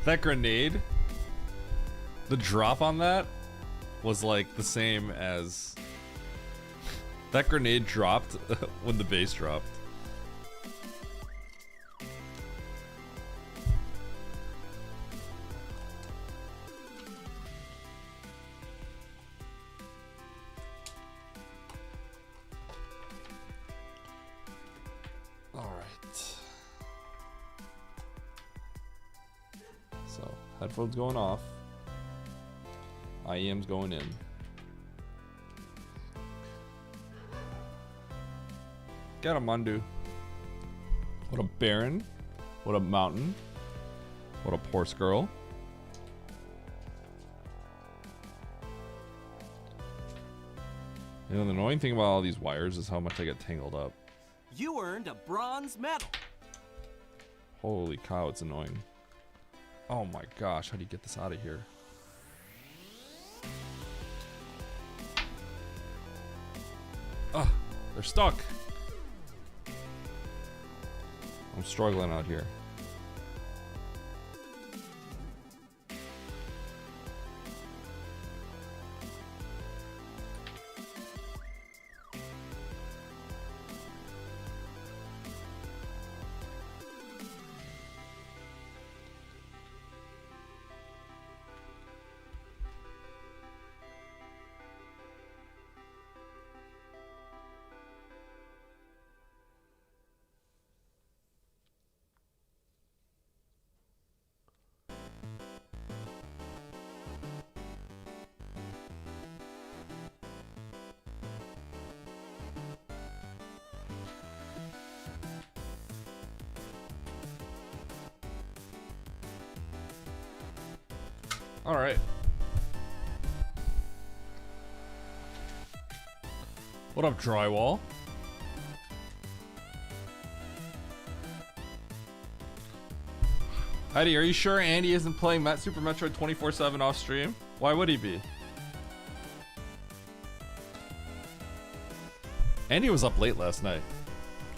That grenade, the drop on that was like the same as that grenade dropped when the base dropped. Headphones going off. IEM's going in. Got a Mandu. What a Baron. What a Mountain. What a horse girl. You know, the annoying thing about all these wires is how much I get tangled up. You earned a bronze medal. Holy cow, it's annoying. Oh my gosh, how do you get this out of here? Ugh, they're stuck. I'm struggling out here. All right. What up, drywall? Heidi, are you sure Andy isn't playing Super Metroid 24/7 off stream? Why would he be? Andy was up late last night.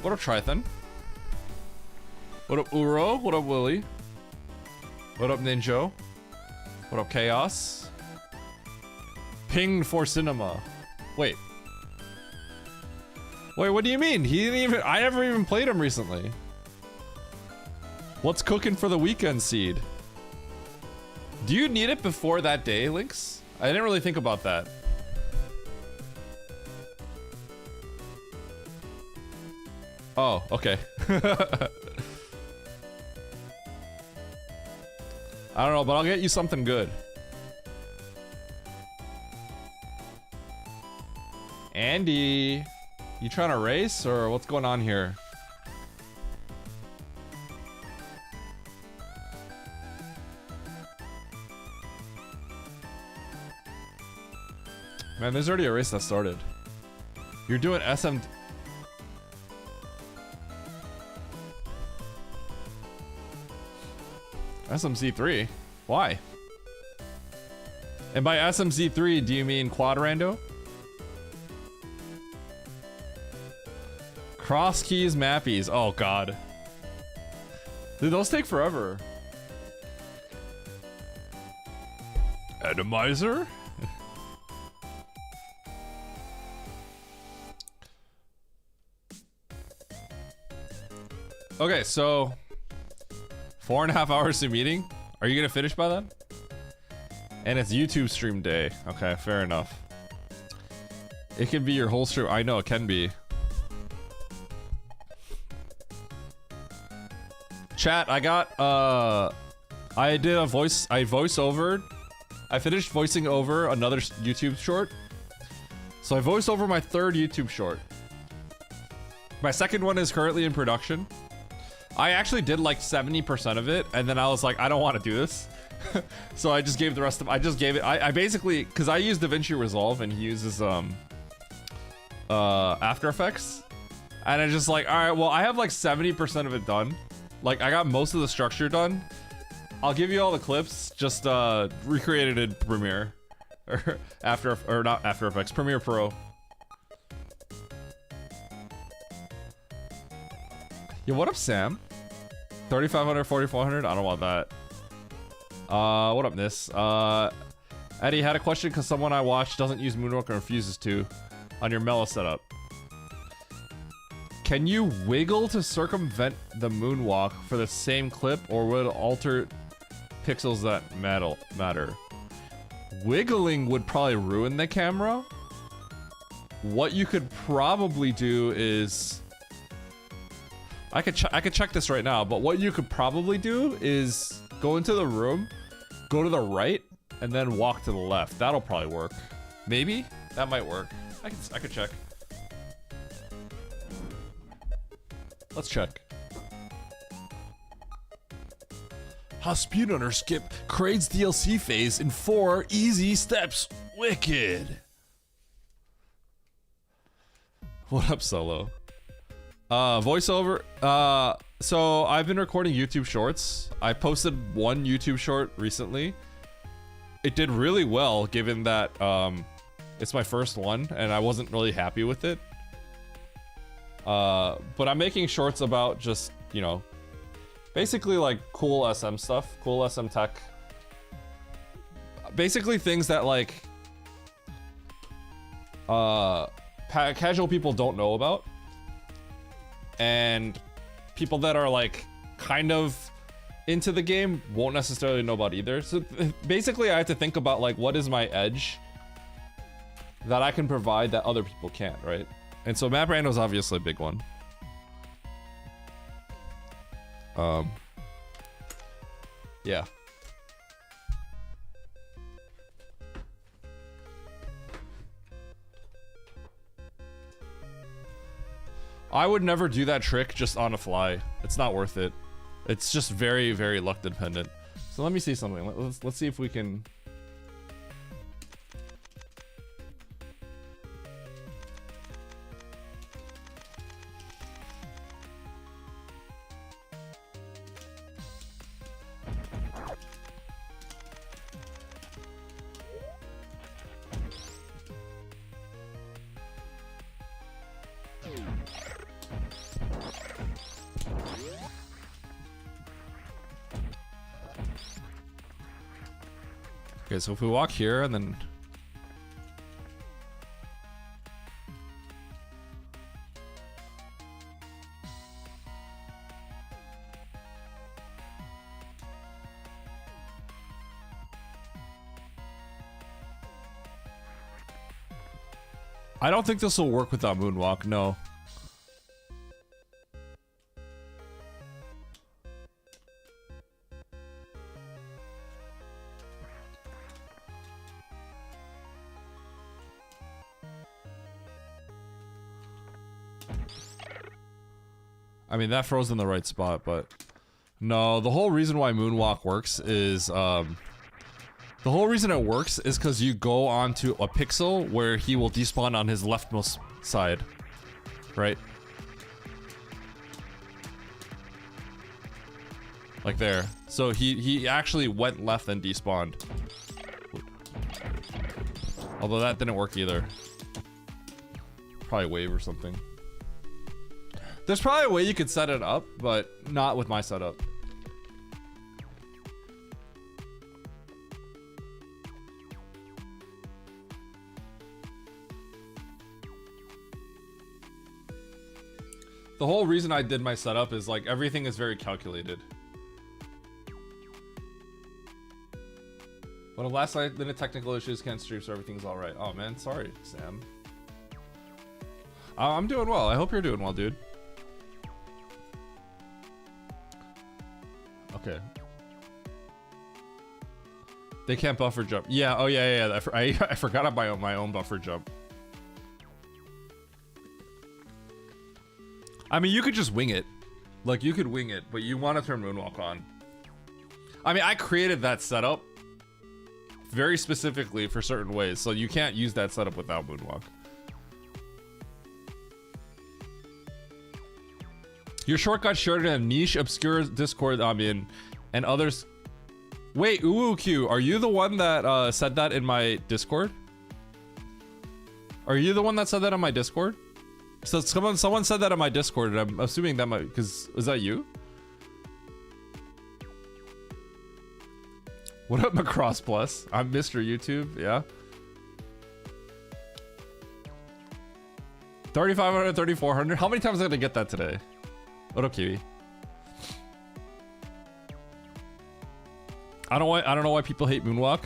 What up, Trithan? What up, Uro? What up, Willie? What up, Ninjo? What up, Chaos? Pinged for cinema. Wait. Wait, what do you mean? He didn't even. I never even played him recently. What's cooking for the weekend seed? Do you need it before that day, Lynx? I didn't really think about that. Oh, okay. I don't know, but I'll get you something good. Andy, you trying to race or what's going on here? Man, there's already a race that started. You're doing SM... SMC3? Why? And by SMC3, do you mean quad rando? Cross keys mappies. Oh god. Dude, those take forever. Atomizer? Okay, so 4.5 hours to meeting. Are you gonna finish by then? And it's YouTube stream day. Okay, fair enough. It can be your whole stream. I know it can be. Chat, I got I did a voice. I finished voicing over another YouTube short. So I voiced over my third YouTube short. My second one is currently in production. I actually did like 70% of it, and then I was like, I don't want to do this. So I just gave the rest of, I basically, cause I use DaVinci Resolve and he uses After Effects. And I just like, all right, well, I have like 70% of it done. Like I got most of the structure done. I'll give you all the clips, just recreated in Premiere. Or not After Effects, Premiere Pro. Yo, what up, Sam? 3,500, 4,400? I don't want that. What up, Nis? Eddie had a question because someone I watched doesn't use moonwalk and refuses to on your Mela setup. Can you wiggle to circumvent the moonwalk for the same clip, or would it alter pixels that matter? Wiggling would probably ruin the camera. What you could probably do is... I could check this right now, but what you could probably do is go into the room, go to the right, and then walk to the left. That'll probably work. Maybe? That might work. I could check. Let's check. How speedrunners skip Kraid's DLC phase in 4 easy steps. Wicked. What up, Solo? Voiceover. So I've been recording YouTube shorts. I posted one YouTube short recently. It did really well, given that it's my first one, and I wasn't really happy with it. But I'm making shorts about just, you know, basically like cool SM stuff, cool SM tech. Basically things that like casual people don't know about. And people that are like kind of into the game won't necessarily know about either. So basically I have to think about like what is my edge that I can provide that other people can't, right? And so map rando is obviously a big one. Yeah. I would never do that trick just on a fly. It's not worth it. It's just very, very luck dependent. So let me see something. Let's see if we can. Okay, so if we walk here and then... I don't think this will work without moonwalk, no. I mean, that froze in the right spot, but no, the whole reason why moonwalk works is, the whole reason it works is because you go onto a pixel where he will despawn on his leftmost side, right? Like there. So he actually went left and despawned. Although that didn't work either. Probably wave or something. There's probably a way you could set it up, but not with my setup. The whole reason I did my setup is like everything is very calculated. But last minute technical issues, can't stream, so everything's alright. Oh man, sorry, Sam. I'm doing well. I hope you're doing well, dude. Okay. They can't buffer jump. Yeah. Oh yeah. I forgot about my own buffer jump. I mean, you could just wing it. Like, you could wing it, but you want to turn moonwalk on. I mean, I created that setup very specifically for certain ways, so you can't use that setup without moonwalk. Your short got shared in a niche, obscure Discord I'm in, and others. Wait, UuQ, are you the one that said that in my Discord? Are you the one that said that on my Discord? So someone said that on my Discord, and I'm assuming that might, because is that you? What up, Macross Plus? I'm Mr. YouTube, yeah. 3,500, 3,400. How many times am I gonna get that today? What up, Kiwi? I don't know why people hate Moonwalk.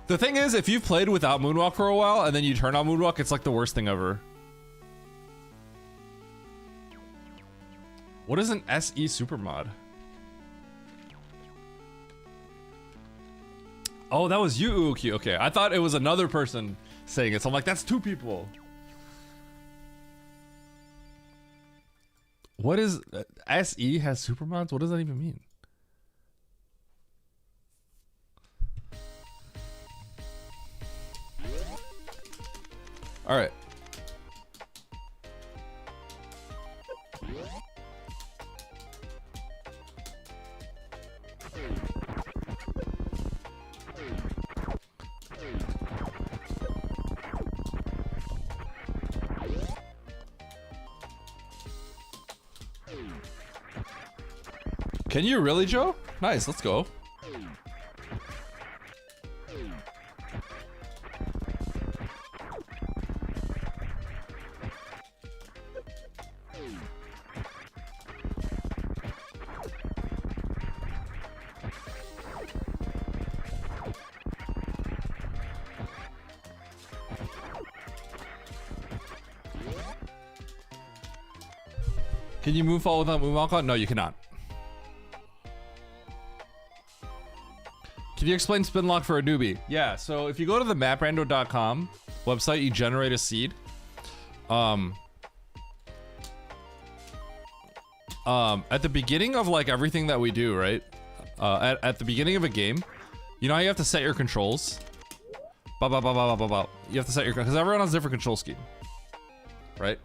The thing is, if you've played without Moonwalk for a while and then you turn on Moonwalk, it's like the worst thing ever. What is an SE supermod? Oh, that was you, Uki. Okay, I thought it was another person saying it. So I'm like, that's two people. What is SE has supermods? What does that even mean? All right. Can you really, Joe? Nice, let's go. Can you move fall without Moonwalk on? No, you cannot. Can you explain spin lock for a newbie? Yeah, so if you go to the maprando.com website, you generate a seed. At the beginning of like everything that we do, right? At the beginning of a game, you know how you have to set your controls? You have to set your, because everyone has a different control scheme, right?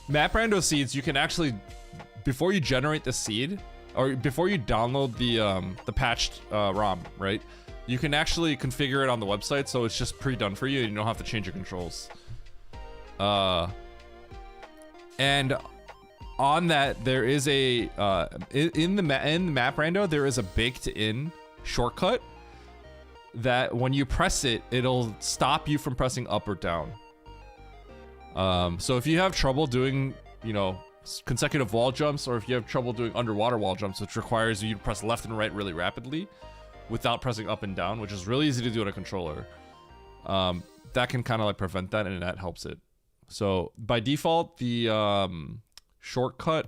Maprando seeds, you can actually, before you generate the seed, or before you download the patched ROM, right? You can actually configure it on the website, so it's just pre-done for you, and you don't have to change your controls. And on that, there is a in the Maprando, there is a baked-in shortcut that when you press it, it'll stop you from pressing up or down. So if you have trouble doing, you know, consecutive wall jumps, or if you have trouble doing underwater wall jumps, which requires you to press left and right really rapidly without pressing up and down, which is really easy to do on a controller, that can kind of like prevent that, and that helps it. So by default, the shortcut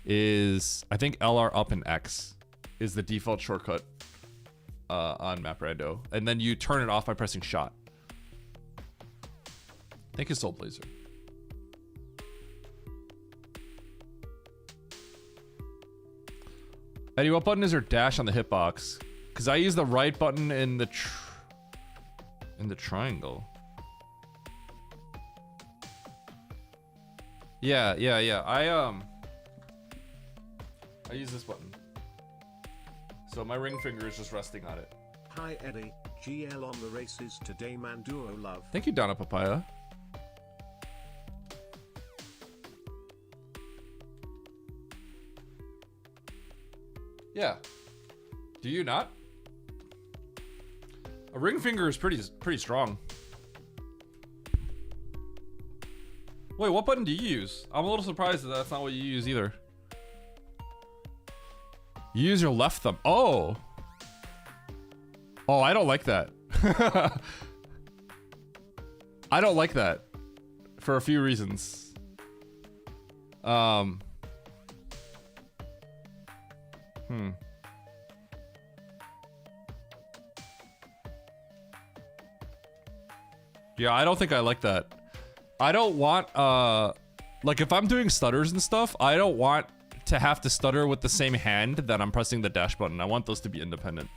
is, I think LR up and X is the default shortcut on Maprando, and then you turn it off by pressing shot. Thank you, Soul Blazer. Eddie, what button is your dash on the hitbox? Because I use the right button in the triangle. Yeah. I use this button. So my ring finger is just resting on it. Hi Eddie, GL on the races today, Manduo love. Thank you, Donna Papaya. Yeah. Do you not? A ring finger is pretty strong. Wait, what button do you use? I'm a little surprised that that's not what you use either. You use your left thumb. Oh. Oh, I don't like that. I don't like that for a few reasons. Yeah, I don't think I like that. I don't want, like if I'm doing stutters and stuff, I don't want to have to stutter with the same hand that I'm pressing the dash button. I want those to be independent.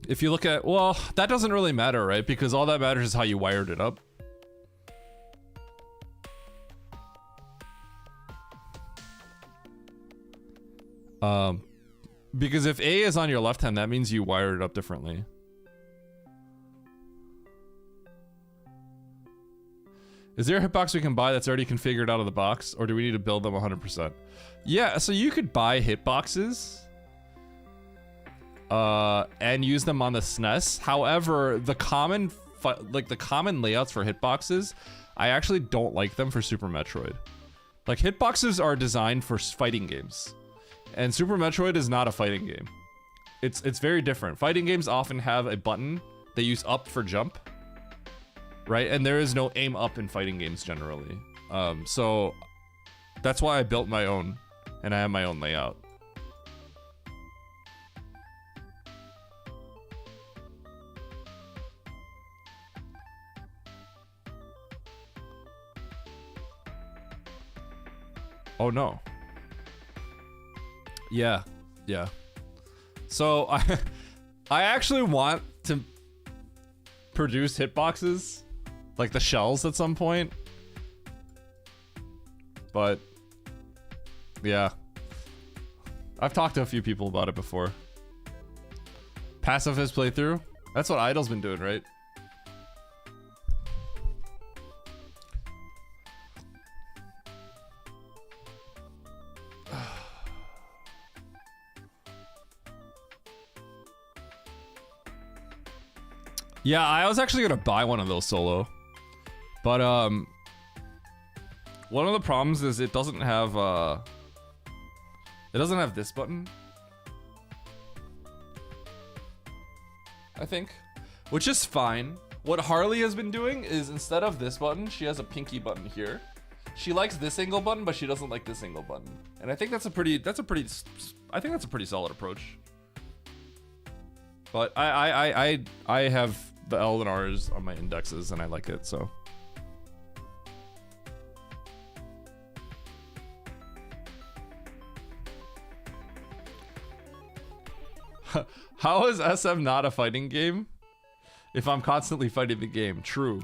If you look at, well, that doesn't really matter, right? Because all that matters is how you wired it up. Because if A is on your left hand, that means you wired it up differently. Is there a hitbox we can buy that's already configured out of the box, or do we need to build them 100%? Yeah, so you could buy hitboxes and use them on the SNES. However, the common layouts for hitboxes, I actually don't like them for Super Metroid. Like, hitboxes are designed for fighting games, and Super Metroid is not a fighting game. It's very different. Fighting games often have a button they use up for jump, right? And there is no aim up in fighting games generally. So that's why I built my own, and I have my own layout. Oh no. Yeah. So I actually want to produce hitboxes, like the shells at some point. But yeah. I've talked to a few people about it before. Pacifist playthrough? That's what Idle's been doing, right? Yeah, I was actually gonna buy one of those solo, but one of the problems is it doesn't have this button, I think, which is fine. What Harley has been doing is instead of this button, she has a pinky button here. She likes this angle button, but she doesn't like this angle button, and I think that's a pretty solid approach. But I have the L and R's on my indexes, and I like it, so. How is SM not a fighting game? If I'm constantly fighting the game, true.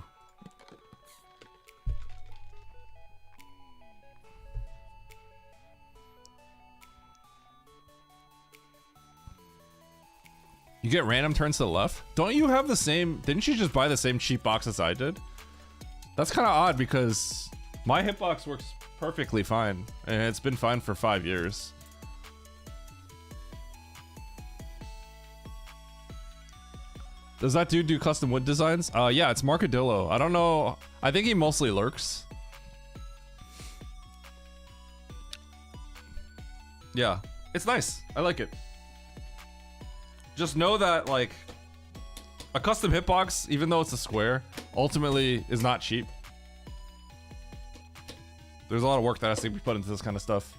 You get random turns to the left? Don't you have the same... Didn't you just buy the same cheap box as I did? That's kind of odd because my hitbox works perfectly fine. And it's been fine for 5 years. Does that dude do custom wood designs? Yeah, it's Marcadillo. I don't know. I think he mostly lurks. Yeah, it's nice. I like it. Just know that, like, a custom hitbox, even though it's a square, ultimately is not cheap. There's a lot of work that has to be put into this kind of stuff.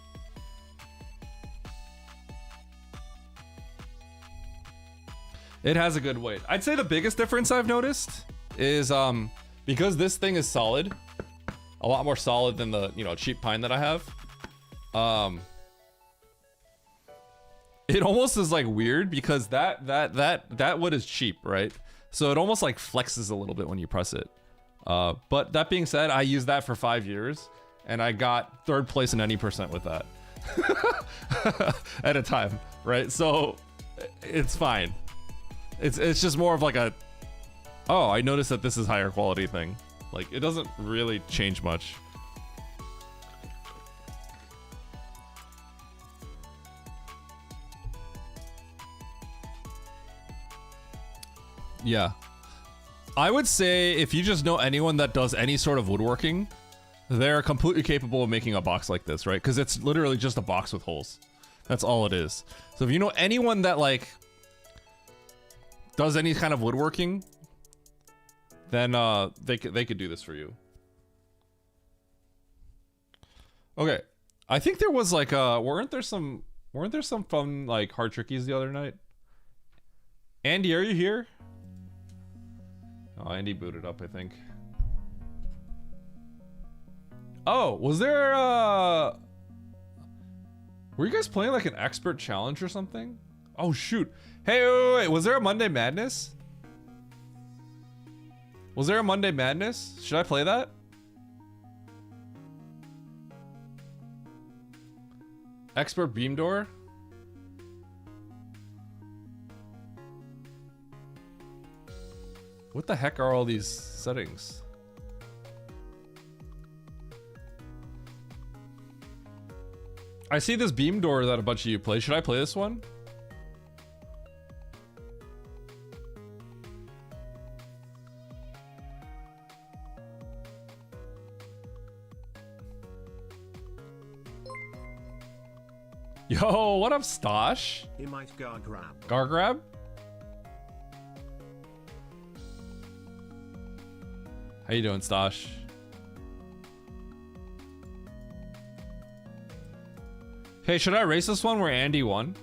It has a good weight. I'd say the biggest difference I've noticed is, because this thing is solid, a lot more solid than the, cheap pine that I have. It almost is like weird because that wood is cheap, right? So it almost like flexes a little bit when you press it. But that being said, I used that for 5 years and I got 3rd place in any percent with that at a time, right? So it's fine. It's just more of like a, oh, I noticed that this is higher quality thing. Like, it doesn't really change much. Yeah. I would say if you just know anyone that does any sort of woodworking, they're completely capable of making a box like this, right? Because it's literally just a box with holes. That's all it is. So if you know anyone that, like, does any kind of woodworking, then they could do this for you. Okay. I think there was like weren't there some fun like hard trickies the other night? Andy, are you here? Oh, Andy booted up, I think. Oh, was there were you guys playing like an expert challenge or something? Oh shoot. Hey, wait, was there a Monday Madness? Was there a Monday Madness? Should I play that? Expert beam door? What the heck are all these settings? I see this beam door that a bunch of you play. Should I play this one? Yo, what up, Stosh? He might gar grab. Gargrab? How you doing, Stosh? Hey, should I race this one where Andy won?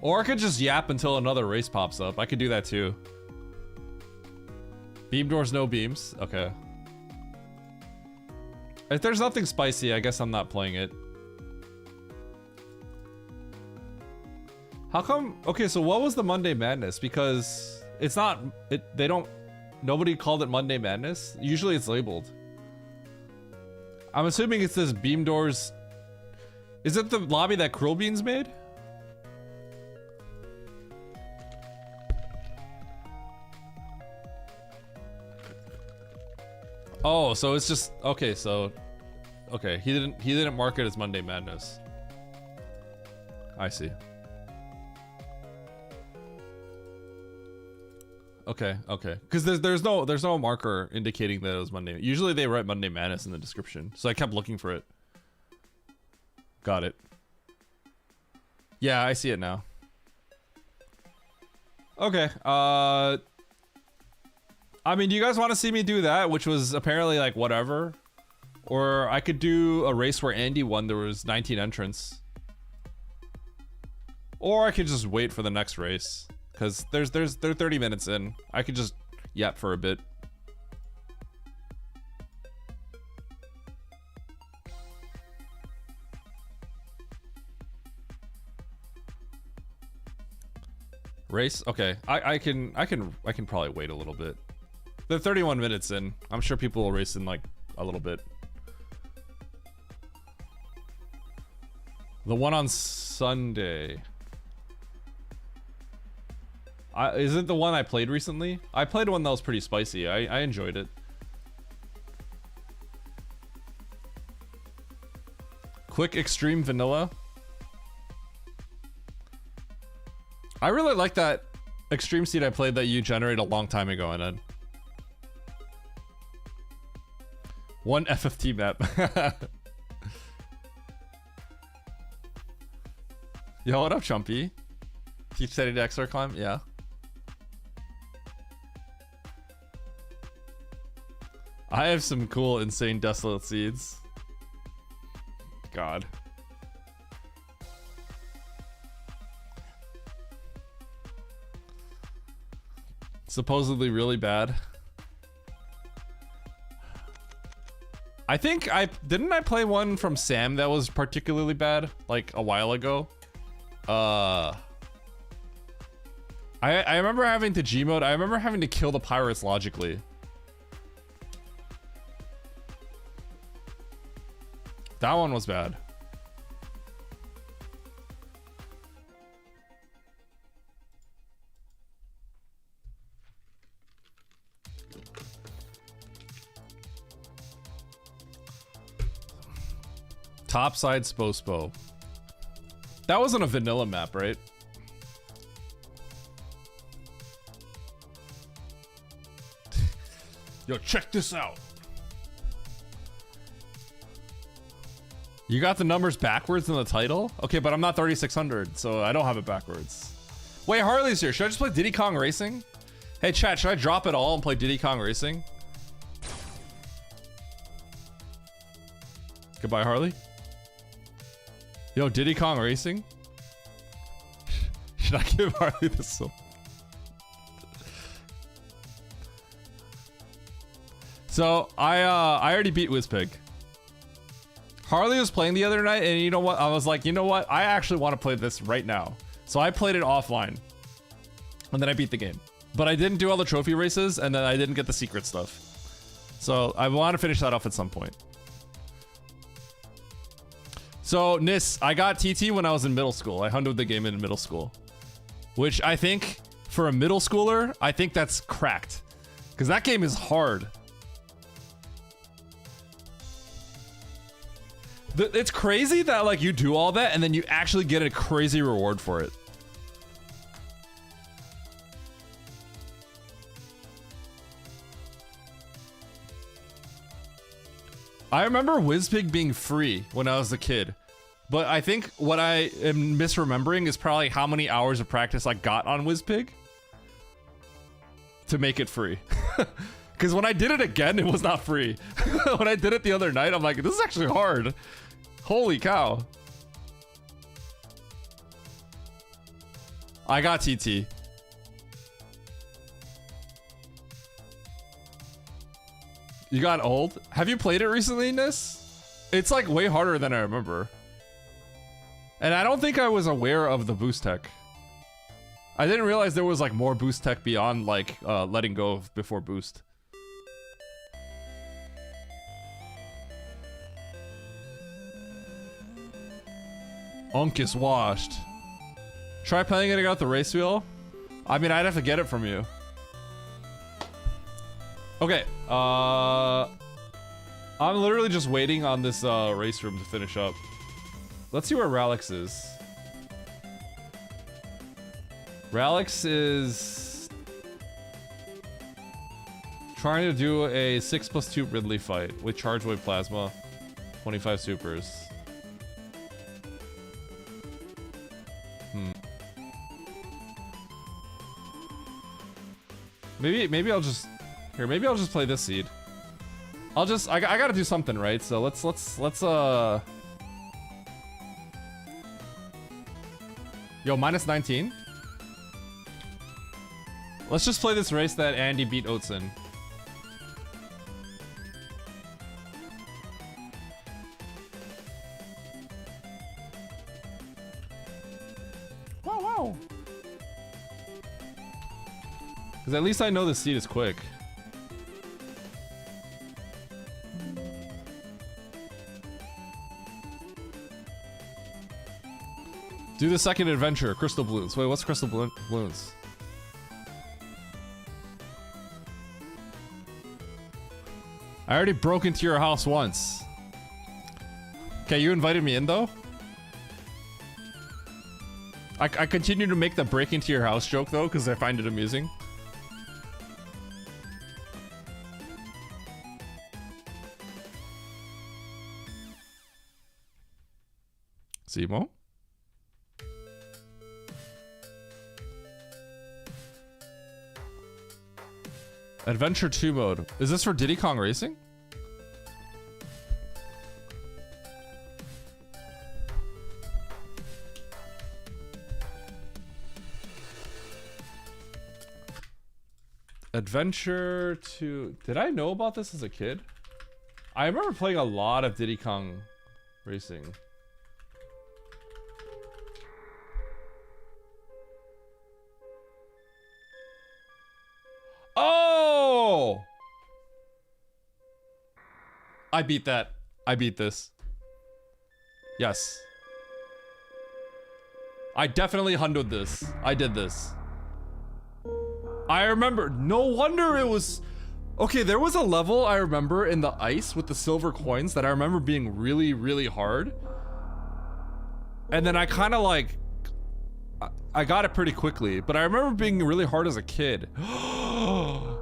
Or I could just yap until another race pops up. I could do that too. Beam doors, no beams. Okay. If there's nothing spicy, I guess I'm not playing it. How come? Okay, so what was the Monday Madness? Because it's not. They don't. Nobody called it Monday Madness. Usually it's labeled. I'm assuming it's this beam doors. Is it the lobby that Krill Beans made? Oh, so it's just okay. So, okay, he didn't mark it as Monday Madness. I see. Okay, okay. Because there's no marker indicating that it was Monday. Usually they write Monday Madness in the description, so I kept looking for it. Got it. Yeah, I see it now. Okay. I mean, do you guys want to see me do that, which was apparently like whatever, or I could do a race where Andy won. There was 19 entrants, or I could just wait for the next race. Because they're 30 minutes in. I could just yap for a bit. Race? Okay. I can probably wait a little bit. They're 31 minutes in. I'm sure people will race in like a little bit. The one on Sunday. Is it the one I played recently? I played one that was pretty spicy. I enjoyed it. Quick extreme vanilla. I really like that extreme seed I played that you generated a long time ago, and then one FFT map. Yo, what up, Chumpy? Teach steady to XR climb? Yeah. I have some cool, insane, desolate seeds. God. Supposedly really bad. I think didn't I play one from Sam that was particularly bad like a while ago? I remember having to Gmod. I remember having to kill the pirates logically. That one was bad. Topside Spo. That wasn't a vanilla map, right? Yo, check this out. You got the numbers backwards in the title? Okay, but I'm not 3600, so I don't have it backwards. Wait, Harley's here. Should I just play Diddy Kong Racing? Hey, chat, should I drop it all and play Diddy Kong Racing? Goodbye, Harley. Yo, Diddy Kong Racing? Should I give Harley this one? So, I already beat Wizpig. Harley was playing the other night, and you know what? I was like, you know what? I actually want to play this right now. So I played it offline. And then I beat the game. But I didn't do all the trophy races, and then I didn't get the secret stuff. So I want to finish that off at some point. So, Nis, I got TT when I was in middle school. I hunted the game in middle school. which I think for a middle schooler, I think that's cracked. Because that game is hard. It's crazy that like you do all that and then you actually get a crazy reward for it. I remember WizPig being free when I was a kid, but I think what I am misremembering is probably how many hours of practice I got on WizPig to make it free. Because when I did it again, it was not free. When I did it the other night, I'm like, this is actually hard. Holy cow. I got TT. You got old? Have you played it recently, Nis? It's like way harder than I remember. And I don't think I was aware of the boost tech. I didn't realize there was like more boost tech beyond like letting go before boost. Unk is washed. Try playing it without the race wheel? I mean, I'd have to get it from you. Okay, I'm literally just waiting on this race room to finish up. Let's see where Ralix is. Ralix is trying to do a 6+2 Ridley fight with Charge Wave Plasma, 25 supers. Maybe I'll just here. Maybe I'll just play this seed. I gotta do something, right? So let's yo, minus 19. Let's just play this race that Andy beat Oats in. Wow, wow. Because at least I know the seed is quick. Do the second adventure, Crystal Balloons. Wait, what's Crystal Balloons? I already broke into your house once. Okay, you invited me in though? I continue to make the break into your house joke though, because I find it amusing. Simo? Adventure 2 mode. Is this for Diddy Kong Racing? Adventure 2. Did I know about this as a kid? I remember playing a lot of Diddy Kong Racing. Oh! I beat that. I beat this. Yes. I definitely hundoed this. I did this. I remember. No wonder it was... Okay, there was a level I remember in the ice with the silver coins that I remember being really, really hard. And then I kind of like... I got it pretty quickly, but I remember being really hard as a kid. Oh.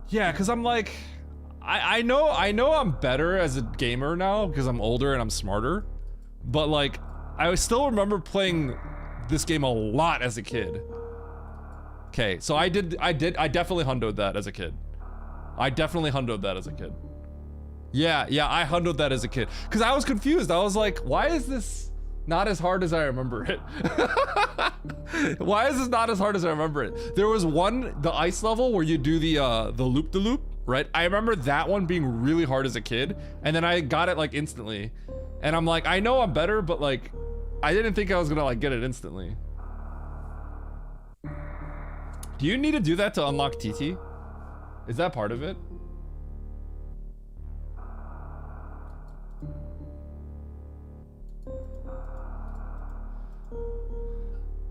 Yeah, because I'm like... I know I'm better as a gamer now because I'm older and I'm smarter. But like, I still remember playing this game a lot as a kid. Okay, so I definitely hundoed that as a kid. I definitely hundoed that as a kid. Yeah, I hundoed that as a kid. Because I was confused. I was like, why is this not as hard as I remember it? Why is this not as hard as I remember it? There was one, the ice level where you do the loop-de-loop, right? I remember that one being really hard as a kid. And then I got it like instantly. And I'm like, I know I'm better, but like, I didn't think I was gonna like get it instantly. Do you need to do that to unlock TT? Is that part of it?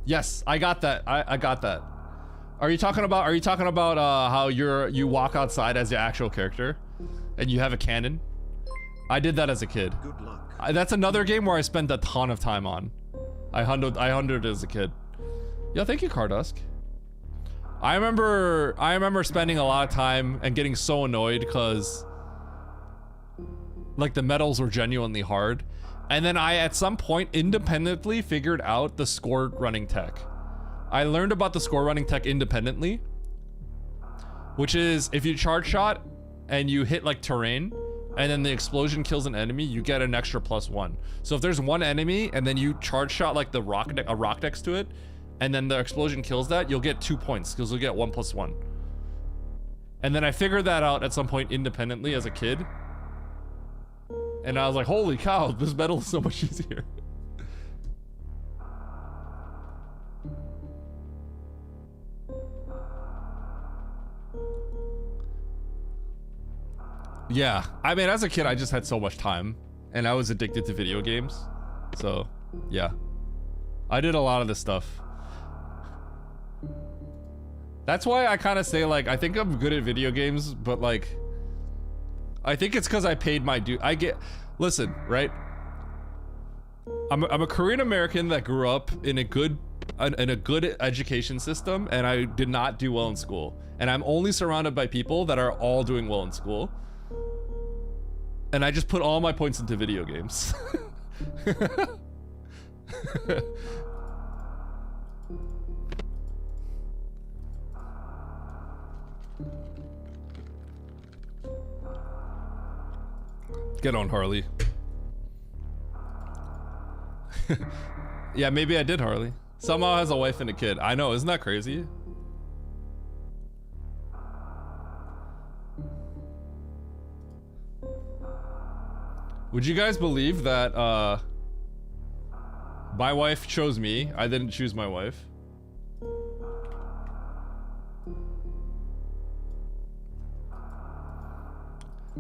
Yes, I got that. I got that. Are you talking about how you walk outside as your actual character and you have a cannon? I did that as a kid. Good luck. That's another game where I spent a ton of time on. I hunted as a kid. Yo, thank you, Cardusk. I remember spending a lot of time and getting so annoyed because like the medals were genuinely hard. And then I, at some point, independently figured out the score running tech. I learned about the score running tech independently, which is if you charge shot and you hit like terrain and then the explosion kills an enemy, you get an extra +1. So if there's one enemy and then you charge shot like a rock next to it, and then the explosion kills that, you'll get 2 points because you'll get 1 + 1. And then I figured that out at some point independently as a kid. And I was like, holy cow, this medal is so much easier. Yeah, I mean, as a kid, I just had so much time, and I was addicted to video games. So, yeah. I did a lot of this stuff. That's why I kind of say, like, I think I'm good at video games, but, like, I think it's because I paid my due. Listen, right? I'm a Korean American that grew up in a good education system, and I did not do well in school. And I'm only surrounded by people that are all doing well in school. And I just put all my points into video games. Get on, Harley. Yeah, maybe I did, Harley. Somehow has a wife and a kid. I know, isn't that crazy? Would you guys believe that my wife chose me? I didn't choose my wife.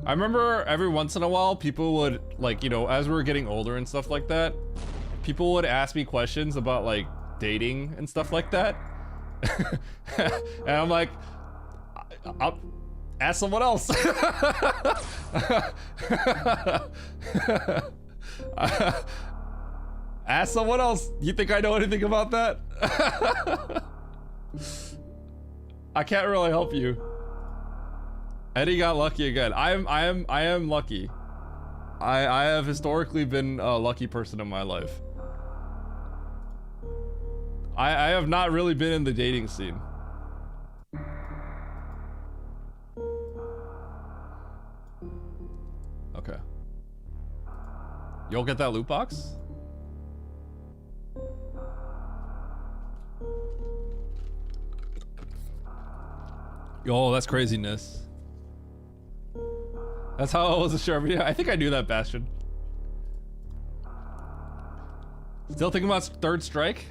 I remember every once in a while people would, like, you know, as we were getting older and stuff like that, people would ask me questions about like dating and stuff like that. And I'm like, I'll ask someone else. Ask someone else. You think I know anything about that? I can't really help you. Eddie got lucky again. I am lucky. I have historically been a lucky person in my life. I have not really been in the dating scene. Okay. You'll get that loot box? Oh, that's craziness. That's how I was a sharp. Yeah, I think I knew that, Bastion. Still thinking about third strike?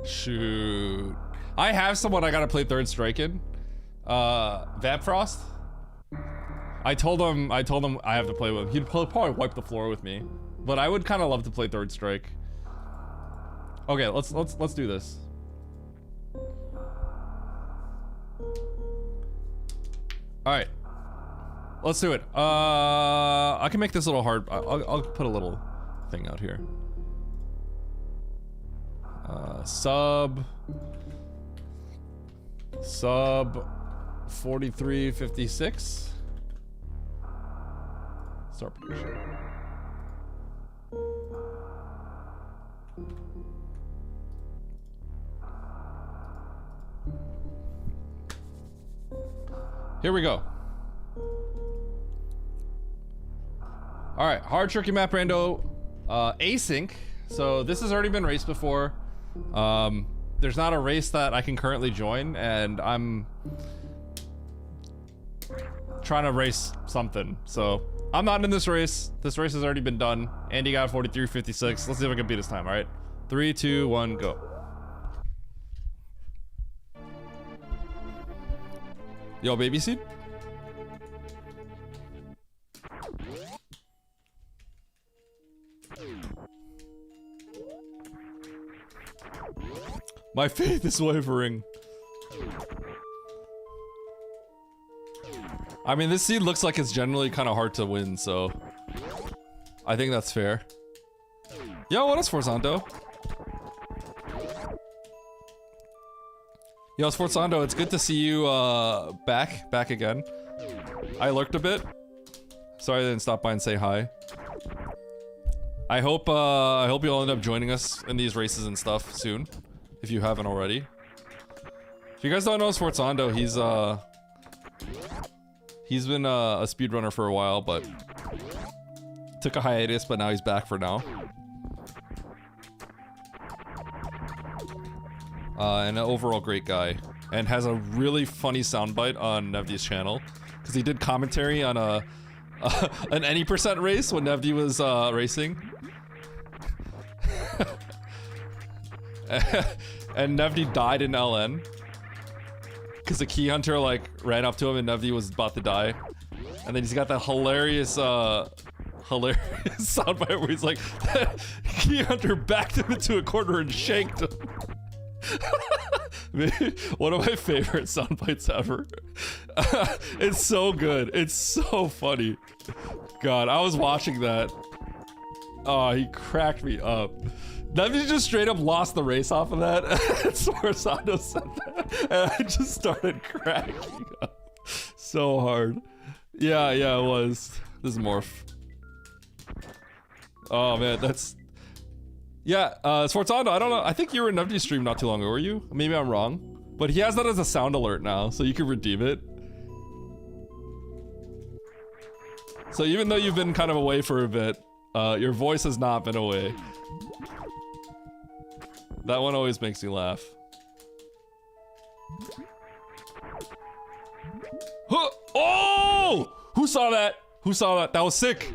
Shoot. I have someone I gotta play third strike in. Vapfrost. I told him I have to play with him. He'd probably wipe the floor with me. But I would kind of love to play third strike. Okay, let's do this. All right. Let's do it. I can make this a little hard. I'll put a little thing out here. Sub 4356. Start production. Here we go. All right, hard tricky map rando, async. So this has already been raced before. There's not a race that I can currently join, and I'm trying to race something. So I'm not in this race. This race has already been done. Andy got 43.56. Let's see if I can beat his time. All right, 3, 2, 1, go. Yo, baby seed. My faith is wavering. I mean, this seed looks like it's generally kind of hard to win, so I think that's fair. Yo, what is Forzando? Yo, Sforzando, it's good to see you back again. I lurked a bit. Sorry I didn't stop by and say hi. I hope you'll end up joining us in these races and stuff soon, if you haven't already. If you guys don't know Sforzando, he's been a speedrunner for a while, but took a hiatus, but now he's back for now. And an overall great guy, and has a really funny soundbite on Nevdi's channel, because he did commentary on an any percent race when Nevdi was racing. And Nevdi died in LN because the key hunter like ran up to him and Nevdi was about to die, and then he's got that hilarious soundbite where he's like, key hunter backed him into a corner and shanked him. One of my favorite sound bites ever. It's so good. It's so funny. God, I was watching that. Oh, he cracked me up. Nevy just straight up lost the race off of that. Sforzando said that, and I just started cracking up so hard. Yeah, it was. This is Morph. Oh man, that's... Yeah, Sforzando, I don't know. I think you were in Nevdi's stream not too long ago, were you? Maybe I'm wrong. But he has that as a sound alert now, so you can redeem it. So even though you've been kind of away for a bit, your voice has not been away. That one always makes me laugh. Huh! Oh! Who saw that? Who saw that? That was sick!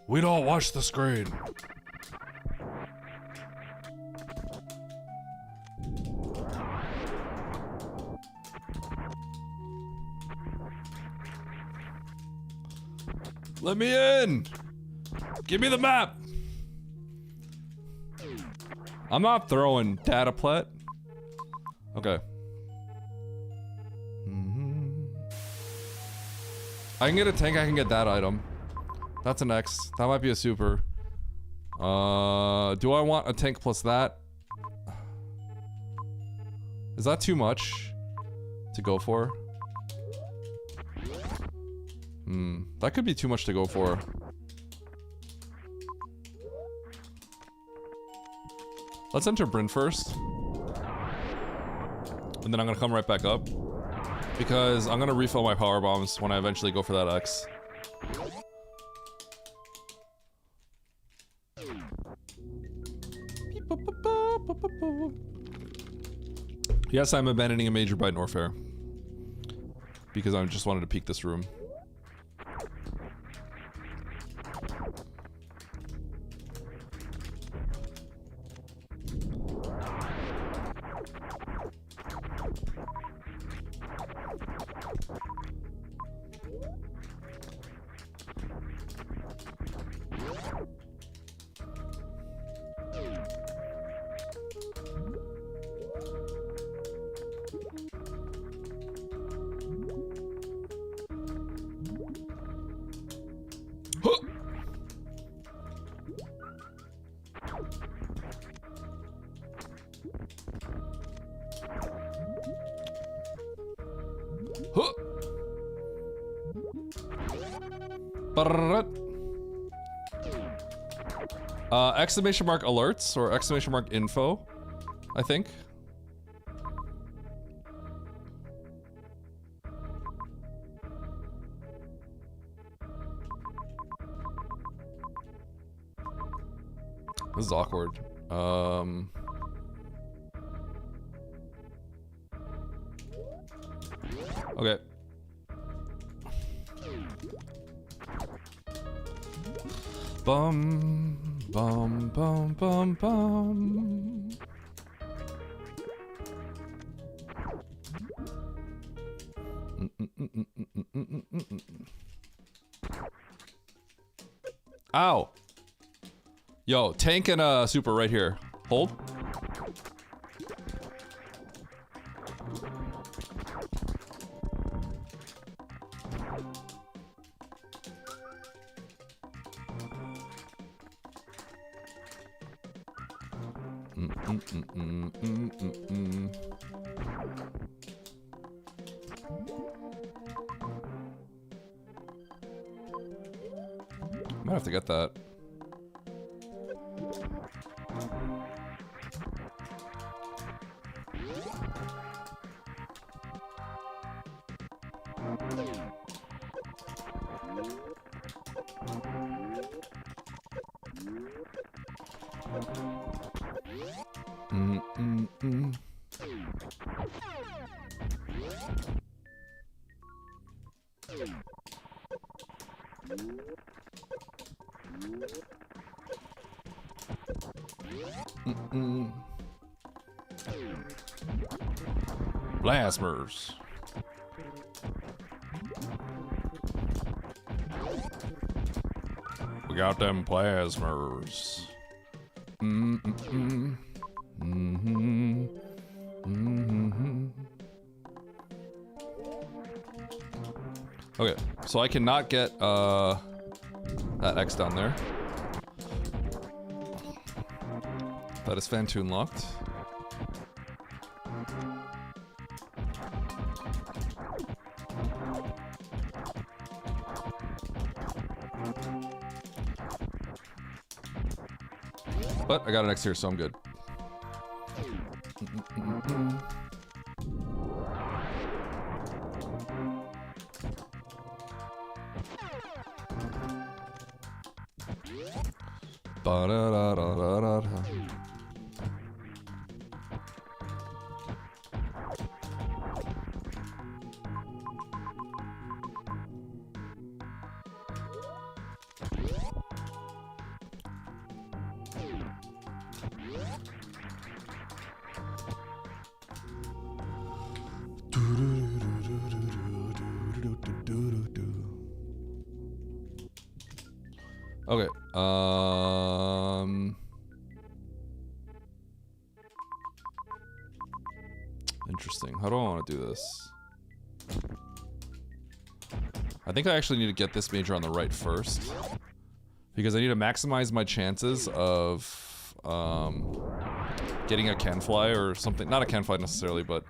We don't watch the screen. Let me in! Give me the map! I'm not throwing data plet. Okay. I can get a tank, I can get that item. That's an X. That might be a super. Do I want a tank plus that? Is that too much to go for? That could be too much to go for. Let's enter Bryn first. And then I'm gonna come right back up. Because I'm gonna refill my power bombs when I eventually go for that X. Yes, I'm abandoning a major by Norfair. Because I just wanted to peek this room. Exclamation mark alerts or exclamation mark info, I think. This is awkward. Okay. Bum bum bum bum bum. Ow. Yo, tank and super right here. Hold. Might have to get that. Plasmers. We got them plasmers. Okay, so I cannot get that X down there. That is Fantoon locked. But I got an X here, so I'm good. Ba-da-da-da-da-da. Okay, interesting. How do I want to do this? I think I actually need to get this major on the right first, because I need to maximize my chances of getting a Canfly or something. Not a Canfly necessarily, but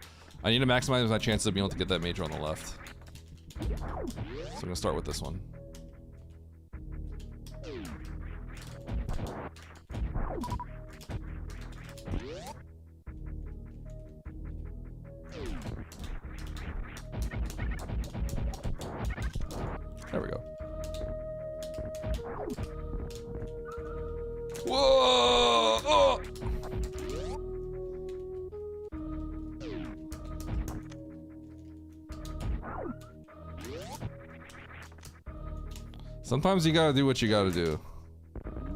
I need to maximize my chances of being able to get that major on the left. So I'm gonna start with this one. There we go. Whoa! Oh! Sometimes you gotta do what you gotta do.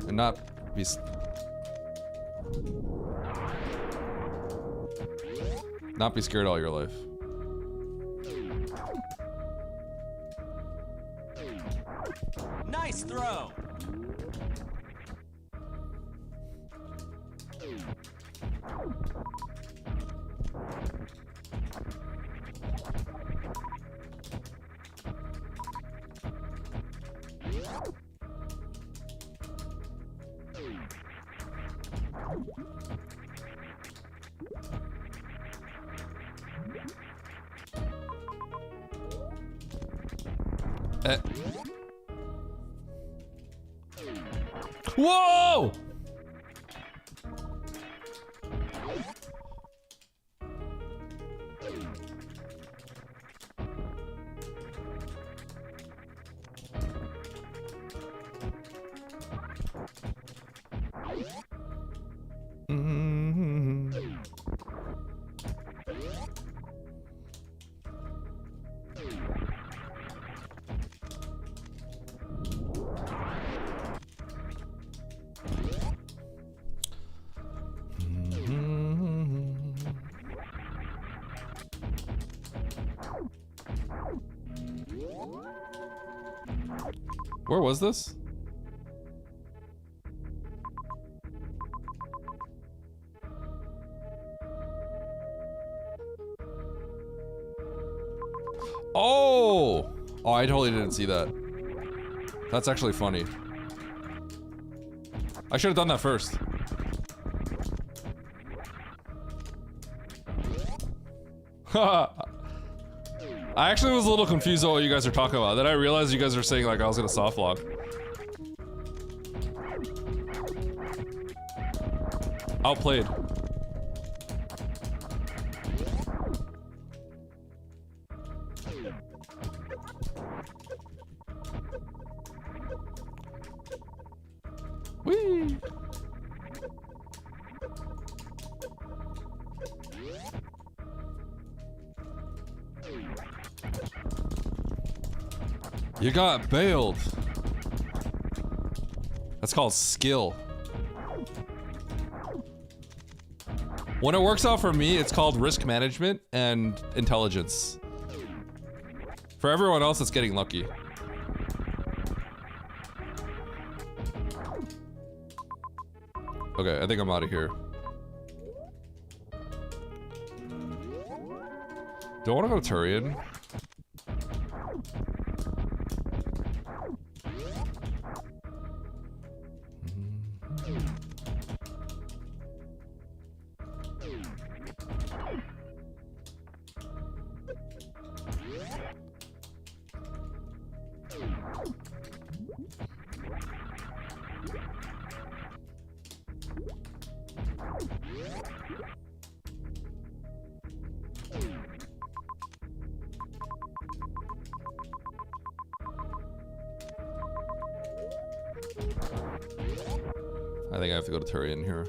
And not be... Not be scared all your life. Nice throw. Whoa! Where was this? Oh, I totally didn't see that. That's actually funny. I should have done that first. I actually was a little confused on what you guys are talking about. Then I realized you guys are saying like I was gonna soft lock. Outplayed. Whee! You got bailed. That's called skill. When it works out for me, it's called risk management and intelligence. For everyone else, it's getting lucky. Okay, I think I'm out of here. Do I want to go to Turian? I think I have to go to Turian here.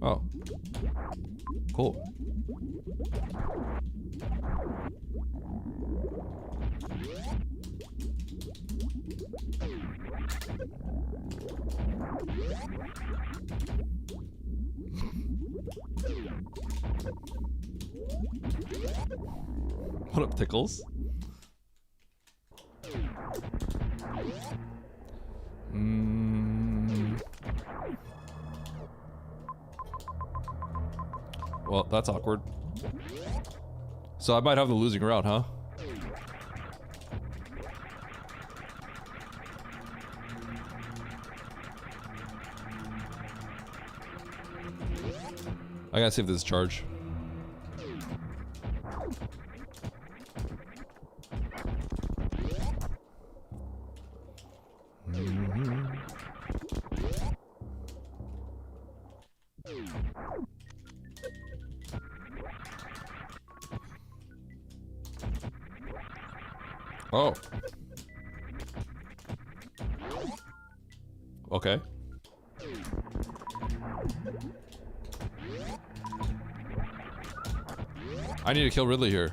Oh. Cool. What up, Tickles? Well, that's awkward. So I might have the losing route, huh? I gotta see if this is charge. Oh. Okay. I need to kill Ridley here.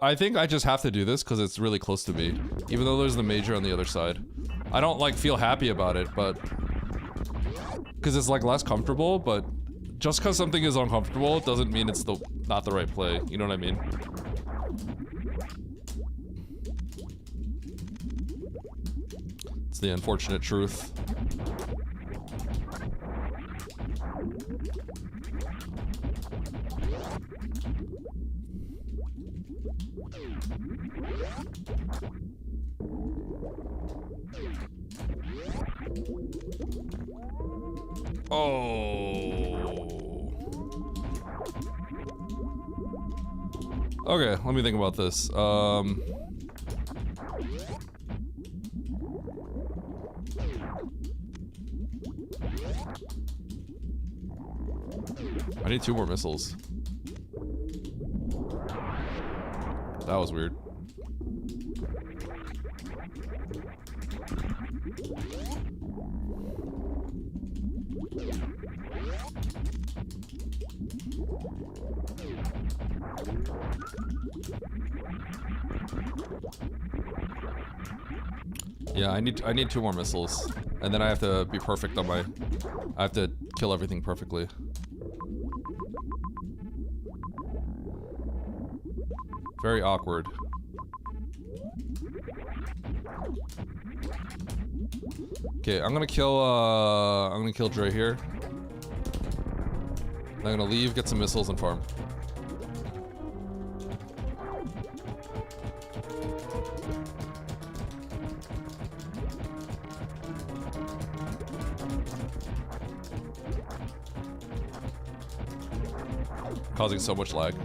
I think I just have to do this because it's really close to me, even though there's the major on the other side. I don't like feel happy about it, but because it's like less comfortable, but just because something is uncomfortable doesn't mean it's not the right play. You know what I mean? It's the unfortunate truth. Oh. Okay, let me think about this. I need 2 more missiles. That was weird. Yeah, I need 2 more missiles. And then I have to be perfect on my... I have to kill everything perfectly. Very awkward. Okay, I'm gonna kill Dre here. I'm gonna leave, get some missiles, and farm. Causing so much lag.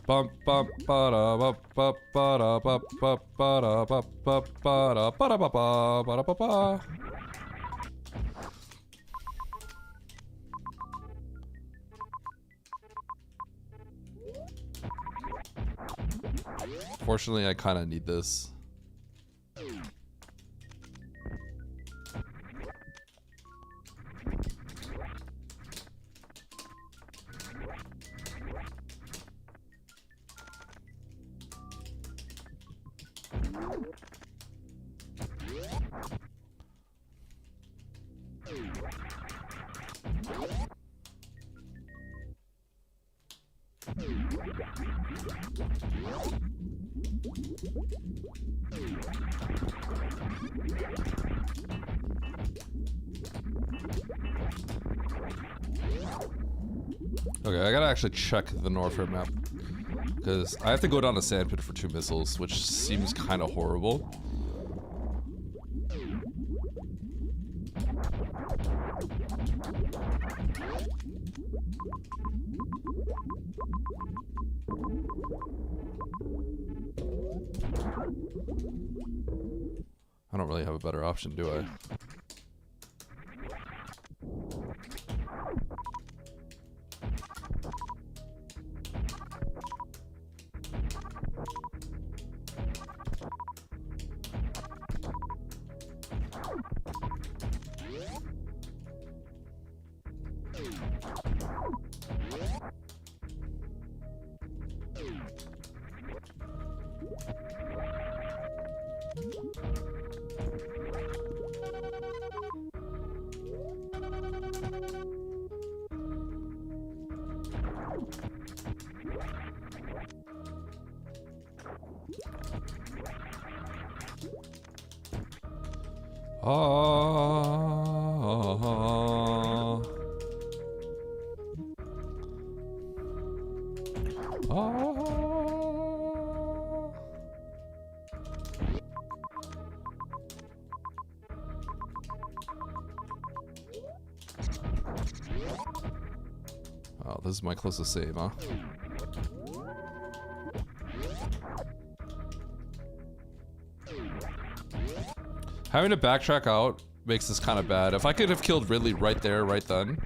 Bum bum ba da ba ba ba da ba ba ba da ba ba ba da ba da ba ba da ba ba. Fortunately, I kind of need this. Okay, I gotta actually check the Norfair map. Because I have to go down to Sandpit for 2 missiles, which seems kind of horrible. I don't really have a better option, do I? Oh, this is my closest save, huh? Having to backtrack out makes this kind of bad. If I could have killed Ridley right there, right then,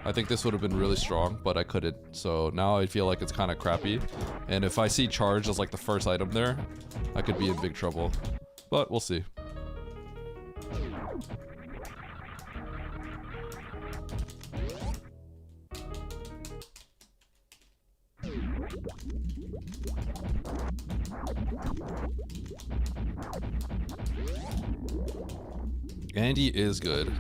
I think this would have been really strong, but I couldn't. So now I feel like it's kind of crappy. And if I see charge as like the first item there, I could be in big trouble. But we'll see. Andy is good.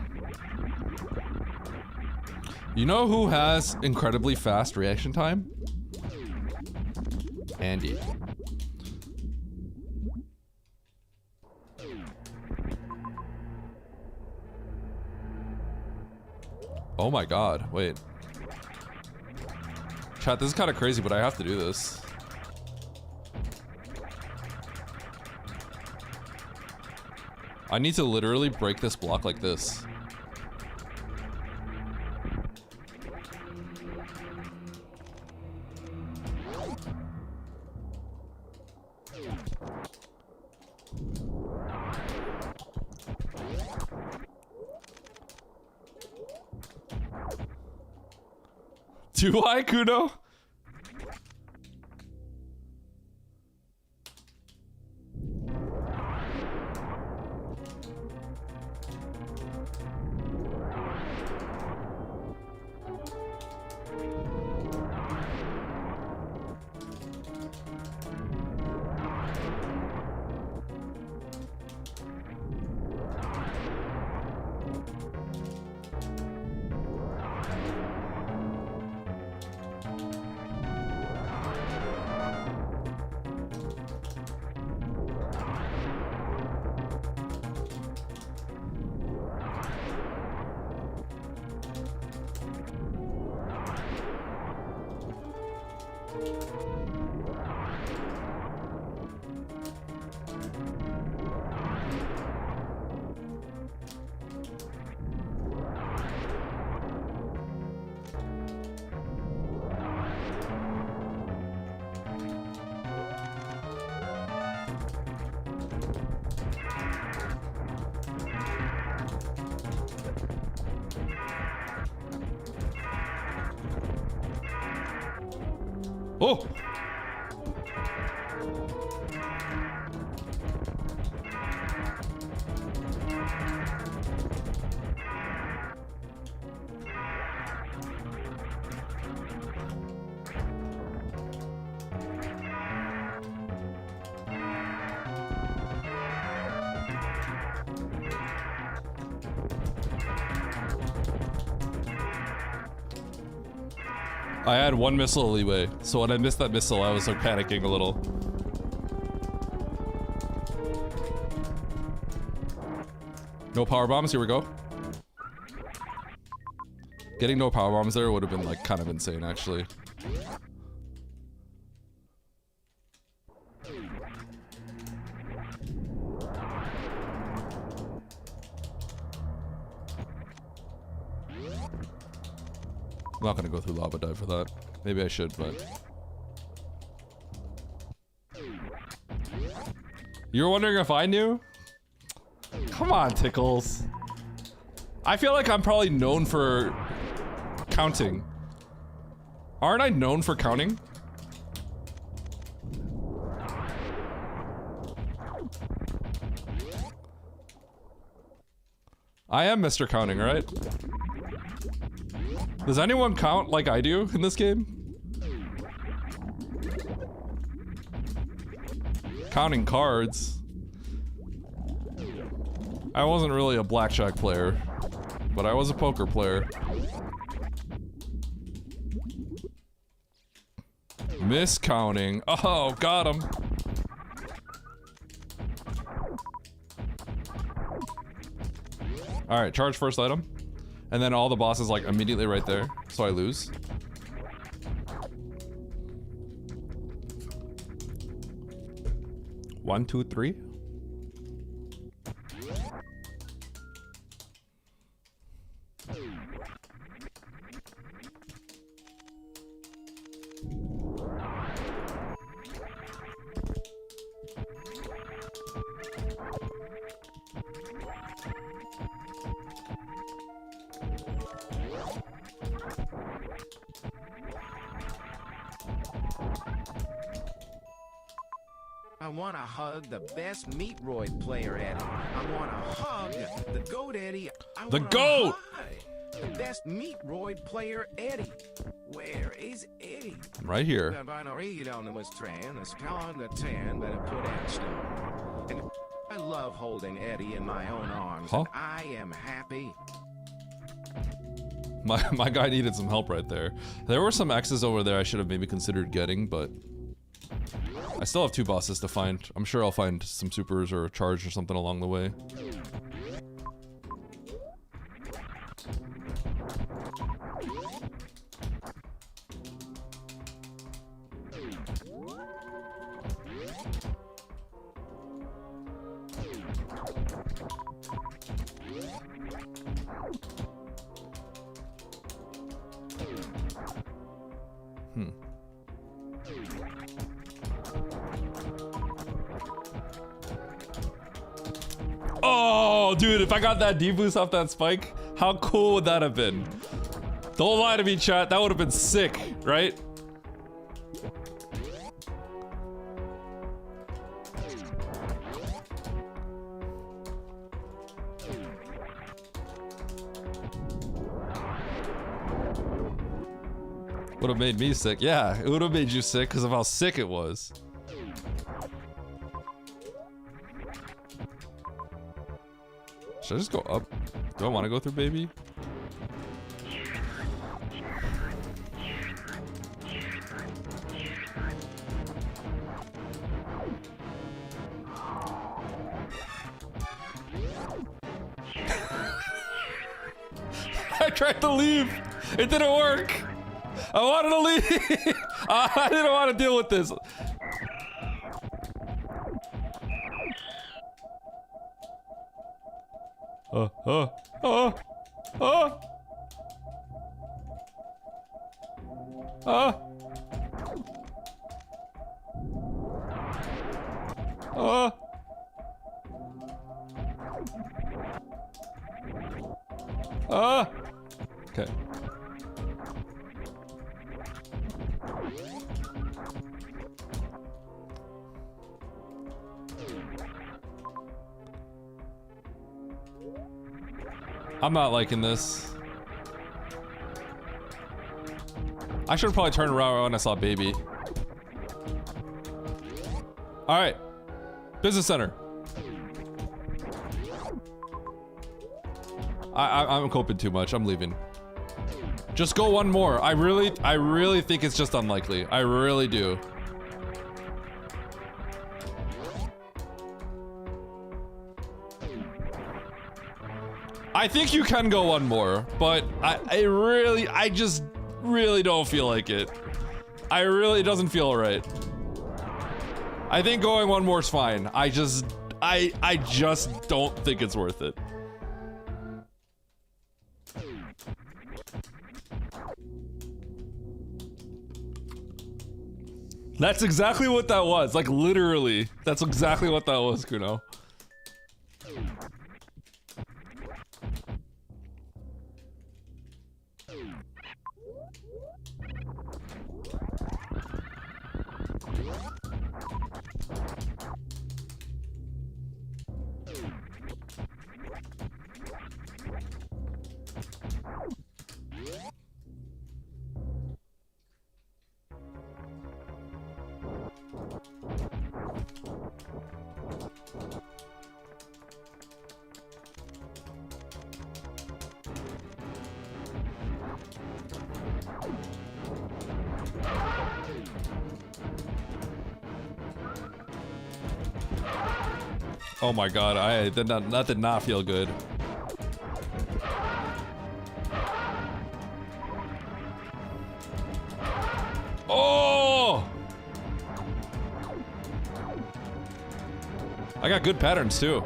You know who has incredibly fast reaction time? Andy. Oh my god, wait. Chat, this is kind of crazy, but I have to do this. I need to literally break this block like this. Do I, Kuno? Oh! I had one missile leeway, so when I missed that missile, I was like panicking a little. No power bombs, here we go. Getting no power bombs there would have been like kind of insane, actually. I'm not gonna go through lava dive for that. Maybe I should, but... You were wondering if I knew? Come on, Tickles. I feel like I'm probably known for counting. Aren't I known for counting? I am Mr. Counting, right? Does anyone count like I do in this game? Counting cards. I wasn't really a blackjack player, but I was a poker player. Miscounting. Oh, got him. Alright, charge first item. And then all the bosses like immediately right there, so I lose. One, two, three. I want to hug the best Meatroid player, Eddie. I want to hug the GOAT, Eddie. The GOAT! The best Meatroid player, Eddie. Where is Eddie? Right here. And I love holding Eddie in my own arms. Huh? And I am happy. My guy needed some help right there. There were some X's over there I should have maybe considered getting, but... I still have two bosses to find. I'm sure I'll find some supers or a charge or something along the way. Oh, dude, if I got that D-boost off that spike, how cool would that have been? Don't lie to me, chat. That would have been sick, right? Would have made me sick. Yeah, it would have made you sick because of how sick it was. Should I just go up? Do I want to go through baby? I tried to leave. It didn't work. I wanted to leave. I didn't want to deal with this. Okay. I'm not liking this. I should have probably turned around when I saw baby. All right, business center. I'm coping too much. I'm leaving. Just go one more. I really think it's just unlikely. I really do. I think you can go one more, but I just really don't feel like it. It doesn't feel right. I think going one more is fine. I just don't think it's worth it. That's exactly what that was. Like, literally. That's exactly what that was, Kuno. Oh my god, that did not feel good. Oh! I got good patterns too.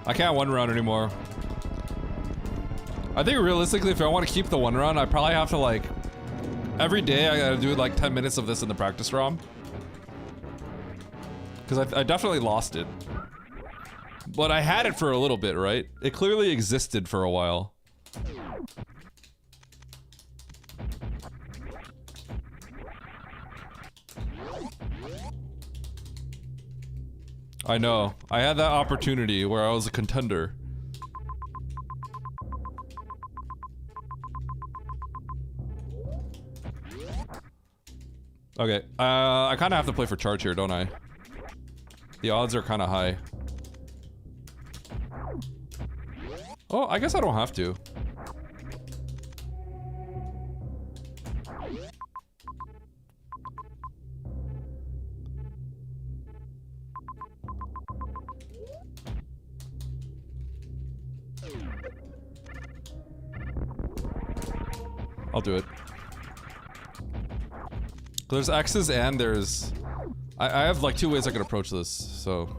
I can't one run anymore. I think realistically, if I want to keep the one run, I probably have to like every day I gotta do like 10 minutes of this in the practice ROM. Because I definitely lost it. But I had it for a little bit, right? It clearly existed for a while. I know. I had that opportunity where I was a contender. Okay, I kind of have to play for charge here, don't I? The odds are kind of high. Oh, I guess I don't have to. I'll do it. There's X's and there's... I have like 2 ways I can approach this, so...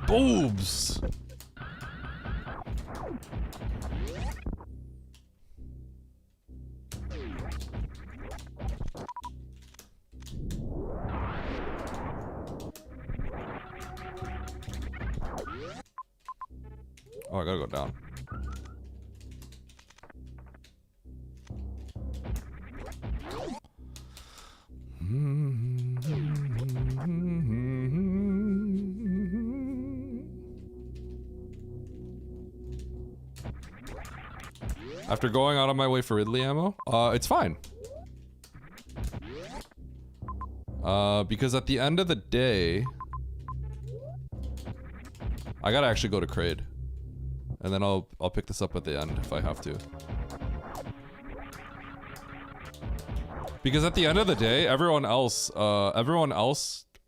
Boobs! Oh, I gotta go down. After going out of my way for Ridley ammo, it's fine. Because at the end of the day, I gotta actually go to Kraid. And then I'll pick this up at the end if I have to. Because at the end of the day, everyone else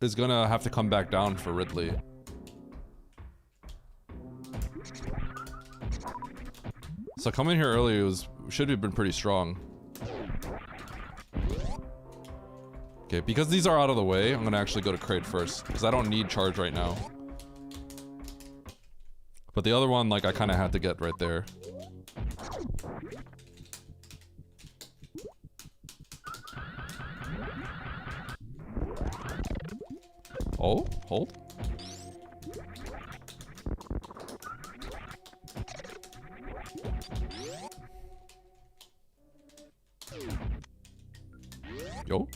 is gonna have to come back down for Ridley. So coming here early should have been pretty strong. Okay, because these are out of the way, I'm gonna actually go to Kraid first, because I don't need charge right now. But the other one, like, I kind of had to get right there. Oh, hold. Yo.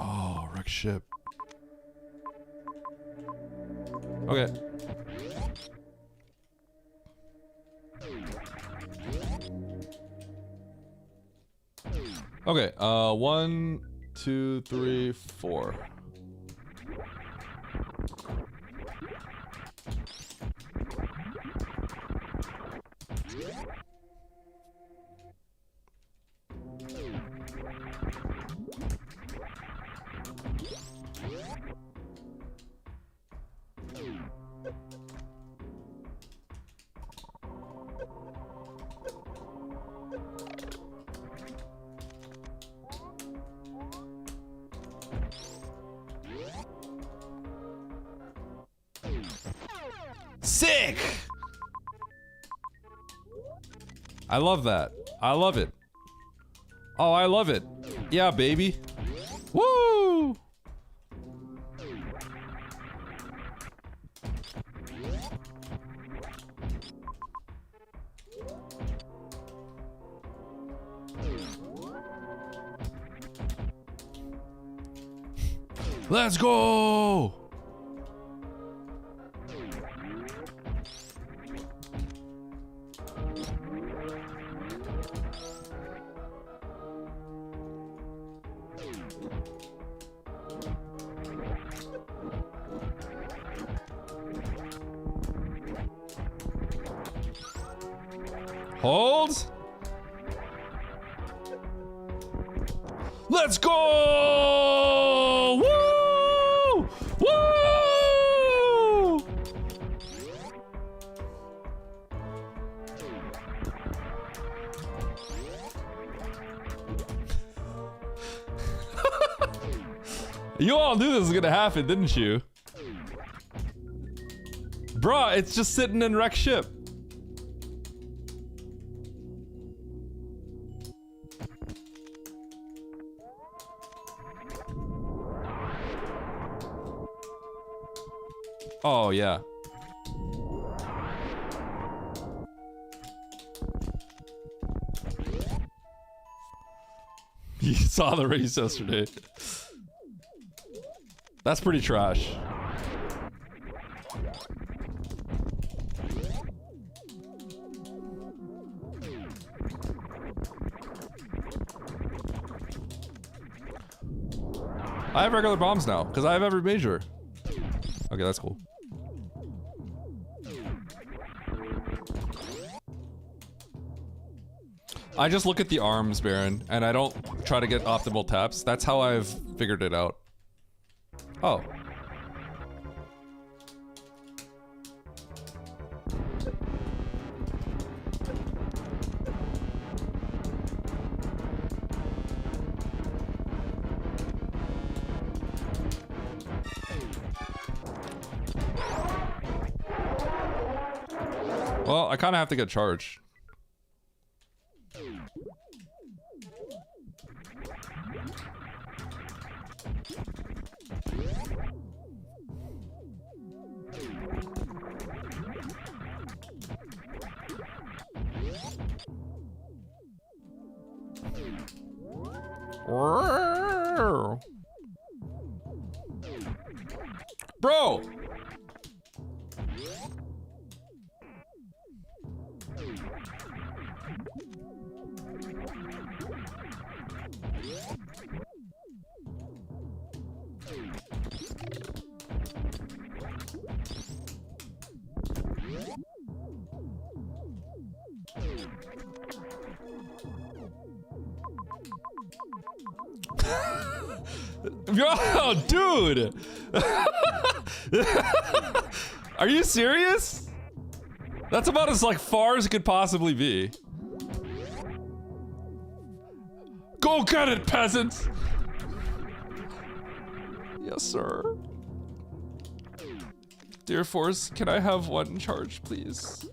Oh, wreck ship. Okay. Okay, 1, 2, 3, 4. Sick! I love that. I love it. Oh, I love it. Yeah, baby. Woo! Let's go! Hold. Let's go! Woo! Woo! You all knew this was gonna happen, didn't you? Bruh, it's just sitting in wreck ship. Oh, yeah. You saw the race yesterday. That's pretty trash. I have regular bombs now, because I have every major. Okay, that's cool. I just look at the arms, Baron, and I don't try to get optimal taps. That's how I've figured it out. Oh. Well, I kind of have to get charged. Bro! Yo, dude! Are you serious? That's about as like far as it could possibly be. Go get it, peasants! Yes, sir. Dear Force, can I have one charge, please?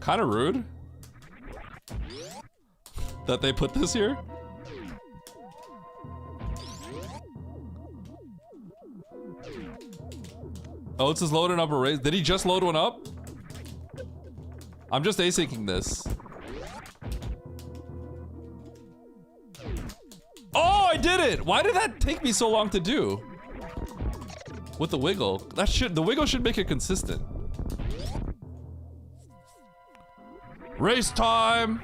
Kind of rude that they put this here. Oh, it's just loading up a raise. Did he just load one up? I'm just asyncing this. Oh, I did it! Why did that take me so long to do? With the wiggle. The wiggle should make it consistent. Race time!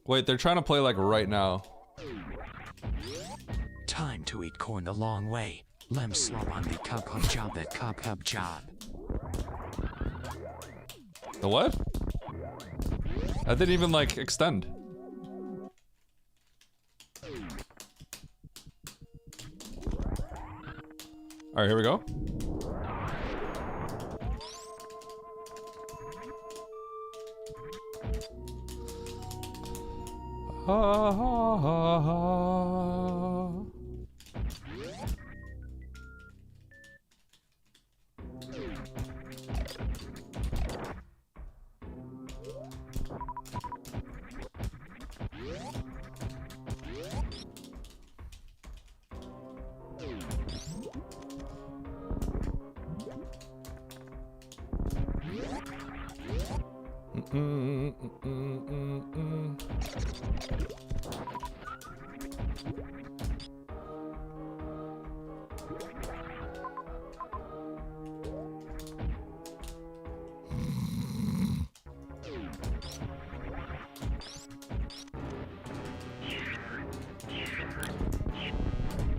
Wait, they're trying to play like right now. Time to eat corn the long way. Lem slop on the cup job at cup job. The what? That didn't even like extend. Alright, here we go. Ha ha ha ha.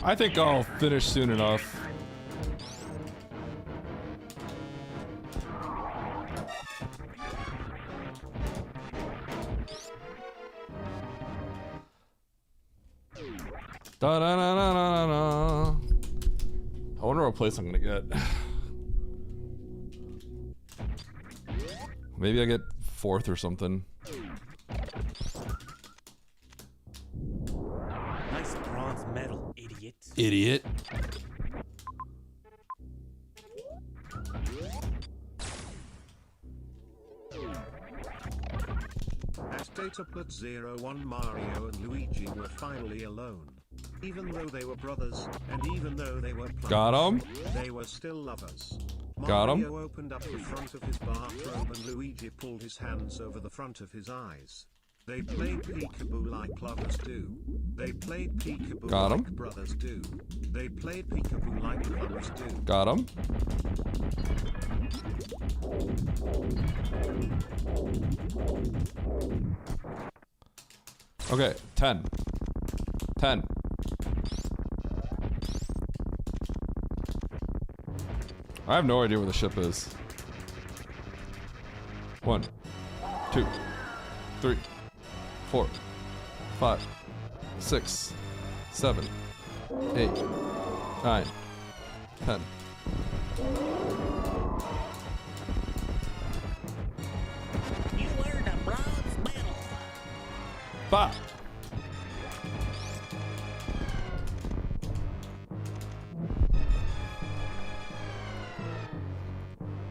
I think I'll finish soon enough. Da da da da da da. I wonder what place I'm gonna get. Maybe I get 4th or something. Nice bronze medal, idiot. Idiot. Later, Plat 01 Mario and Luigi were finally alone. Even though they were brothers, and even though they were plumbers, Got him. they were still lovers. Got him. Mario opened up the front of his bathrobe and Luigi pulled his hands over the front of his eyes. They played peekaboo like lovers do. They played peekaboo Got him. like brothers do. They played peekaboo like plumbers do. Got him. Okay, 10. 10. I have no idea where the ship is. 1, 2, 3, 4, 5, 6, 7, 8, 9, 10. You earned a bronze medal. Bah!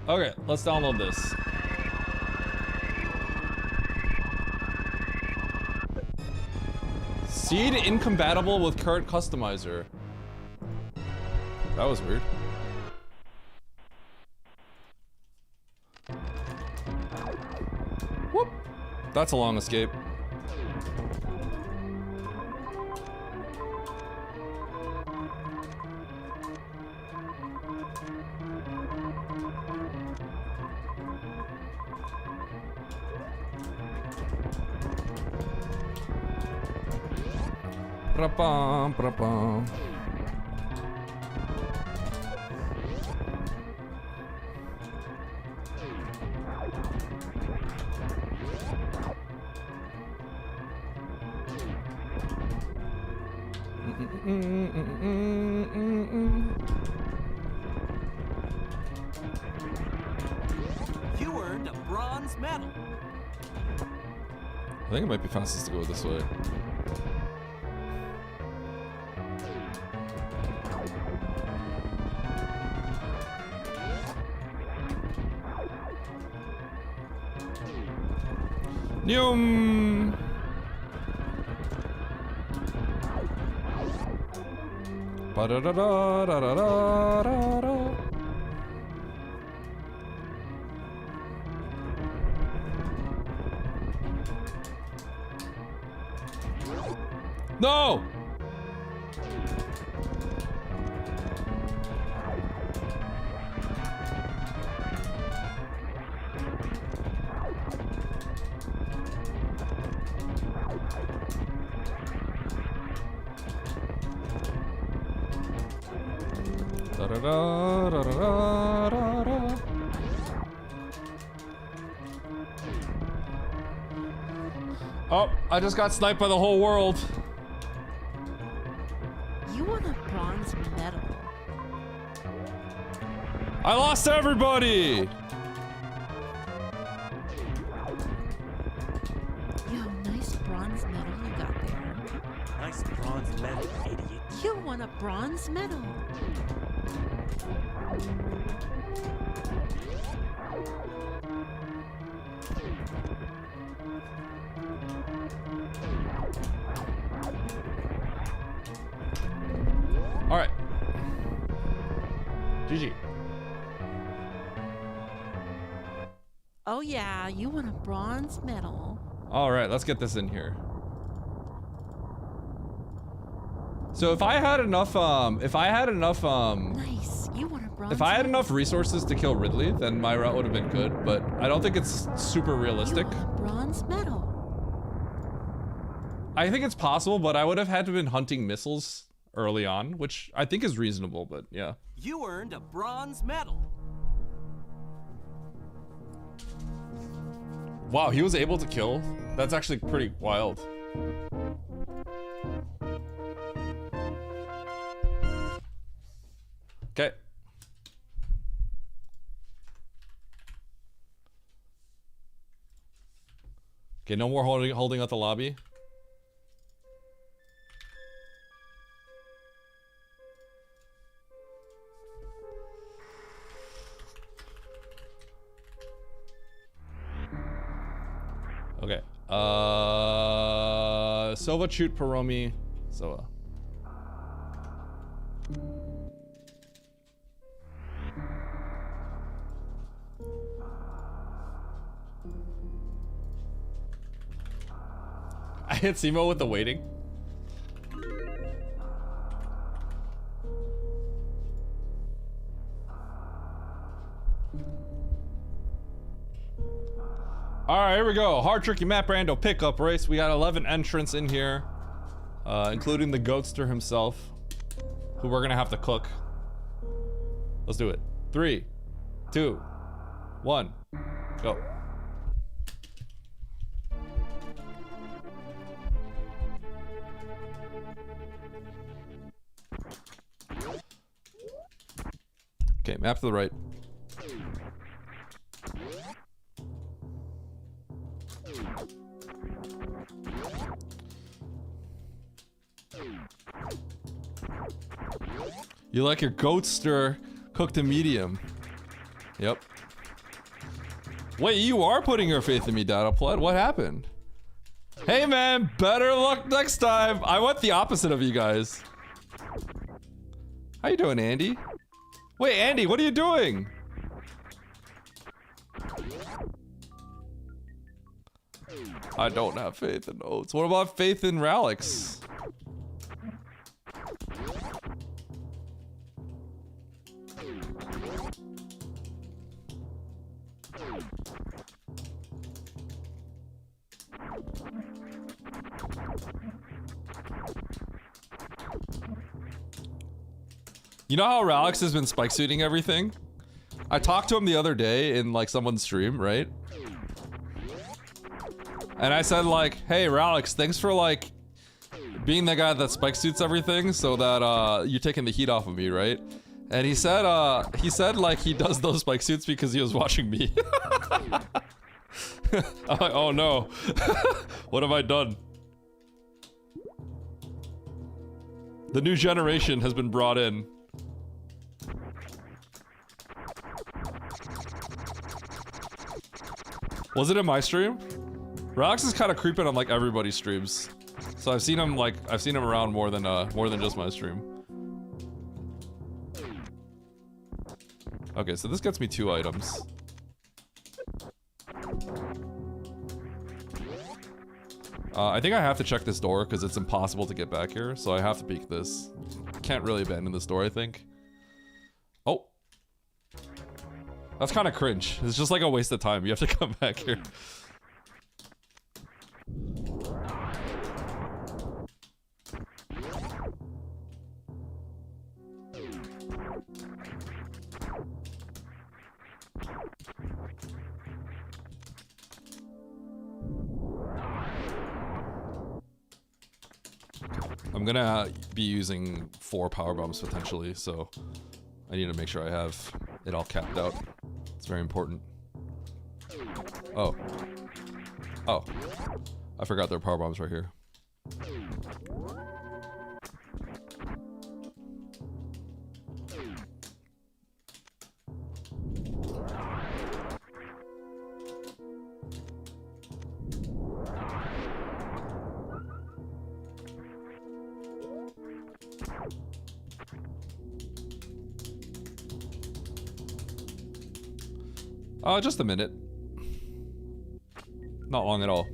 Okay, let's download this. Seed incompatible with current customizer. That was weird. Whoop! That's a long escape. Pra-pam, pra-pam. You earned a bronze medal. I think it might be fastest to go this way. Yum. Ba-da-da-da-da-da-da-da. No! Da-da-da-da-da-da-da. Oh, I just got sniped by the whole world. You won a bronze medal. I lost everybody! Yo, nice bronze medal you got there. Nice bronze medal, idiot. You won a bronze medal. All right. GG. Oh yeah, you won a bronze medal. All right, let's get this in here. So if I had enough, Nice, you won a bronze if I had medal. enough resources to kill Ridley, then my route would have been good, but I don't think it's super realistic. You won a bronze medal. I think it's possible, but I would have had to have been hunting missiles early on, which I think is reasonable, but yeah. You earned a bronze medal. Wow, he was able to kill? That's actually pretty wild. Okay. Okay, no more holding out the lobby. Okay. Silva, Chute, Paromi, Soa. I hit Simo with the waiting. Alright, here we go. Hard Tricky Map Rando pickup race. We got 11 entrants in here, including the Goatster himself, who we're gonna have to cook. Let's do it. 3, 2, 1, go. Okay, map to the right. You like your Goatster cooked to medium. Yep. Wait, you are putting your faith in me, Dataplet. What happened? Hey man, better luck next time. I went the opposite of you guys. How you doing, Andy? Wait, Andy, what are you doing? I don't have faith in Oats. What about faith in Ralix? You know how Ralix has been spike suiting everything? I talked to him the other day in like someone's stream, right? And I said like, hey Ralix, thanks for like being the guy that spike suits everything so that you're taking the heat off of me, right? And he said like he does those spike suits because he was watching me. I'm like, oh no. What have I done? The new generation has been brought in. Was it in my stream? Rox is kind of creeping on like everybody's streams, so I've seen him around more than just my stream. Okay, so this gets me 2 items. I think I have to check this door because it's impossible to get back here, so I have to peek this. Can't really abandon this door, I think. Oh. That's kind of cringe. It's just like a waste of time. You have to come back here. I'm gonna be using 4 power bombs potentially, so I need to make sure I have it all capped out. It's very important. Oh. Oh. I forgot there are power bombs right here. Just a minute. Not long at all.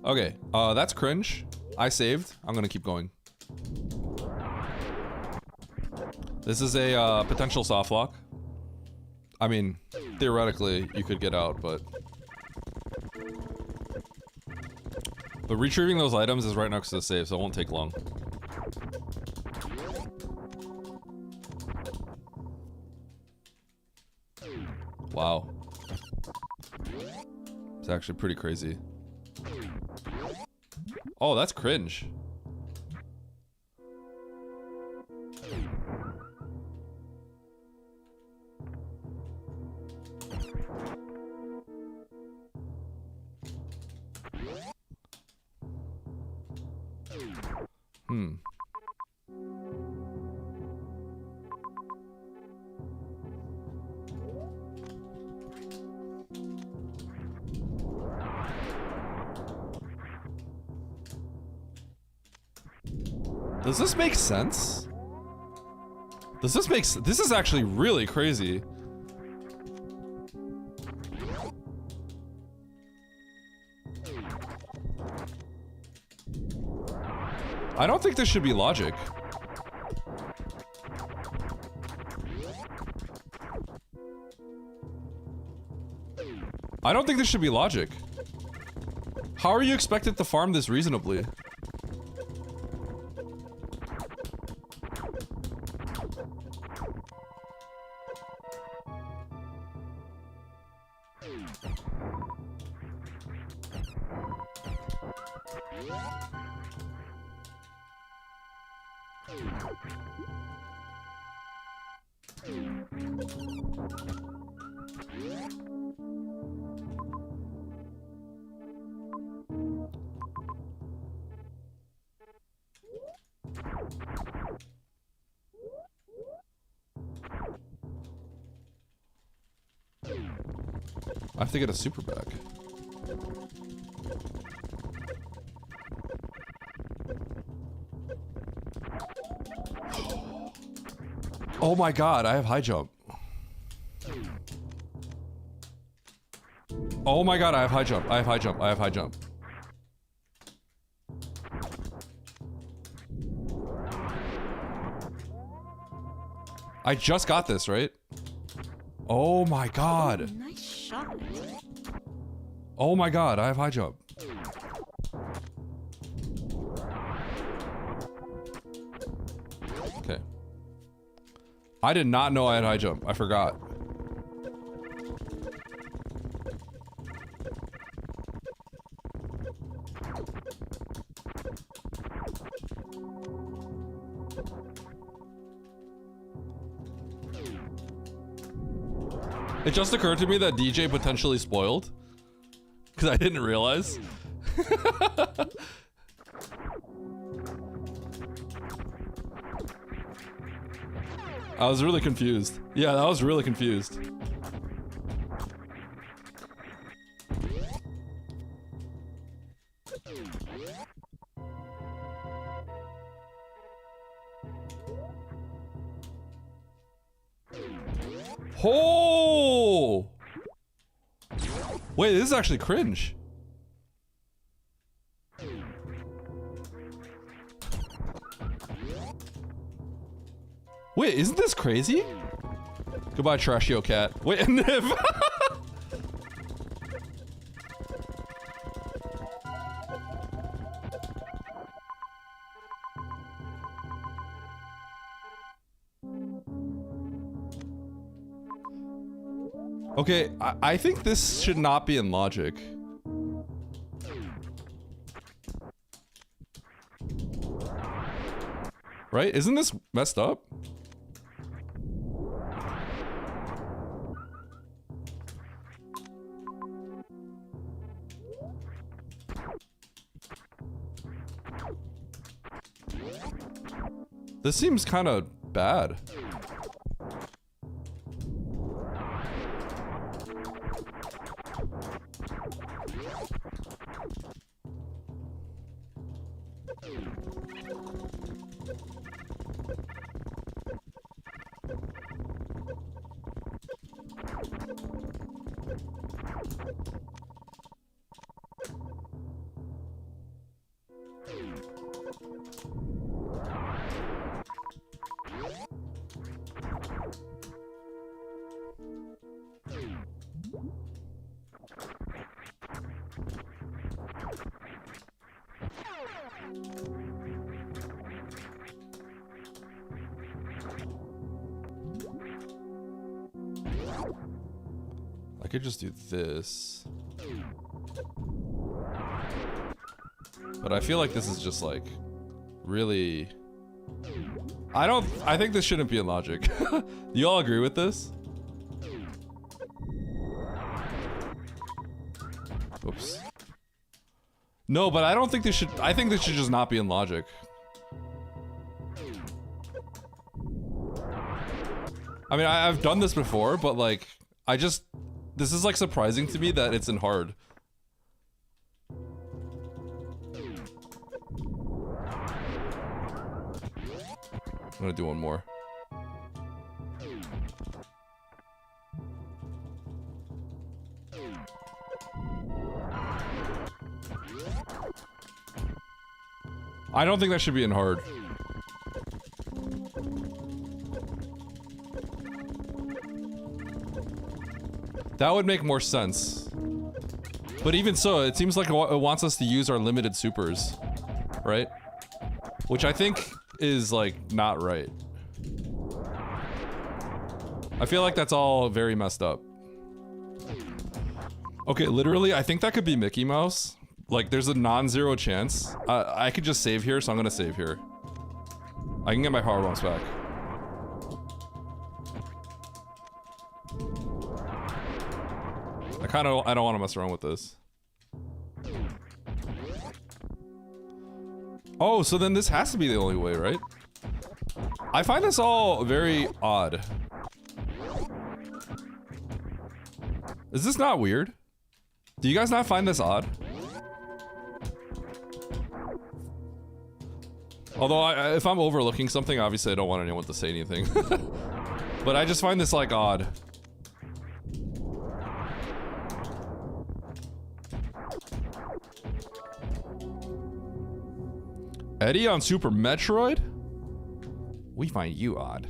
Okay, that's cringe. I saved. I'm gonna keep going. This is a potential soft lock. I mean, theoretically, you could get out, but retrieving those items is right next to the save, so it won't take long. Wow. It's actually pretty crazy. Oh, that's cringe. Does this make sense? Does this make sense? This is actually really crazy. I don't think this should be logic. I don't think this should be logic. How are you expected to farm this reasonably? I have to get a super bag. Oh my god, I have high jump. Oh my god, I have high jump. I have high jump. I have high jump. I just got this, right? Oh my god. Nice shot. Oh my god, I have high jump. Okay. I did not know I had high jump. I forgot. It just occurred to me that DJ potentially spoiled. Because I didn't realize. I was really confused. Yeah, I was really confused. Oh! Wait, this is actually cringe. Wait, isn't this crazy? Goodbye, Trashio Cat. Wait, Niv. Okay, I think this should not be in logic. Right? Isn't this messed up? This seems kind of bad. I could just do this. But I feel like this is just like really... I think this shouldn't be in logic. Do you all agree with this? Oops. No, but I don't think this should... I think this should just not be in logic. I mean, I've done this before, but like, this is like surprising to me that it's in hard. I'm gonna do one more. I don't think that should be in hard. That would make more sense. But even so, it seems like it wants us to use our limited supers, right? Which I think is like not right. I feel like that's all very messed up. Okay, literally, I think that could be Mickey Mouse. Like, there's a non-zero chance. I could just save here, so I'm gonna save here. I can get my power bombs back. I don't want to mess around with this. Oh, so then this has to be the only way, right? I find this all very odd. Is this not weird? Do you guys not find this odd? Although, if I'm overlooking something, obviously I don't want anyone to say anything. But I just find this, like, odd. Eddie on Super Metroid? We find you odd.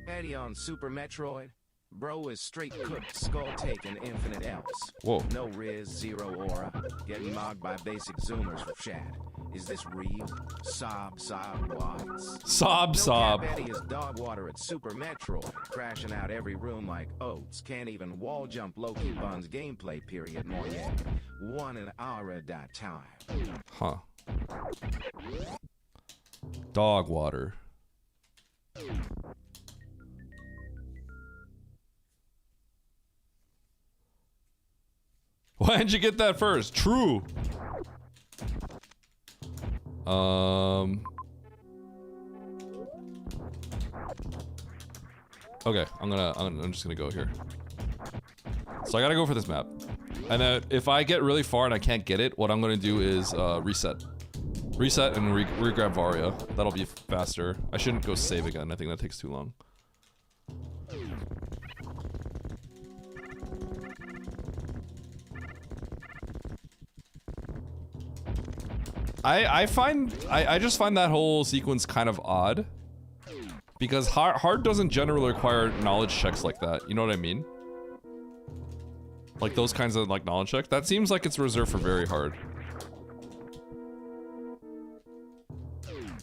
Eddie on Super Metroid? Bro is straight cooked, skull taking infinite else. Whoa. No Riz, zero aura. Getting mogged by basic zoomers for Shad. Is this real? Sob, wise. Sob. No cap, Eddie is dog water at Super Metroid. Crashing out every room like oats. Can't even wall jump Loki Bun's gameplay period more yet. 1 hour at that time. Huh. Dog water. Why didn't you get that first? True. Okay, I'm just gonna go here. So I gotta go for this map. And then if I get really far and I can't get it, what I'm gonna do is reset. Reset and re-grab Varia. That'll be faster. I shouldn't go save again. I think that takes too long. I just find that whole sequence kind of odd. Because hard doesn't generally require knowledge checks like that. You know what I mean? Like those kinds of like knowledge checks. That seems like it's reserved for very hard.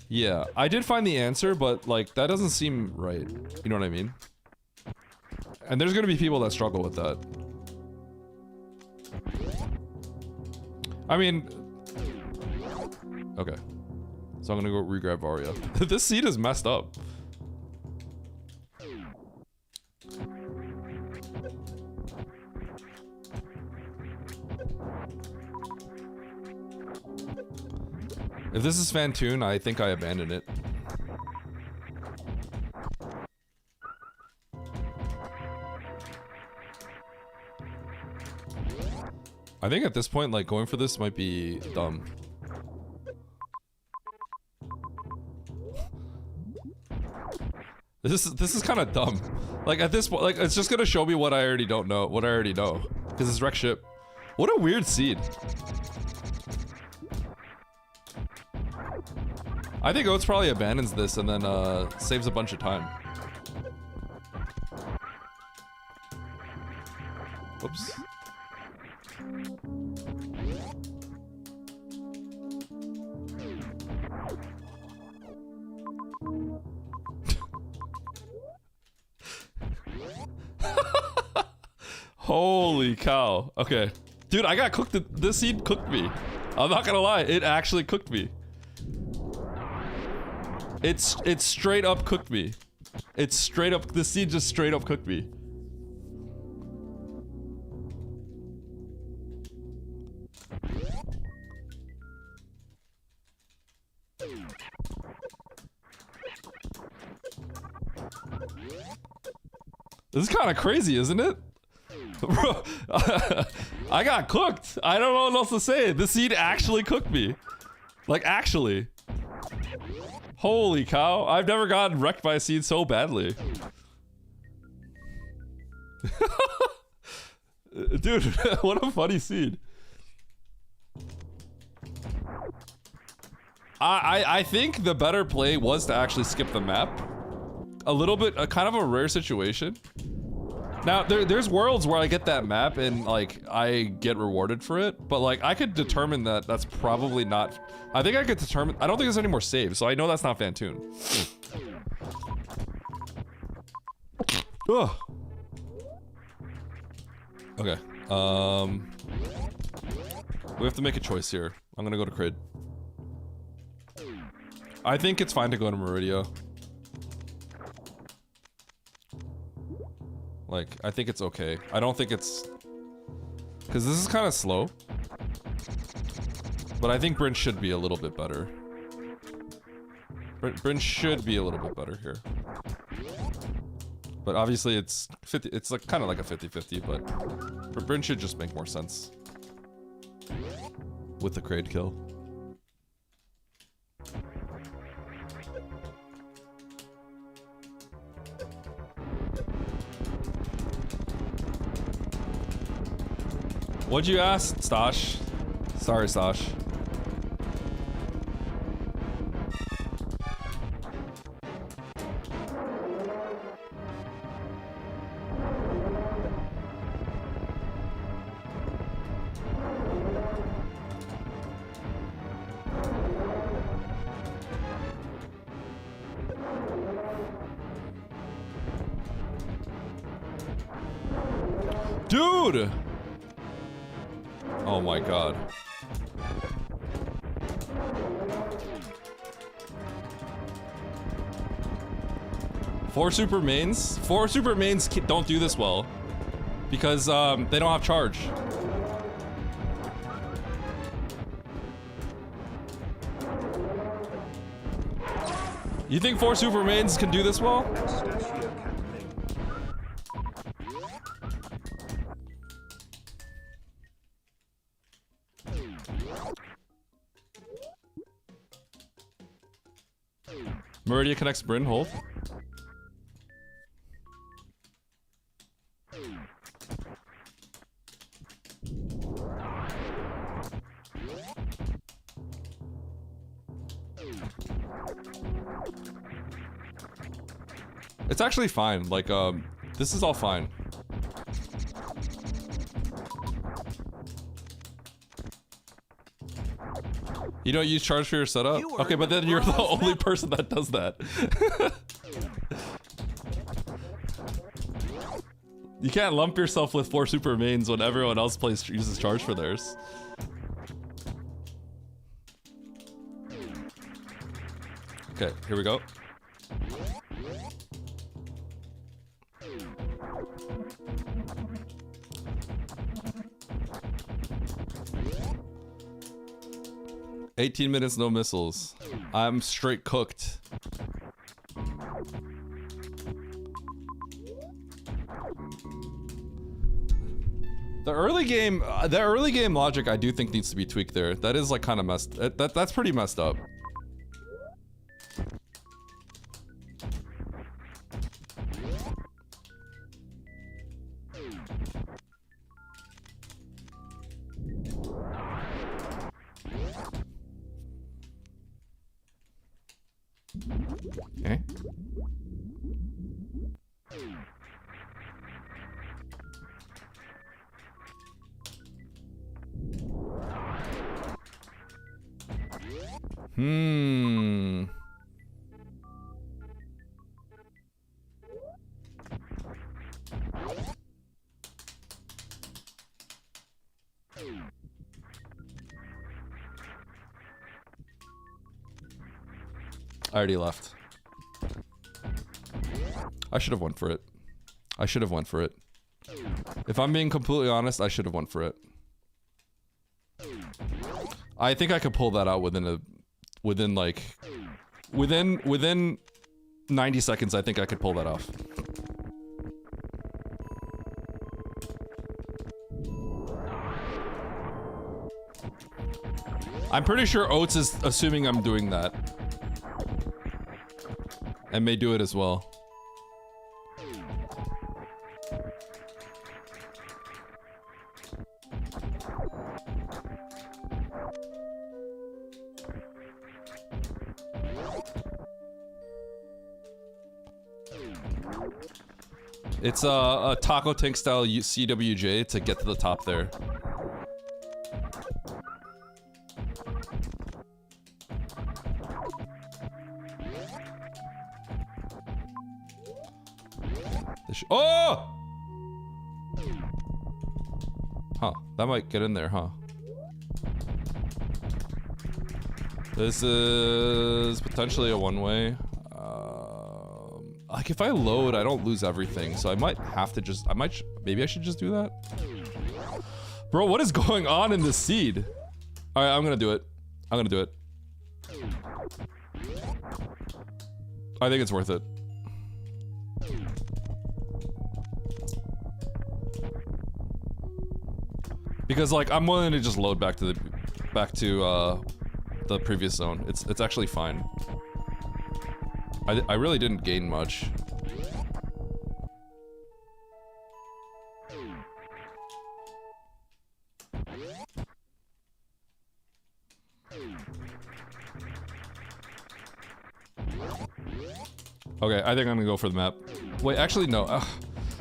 Yeah, I did find the answer, but like that doesn't seem right. You know what I mean? And there's gonna be people that struggle with that. I mean, okay. So I'm gonna go re-grab Varia. This seat is messed up. If this is Fantoon, I think I abandon it. I think at this point, like, going for this might be dumb. This is kind of dumb. Like, at this point, like, it's just gonna show me what I already don't know, what I already know. Because it's wreck ship. What a weird seed. I think Oates probably abandons this and then saves a bunch of time. Whoops. Holy cow. Okay. Dude, I got cooked. This seed cooked me. I'm not gonna lie. It actually cooked me. It's straight up cooked me. It's straight up, this seed just straight up cooked me. This is kind of crazy, isn't it? Bro, I got cooked. I don't know what else to say. The seed actually cooked me. Like, actually. Holy cow. I've never gotten wrecked by a seed so badly. Dude, what a funny seed. I think the better play was to actually skip the map. A little bit, kind of a rare situation. Now, there's worlds where I get that map and, like, I get rewarded for it, but, like, I could determine that that's probably not... I think I could determine... I don't think there's any more saves, so I know that's not Fantoon. Ugh. Okay, we have to make a choice here. I'm gonna go to Crid. I think it's fine to go to Meridia. Like, I think it's okay. I don't think it's... Because this is kind of slow. But I think Bryn should be a little bit better. Bryn should be a little bit better here. But obviously it's 50, it's like kind of like a 50-50, but Bryn should just make more sense. With the Kraid kill. What'd you ask, Stosh? Sorry, Stosh. Dude! Oh my god. Four super mains don't do this well. Because, they don't have charge. You think 4 super mains can do this well? Meridia connects Bryn, hold. It's actually fine, like, this is all fine. You don't use charge for your setup? Okay, but then you're the only person that does that. You can't lump yourself with 4 super mains when everyone else uses charge for theirs. Okay, here we go. "18 minutes, no missiles. I'm straight cooked." The early game logic I do think needs to be tweaked there. That is like kind of messed. That's pretty messed up. Okay. I already left. I should have went for it. I should have went for it. If I'm being completely honest, I should have went for it. I think I could pull that out within 90 seconds. I think I could pull that off. I'm pretty sure Oats is assuming I'm doing that. And may do it as well. It's a Taco Tank style CWJ to get to the top there. Oh! Huh, that might get in there, huh? This is potentially a one-way. Like if I load, I don't lose everything, so I might have to just, maybe I should just do that? Bro, what is going on in this seed? Alright, I'm gonna do it. I'm gonna do it. I think it's worth it. Because like, I'm willing to just load back to the previous zone. It's actually fine. I really didn't gain much. Okay, I think I'm gonna go for the map. Wait, actually no.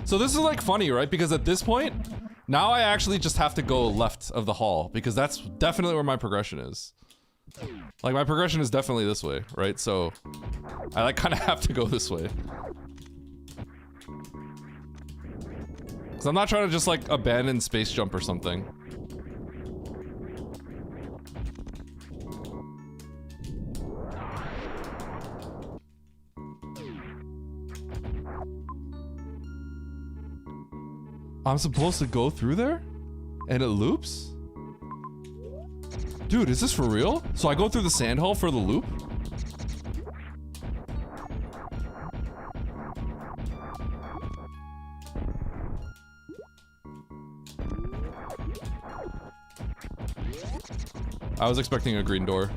So this is like funny, right? Because at this point, now I actually just have to go left of the hall because that's definitely where my progression is. Like my progression is definitely this way, right? So I like kind of have to go this way. Cause I'm not trying to just like abandon space jump or something. I'm supposed to go through there? And it loops? Dude, is this for real? So I go through the sand hole for the loop? I was expecting a green door.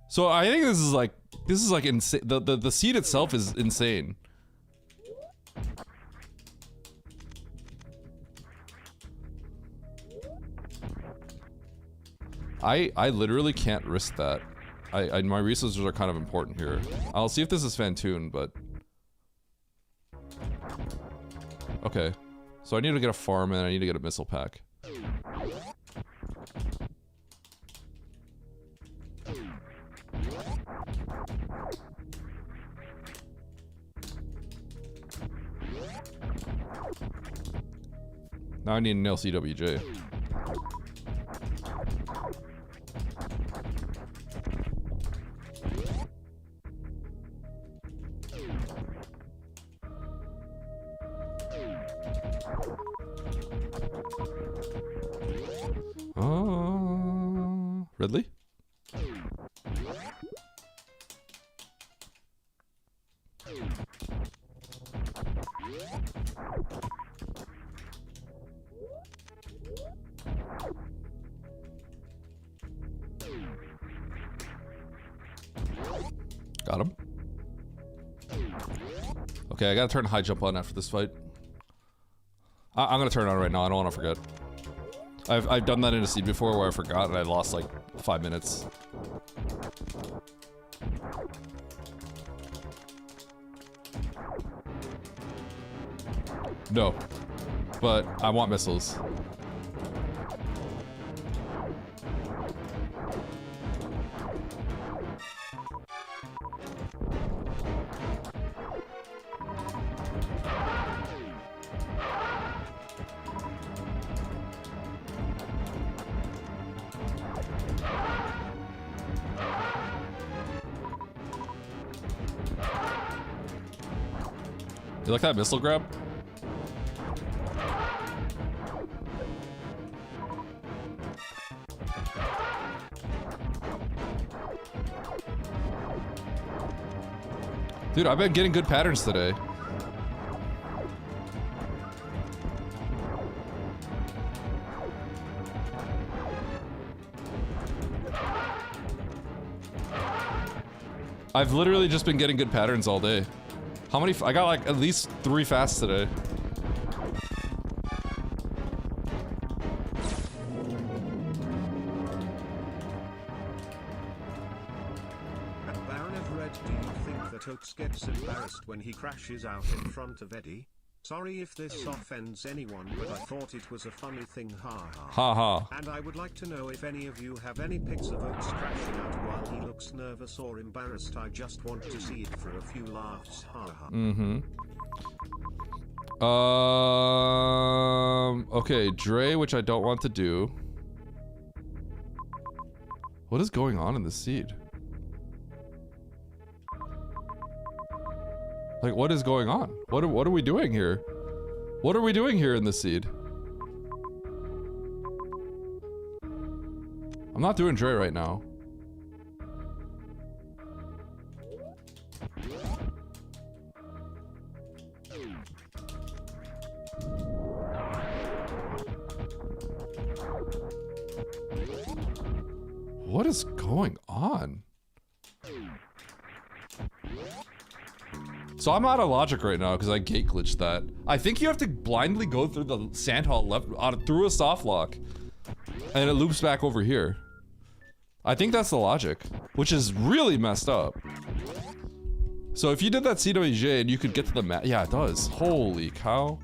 So I think this is like insane. The seed itself is insane. I literally can't risk that. My resources are kind of important here. I'll see if this is Fantoon, but okay. So I need to get a farm and I need to get a missile pack. Now I need an LCWJ. Ridley? Got him. Okay, I gotta turn high jump on after this fight. I'm gonna turn it on right now, I don't wanna forget. I've done that in a seed before where I forgot and I lost like 5 minutes. No. But I want missiles. You like that missile grab? Dude, I've been getting good patterns today. I've literally just been getting good patterns all day. How many? I got like at least 3 fasts today. At Baron of Red, do you think that Oats gets embarrassed when he crashes out in front of Eddie? Sorry if this offends anyone, but I thought it was a funny thing, haha. Haha. And I would like to know if any of you have any pics of Oats crashing out while he looks nervous or embarrassed. I just want to see it for a few laughs, haha. Okay, Dre, which I don't want to do. What is going on in the seed? Like, what is going on? What are we doing here? What are we doing here in the seed? I'm not doing Dre right now. What is going on? So I'm out of logic right now because I gate glitched that. I think you have to blindly go through the sand hall left through a soft lock, and it loops back over here. I think that's the logic, which is really messed up. So if you did that CWJ and you could get to the map, yeah, it does. Holy cow.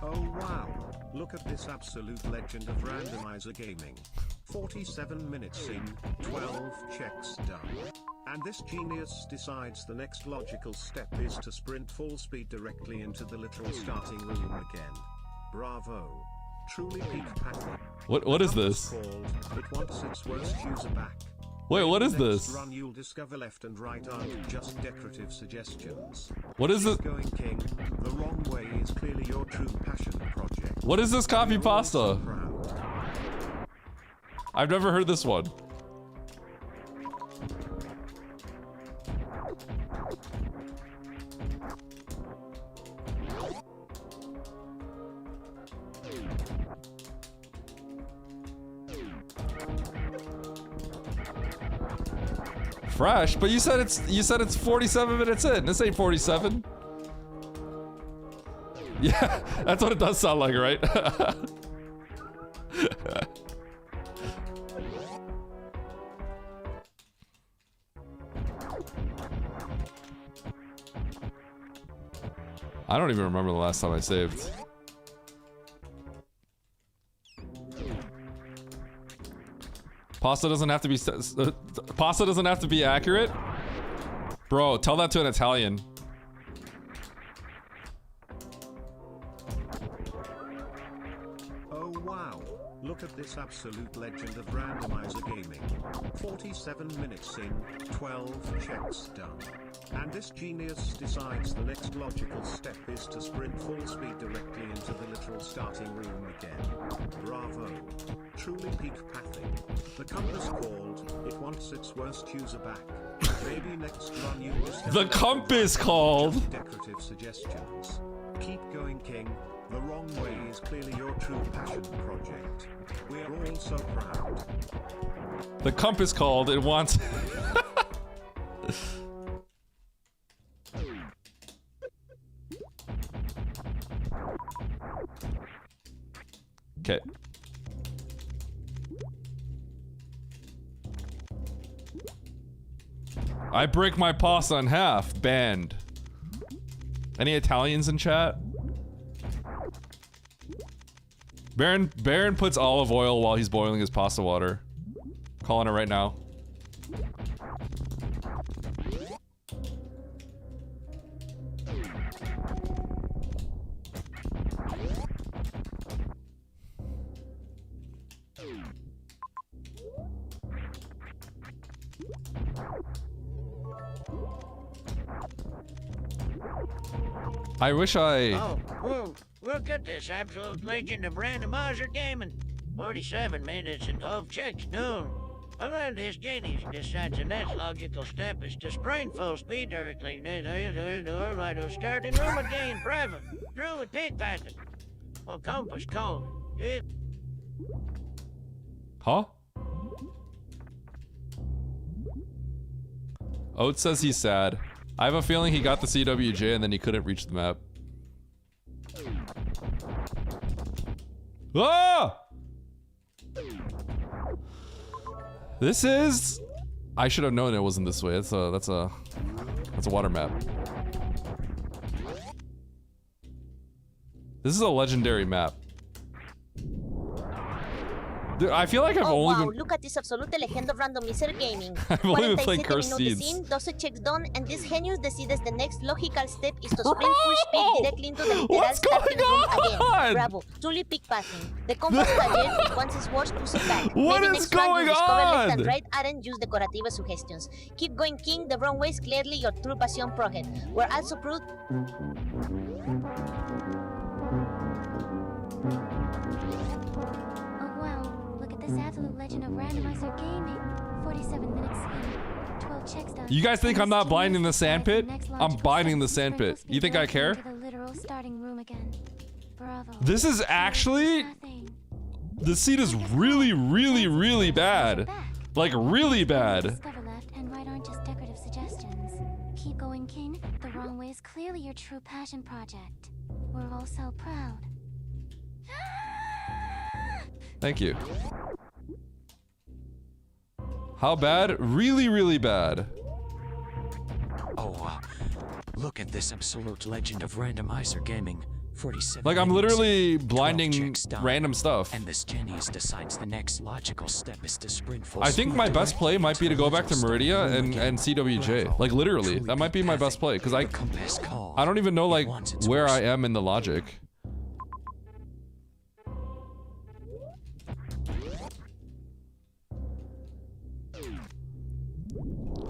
Oh wow, look at this absolute legend of randomizer gaming. 47 minutes in, 12 checks done. And this genius decides the next logical step is to sprint full speed directly into the literal starting room again. Bravo. Truly peak pattern. What is this? Called, it wants its worst user back. Wait, what is Next this? Run, you'll discover left and right aren't just decorative suggestions. What is it? Keep going, King. The wrong way is clearly your true passion project. What is this copy We're all so pasta? proud. I've never heard this one. Fresh, but you said it's 47 minutes in. This ain't 47. Yeah, that's what it does sound like, right? I don't even remember the last time I saved. Pasta doesn't have to be pasta doesn't have to be accurate. Bro, tell that to an Italian. Oh wow, look at this absolute legend of randomizer gaming. 47 minutes in, 12 checks done. And this genius decides the next logical step is to sprint full speed directly into the literal starting room again. Bravo. Truly peak pathing. The compass called, it wants its worst user back. Maybe next run you discover The compass called. just decorative suggestions. Keep going, King. The wrong way is clearly your true passion project. We're all so proud. The compass called. It wants. Okay. I break my pasta in half. Banned. Any Italians in chat? Baron puts olive oil while he's boiling his pasta water. Calling it right now. I wish I... Oh, whoa, look at this absolute legend of randomizer gaming. 47 minutes and 12 checks done. Well, this genius decides the next logical step is to sprint full speed directly. Right, starting room again, private. Through with pickpocketing. Well, compass code. Huh? Oat says he's sad. I have a feeling he got the CWJ and then he couldn't reach the map. Ah! This is... I should have known it wasn't this way. That's a water map. This is a legendary map. Dude, I feel like I've only been... Look at this absolute legend of randomizer gaming. I've only been playing 47 cursed minutos seeds. in, 12 checks done, and this genius decides the next logical step is to sprint full speed directly into the literal What's starting going room on? again. Bravo, truly pickpocketing. The compass gadget once is worse to sit back. What Maybe is next round going you discover left and on? right aren't use decorative suggestions. Keep going, king. The wrong way is clearly your true passion project. We're also proved... This absolute legend of randomizer gaming. 47 minutes in, 12 checks done. You guys think I'm not blinding the sandpit? I'm binding the sandpit. You think I care? The literal starting room again. Bravo. This is actually... The seed is really, really, really bad. Like, really bad. Discover left and right aren't just decorative suggestions. Keep going, king. The wrong way is clearly your true passion project. We're all so proud. Thank you. How bad? Really, really bad. Oh, look at this absolute legend of randomizer gaming. 47 Like, I'm minutes, literally 12 blinding checks done, random stuff. And this genius decides the next logical step is to sprint full I think speed my best play directly might be to into go the back to literal Meridia starting room and again. CWJ. Bravo. Like, literally. Truly That might be my best play, because The compass called. I don't even know, like, It wants its where worst. I am in the logic.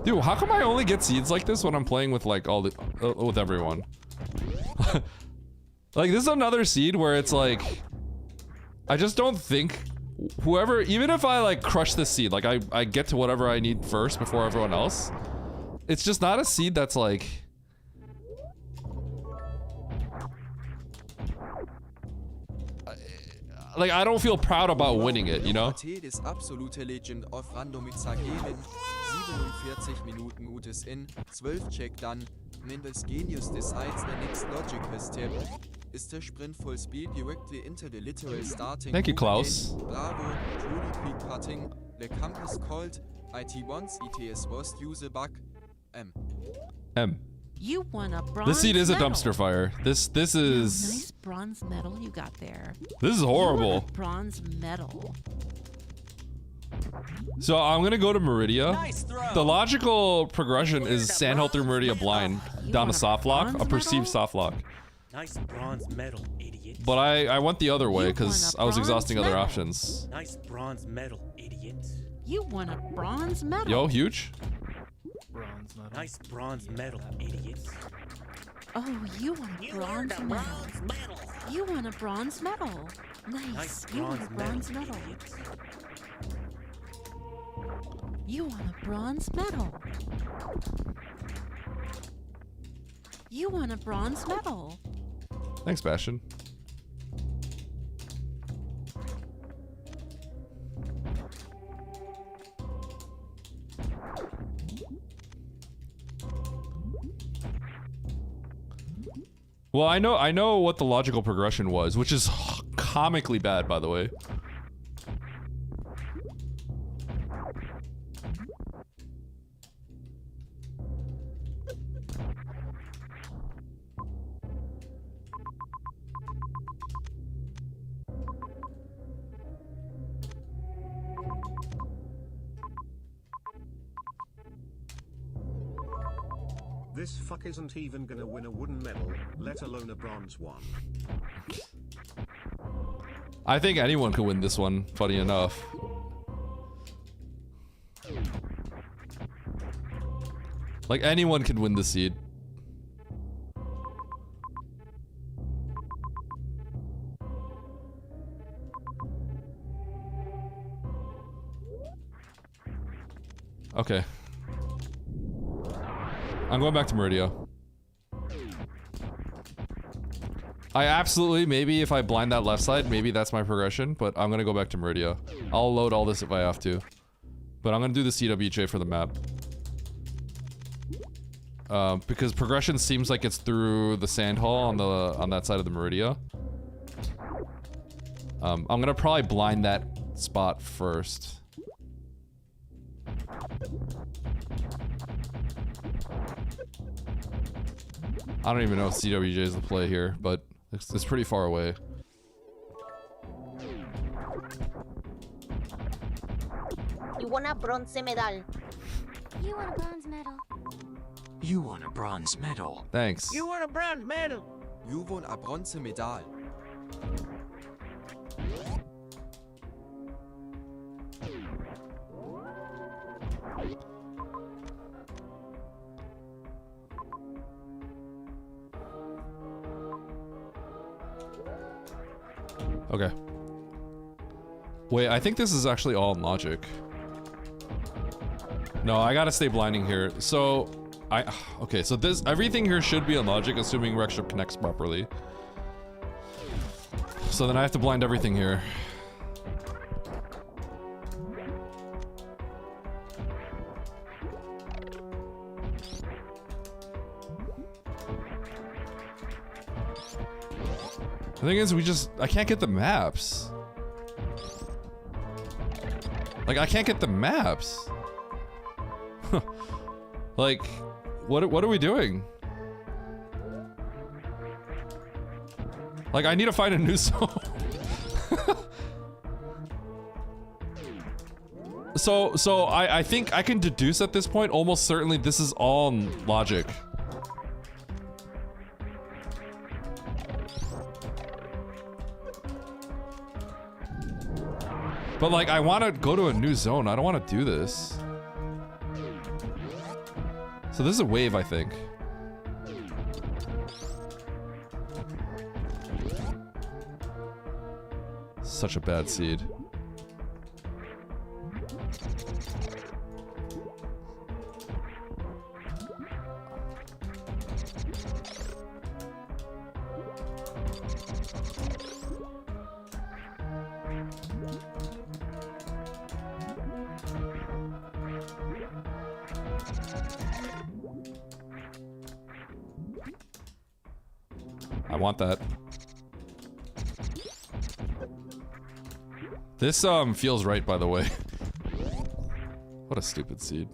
Dude, how come I only get seeds like this when I'm playing with, like, all the... with everyone? Like, this is another seed where it's like... I just don't think... Whoever... Even if I, like, crush this seed, like, I get to whatever I need first before everyone else, it's just not a seed that's, like... Like, I don't feel proud about winning it, you know? Das absolute Legend of Randomizer Gaming. 47 Minuten gutes in, 12 check done. When this genius decides the next logical step is to sprint full speed directly into the literal starting. Thank you, room Klaus. again. Bravo, truly peak putting. The campus called. IT wants, ETS was, use a bug. M. You won a bronze This seed is a medal. dumpster fire. This is... Nice bronze medal you got there. This is You won horrible. a bronze medal. So I'm gonna go to Meridia. Nice throw. The logical progression is Sandhill through Meridia blind down to soft lock, a perceived soft lock. Nice bronze medal, idiot. But I went the other way You because won a I was exhausting bronze other medal. options. Nice bronze medal, idiot. You won a bronze medal. Yo, huge. Bronze medal. Nice bronze medal, idiot. Oh, you won a bronze medal. You won a bronze medal. Nice. Nice You won a bronze bronze medal, medal. idiot. You won a bronze medal. You won a bronze medal. Thanks, Bastion. Well, I know what the logical progression was, which is comically bad, by the way. This fuck isn't even gonna win a wooden medal, let alone a bronze one. I think anyone could win this one, funny enough. Like, anyone could win the seed. Okay. I'm going back to Meridia. I absolutely, maybe if I blind that left side, maybe that's my progression, but I'm gonna go back to Meridia. I'll load all this if I have to. But I'm gonna do the CWJ for the map. Because progression seems like it's through the sand hall on that side of the Meridia. I'm gonna probably blind that spot first. I don't even know if CWJ is the play here, but it's pretty far away. You want a bronze medal. You want a bronze medal. You want a bronze medal. Thanks. You want a bronze medal. You want a bronze medal. Okay. Wait, I think this is actually all in logic. No, I gotta stay blinding here. So, okay, so everything here should be in logic, assuming Rextrip connects properly. So then I have to blind everything here. The thing is, I can't get the maps. Like, I can't get the maps. Like, what are we doing? Like, I need to find a new zone. So I think I can deduce at this point, almost certainly this is all in logic. But like, I want to go to a new zone. I don't want to do this. So this is a wave, I think. Such a bad seed. I want that. This feels right, by the way. What a stupid seed.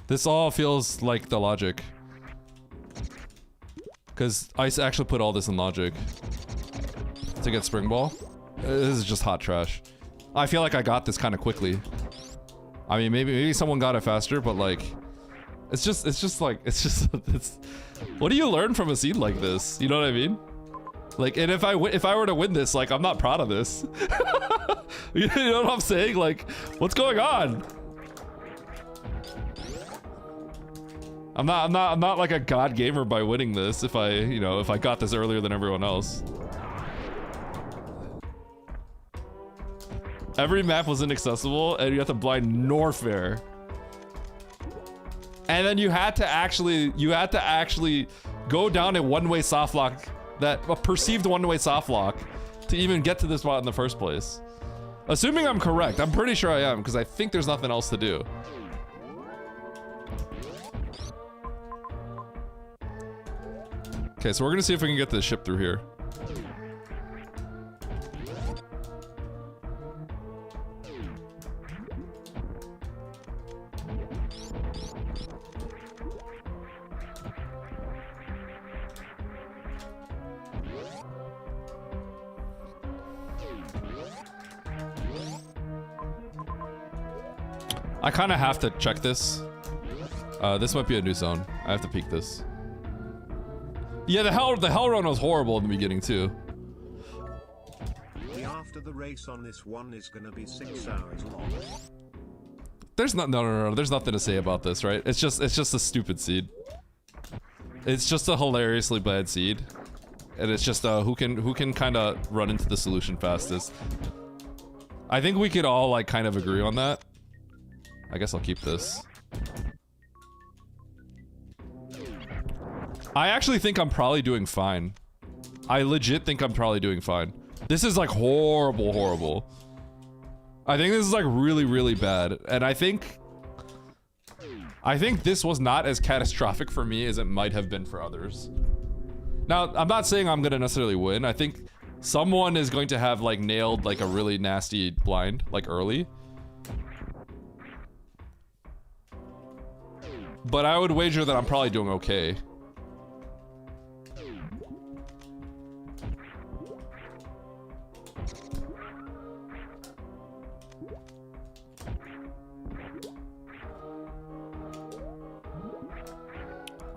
This all feels like the logic. Because I actually put all this in logic. To get Spring Ball. This is just hot trash. I feel like I got this kind of quickly. I mean, maybe someone got it faster, but like... It's what do you learn from a seed like this? You know what I mean? Like, and if I were to win this, like, I'm not proud of this. You know what I'm saying? Like, what's going on? I'm not like a god gamer by winning this if I got this earlier than everyone else. Every map was inaccessible and you have to blind Norfair. And then you had to actually go down a one-way softlock, a perceived one-way softlock, to even get to this spot in the first place. Assuming I'm correct, I'm pretty sure I am, because I think there's nothing else to do. Okay, so we're gonna see if we can get this ship through here. I kind of have to check this. This might be a new zone. I have to peek this. Yeah, the hell run was horrible in the beginning too. The after the race on this one is gonna be 6 hours long. There's no. There's nothing to say about this, right? It's just a stupid seed. It's just a hilariously bad seed, and it's just who can kind of run into the solution fastest. I think we could all like kind of agree on that. I guess I'll keep this. I actually think I'm probably doing fine. I legit think I'm probably doing fine. This is like horrible, horrible. I think this is like really, really bad. And I think this was not as catastrophic for me as it might have been for others. Now, I'm not saying I'm gonna necessarily win. I think someone is going to have like nailed like a really nasty blind, like early. But I would wager that I'm probably doing okay.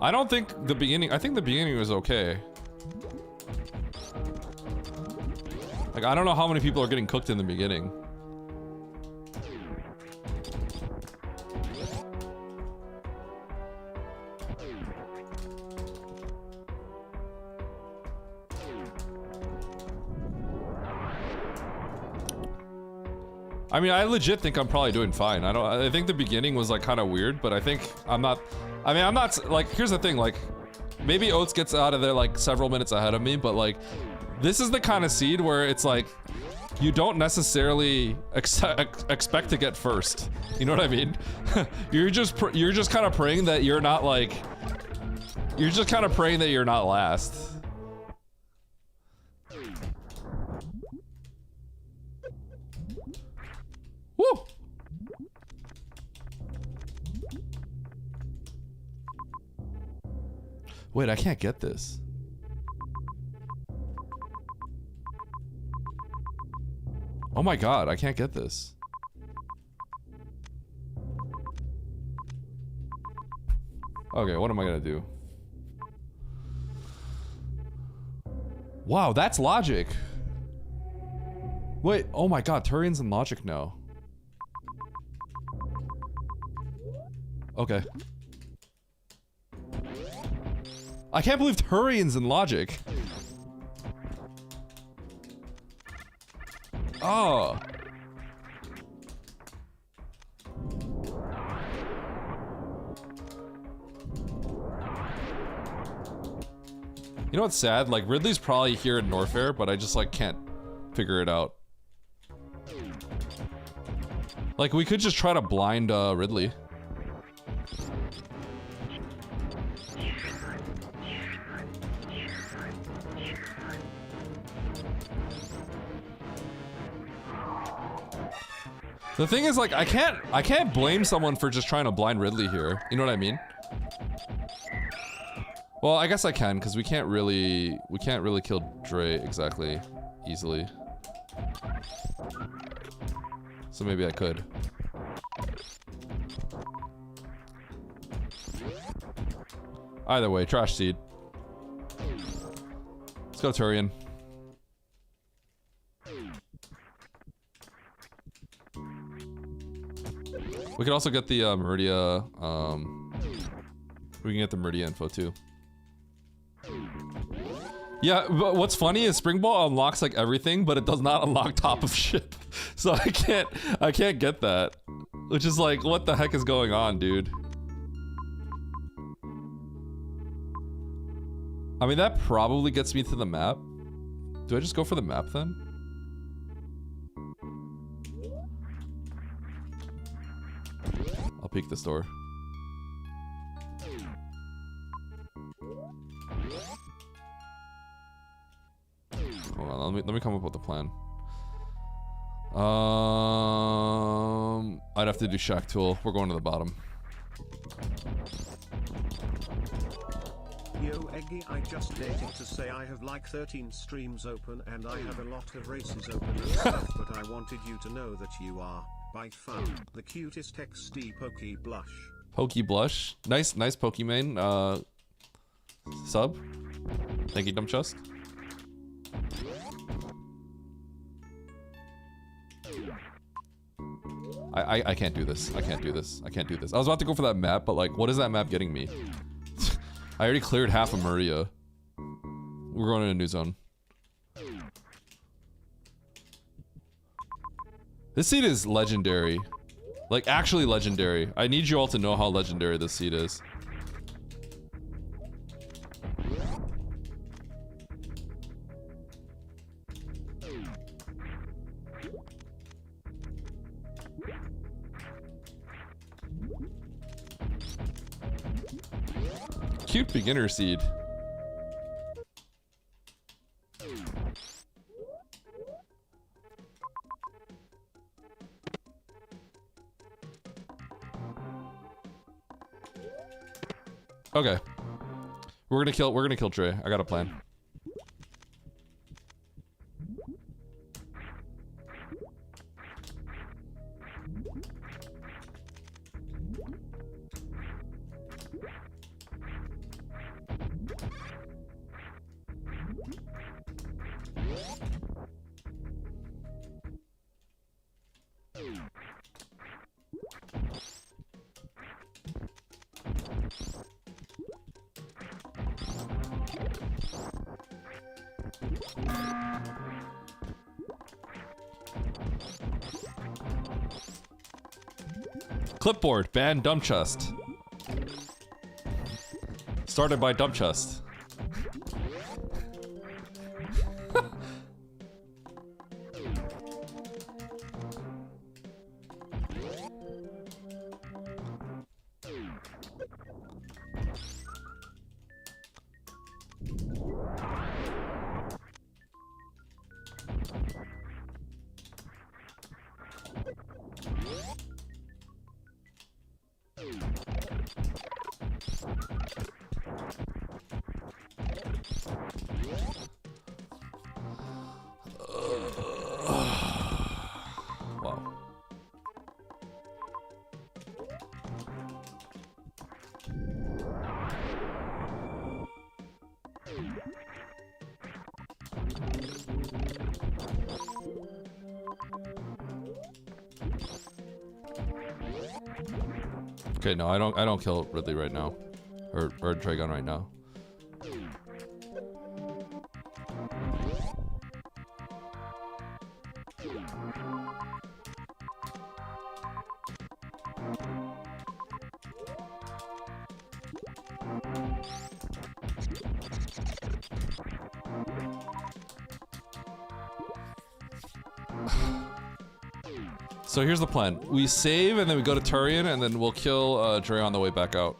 I don't think the beginning, I think the beginning was okay. Like, I don't know how many people are getting cooked in the beginning. I mean, I legit think I'm probably doing fine. I think the beginning was like kind of weird, but I think I'm not, I mean, I'm not, like, here's the thing, like, maybe Oats gets out of there like several minutes ahead of me, but like, this is the kind of seed where it's like, you don't necessarily expect to get first. You know what I mean? You're just kind of praying that you're not like, you're just kind of praying that you're not last. Woo! Wait, I can't get this. Oh my god, I can't get this. Okay, what am I gonna do? Wow, that's logic. Wait, oh my god, Turian's in logic now. Okay. I can't believe Turian's in logic. Oh. You know what's sad? Like, Ridley's probably here in Norfair, but I just like can't figure it out. Like, we could just try to blind Ridley. The thing is, like, I can't blame someone for just trying to blind Ridley here. You know what I mean? Well, I guess I can, because we can't really kill Dre exactly easily. So maybe I could. Either way, trash seed. Let's go Turian. We could also get the Meridia, we can get the Meridia info too. Yeah, but what's funny is Spring Ball unlocks like everything, but it does not unlock top of ship. So I can't get that. Which is like, what the heck is going on, dude? I mean, that probably gets me to the map. Do I just go for the map then? I'll peek this door. Hold on, let me come up with a plan. I'd have to do Shack Tool. We're going to the bottom. Yo Eggy, I just dated to say I have like 13 streams open and I have a lot of races open and stuff, but I wanted you to know that you are, by far, the cutest XD Pokey Blush. Pokey Blush? Nice Pokemon, sub. Thank you, Dumb Chest. I can't do this. I can't do this. I can't do this. I was about to go for that map, but like, what is that map getting me? I already cleared half of Maria. We're going in a new zone. This seed is legendary. Like, actually legendary. I need you all to know how legendary this seed is. Cute beginner seed. Okay. We're gonna kill Trey. I got a plan. Clipboard, ban dump chest. Started by dump chest. Wow. Okay, no, I don't kill Ridley right now. Or Trigun right now. So here's the plan. We save and then we go to Turian and then we'll kill Dre on the way back out.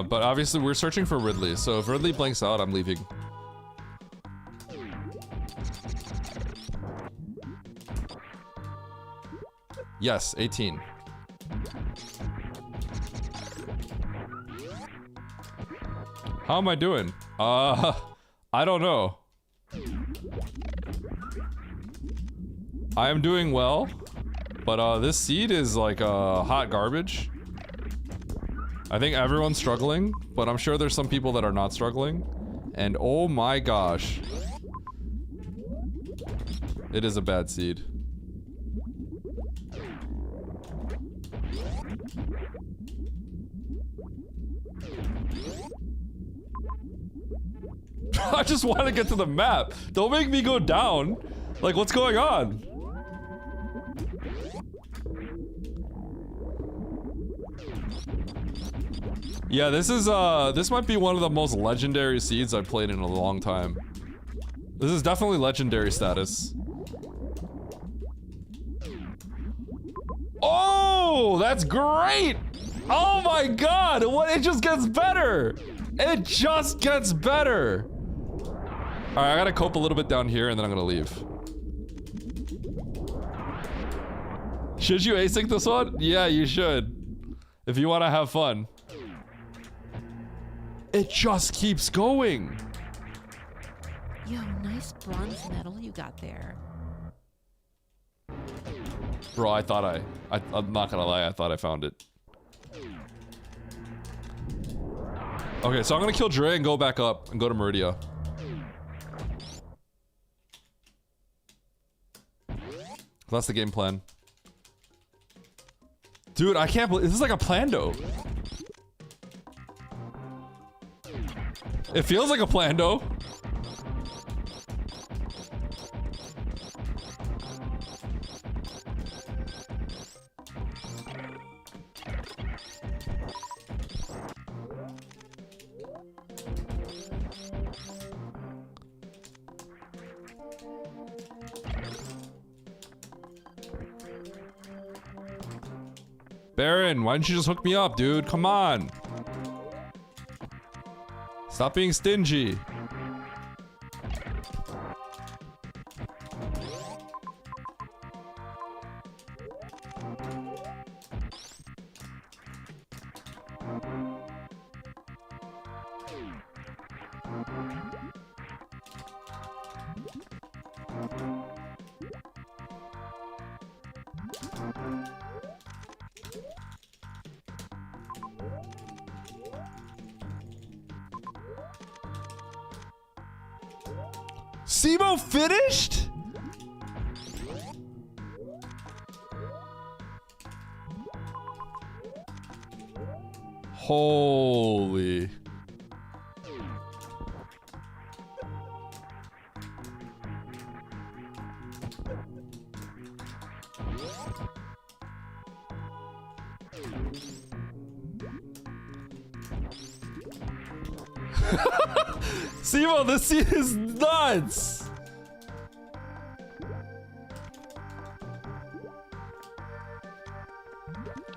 But obviously we're searching for Ridley, so if Ridley blanks out, I'm leaving. Yes, 18. How am I doing? I don't know. I am doing well, but this seed is like hot garbage. I think everyone's struggling, but I'm sure there's some people that are not struggling. And oh my gosh. It is a bad seed. I just want to get to the map. Don't make me go down. Like, what's going on? Yeah, this is, this might be one of the most legendary seeds I've played in a long time. This is definitely legendary status. Oh, that's great! Oh my god, it just gets better! It just gets better! Alright, I gotta cope a little bit down here and then I'm gonna leave. Should you async this one? Yeah, you should. If you wanna have fun. It just keeps going! Yo, nice bronze medal you got there. Bro, I'm not gonna lie, I thought I found it. Okay, so I'm gonna kill Dre and go back up and go to Meridia. That's the game plan. Dude, I can't believe this is like a Plando. It feels like a Plando. Baron, why didn't you just hook me up, dude? Come on. Stop being stingy. SEMO finished? Holy. SEMO, this scene is nuts!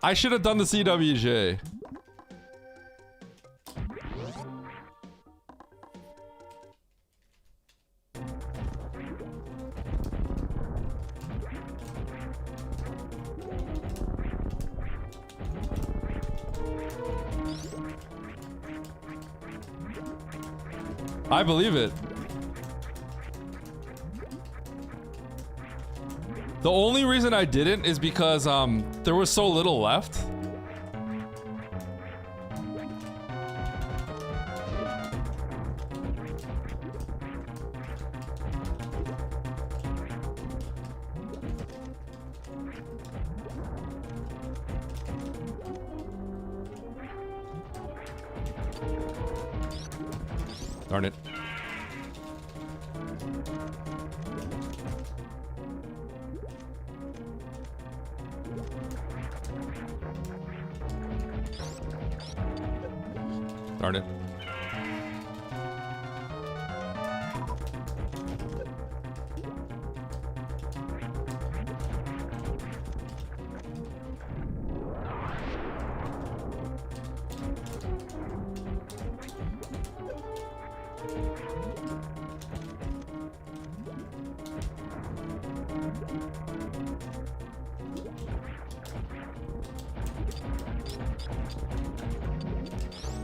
I should have done the CWJ. I believe it. The only reason I didn't is because there was so little left. Darn it. Darn it.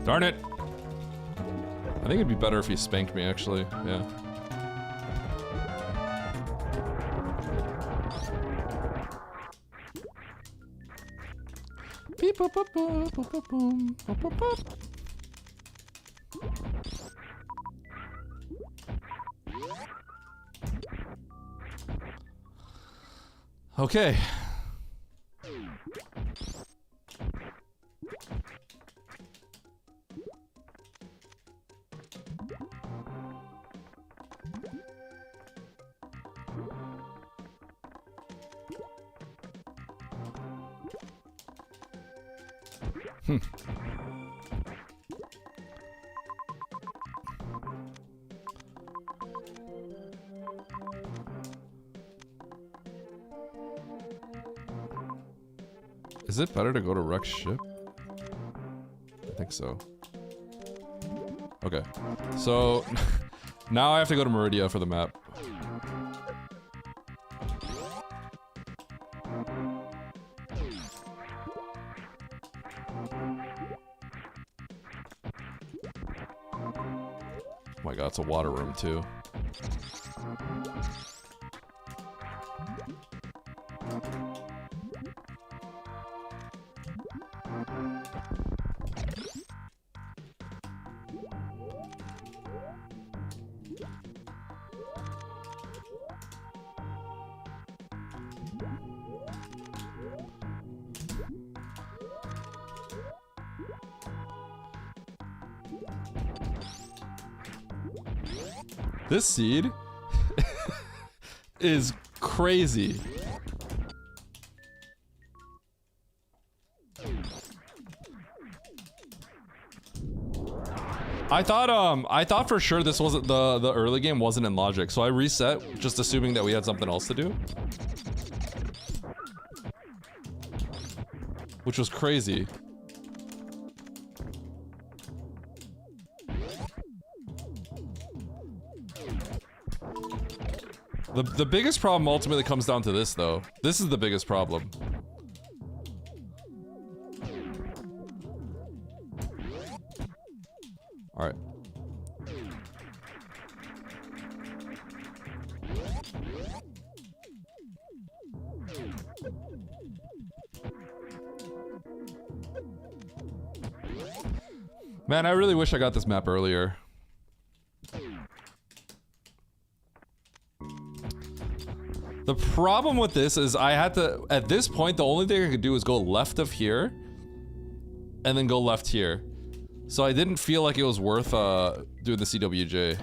Darn it. I think it'd be better if he spanked me, actually. Yeah. Beep, boop, boop, boop, boop, boop, boom, boop, boop, boop. Okay. Is it better to go to Rex ship? I think so. Okay. So now I have to go to Meridia for the map. Oh my god, it's a water room too. This seed is crazy. I thought for sure this wasn't the early game wasn't in logic, so I reset, just assuming that we had something else to do. Which was crazy. The biggest problem ultimately comes down to this, though. This is the biggest problem. Alright. Man, I really wish I got this map earlier. The problem with this is I had to, at this point, the only thing I could do is go left of here and then go left here. So I didn't feel like it was worth doing the CWJ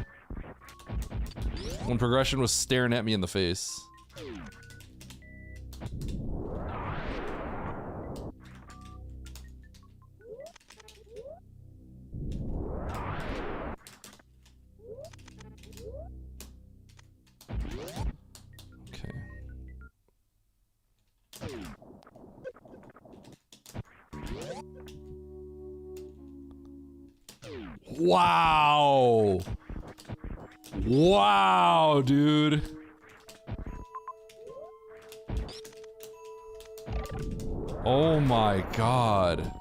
when progression was staring at me in the face. Wow. Wow, dude. Oh my god.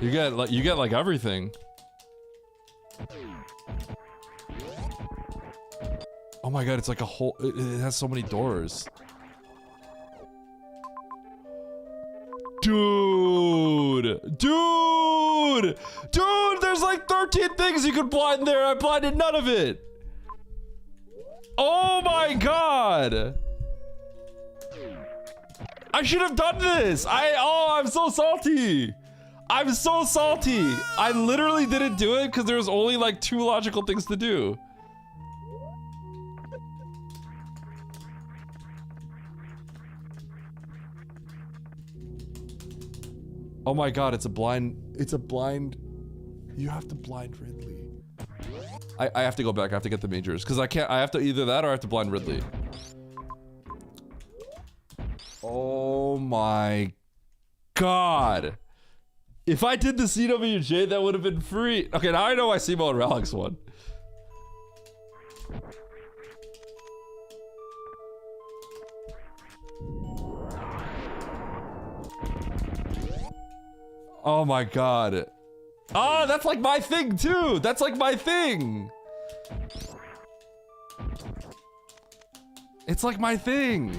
You get like everything. Oh my god, it's like a whole it has so many doors. Dude, there's like 13 things you could blind there. I blinded none of it. Oh my god. I should have done this. I'm so salty. I'm so salty. I literally didn't do it because there was only like 2 logical things to do. Oh my god, it's a blind. You have to blind Ridley. I have to go back. I have to get the majors because I can't. I have to either that or I have to blind Ridley. Oh my god. If I did the CWJ, that would have been free. Okay, now I know why Simo and Ralix won. Oh my god. Oh, that's like my thing too. That's like my thing. It's like my thing.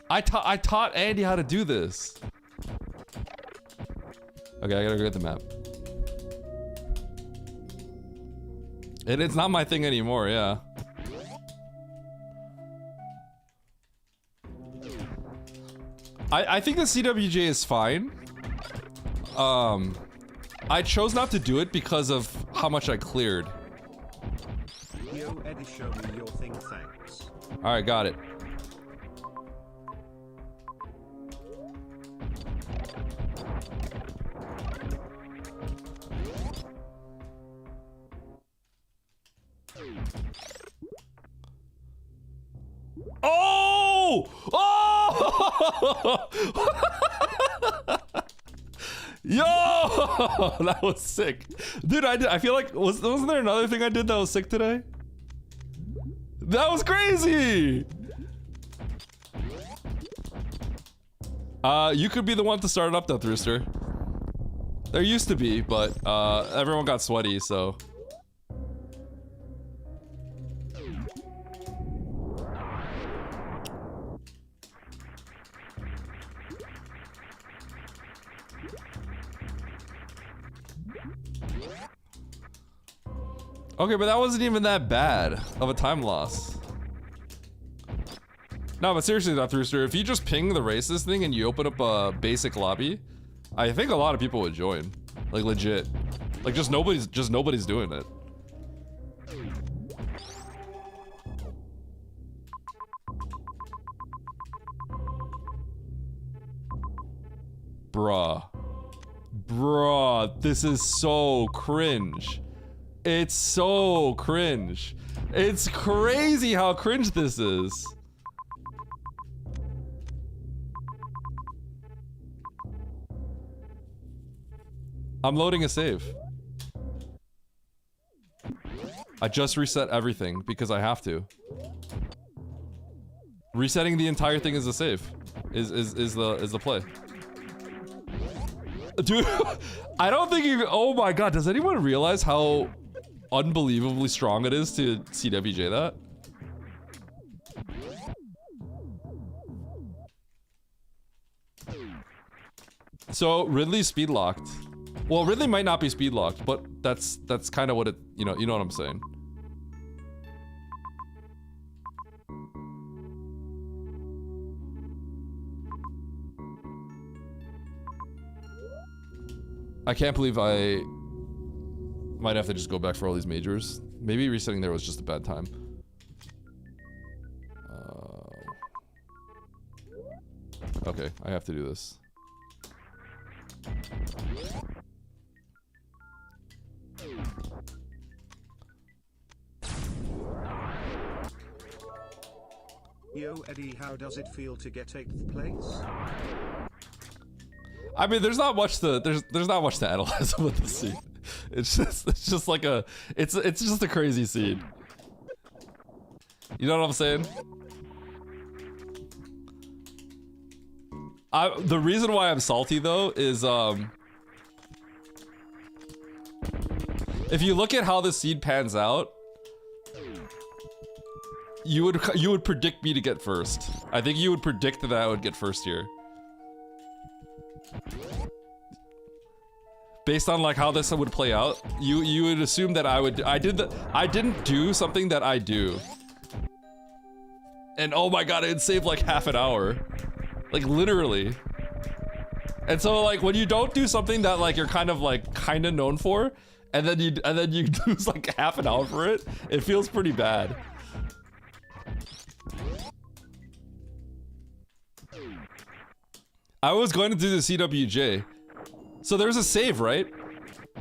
I taught Andy how to do this. Okay, I gotta go get the map. And it's not my thing anymore, yeah. I think the CWJ is fine. I chose not to do it because of how much I cleared. Yo, Eddie, show me your thing, thanks. Alright, got it. Oh! Oh! Yo! That was sick. Dude, I feel like, wasn't there another thing I did that was sick today? That was crazy! You could be the one to start it up though, Rooster. There used to be, but everyone got sweaty, so. Okay, but that wasn't even that bad of a time loss. No, but seriously, that Rooster, if you just ping the races thing and you open up a basic lobby, I think a lot of people would join. Like legit. Like just nobody's doing it. Bruh, this is so cringe. It's so cringe. It's crazy how cringe this is. I'm loading a save. I just reset everything because I have to. Resetting the entire thing is a save. Is the play. Dude, I don't think you. Oh my god, does anyone realize how unbelievably strong it is to CWJ that? So Ridley's speed locked. Well, Ridley might not be speed locked, but that's kind of what it. You know what I'm saying. I can't believe I might have to just go back for all these majors. Maybe resetting there was just a bad time. Okay, I have to do this. Yo Eddie, how does it feel to get 8th place? I mean, there's not much to analyze with the scene. It's just like it's just a crazy scene. You know what I'm saying? The reason why I'm salty though is if you look at how the seed pans out, you would predict me to get first. I think you would predict that I would get first here. Based on like how this would play out, you would assume that I didn't do something that I do. And oh my god, it'd save like half an hour. Like literally. And so like when you don't do something that like you're kind of known for, and then you lose like half an hour for it, it feels pretty bad. I was going to do the CWJ. So there's a save, right?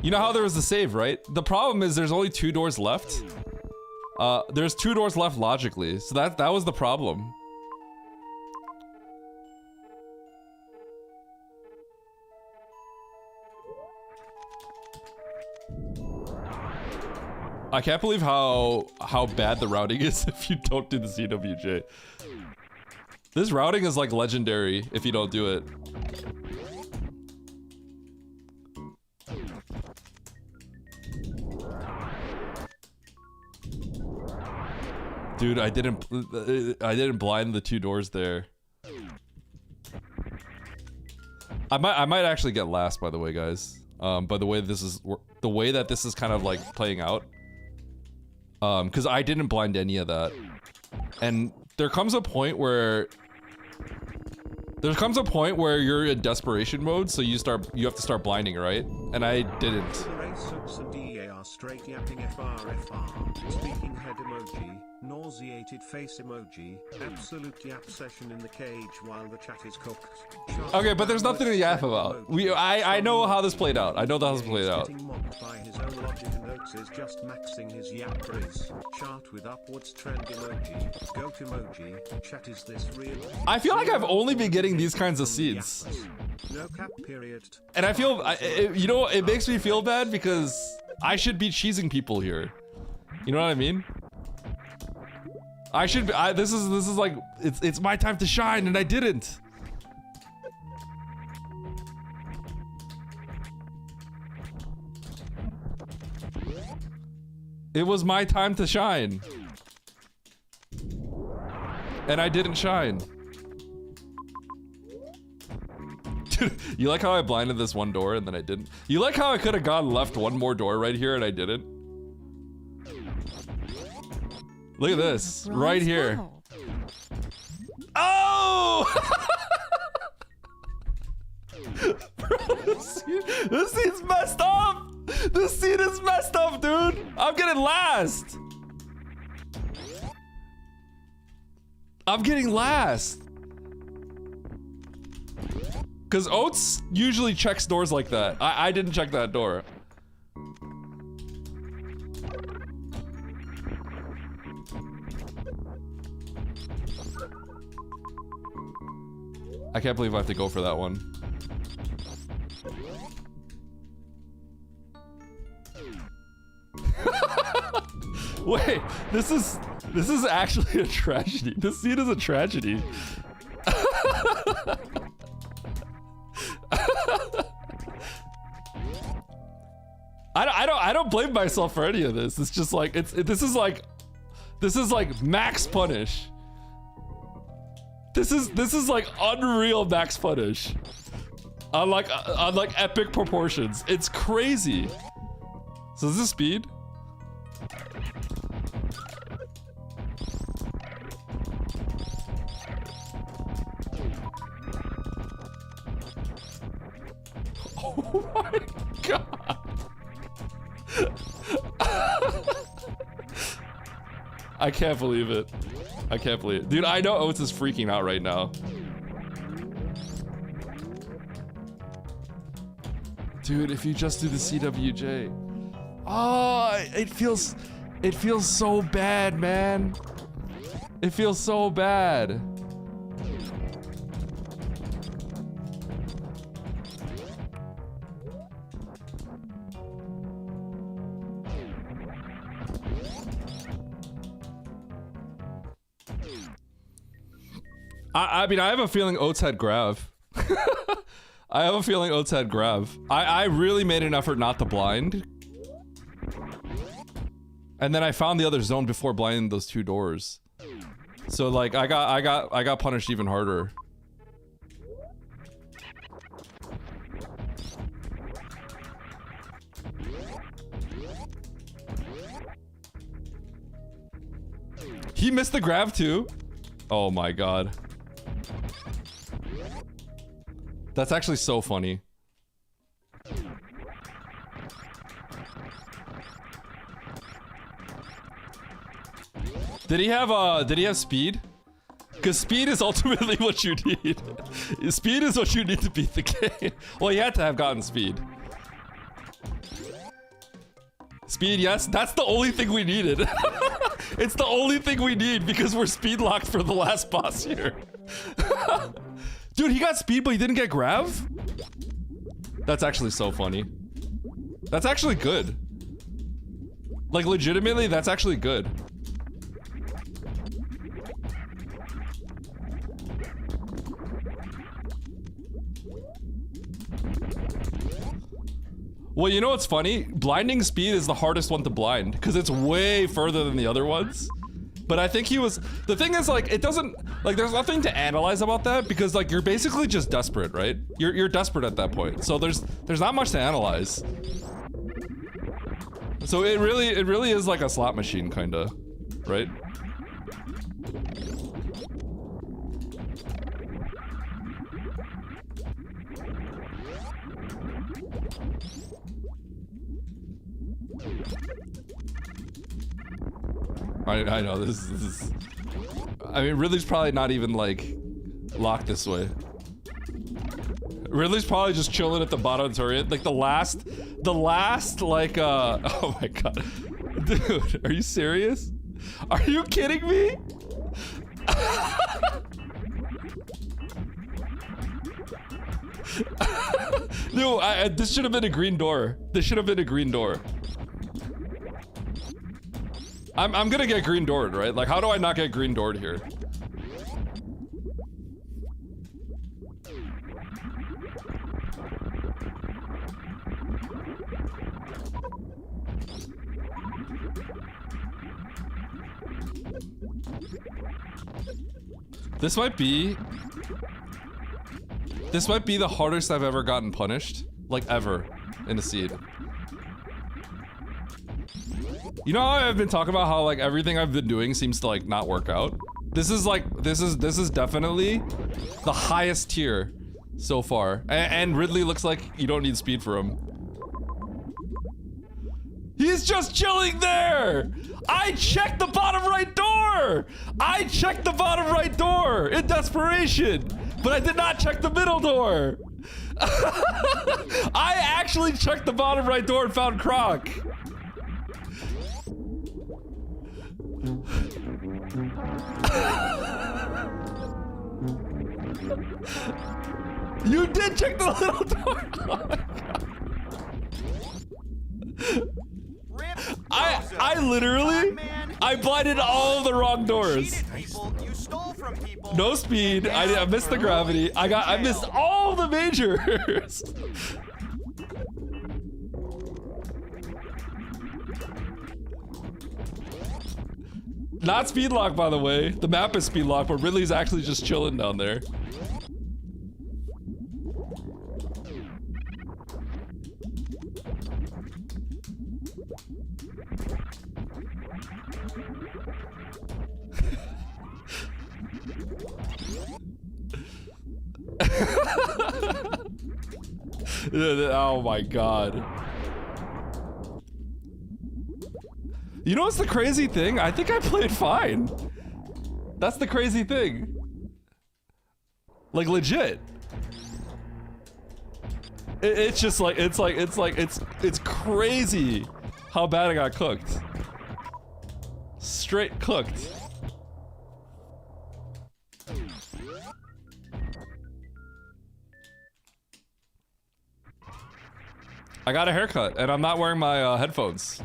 You know how there was a save, right? The problem is there's only 2 doors left. There's 2 doors left logically, so that was the problem. I can't believe how bad the routing is if you don't do the CWJ. This routing is like legendary if you don't do it. Dude, I didn't blind the 2 doors there. I might actually get last, by the way, guys. By the way that this is kind of like playing out. Because I didn't blind any of that. And there comes a point where you're in desperation mode, so you have to start blinding, right? And I didn't. Straight yapping FRFR, speaking head emoji, nauseated face emoji, absolute yap session in the cage while the chat is cooked. Okay, but there's nothing to yap about. I know how this played out. I know how this played out. Getting mocked by his own logic and Oaks is just maxing his yap race. Chart with upwards trend emoji, goat emoji, chat is this real? I feel like I've only been getting these kinds of seeds. No cap period. And I feel, you know, it makes me feel bad because I should be cheesing people here. You know what I mean? I should be, this is like, it's my time to shine and I didn't. It was my time to shine. And I didn't shine. Dude, you like how I blinded this one door and then I didn't? You like how I could have gone left one more door right here and I didn't? Look at this, right here. Oh! Bro, this scene's messed up! This scene is messed up, dude! I'm getting last! I'm getting last! Because Oats usually checks doors like that. I didn't check that door. I can't believe I have to go for that one. Wait, this is actually a tragedy. This scene is a tragedy. I don't blame myself for any of this. It's just like this is like max punish. This is like unreal max punish. On like epic proportions. It's crazy. So is this speed? Oh my god. I can't believe it. I can't believe it. Dude, I know Oats is freaking out right now. Dude, if you just do the CWJ. Oh, it feels so bad, man. It feels so bad. I mean, I have a feeling Oats had Grav. I have a feeling Oats had Grav. I really made an effort not to blind. And then I found the other zone before blinding those two doors. So like I got punished even harder. He missed the Grav too? Oh my god. That's actually so funny. Did he have speed? Because speed is ultimately what you need. Speed is what you need to beat the game. Well, he had to have gotten speed. Speed, yes, that's the only thing we needed. It's the only thing we need because we're speed locked for the last boss here. Dude, he got speed, but he didn't get Grav? That's actually so funny. That's actually good. Like, legitimately, that's actually good. Well, you know what's funny? Blinding speed is the hardest one to blind, because it's way further than the other ones. But I think he was... The thing is, like, it doesn't... Like, there's nothing to analyze about that, because, like, you're basically just desperate, right? You're desperate at that point. So there's not much to analyze. So it really is like a slot machine, kinda. Right? I know, this is... I mean, Ridley's probably not even, like, locked this way. Ridley's probably just chilling at the bottom turret. Like, the last, like, oh my god. Dude, are you serious? Are you kidding me? No, this should have been a green door. This should have been a green door. I'm gonna get green doored, right? Like, how do I not get green doored here? This might be the hardest I've ever gotten punished. Like, ever. In a seed. You know how I've been talking about how, like, everything I've been doing seems to, like, not work out? This is like, this is definitely the highest tier so far. And Ridley looks like you don't need speed for him. He's just chilling there! I checked the bottom right door! I checked the bottom right door in desperation, but I did not check the middle door. I actually checked the bottom right door and found Croc. You did check the little door. Oh my God. I literally, I blinded all the wrong doors. No speed. I missed the gravity. I missed all the majors. Not speed lock, by the way. The map is speed lock, but Ridley's actually just chilling down there. Oh my God. You know what's the crazy thing? I think I played fine. That's the crazy thing. Like legit. It's just like, it's crazy how bad I got cooked. Straight cooked. I got a haircut and I'm not wearing my headphones.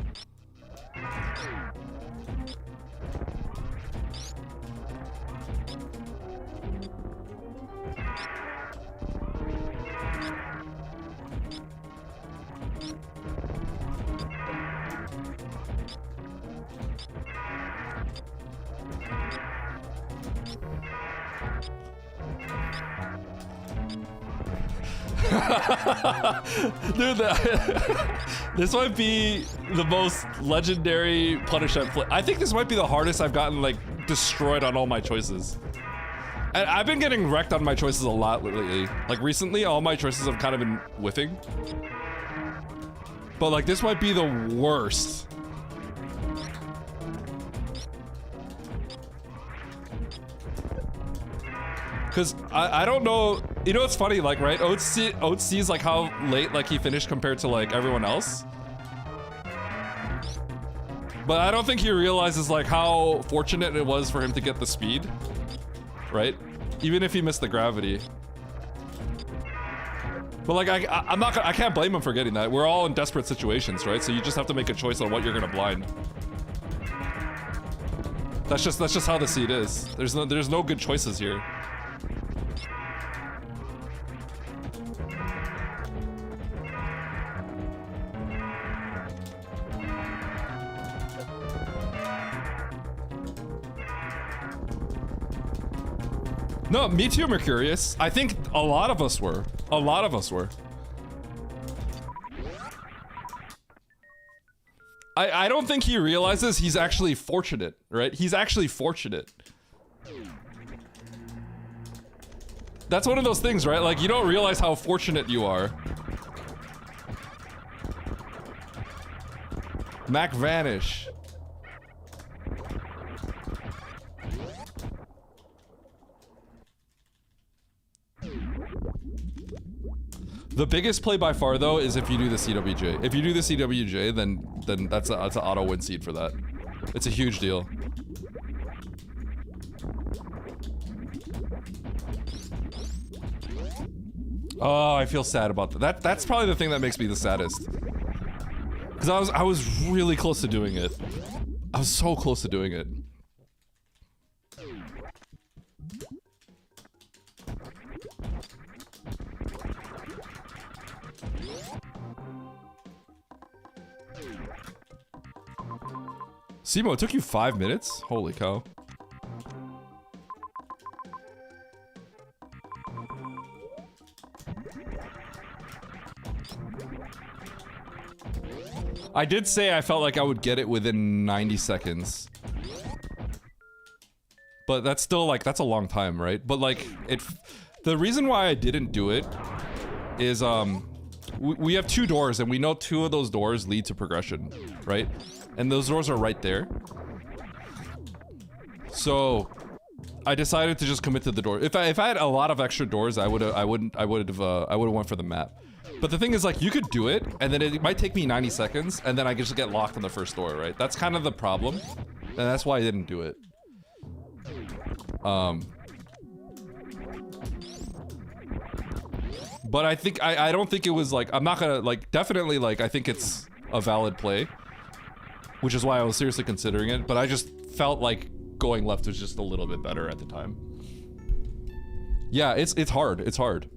Dude, this might be the most legendary punish I've played. I think this might be the hardest I've gotten, like, destroyed on all my choices. And I've been getting wrecked on my choices a lot lately. Like, recently, all my choices have kind of been whiffing. But, like, this might be the worst. Cause I don't know, you know what's funny, like, right? Oats sees like how late like he finished compared to like everyone else. But I don't think he realizes like how fortunate it was for him to get the speed, right? Even if he missed the gravity. But like I can't blame him for getting that. We're all in desperate situations, right? So you just have to make a choice on what you're gonna blind. That's just how the seed is. There's no good choices here. No, me too, Mercurius. I think a lot of us were. A lot of us were. I don't think he realizes he's actually fortunate, right? He's actually fortunate. That's one of those things, right? Like, you don't realize how fortunate you are. Mac Vanish. The biggest play by far, though, is if you do the CWJ. If you do the CWJ, then that's an auto win seed for that. It's a huge deal. Oh, I feel sad about that. That's probably the thing that makes me the saddest. Because I was really close to doing it. I was so close to doing it. Simo, it took you 5 minutes? Holy cow. I did say I felt like I would get it within 90 seconds. But that's still like, that's a long time, right? But like, the reason why I didn't do it is, we have 2 doors and we know 2 of those doors lead to progression, right? And those doors are right there. So I decided to just commit to the door. If I had a lot of extra doors, I would have went for the map. But the thing is, like, you could do it, and then it might take me 90 seconds, and then I just get locked on the first door, right? That's kind of the problem, and that's why I didn't do it. But I think, I don't think it was, like, I'm not gonna, like, definitely, like, I think it's a valid play, which is why I was seriously considering it, but I just felt like going left was just a little bit better at the time. Yeah, it's hard, it's hard.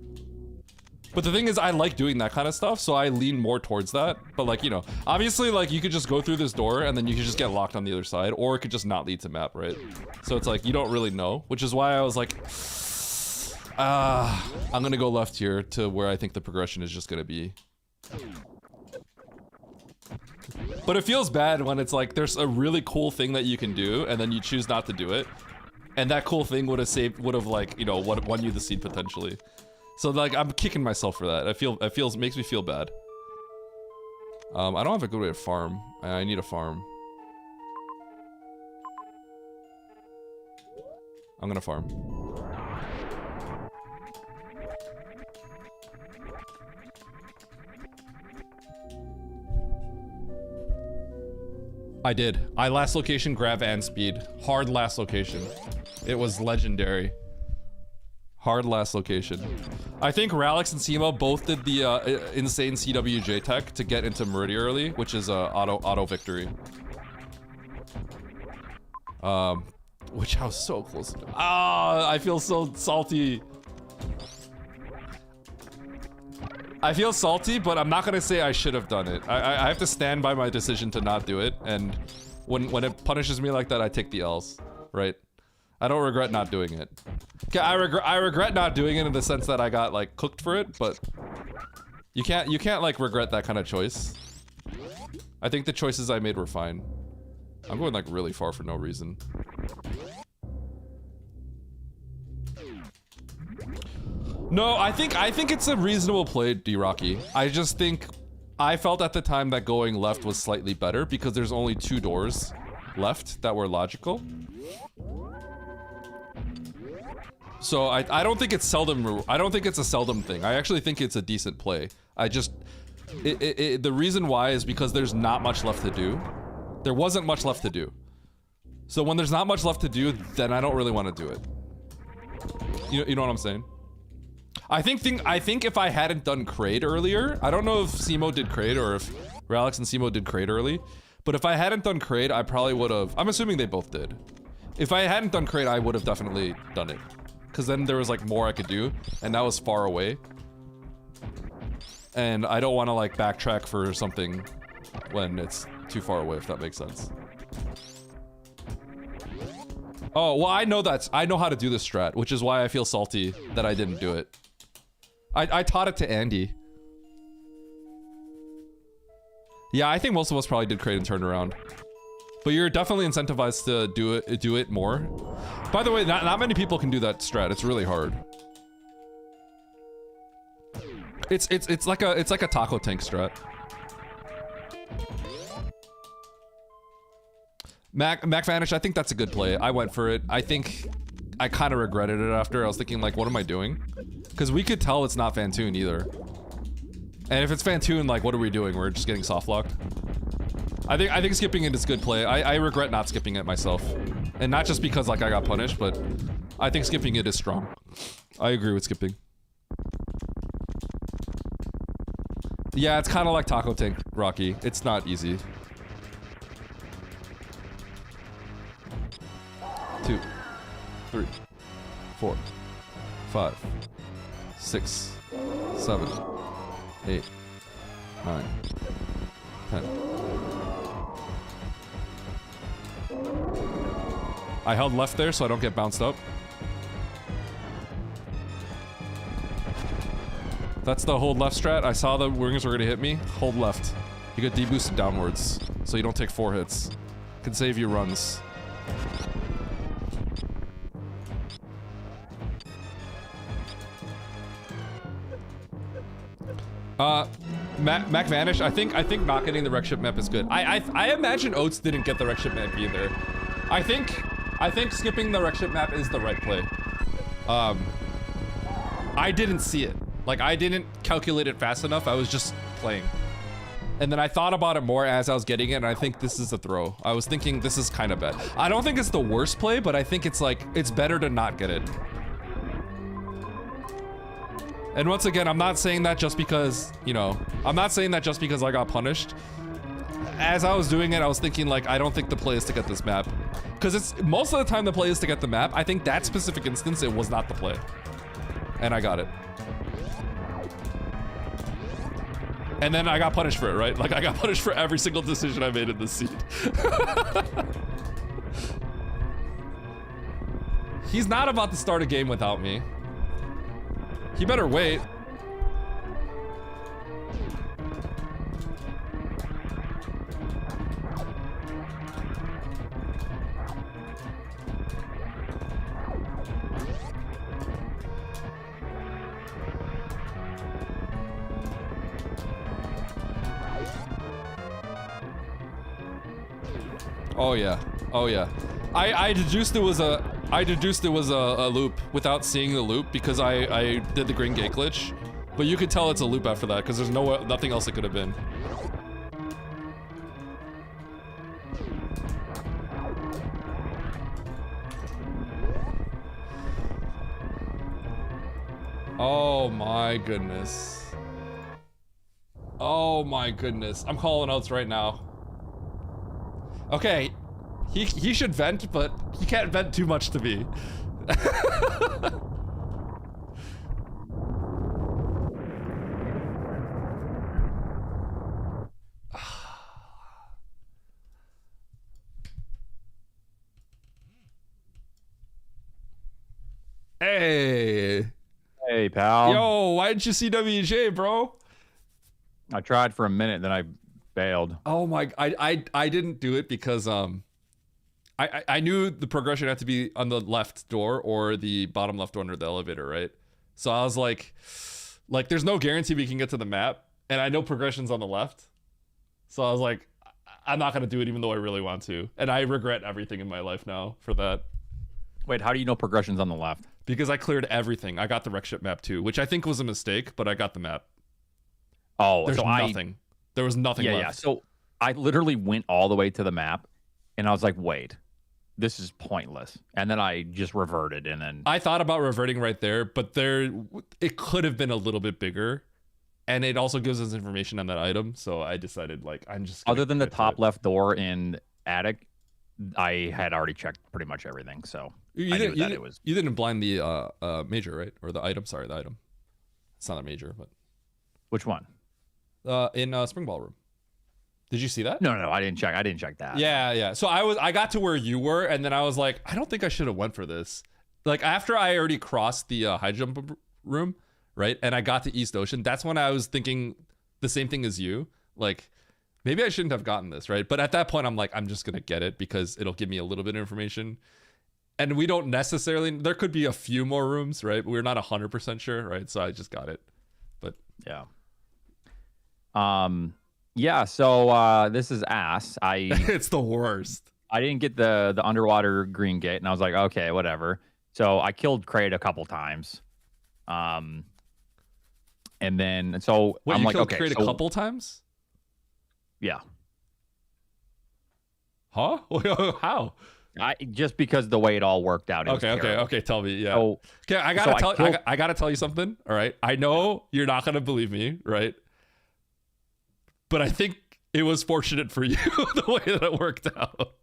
But the thing is, I like doing that kind of stuff, so I lean more towards that. But like, you know, obviously, like, you could just go through this door and then you could just get locked on the other side, or it could just not lead to map, right? So it's like, you don't really know, which is why I was like, I'm gonna go left here to where I think the progression is just gonna be. But it feels bad when it's like, there's a really cool thing that you can do, and then you choose not to do it. And that cool thing would have like, you know, won you the seed potentially. So like, I'm kicking myself for that. It makes me feel bad. I don't have a good way to farm. I need a farm. I'm gonna farm. I did. I last location, grab and speed. Hard last location. It was legendary. Hard last location. I think Ralix and Simo both did the insane CWJ tech to get into Meridia early, which is auto victory. Which I was so close to. I feel so salty. I feel salty, but I'm not gonna say I should have done it. I have to stand by my decision to not do it, and when it punishes me like that, I take the L's, right? I don't regret not doing it. Okay, I regret not doing it in the sense that I got like cooked for it, but you can't like regret that kind of choice. I think the choices I made were fine. I'm going like really far for no reason. No, I think it's a reasonable play, D-Rocky. I just think I felt at the time that going left was slightly better because there's only 2 doors left that were logical. So I don't think it's seldom. I don't think it's a seldom thing. I actually think it's a decent play. I just the reason why is because there's not much left to do. There wasn't much left to do. So when there's not much left to do, then I don't really want to do it. You know what I'm saying? I think if I hadn't done Kraid earlier, I don't know if Simo did Kraid or if Ralix and Simo did Kraid early, but if I hadn't done Kraid, I probably would have. I'm assuming they both did. If I hadn't done Kraid, I would have definitely done it. Because then there was like more I could do, and that was far away. And I don't want to like backtrack for something when it's too far away, if that makes sense. Oh, well, I know how to do this strat, which is why I feel salty that I didn't do it. I taught it to Andy. Yeah, I think most of us probably did Kraid and turned around. But you're definitely incentivized to do it more. By the way, not many people can do that strat. It's really hard. It's like a taco tank strat. Mac Vanish, I think that's a good play. I went for it. I think I kind of regretted it after. I was thinking like, what am I doing? Because we could tell it's not Fantoon either. And if it's Fantoon, like, what are we doing? We're just getting soft locked. I think skipping it is good play. I regret not skipping it myself. And not just because like I got punished, but I think skipping it is strong. I agree with skipping. Yeah, it's kind of like Taco Tank, Rocky. It's not easy. 2, 3, 4, 5, 6, 7, 8, 9, 10. I held left there so I don't get bounced up. That's the hold left strat. I saw the wingers were gonna hit me. Hold left. You get deboosted downwards, so you don't take 4 hits. Can save you runs. Mac Vanish. I think not getting the wreck ship map is good. I imagine Oats didn't get the wreck ship map either. I think skipping the wreck ship map is the right play. I didn't see it. Like, I didn't calculate it fast enough. I was just playing. And then I thought about it more as I was getting it, and I think this is a throw. I was thinking this is kind of bad. I don't think it's the worst play, but I think it's like, it's better to not get it. And once again, I'm not saying that just because, you know, I'm not saying that just because I got punished. As I was doing it, I was thinking like, I don't think the play is to get this map. Because it's, most of the time the play is to get the map. I think that specific instance, it was not the play. And I got it. And then I got punished for it, right? Like, I got punished for every single decision I made in this seed. He's not about to start a game without me. He better wait. Oh yeah, oh yeah. I deduced it was a loop without seeing the loop because I did the green gate glitch, but you could tell it's a loop after that because there's nothing else it could have been. Oh my goodness. Oh my goodness. I'm calling outs right now. Okay, he should vent, but he can't vent too much to me. Hey. Hey, pal. Yo, why didn't you see WJ, bro? I tried for a minute, then I bailed. Oh my, I didn't do it because I knew the progression had to be on the left door or the bottom left door under the elevator, right? So I was like there's no guarantee we can get to the map, and I know progression's on the left. So I was like, I'm not gonna do it even though I really want to. And I regret everything in my life now for that. Wait, how do you know progression's on the left? Because I cleared everything. I got the wreck ship map too, which I think was a mistake, but I got the map. Oh, there's so nothing. There was nothing left. Yeah, so I literally went all the way to the map, and I was like, wait, this is pointless. And then I just reverted, and then... I thought about reverting right there, but it could have been a little bit bigger. And it also gives us information on that item, so I decided, like, I'm just... Other than the top left door in attic, I had already checked pretty much everything, so I knew that it was... You didn't blind the major, right? Or the item, sorry, the item. It's not a major, but... Which one? In Spring Ballroom. Did you see that? No, I didn't check. I didn't check that. Yeah. So I got to where you were, and then I was like, I don't think I should have went for this. Like, after I already crossed the high jump room, right? And I got to East Ocean, that's when I was thinking the same thing as you. Like, maybe I shouldn't have gotten this, right? But at that point, I'm like, I'm just gonna get it because it'll give me a little bit of information. And we don't necessarily, there could be a few more rooms, right? But we're not 100% sure, right? So I just got it. But yeah. Yeah, so this is ass. It's the worst. I didn't get the underwater green gate, and I was like, okay, whatever. So I killed Kraid a couple times. And then so Wait, I'm you like, killed okay, Kraid a couple times? Yeah. Huh? How? Just because the way it all worked out. Okay. Tell me. Yeah. So, okay, I gotta tell you something. All right. I know you're not gonna believe me, right? But I think it was fortunate for you the way that it worked out.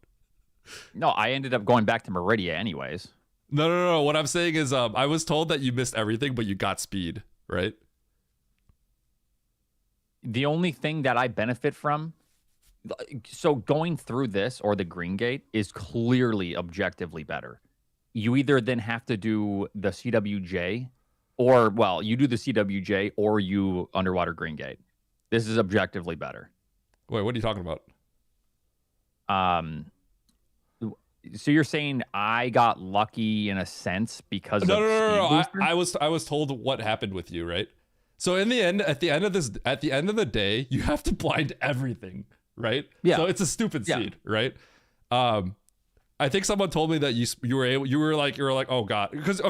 No, I ended up going back to Meridia anyways. No. What I'm saying is, I was told that you missed everything, but you got speed, right? The only thing that I benefit from, so going through this or the green gate is clearly objectively better. You either then have to do the CWJ, or well, you do the CWJ or you underwater green gate. This is objectively better. Wait, what are you talking about? So you're saying I got lucky in a sense because no. I was told what happened with you, right? So in the end, at the end of the day, you have to blind everything, right? Yeah. So it's a stupid seed, right? I think someone told me that you were like, oh god, because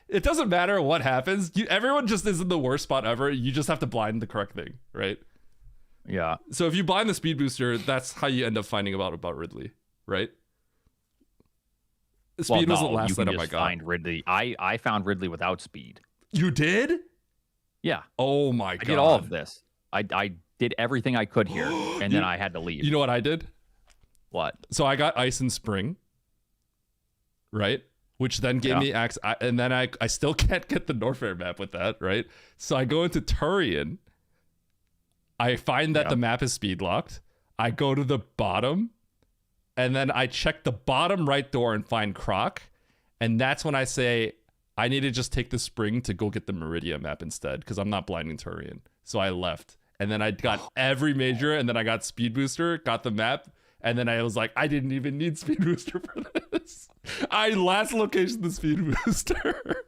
it doesn't matter what happens. Everyone just is in the worst spot ever. You just have to blind the correct thing, right? Yeah. So if you blind the speed booster, that's how you end up finding about Ridley, right? Speed was the last item I got. Find Ridley. I found Ridley without speed. You did? Yeah. Oh my god. I did all of this. I did everything I could here, and then I had to leave. You know what I did? What? So I got Ice and Spring, right? Which then gave me access, and then I still can't get the Norfair map with that, right? So I go into Turian. I find that the map is speed locked. I go to the bottom, and then I check the bottom right door and find Croc, and that's when I say I need to just take the Spring to go get the Meridia map instead, because I'm not blinding Turian. So I left, and then I got every major, and then I got Speed Booster, got the map. And then I was like, I didn't even need Speed Booster for this. I last location the Speed Booster.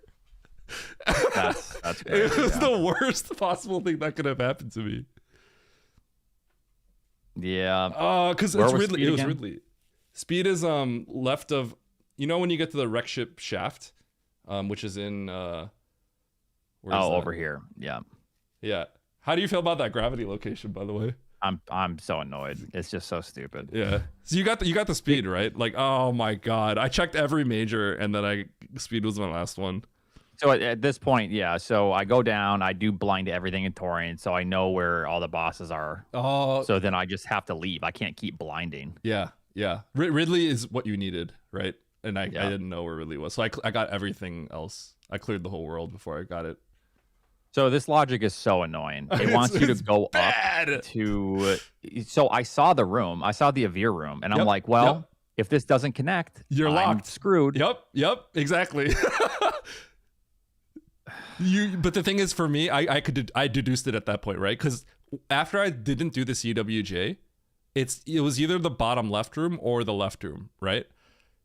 That's great. It was the worst possible thing that could have happened to me. Yeah. Because it's Ridley. It was Ridley. Speed is left of, when you get to the wreck ship shaft, which is in over here. Yeah. Yeah. How do you feel about that gravity location, by the way? I'm so annoyed. It's just so stupid. Yeah. So you got the speed, right? Like, oh my god. I checked every major, and then speed was my last one. So at this point, yeah. So I go down. I do blind everything in Torian, so I know where all the bosses are. Oh. So then I just have to leave. I can't keep blinding. Yeah. Yeah. Ridley is what you needed, right? And I didn't know where Ridley was, so I got everything else. I cleared the whole world before I got it. So this logic is so annoying. It wants you to go bad. Up to. So I saw the room. I saw the Avir room, and I'm like, well, if this doesn't connect, I'm locked. Screwed. Yep. Exactly. But the thing is, for me, I deduced it at that point, right? Because after I didn't do the CWJ, it was either the bottom left room or the left room, right?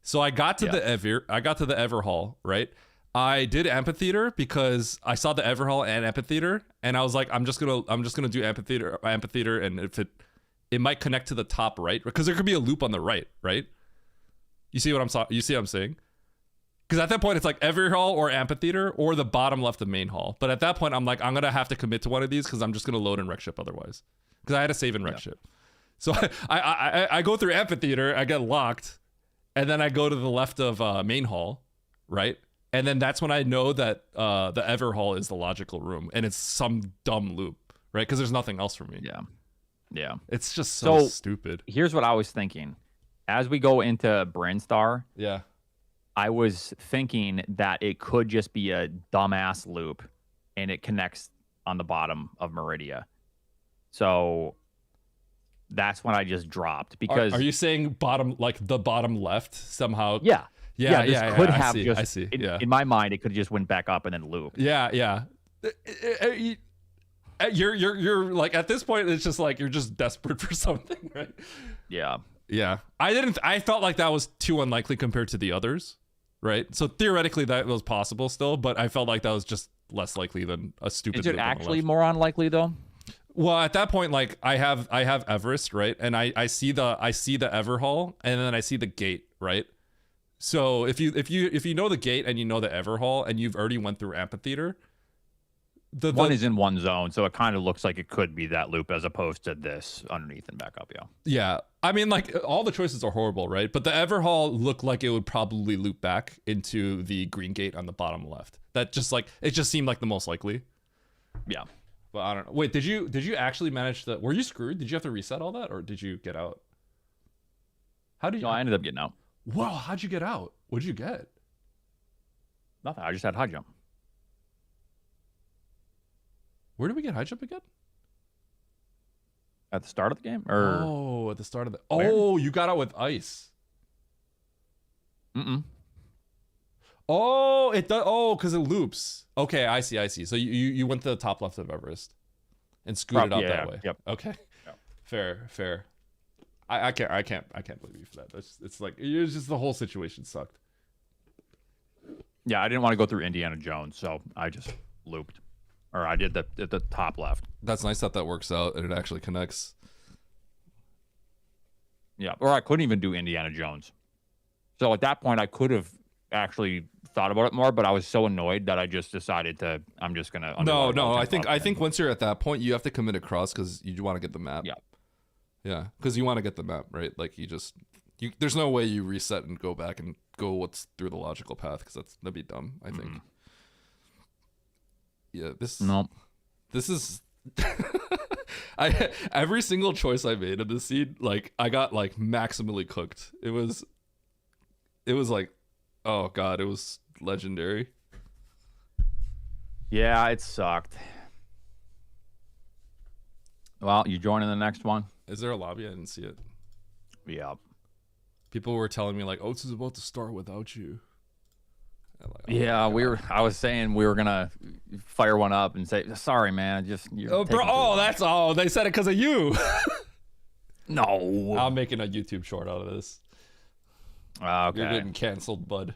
So I got to the Ever Hall, right? I did Amphitheater because I saw the Everhall and Amphitheater, and I was like, I'm just gonna do Amphitheater, and if it might connect to the top right, because there could be a loop on the right. You see what I'm saying? Because at that point it's like Everhall or Amphitheater or the bottom left of main hall. But at that point I'm like, I'm gonna have to commit to one of these because I'm just gonna load in wreck ship otherwise. Because I had to save in wreck ship. So I go through Amphitheater, I get locked, and then I go to the left of main hall, right? And then that's when I know that the Ever Hall is the logical room, and it's some dumb loop, right? Because there's nothing else for me. Yeah. It's just so stupid. Here's what I was thinking. As we go into Brinstar, I was thinking that it could just be a dumbass loop, and it connects on the bottom of Meridia. So that's when I just dropped. Because are you saying bottom, like the bottom left somehow? Yeah. This could have I see. In my mind, it could have just went back up and then loop. Yeah. You're like, at this point, it's just like you're just desperate for something, right? Yeah. I felt like that was too unlikely compared to the others, right? So theoretically that was possible still, but I felt like that was just less likely than a stupid. Is it actually more unlikely though? Well, at that point, like I have Everest, right? And I see the Everhall, and then I see the gate, right? So if you know the gate and you know the Everhall and you've already went through Amphitheater, the one is in one zone, so it kind of looks like it could be that loop as opposed to this underneath and back up. Yeah. I mean, like all the choices are horrible, right? But the Everhall looked like it would probably loop back into the green gate on the bottom left. That just like it just seemed like the most likely. Yeah. But I don't know. Wait, did you actually manage to? Were you screwed? Did you have to reset all that, or did you get out? How did you? No, I ended up getting out. Whoa, how'd you get out? What'd you get? Nothing. I just had high jump. Where did we get high jump again? At the start of the game? At the start of the... Oh, you got out with ice. Oh, it does. Oh, because it loops. Okay, I see. So you went to the top left of Everest and scooted out that way. Yep. Okay. Yep. Fair. I can't believe you for that. It's like it's just the whole situation sucked. Yeah, I didn't want to go through Indiana Jones, so I just looped or I did the top left. That's nice that works out and it actually connects. Yeah, or I couldn't even do Indiana Jones. So at that point, I could have actually thought about it more, but I was so annoyed that I just decided I'm just gonna. No. I think once you're at that point, you have to commit across because you want to get the map. Yeah. Yeah, because you want to get the map, right? Like there's no way you reset and go back and go what's through the logical path because that'd be dumb. I think. Yeah. This is. Every single choice I made in this scene, like I got like maximally cooked. It was like, oh god, it was legendary. Yeah, it sucked. Well, you join in the next one. Is there a lobby? I didn't see it. Yeah. People were telling me like, Oats is about to start without you. Like, oh yeah, I was saying we were gonna fire one up and say, sorry, man, just that's all. They said it because of you. No, I'm making a YouTube short out of this. Okay, you're getting canceled, bud.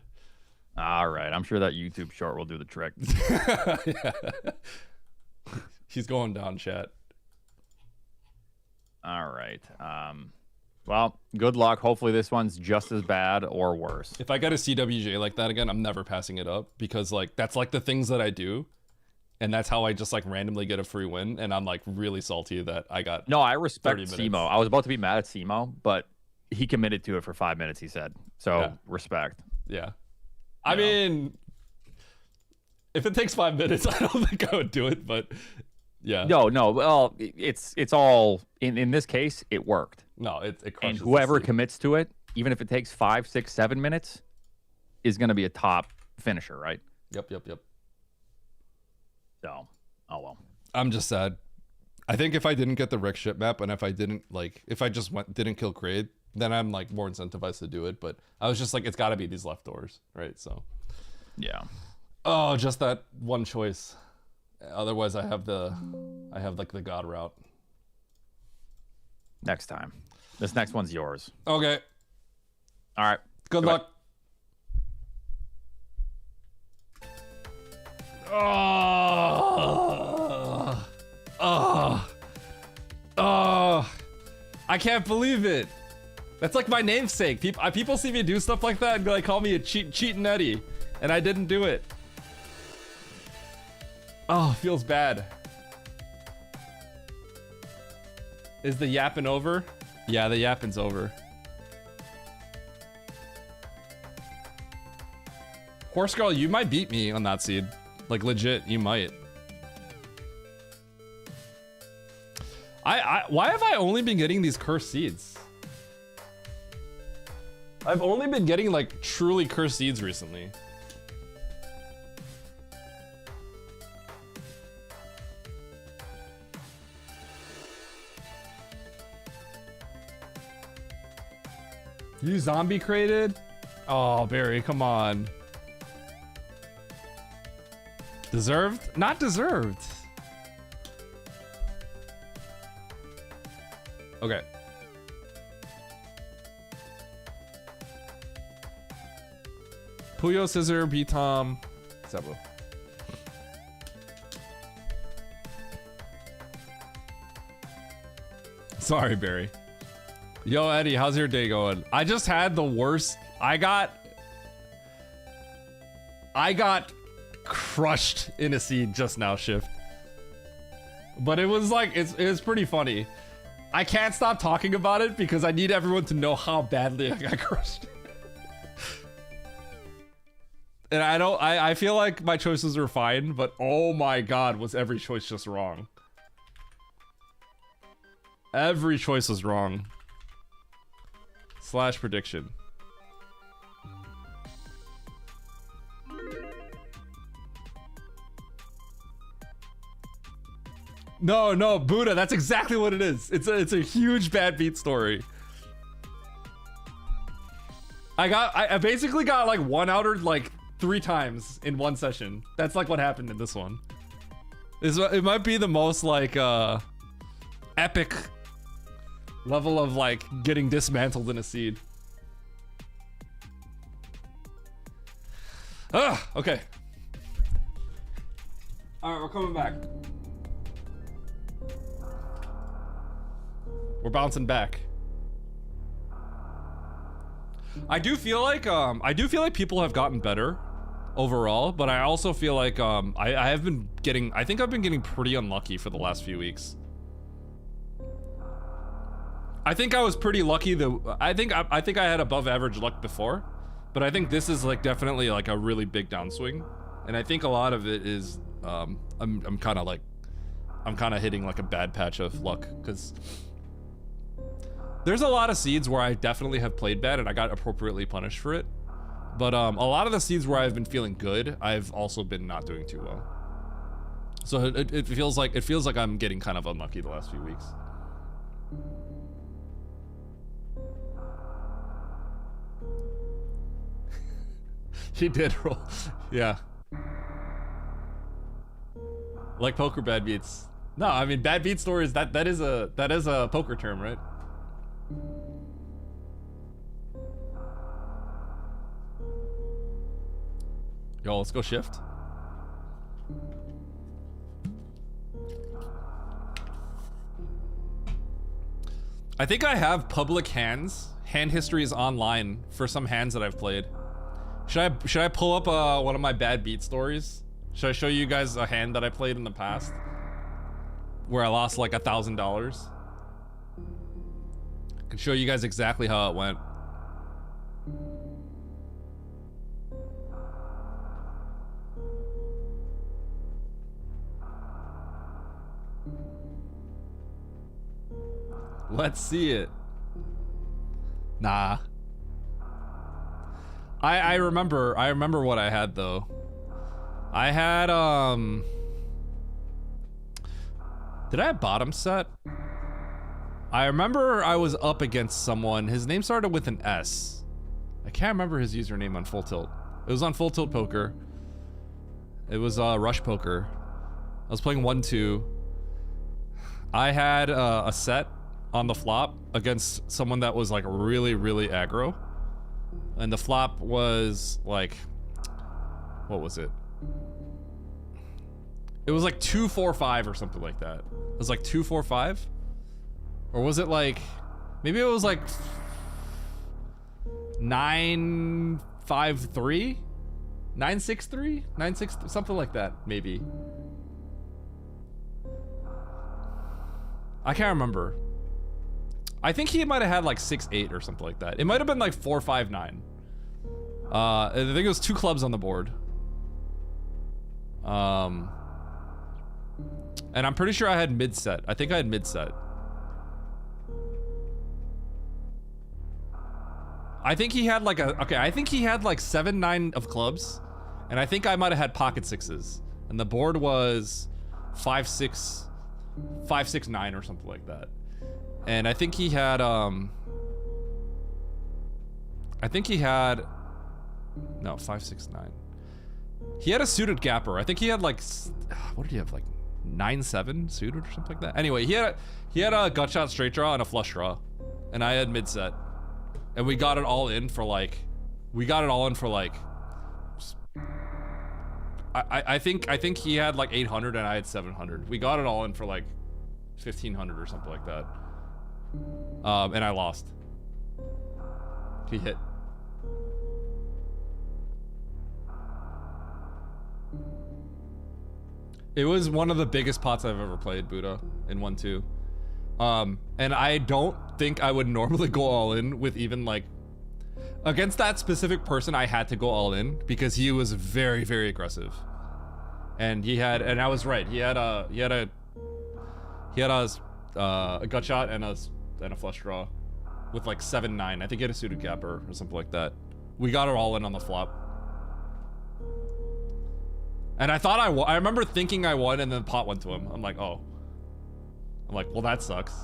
All right, I'm sure that YouTube short will do the trick. He's going down, chat. All right. Well, good luck. Hopefully this one's just as bad or worse. If I get a CWJ like that again, I'm never passing it up because like that's like the things that I do. And that's how I just like randomly get a free win. And I'm like really salty that I got. No, I respect Simo. I was about to be mad at Simo, but he committed to it for 5 minutes, he said. So respect. Yeah. I mean, if it takes 5 minutes, I don't think I would do it, but yeah. No. Well, it's all in this case, it worked. No, it crushes. And whoever commits to it, even if it takes 5, 6, 7 minutes, is going to be a top finisher, right? Yep. So, oh well. I'm just sad. I think if I didn't get the Rick ship map and if I just didn't kill Kraid, then I'm like more incentivized to do it. But I was just like, it's got to be these left doors, right? So, yeah. Oh, just that one choice. Otherwise, I have like the god route. Next time. This next one's yours. Okay. All right. Good luck. I can't believe it. That's like my namesake. People see me do stuff like that and like call me a cheating Eddie, and I didn't do it. Oh, feels bad. Is the yapping over? Yeah, the yapping's over. Horse Girl, you might beat me on that seed. Like legit, you might. Why have I only been getting these cursed seeds? I've only been getting like truly cursed seeds recently. You zombie created? Oh, Barry, come on. Deserved? Not deserved. Okay. Puyo, Scissor, B-Tom, Sebo. Sorry, Barry. Yo, Eddie, how's your day going? I just had the worst. I got crushed in a seed just now, Shift. But it was like, it was pretty funny. I can't stop talking about it because I need everyone to know how badly I got crushed. And I feel like my choices were fine, but oh my god, was every choice just wrong. Every choice was wrong. / prediction. No, Buddha, that's exactly what it is. It's a huge bad beat story. I basically got like one outer like 3 times in one session. That's like what happened in this one. It might be the most like epic level of like getting dismantled in a seed. Okay. All right, we're coming back. We're bouncing back. I do feel like people have gotten better overall, but I also feel like I think I've been getting pretty unlucky for the last few weeks. I think I was pretty lucky though. I think I had above average luck before, but I think this is like definitely like a really big downswing, and I think a lot of it is I'm kind of hitting like a bad patch of luck, because there's a lot of seeds where I definitely have played bad and I got appropriately punished for it, but a lot of the seeds where I've been feeling good, I've also been not doing too well. So it feels like I'm getting kind of unlucky the last few weeks. He did roll. Yeah. Like poker bad beats. No, I mean bad beat stories, that is a poker term, right? Yo, let's go shift. I think I have public hands, hand histories online for some hands that I've played. Should I pull up one of my bad beat stories? Should I show you guys a hand that I played in the past where I lost like $1,000? I can show you guys exactly how it went. Let's see it. Nah. I remember what I had though. I had did I have bottom set? I remember I was up against someone. His name started with an S. I can't remember his username on Full Tilt. It was on Full Tilt Poker. It was Rush Poker. I was playing 1-2. I had a set on the flop against someone that was like really aggro. And the flop was like, what was it? It was like 2-4-5 or something like that. It was like 2-4-5? Or was it like, maybe it was like 9-5-3? 9-6-3? 9-6, something like that, maybe. I can't remember. I think he might have had like 6-8 or something like that. It might have been like 4-5-9. I think it was 2 clubs on the board. And I'm pretty sure I had mid set. I think I had mid set. I think he had like I think he had like 7-9 of clubs, and I think I might have had pocket sixes, and the board was 5-6, 5-6-9 or something like that. And I think he had no, 5-6-9. He had a suited gapper. I think he had like, what did he have, like 9-7 suited or something like that? Anyway, he had a gut shot straight draw and a flush draw, and I had mid set, and we got it all in for like, I think he had like 800 and I had 700. We got it all in for like 1500 or something like that. And I lost. He hit. It was one of the biggest pots I've ever played, Buddha, in 1-2. And I don't think I would normally go all in with even like, against that specific person, I had to go all in because he was very aggressive. And I was right. He had a gut shot and a flush draw with like 7-9. I think he had a suited gapper or something like that. We got it all in on the flop. And I thought I remember thinking I won, and then the pot went to him. I'm like, oh. I'm like, well, that sucks.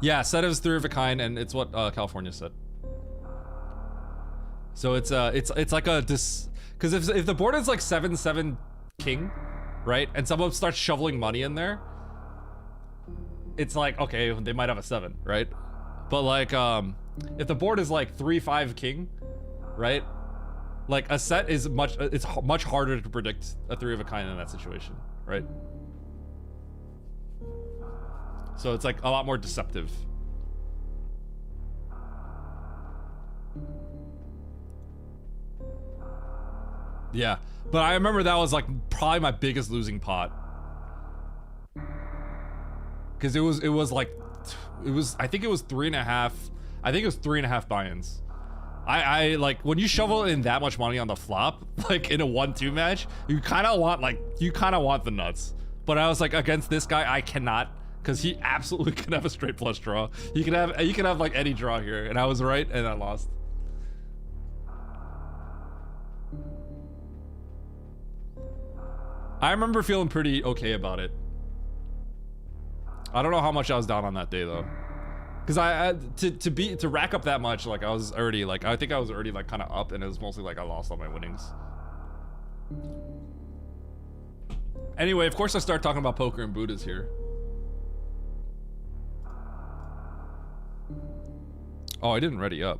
Yeah, set is 3 of a kind, and it's what California said. So it's like a because if the board is like 7-7 king, right, and someone starts shoveling money in there, it's like, okay, they might have a 7, right? But like if the board is like 3-5 king, right? Like a set is it's much harder to predict a 3 of a kind in that situation, right? So it's like a lot more deceptive. Yeah, but I remember that was like probably my biggest losing pot. Cause it was I think it was 3.5. I think it was 3.5 buy-ins. I like when you shovel in that much money on the flop, like in a 1-2 match, you kind of want the nuts. But I was like, against this guy, I cannot, because he absolutely can have a straight flush draw. You can have like any draw here, and I was right, and I lost. I remember feeling pretty okay about it. I don't know how much I was down on that day though. Cause to rack up that much, like I was already like, I think I was already like kind of up, and it was mostly like I lost all my winnings. Anyway, of course I start talking about poker and Buddhas here. Oh, I didn't ready up.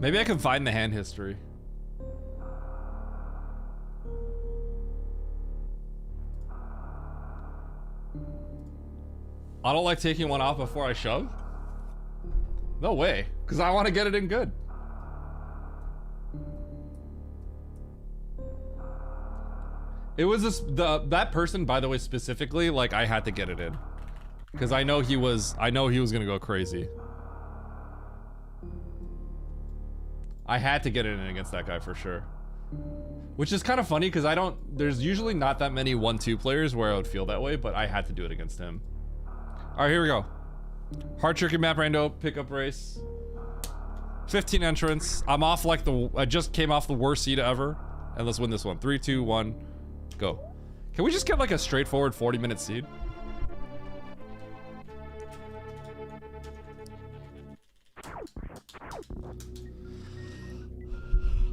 Maybe I can find the hand history. I don't like taking one off before I shove? No way, because I want to get it in good. It was this, that person, by the way, specifically, like I had to get it in. Because I know he was gonna go crazy. I had to get it in against that guy for sure. Which is kind of funny because there's usually not that many 1-2 players where I would feel that way, but I had to do it against him. All right, here we go. Hard tricky map rando, pickup race. 15 entrants. I'm off like I just came off the worst seed ever. And let's win this one. 3, 2, 1, go. Can we just get like a straightforward 40-minute seed?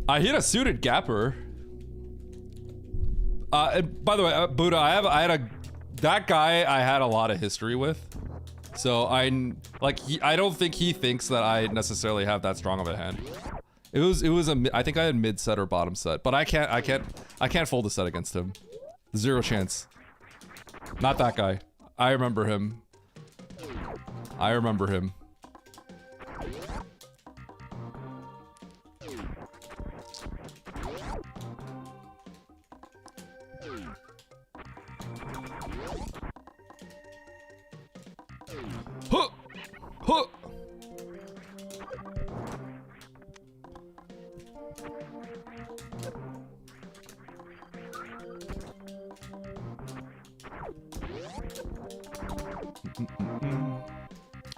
I hit a suited gapper. And by the way, Buddha, that guy I had a lot of history with. So I don't think he thinks that I necessarily have that strong of a hand. I think I had mid set or bottom set, but I can't fold a set against him. 0 chance. Not that guy. I remember him. Huh! Huh!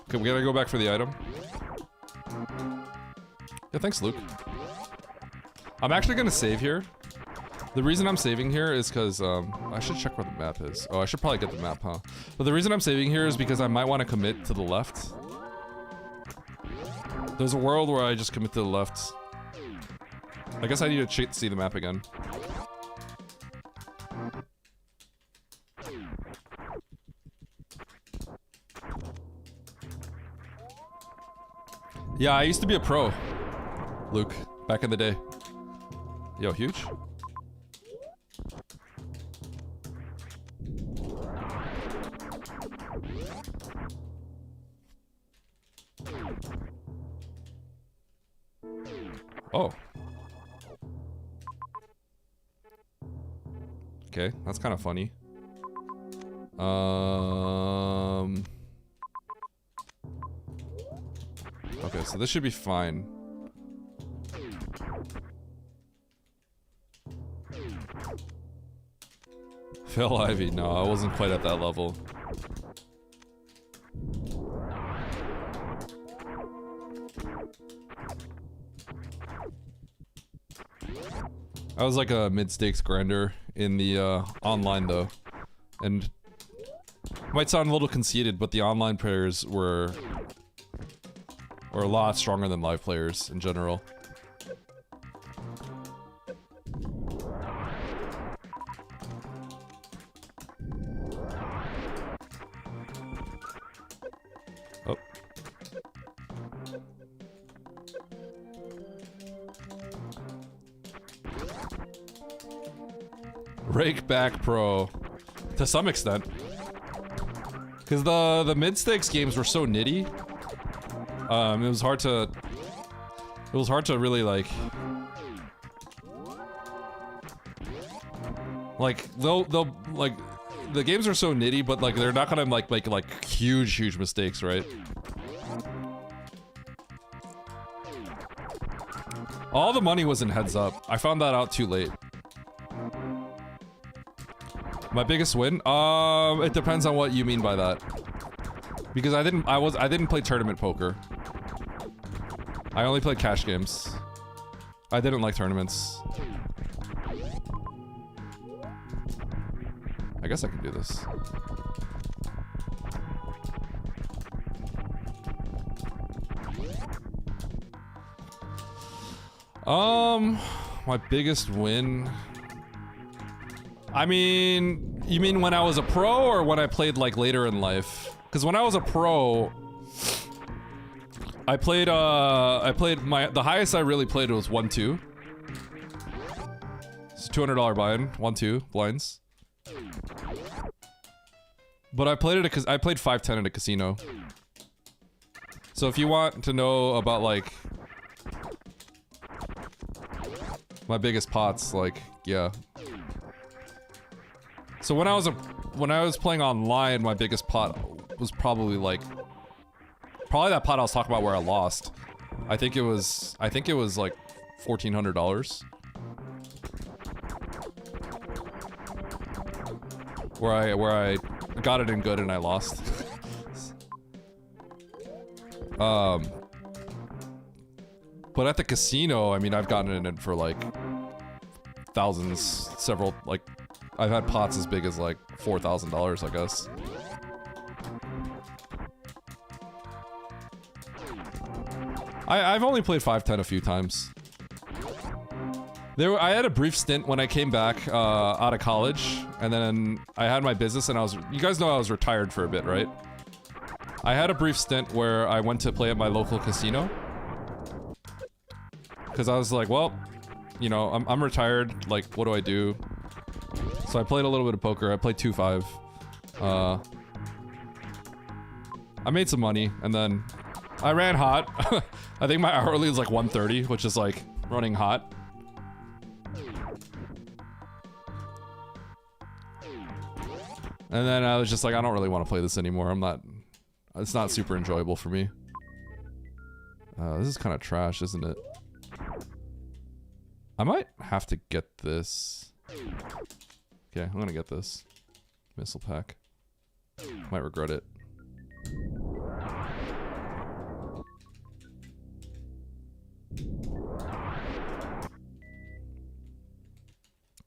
Okay, we gotta go back for the item. Yeah, thanks, Luke. I'm actually gonna save here. The reason I'm saving here is because, I should check where the map is. Oh, I should probably get the map, huh? But the reason I'm saving here is because I might want to commit to the left. There's a world where I just commit to the left. I guess I need to see the map again. Yeah, I used to be a pro, Luke, back in the day. Yo, huge. Oh. Okay, that's kind of funny. Okay, so this should be fine. Phil Ivy, no, I wasn't quite at that level. I was like a mid-stakes grinder in the online though, and Might sound a little conceited, but the online players were a lot stronger than live players in general. Oh. Rake back pro. To some extent. Because the mid-stakes games were so nitty. It was hard to really like they'll like the games are so nitty, but like they're not gonna like make like huge mistakes, right? All the money was in heads up. I found that out too late. My biggest win? It depends on what you mean by that. Because I didn't play tournament poker. I only played cash games. I didn't like tournaments. I guess I can do this. My biggest win. I mean, you mean when I was a pro or when I played like later in life? Because when I was a pro, I played the highest I really played was 1-2. It's a $200 buy-in, 1-2 blinds. But I played I played 5-10 at a casino. So if you want to know about like my biggest pots, like, yeah. So when I was playing online, my biggest pot was probably like that pot I was talking about where I lost. I think it was like $1,400. Where I got it in good and I lost. But at the casino, I mean, I've gotten it in for like thousands, like I've had pots as big as like $4,000, I guess. I've only played 5-10 a few times. I had a brief stint when I came back out of college, and then I had my business, and you guys know I was retired for a bit, right? I had a brief stint where I went to play at my local casino. Because I was like, well, you know, I'm retired, like, what do I do? So I played a little bit of poker. I played 2-5. I made some money, and then I ran hot. I think my hourly is like 130, which is like running hot. And then I was just like, I don't really want to play this anymore. It's not super enjoyable for me. This is kind of trash, isn't it? I might have to get this. Okay, I'm gonna get this. Missile pack. Might regret it.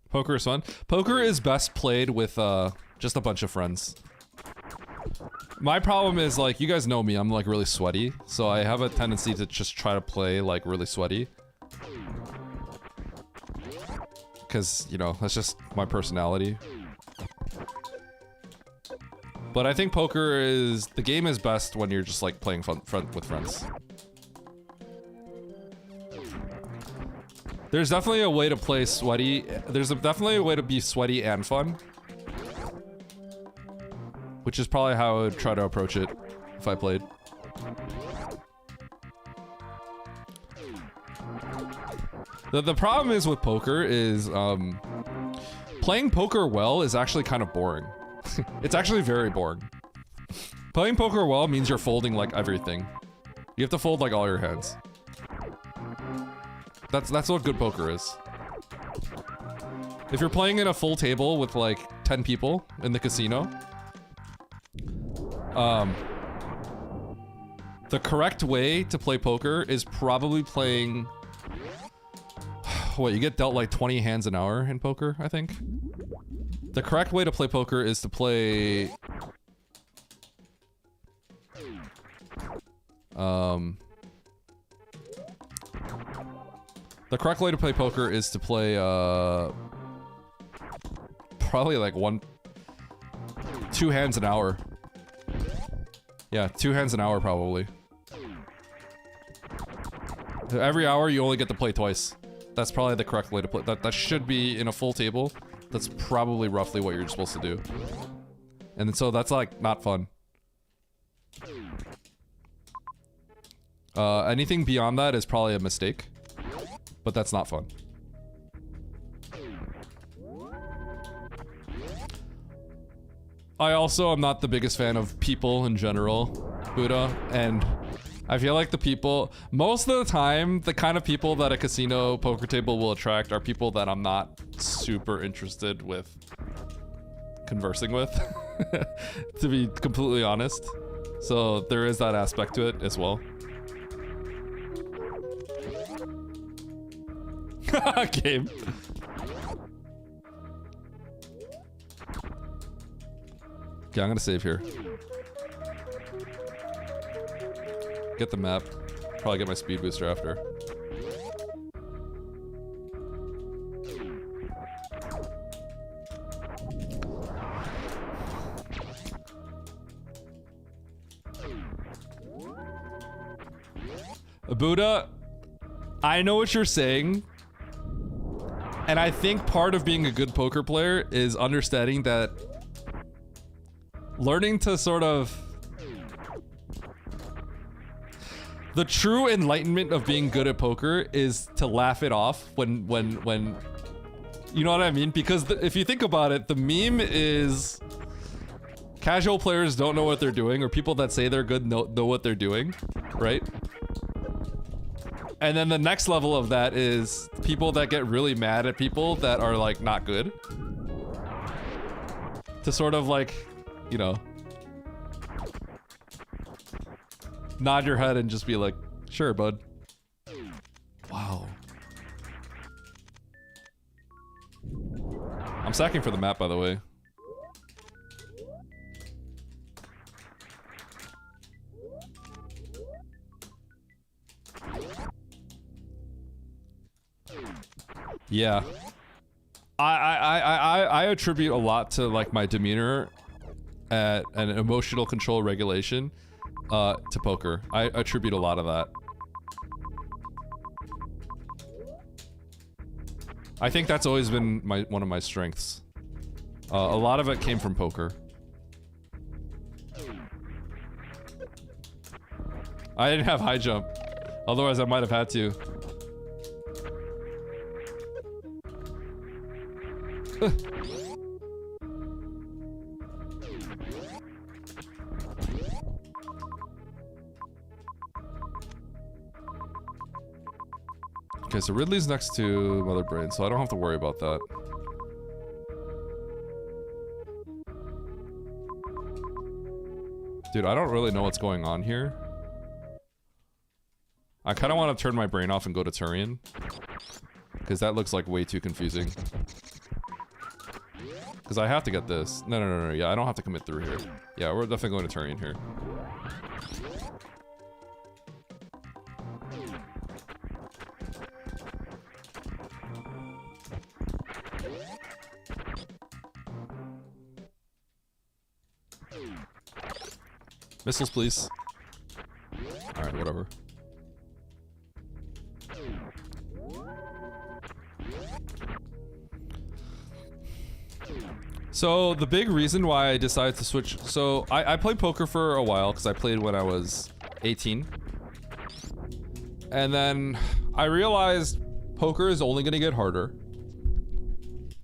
Poker is fun. Poker is best played with just a bunch of friends. My problem is, like, you guys know me, I'm like really sweaty, so I have a tendency to just try to play like really sweaty. Because, you know, that's just my personality. But I think the game is best when you're just like playing with friends. There's definitely a way to play sweaty. There's definitely a way to be sweaty and fun. Which is probably how I would try to approach it if I played. The problem is with poker is playing poker well is actually kind of boring. It's actually very boring. Playing poker well means you're folding like everything. You have to fold like all your hands. That's what good poker is. If you're playing in a full table with like 10 people in the casino, the correct way to play poker is probably playing... What, you get dealt like 20 hands an hour in poker, I think? The correct way to play poker is to play The correct way to play poker is to play, probably like 2 hands an hour. Yeah, 2 hands an hour probably. Every hour you only get to play twice. That's probably the correct way to play. That should be in a full table. That's probably roughly what you're supposed to do. And so that's like not fun. Anything beyond that is probably a mistake. But that's not fun. I also am not the biggest fan of people in general, Buddha, and I feel like the people, most of the time, the kind of people that a casino poker table will attract are people that I'm not super interested with conversing with, to be completely honest. So there is that aspect to it as well. Game. Okay, I'm gonna save here. Get the map. Probably get my speed booster after. Buddha, I know what you're saying. And I think part of being a good poker player is understanding that learning to sort of... The true enlightenment of being good at poker is to laugh it off when you know what I mean? Because if you think about it, the meme is casual players don't know what they're doing, or people that say they're good know what they're doing, right? And then the next level of that is people that get really mad at people that are like not good. To sort of like, you know, nod your head and just be like, sure, bud. Wow. I'm sacking for the map, by the way. Yeah. I attribute a lot to like my demeanor and emotional control regulation to poker. I attribute a lot of that. I think that's always been one of my strengths. A lot of it came from poker. I didn't have high jump. Otherwise I might have had to. Okay, so Ridley's next to Mother Brain, so I don't have to worry about that. Dude, I don't really know what's going on here. I kind of want to turn my brain off and go to Turian. Because that looks like way too confusing. Because I have to get this. No. Yeah, I don't have to commit through here. Yeah, we're definitely going to Turian here. Missiles, please. Alright, whatever. So, the big reason why I decided to switch... So, I played poker for a while, because I played when I was 18. And then, I realized poker is only going to get harder.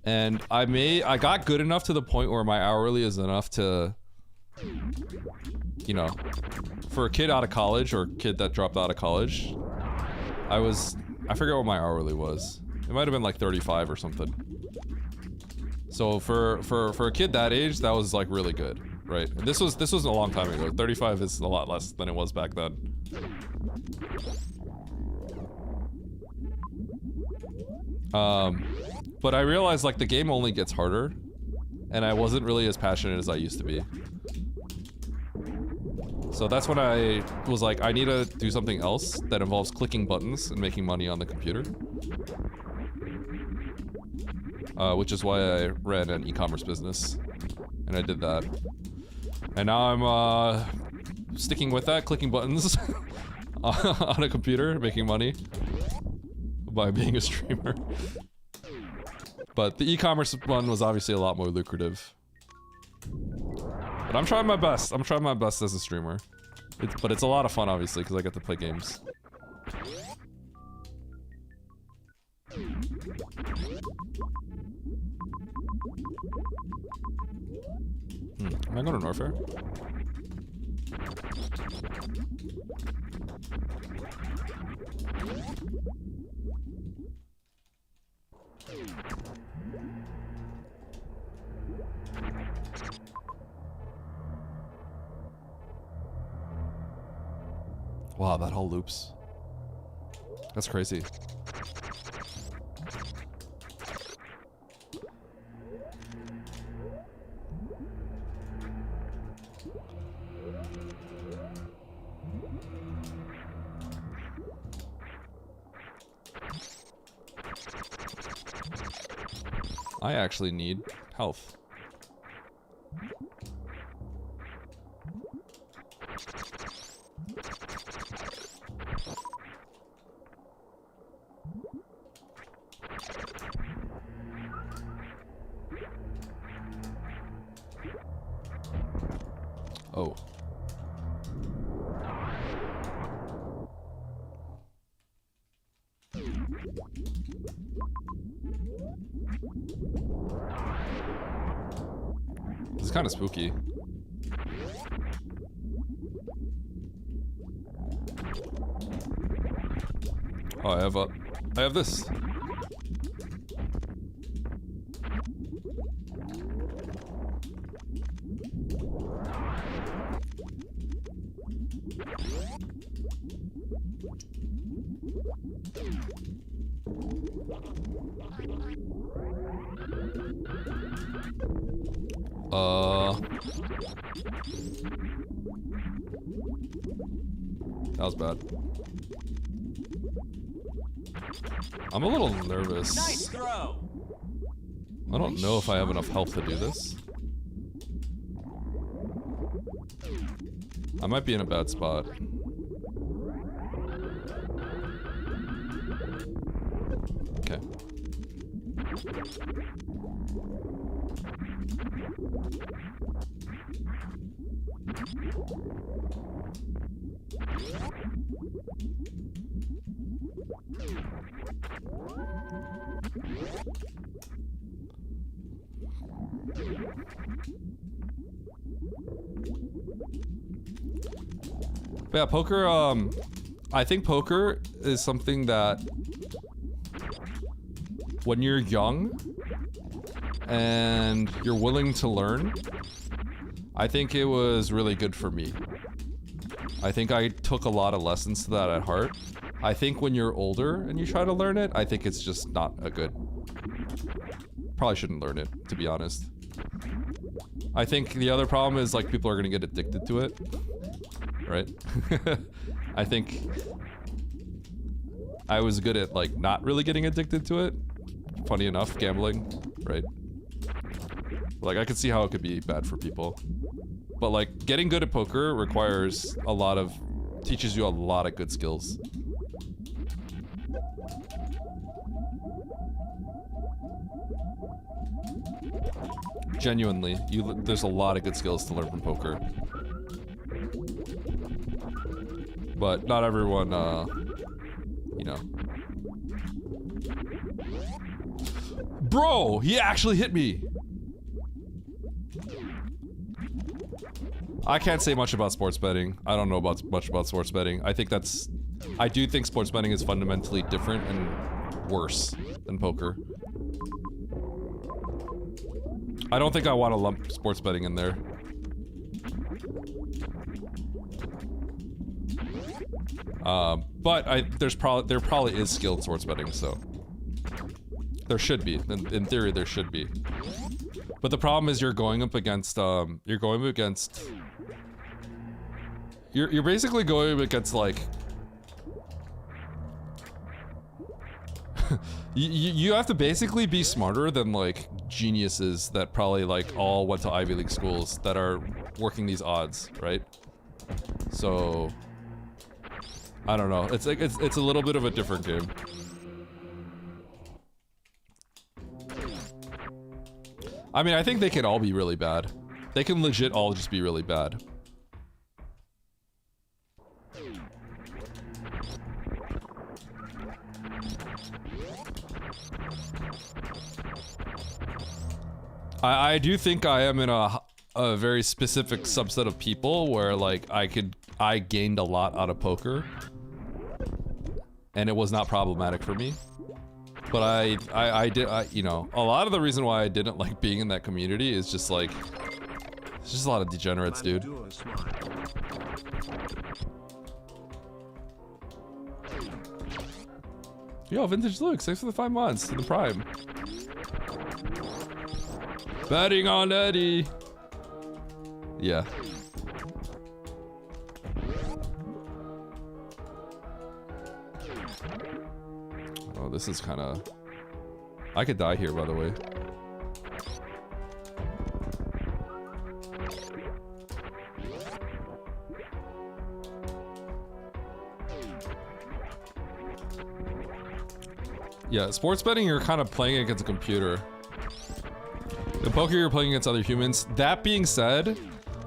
And I got good enough to the point where my hourly is enough to... You know, for a kid out of college, or kid that dropped out of college, I forget what my hourly was. It might have been like 35 or something. So for a kid that age, that was like really good, right? And this was a long time ago. 35 is a lot less than it was back then. But I realized like the game only gets harder, and I wasn't really as passionate as I used to be. So that's when I was like, I need to do something else that involves clicking buttons and making money on the computer. Which is why I ran an e-commerce business. And I did that. And now I'm sticking with that, clicking buttons on a computer, making money by being a streamer. But the e-commerce one was obviously a lot more lucrative. But I'm trying my best. I'm trying my best as a streamer. But it's a lot of fun, obviously, because I get to play games. Am I going to Norfair? Wow, that whole loops. That's crazy. I actually need health. Oh. This is kind of spooky. Oh, I have this. That was bad. I'm a little nervous. Nice throw. I don't know if I have enough health to do this. I might be in a bad spot. Okay. But yeah, poker, I think poker is something that when you're young and you're willing to learn, I think it was really good for me. I think I took a lot of lessons to that at heart. I think when you're older and you try to learn it, I think it's just not a good... Probably shouldn't learn it, to be honest. I think the other problem is, like, people are gonna get addicted to it. Right? I think I was good at, like, not really getting addicted to it. Funny enough, gambling, right? Like, I could see how it could be bad for people. But, like, getting good at poker requires a lot of... teaches you a lot of good skills. Genuinely, there's a lot of good skills to learn from poker. But not everyone, you know. Bro, he actually hit me! I can't say much about sports betting. I don't know much about sports betting. I do think sports betting is fundamentally different and worse than poker. I don't think I want to lump sports betting in there. But there probably is skilled sports betting, so there should be. In theory, there should be. But the problem is you're going up against You're basically going against like you have to basically be smarter than like geniuses that probably like all went to Ivy League schools that are working these odds, right? So I don't know. It's like it's a little bit of a different game. I mean, I think they can all be really bad. They can legit all just be really bad. I do think I am in a very specific subset of people where like I gained a lot out of poker and it was not problematic for me. But I did, you know, a lot of the reason why I didn't like being in that community is just like, it's just a lot of degenerates, dude. Yo, Vintage Luke, thanks for the 5 months in the Prime. Betting on Eddie. Yeah. Oh, this is kind of... I could die here, by the way. Yeah, sports betting, you're kind of playing against a computer. In poker, you're playing against other humans. That being said,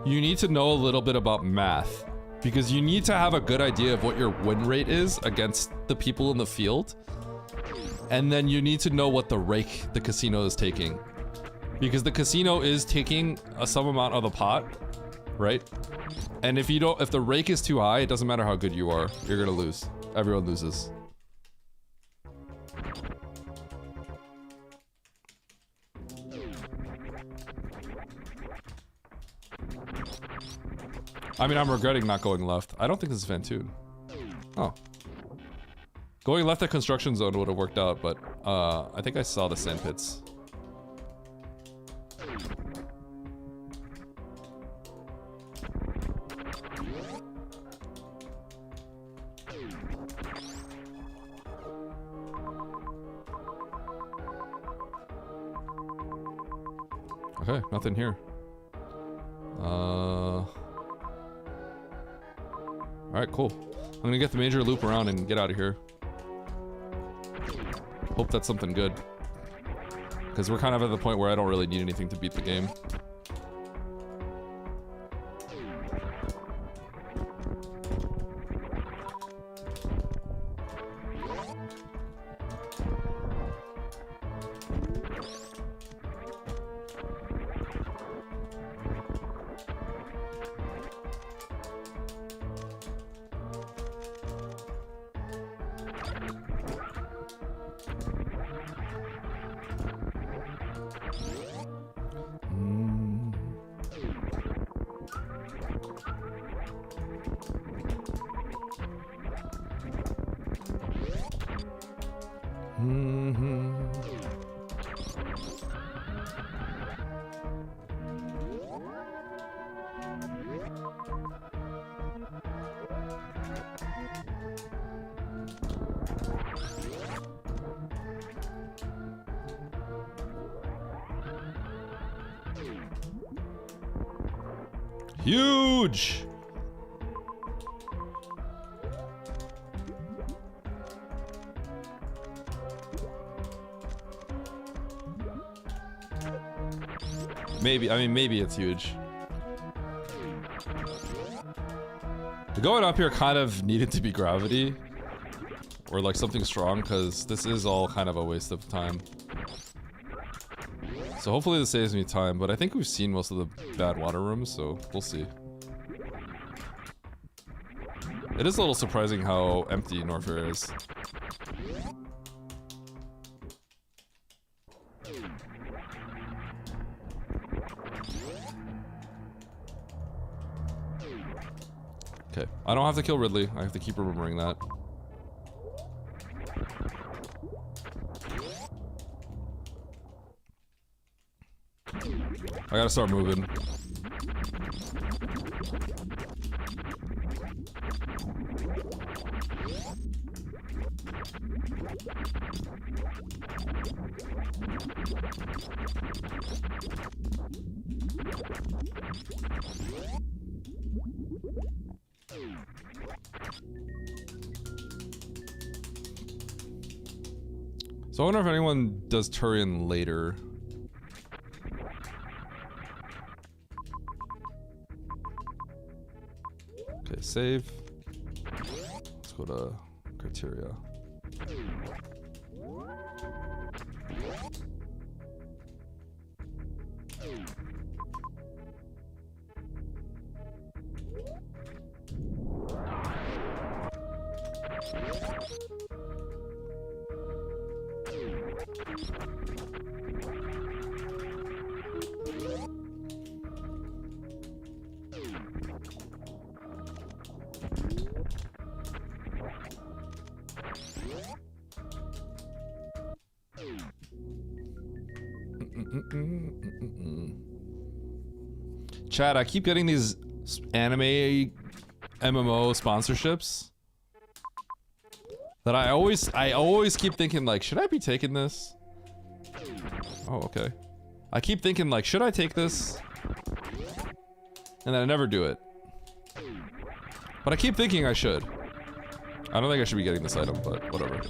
you need to know a little bit about math. Because you need to have a good idea of what your win rate is against the people in the field. And then you need to know what the rake the casino is taking. Because the casino is taking some amount of the pot, right? And if the rake is too high, it doesn't matter how good you are, you're gonna lose. Everyone loses. I mean, I'm regretting not going left. I don't think this is Fantoon. Oh. Going left at construction zone would have worked out, but I think I saw the sand pits. Okay, nothing here. Alright, cool. I'm gonna get the major loop around and get out of here. Hope that's something good. Because we're kind of at the point where I don't really need anything to beat the game. Huge! Maybe, I mean, maybe it's huge. The going up here kind of needed to be gravity. Or like something strong, because this is all kind of a waste of time. So hopefully this saves me time, but I think we've seen most of the bad water rooms, so we'll see. It is a little surprising how empty Norfair is. Okay, I don't have to kill Ridley. I have to keep remembering that. I gotta start moving. So I wonder if anyone does Turian later. Okay, save. Let's go to criteria. Chad, I keep getting these anime MMO sponsorships that I always keep thinking like, should I be taking this? Oh, okay. I keep thinking like, should I take this? And then I never do it. But I keep thinking I should. I don't think I should be getting this item, but whatever.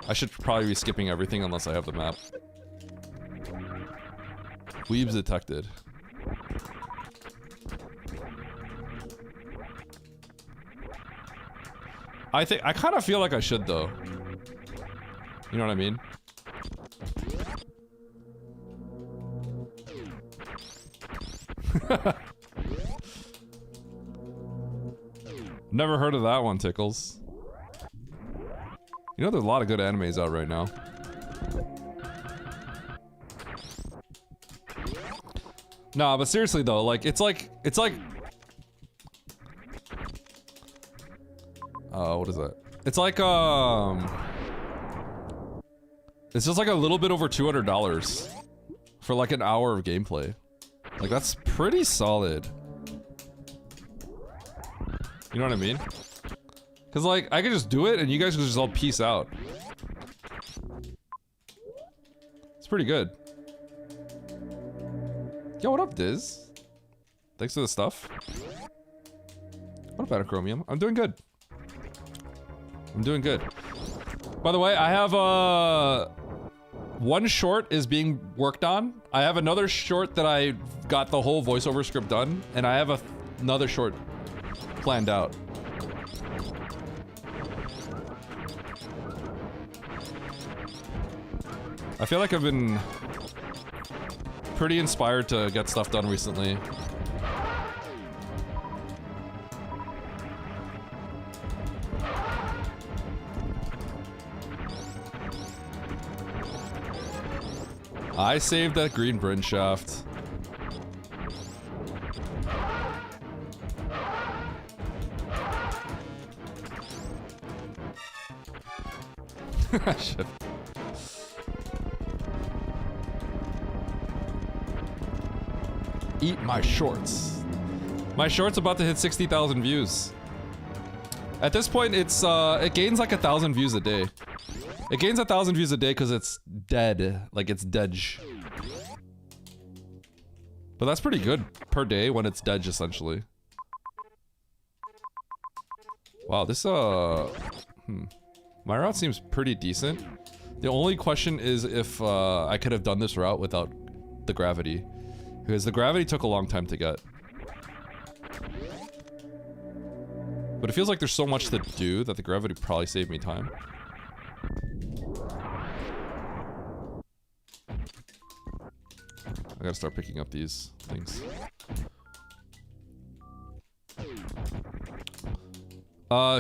I should probably be skipping everything unless I have the map. Weebs detected. I kind of feel like I should though. You know what I mean? Never heard of that one, Tickles. You know there's a lot of good animes out right now. Nah, but seriously though, like it's like what is that? It's like it's just like a little bit over $200 for like an hour of gameplay. Like that's pretty solid. You know what I mean? Cause like I could just do it and you guys could just all peace out. It's pretty good. Yo, what up, Diz? Thanks for the stuff. What about Chromium? I'm doing good. I'm doing good. By the way, I have one short is being worked on. I have another short that I got the whole voiceover script done, and I have another short planned out. I feel like I've been pretty inspired to get stuff done recently. I saved that green Bryn shaft. Shit. Eat my shorts. My shorts about to hit 60,000 views. At this point, it's it gains like 1,000 views a day. It gains 1,000 views a day because it's dead. Like it's dead. But that's pretty good per day when it's dead, essentially. Wow, this my route seems pretty decent. The only question is if I could have done this route without the gravity. Because the gravity took a long time to get. But it feels like there's so much to do that the gravity probably saved me time. I gotta start picking up these things.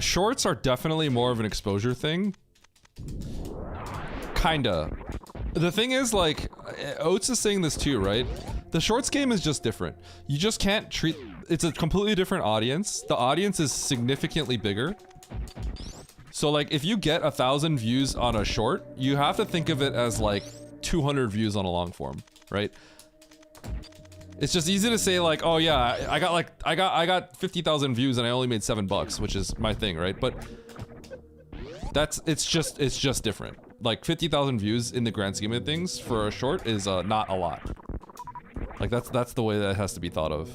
Shorts are definitely more of an exposure thing. Kinda. The thing is, like, Oates is saying this too, right? The shorts game is just different. You just can't treat... It's a completely different audience. The audience is significantly bigger. So, like, if you get 1,000 views on a short, you have to think of it as, like, 200 views on a long form, right? It's just easy to say like, oh yeah, I got 50,000 views and I only made $7, which is my thing, right? But it's just different. Like 50,000 views in the grand scheme of things for a short is not a lot. Like that's the way that has to be thought of.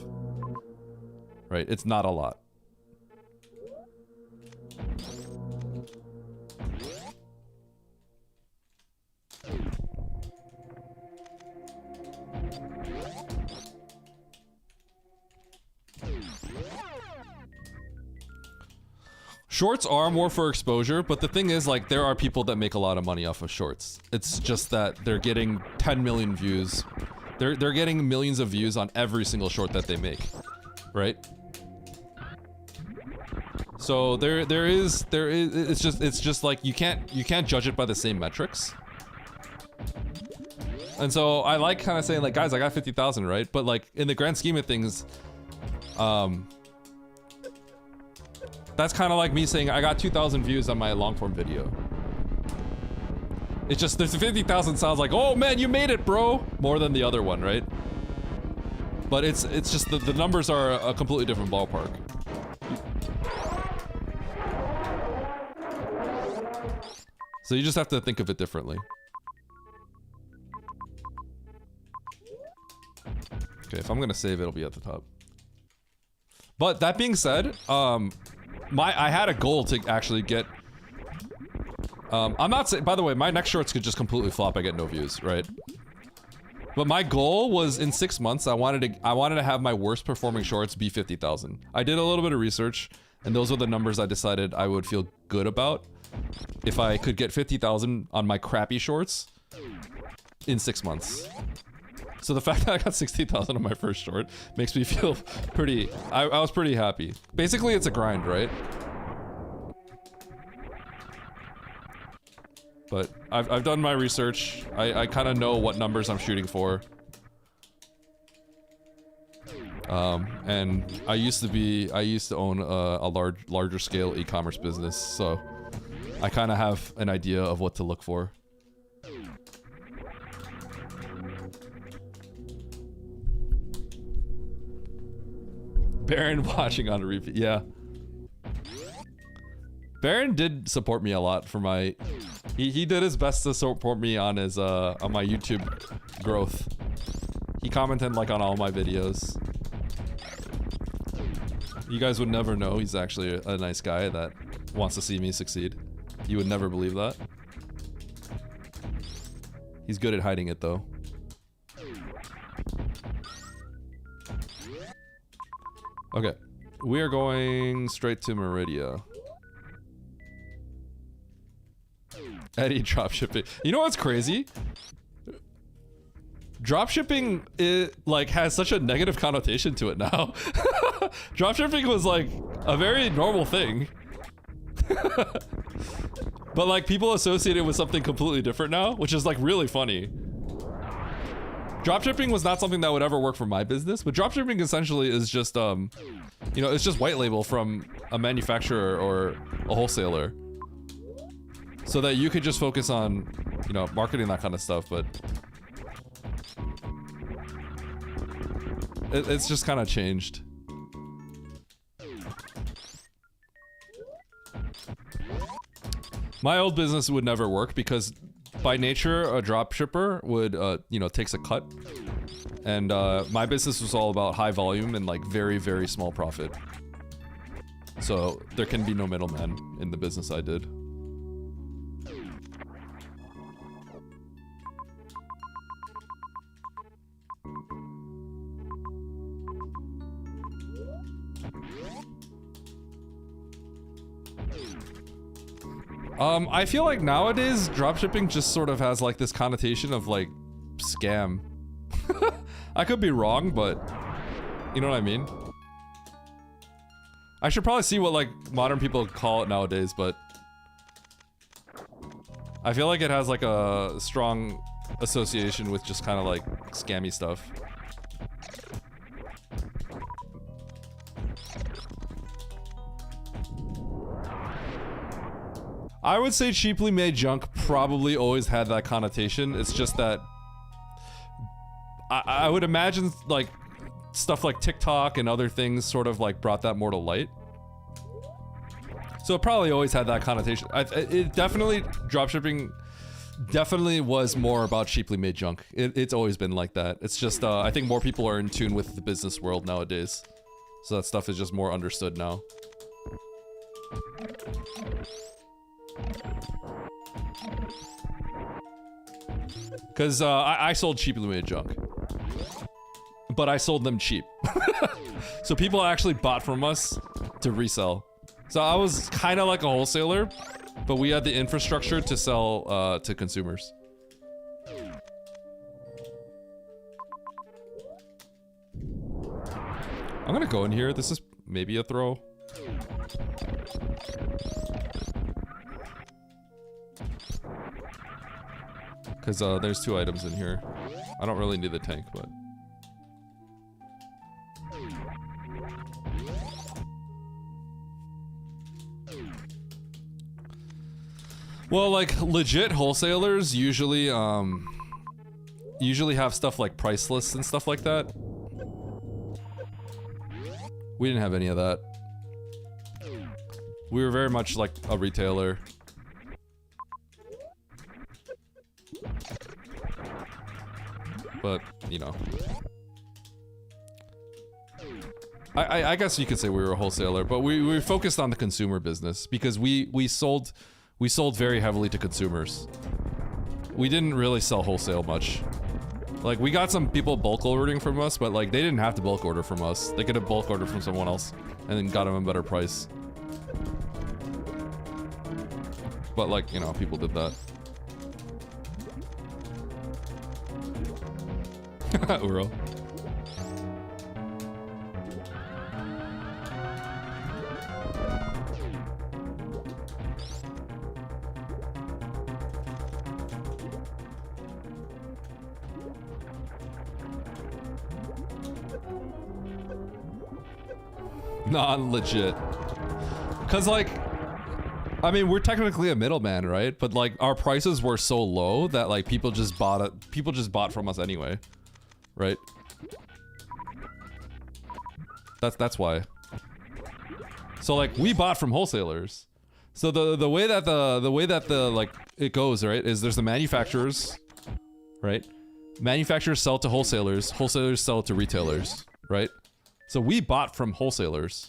Right? It's not a lot. Shorts are more for exposure, but the thing is, like, there are people that make a lot of money off of shorts. It's just that they're getting 10 million views. They're getting millions of views on every single short that they make, right? So there is it's just like you can't judge it by the same metrics. And so I like kind of saying like, guys, I got 50,000, right? But like in the grand scheme of things, that's kind of like me saying I got 2,000 views on my long form video. It's just, there's 50,000 sounds like, oh man, you made it, bro, more than the other one, right? But it's just the numbers are a completely different ballpark. So you just have to think of it differently. Okay, if I'm gonna save, it'll be at the top. But that being said, I had a goal to actually get. I'm not saying. By the way, my next shorts could just completely flop. I get no views, right? But my goal was in 6 months. I wanted to have my worst performing shorts be 50,000. I did a little bit of research, and those were the numbers I decided I would feel good about if I could get 50,000 on my crappy shorts in 6 months. So the fact that I got 60,000 on my first short makes me feel pretty. I was pretty happy. Basically, it's a grind, right? But I've done my research. I kind of know what numbers I'm shooting for. And I used to own a larger scale e-commerce business, so I kind of have an idea of what to look for. Baron watching on a repeat, yeah. Baron did support me a lot for my. He did his best to support me on his on my YouTube growth. He commented like on all my videos. You guys would never know he's actually a nice guy that wants to see me succeed. You would never believe that. He's good at hiding it though. Okay, we are going straight to Meridia. Eddie dropshipping. You know what's crazy? Dropshipping like has such a negative connotation to it now. Dropshipping was like a very normal thing. But like people associate it with something completely different now, which is like really funny. Dropshipping was not something that would ever work for my business, but dropshipping essentially is just you know, it's just white label from a manufacturer or a wholesaler. So that you could just focus on, you know, marketing, that kind of stuff, but it's just kind of changed. My old business would never work because by nature, a drop shipper would, you know, takes a cut. And my business was all about high volume and like very, very small profit. So there can be no middleman in the business I did. I feel like nowadays dropshipping just sort of has like this connotation of like scam. I could be wrong, but you know what I mean? I should probably see what like modern people call it nowadays, but I feel like it has like a strong association with just kind of like scammy stuff. I would say cheaply made junk probably always had that connotation. It's just that I would imagine like stuff like TikTok and other things sort of like brought that more to light. So it probably always had that connotation. It definitely, dropshipping definitely was more about cheaply made junk. It's always been like that. It's just, I think more people are in tune with the business world nowadays. So that stuff is just more understood now. Because I sold cheaply made junk. But I sold them cheap. So people actually bought from us to resell. So I was kind of like a wholesaler, but we had the infrastructure to sell to consumers. I'm gonna go in here. This is maybe a throw. Because there's 2 items in here. I don't really need the tank, but... Well, like, legit wholesalers usually, usually have stuff like price lists and stuff like that. We didn't have any of that. We were very much like a retailer. But, you know. I guess you could say we were a wholesaler, but we were focused on the consumer business because we sold very heavily to consumers. We didn't really sell wholesale much. Like, we got some people bulk ordering from us, but like, they didn't have to bulk order from us. They could have bulk ordered from someone else and then got them a better price. But like, you know, people did that. Uro. Not legit. Cause like, I mean, we're technically a middleman, right? But like, our prices were so low that like people just bought it. People just bought from us anyway, right? That's why. So like, we bought from wholesalers. So the way that the like it goes, right, is there's the manufacturers, right? Manufacturers sell to wholesalers. Wholesalers sell to retailers, right? So we bought from wholesalers.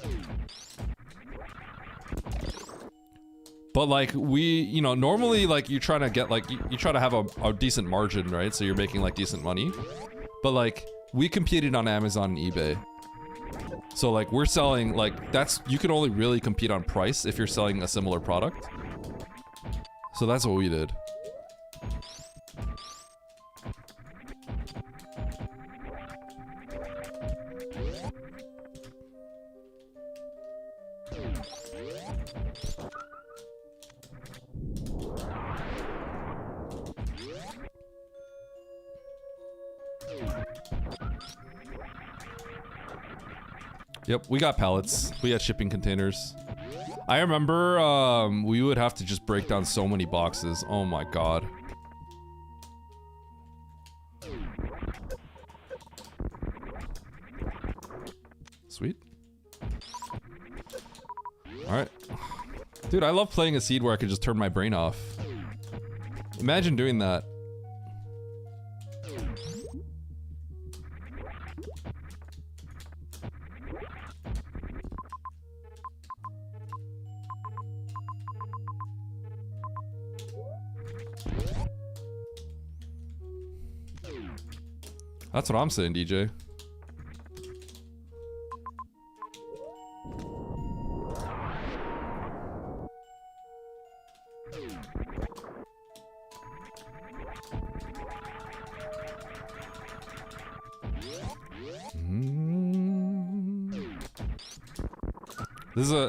But like you know, normally like you're trying to get like, you try to have a decent margin, right? So you're making like decent money. But like, we competed on Amazon and eBay. So like, we're selling like, you can only really compete on price if you're selling a similar product. So that's what we did. Yep, we got pallets. We had shipping containers. I remember we would have to just break down so many boxes. Oh my god. Sweet. Alright. Dude, I love playing a seed where I could just turn my brain off. Imagine doing that. That's what I'm saying, DJ.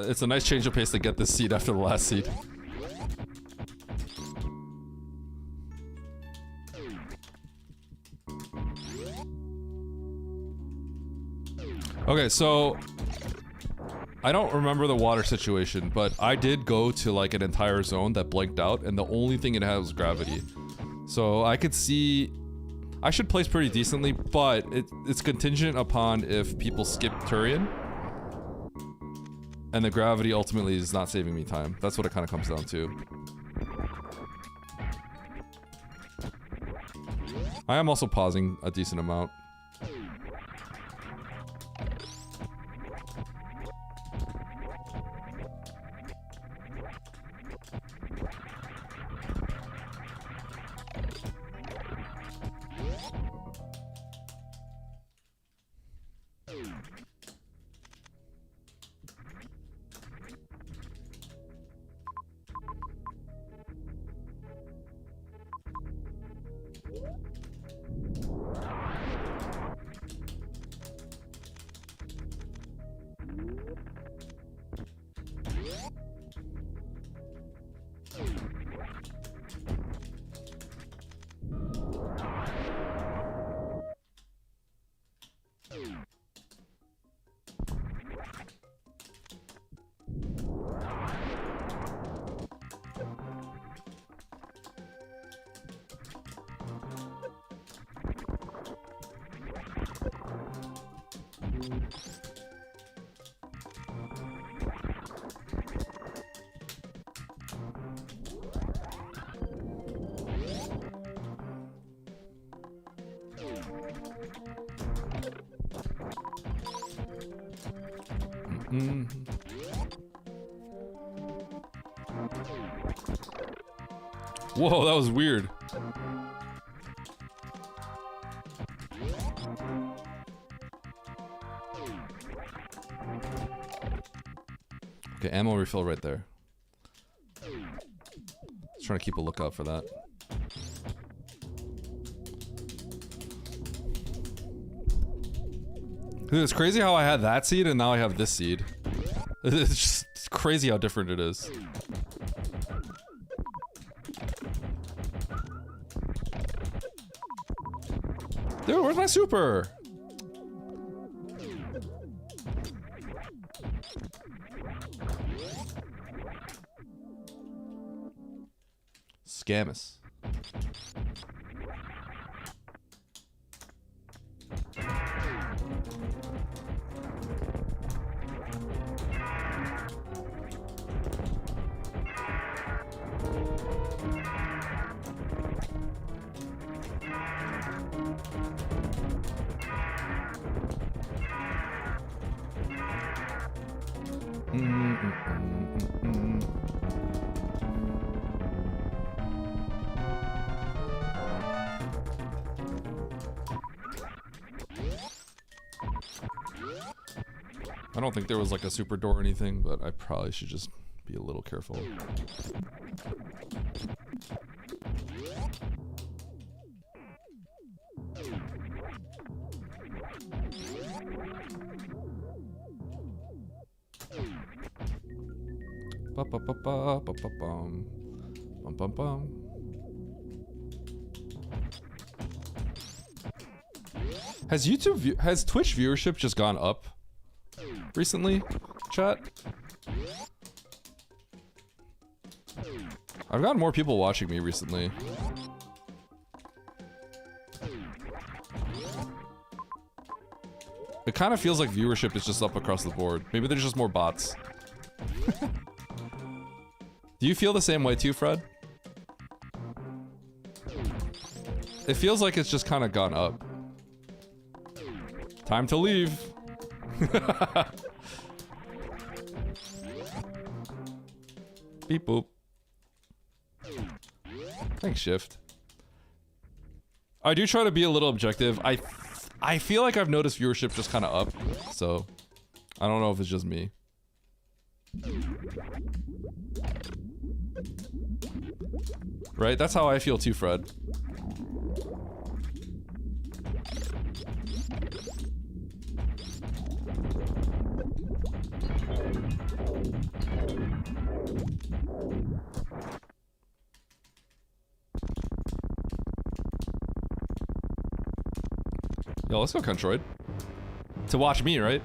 It's a nice change of pace to get this seed after the last seed. Okay, so I don't remember the water situation, but I did go to like an entire zone that blanked out, and the only thing it had was gravity. So I could see I should place pretty decently, but it's contingent upon if people skip Turian. And the gravity ultimately is not saving me time. That's what it kind of comes down to. I am also pausing a decent amount. Whoa, that was weird. Okay, ammo refill right there. Just trying to keep a lookout for that. Dude, it's crazy how I had that seed and now I have this seed. It's just it's crazy how different it is. Dude, where's my super? Scamus. I don't think there was like a super door or anything, but I probably should just be a little careful. Has Twitch viewership just gone up recently, chat? I've gotten more people watching me recently. It kind of feels like viewership is just up across the board. Maybe there's just more bots. Do you feel the same way too, Fred? It feels like it's just kind of gone up. Time to leave. Beep boop. Thanks, Shift. I do try to be a little objective. I feel like I've noticed viewership just kind of up, so I don't know if it's just me. Right? That's how I feel too, Fred. Yo, let's go Controid. To watch me, right?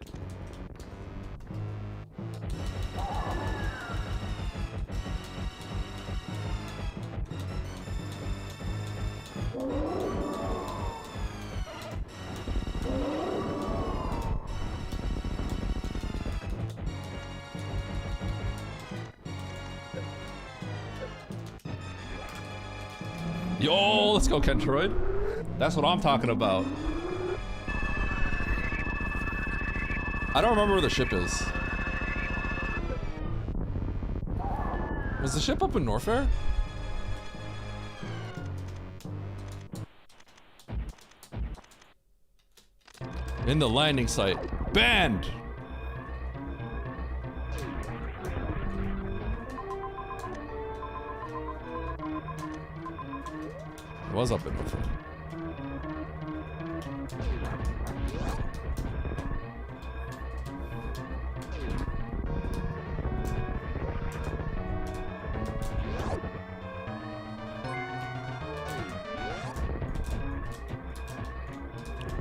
Yo, let's go, Kentroid. That's what I'm talking about. I don't remember where the ship is. Was the ship up in Norfair? In the landing site. Banned! It was up in Norfair.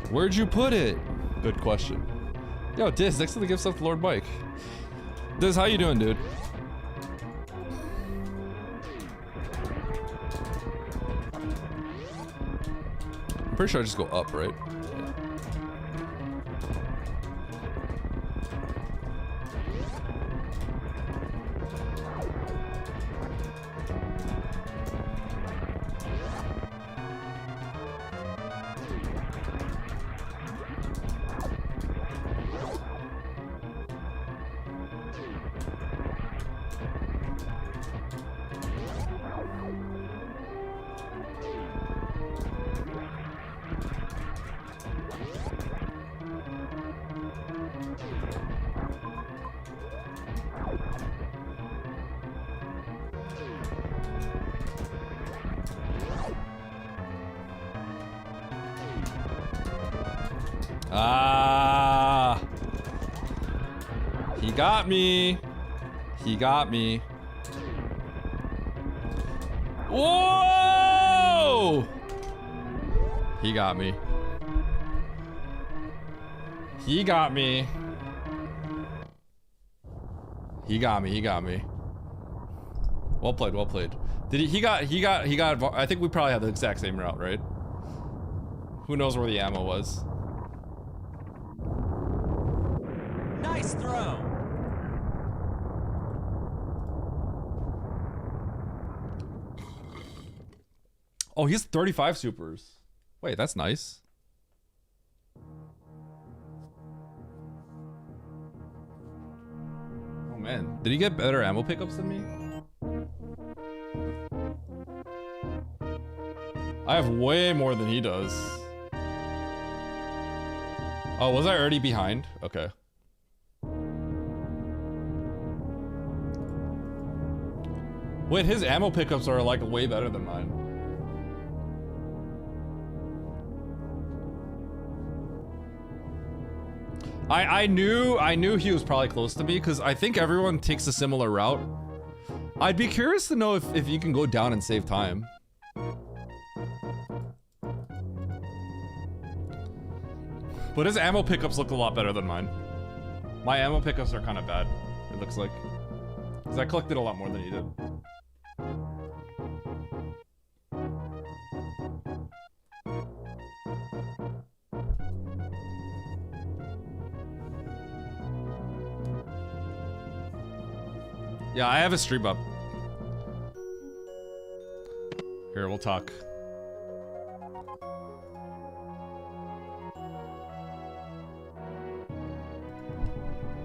Where'd you put it? Good question. Yo, Diz, next to the gift stuff to Lord Mike. Diz, how you doing, dude? I'm pretty sure I just go up, right? Ah, he got me. He got me. Whoa! He got me. He got me. He got me. He got me. Well played. Well played. Did he got. I think we probably had the exact same route, right? Who knows where the ammo was? Nice throw. Oh, he has 35 supers. Wait, that's nice. Oh man, did he get better ammo pickups than me? I have way more than he does. Oh, was I already behind? Okay. Wait, his ammo pickups are like way better than mine. I knew he was probably close to me because I think everyone takes a similar route. I'd be curious to know if you can go down and save time. But his ammo pickups look a lot better than mine. My ammo pickups are kind of bad, it looks like. Because I collected a lot more than he did. Yeah, I have a stream up. Here, we'll talk.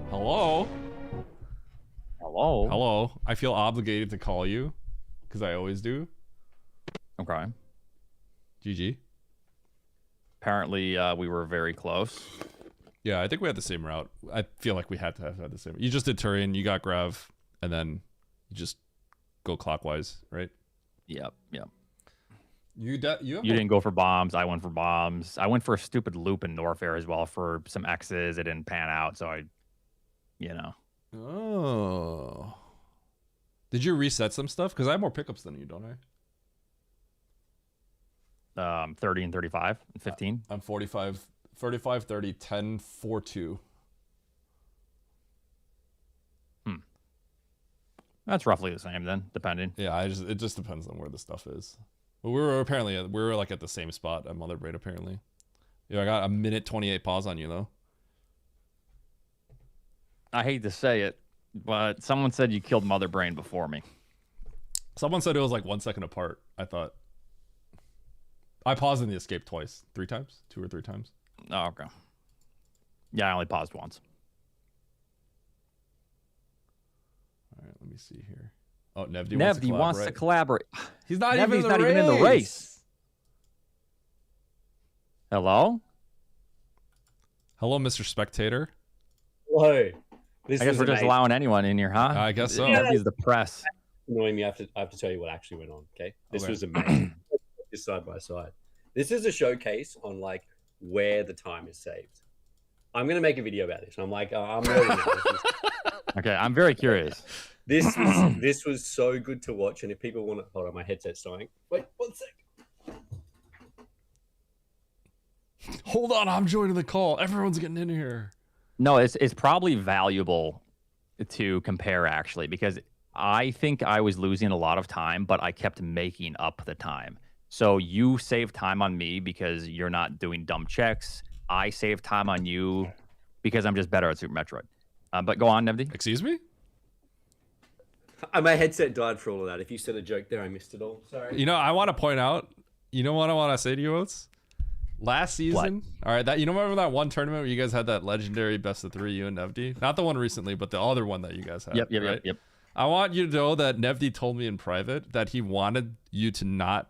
Hello? Hello? Hello. I feel obligated to call you, because I always do. Okay. GG. Apparently, we were very close. Yeah, I think we had the same route. I feel like we had to have had the same. You just did Turian, you got Grav, and then you just go clockwise, right? Yep, yep. You didn't go for bombs. I went for bombs. I went for a stupid loop in Norfair as well for some X's. It didn't pan out, so I, you know. Oh. Did you reset some stuff? Because I have more pickups than you, don't I? 30 and 35 and 15. I'm 45, 35, 30, 10, 4, 2. That's roughly the same then, depending. Yeah, it just depends on where the stuff is. But we were like at the same spot at Mother Brain apparently. Yeah, I got a minute 28 pause on you though. I hate to say it, but someone said you killed Mother Brain before me. Someone said it was like 1 second apart, I thought. I paused in the escape twice, 3 times, 2 or 3 times. Oh, okay. Yeah, I only paused once. All right, let me see here. Oh, Nevdi wants to collaborate. He's not Nevdi's even not even in the race. Hello? Hello, Mr. Spectator. Whoa. This I guess was we're just amazing. allowing anyone in here, huh? I guess so. Nevdi's the press. Annoying me. I have to tell you what actually went on. Okay, this Okay. was amazing. Just side by side. This is a showcase on like where the time is saved. I'm gonna make a video about this. I'm like, I'm ready now. Okay, I'm very curious. This was so good to watch. And if people want to, hold on, my headset's dying. Wait, 1 sec. Hold on, I'm joining the call. Everyone's getting in here. No, it's probably valuable to compare actually, because I think I was losing a lot of time, but I kept making up the time. So you save time on me because you're not doing dumb checks. I save time on you because I'm just better at Super Metroid. But go on, Nevdi. Excuse me? My headset died for all of that. If you said a joke there, I missed it all. Sorry. You know, I want to point out, you know what I want to say to you, Oates? Last season, all right, that you know, remember that one tournament where you guys had that legendary best of 3, you and Nevdi? Not the one recently, but the other one that you guys had. Yep. I want you to know that Nevdi told me in private that he wanted you to not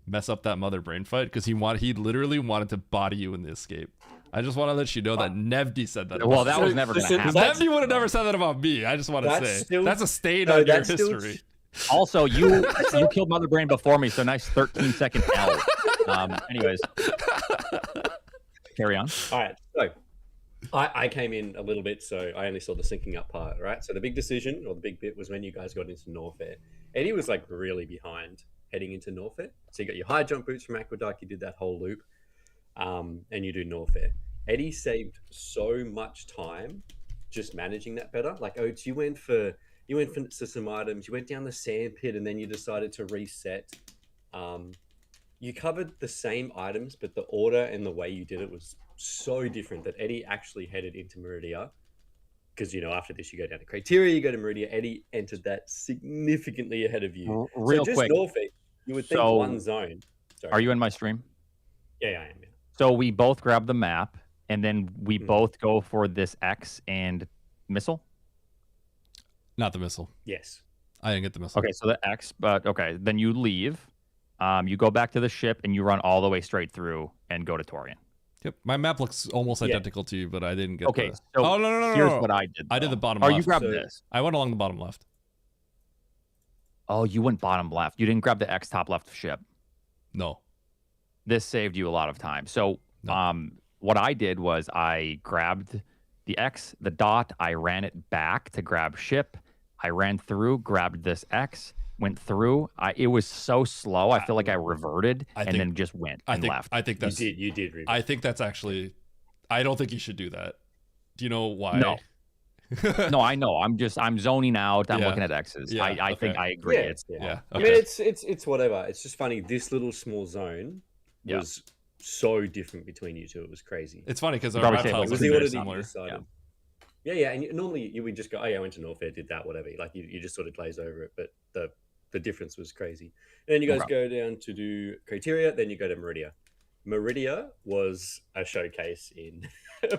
mess up that mother brain fight because he literally wanted to body you in the escape. I just want to let you know that Nevdi said that. Well, that was never going to happen. Nevdi would have never said that about me. I just want to say that's a stain on your history. Also, you killed Mother Brain before me, so nice 13-second L. Anyways, carry on. All right, so I came in a little bit, so I only saw the syncing up part, right? So the big decision, or the big bit, was when you guys got into Norfair. Eddie was like really behind heading into Norfair. So you got your high jump boots from Aqueduct, you did that whole loop, and you do Norfair. Eddie saved so much time just managing that better. Like, Oates, you went for some items, you went down the sand pit, and then you decided to reset. You covered the same items, but the order and the way you did it was so different that Eddie actually headed into Meridia. Because, you know, after this, you go down to Criteria, you go to Meridia. Eddie entered that significantly ahead of you. Real quick. Norfolk, you would think one zone. Sorry. Are you in my stream? Yeah, I am. Yeah. So we both grab the map, and then we both go for this X and missile? Not the missile. Yes. I didn't get the missile. Okay, so the X, but okay. Then you leave. You go back to the ship, and you run all the way straight through and go to Torian. Yep, my map looks almost identical to you, but I didn't get Okay, the... so oh, no. here's what I did. I did the bottom left. left. You grabbed this. I went along the bottom left. Oh, you went bottom left. You didn't grab the X top left ship. No. This saved you a lot of time. So what I did was I grabbed the X, the dot, I ran it back to grab ship. I ran through, grabbed this X, went through. It was so slow. I feel like I reverted then just went and left. I think that's... You did revert. I think that's actually... I don't think you should do that. Do you know why? No. No, I know. I'm zoning out. I'm looking at X's. Yeah, I think I agree. Yeah. I mean, it's whatever. It's just funny. This little small zone was so different between you two. It was crazy. It's funny because our map tiles are very similar. Yeah. And normally you would just go, oh yeah, I went to Norfair, did that, whatever. Like you just sort of glaze over it, but the difference was crazy. And then you guys go down to do Criteria, then you go to Meridia. Meridia was a showcase in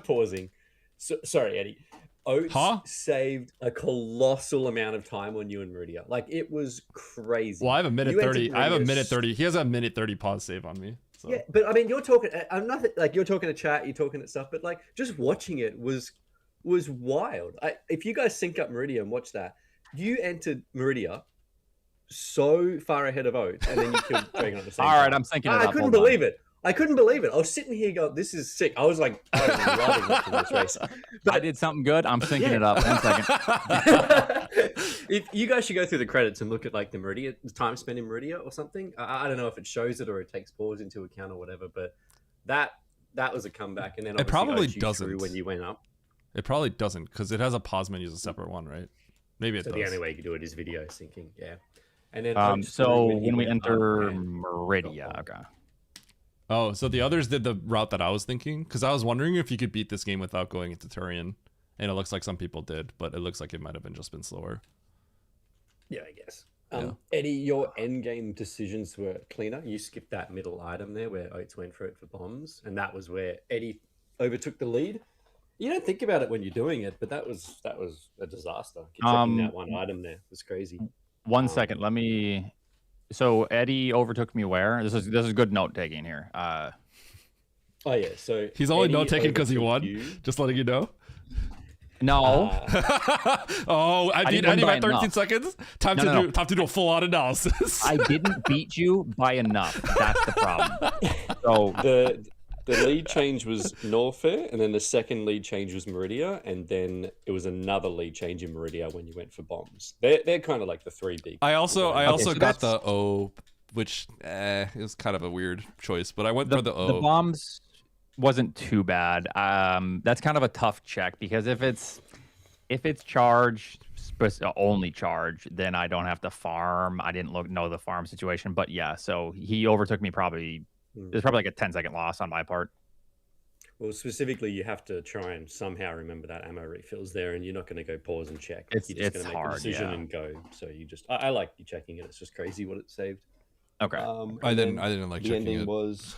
pausing. Sorry, Eddie. Oates saved a colossal amount of time on you and Meridia. Like, it was crazy. Well, I have a minute 30. I have a minute 30. He has a minute 30 pause save on me. So. Yeah, but I mean, you're talking. I'm not like you're talking to chat. You're talking at stuff, but like just watching it was wild. If you guys sync up Meridia and watch that, you entered Meridia so far ahead of Oates, and then you killed Dragon at the same time. All right, I'm thinking. I couldn't believe it. I couldn't believe it. I was sitting here going, this is sick. I was like, I was loving watching this race. But I did something good. I'm syncing it up. 1 second. If you guys should go through the credits and look at like the Meridia, the time spent in Meridia or something. I don't know if it shows it or it takes pause into account or whatever, but that was a comeback. And then it probably doesn't when you went up. It probably doesn't because it has a pause menu as a separate one, right? Maybe it does. The only way you can do it is video syncing. Yeah. And then so when we enter Meridia, okay. Oh, so the others did the route that I was thinking because I was wondering if you could beat this game without going into Turian, and it looks like some people did, but it looks like it might have just been slower. Yeah, I guess. Eddie, your endgame decisions were cleaner. You skipped that middle item there where Oates went for it for bombs, and that was where Eddie overtook the lead. You don't think about it when you're doing it, but that was a disaster. Checking that one item there was crazy. 1 second, let me. So Eddie overtook me where? This is good note taking here. Oh yeah, so he's only Eddie note taking because he overtook won. you. Just letting you know. No. Oh, I didn't need win by my 13 enough. seconds. Time to do a full on analysis. I didn't beat you by enough. That's the problem. So the lead change was Norfair, and then the second lead change was Meridia, and then it was another lead change in Meridia when you went for bombs. They're kind of like the three big. I also so got the O, which it was kind of a weird choice, but I went for the O. The bombs wasn't too bad. That's kind of a tough check because if it's charged, only charge, then I don't have to farm. I didn't know the farm situation, but yeah. So he overtook me probably. There's probably like a 10-second loss on my part. Well, specifically, you have to try and somehow remember that ammo refill's there, and you're not going to go pause and check. You're just going to make a decision and go. So you just, I like you checking it. It's just crazy what it saved. Okay. I didn't like the checking ending it. Was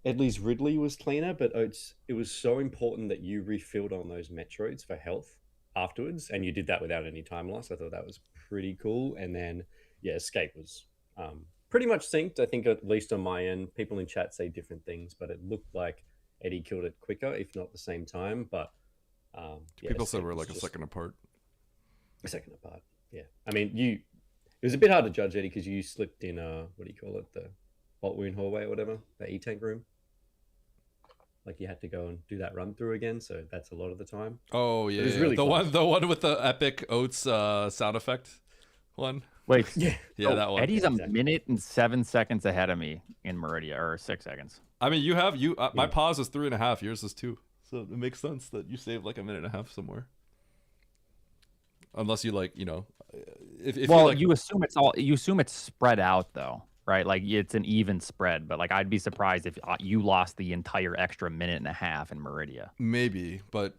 Edley's Ridley was cleaner, but it was so important that you refilled on those Metroids for health afterwards, and you did that without any time loss. I thought that was pretty cool. And then, yeah, Escape was pretty much synced. I think at least on my end, people in chat say different things, but it looked like Eddie killed it quicker, if not the same time. But people said we're like a second apart. A second apart, yeah. I mean, it was a bit hard to judge Eddie because you slipped in what do you call it, the bolt wound hallway or whatever, the E-tank room. Like you had to go and do that run through again, so that's a lot of the time. Oh yeah, it was really the close. one with the epic Oates sound effect one. Wait, yeah, that one. Eddie's a minute and 7 seconds ahead of me in Meridia, or 6 seconds. I mean, my pause was 3.5. Yours is 2, so it makes sense that you saved like a minute and a half somewhere. Unless you if you assume it's spread out though, right? Like it's an even spread, but like I'd be surprised if you lost the entire extra minute and a half in Meridia. Maybe, but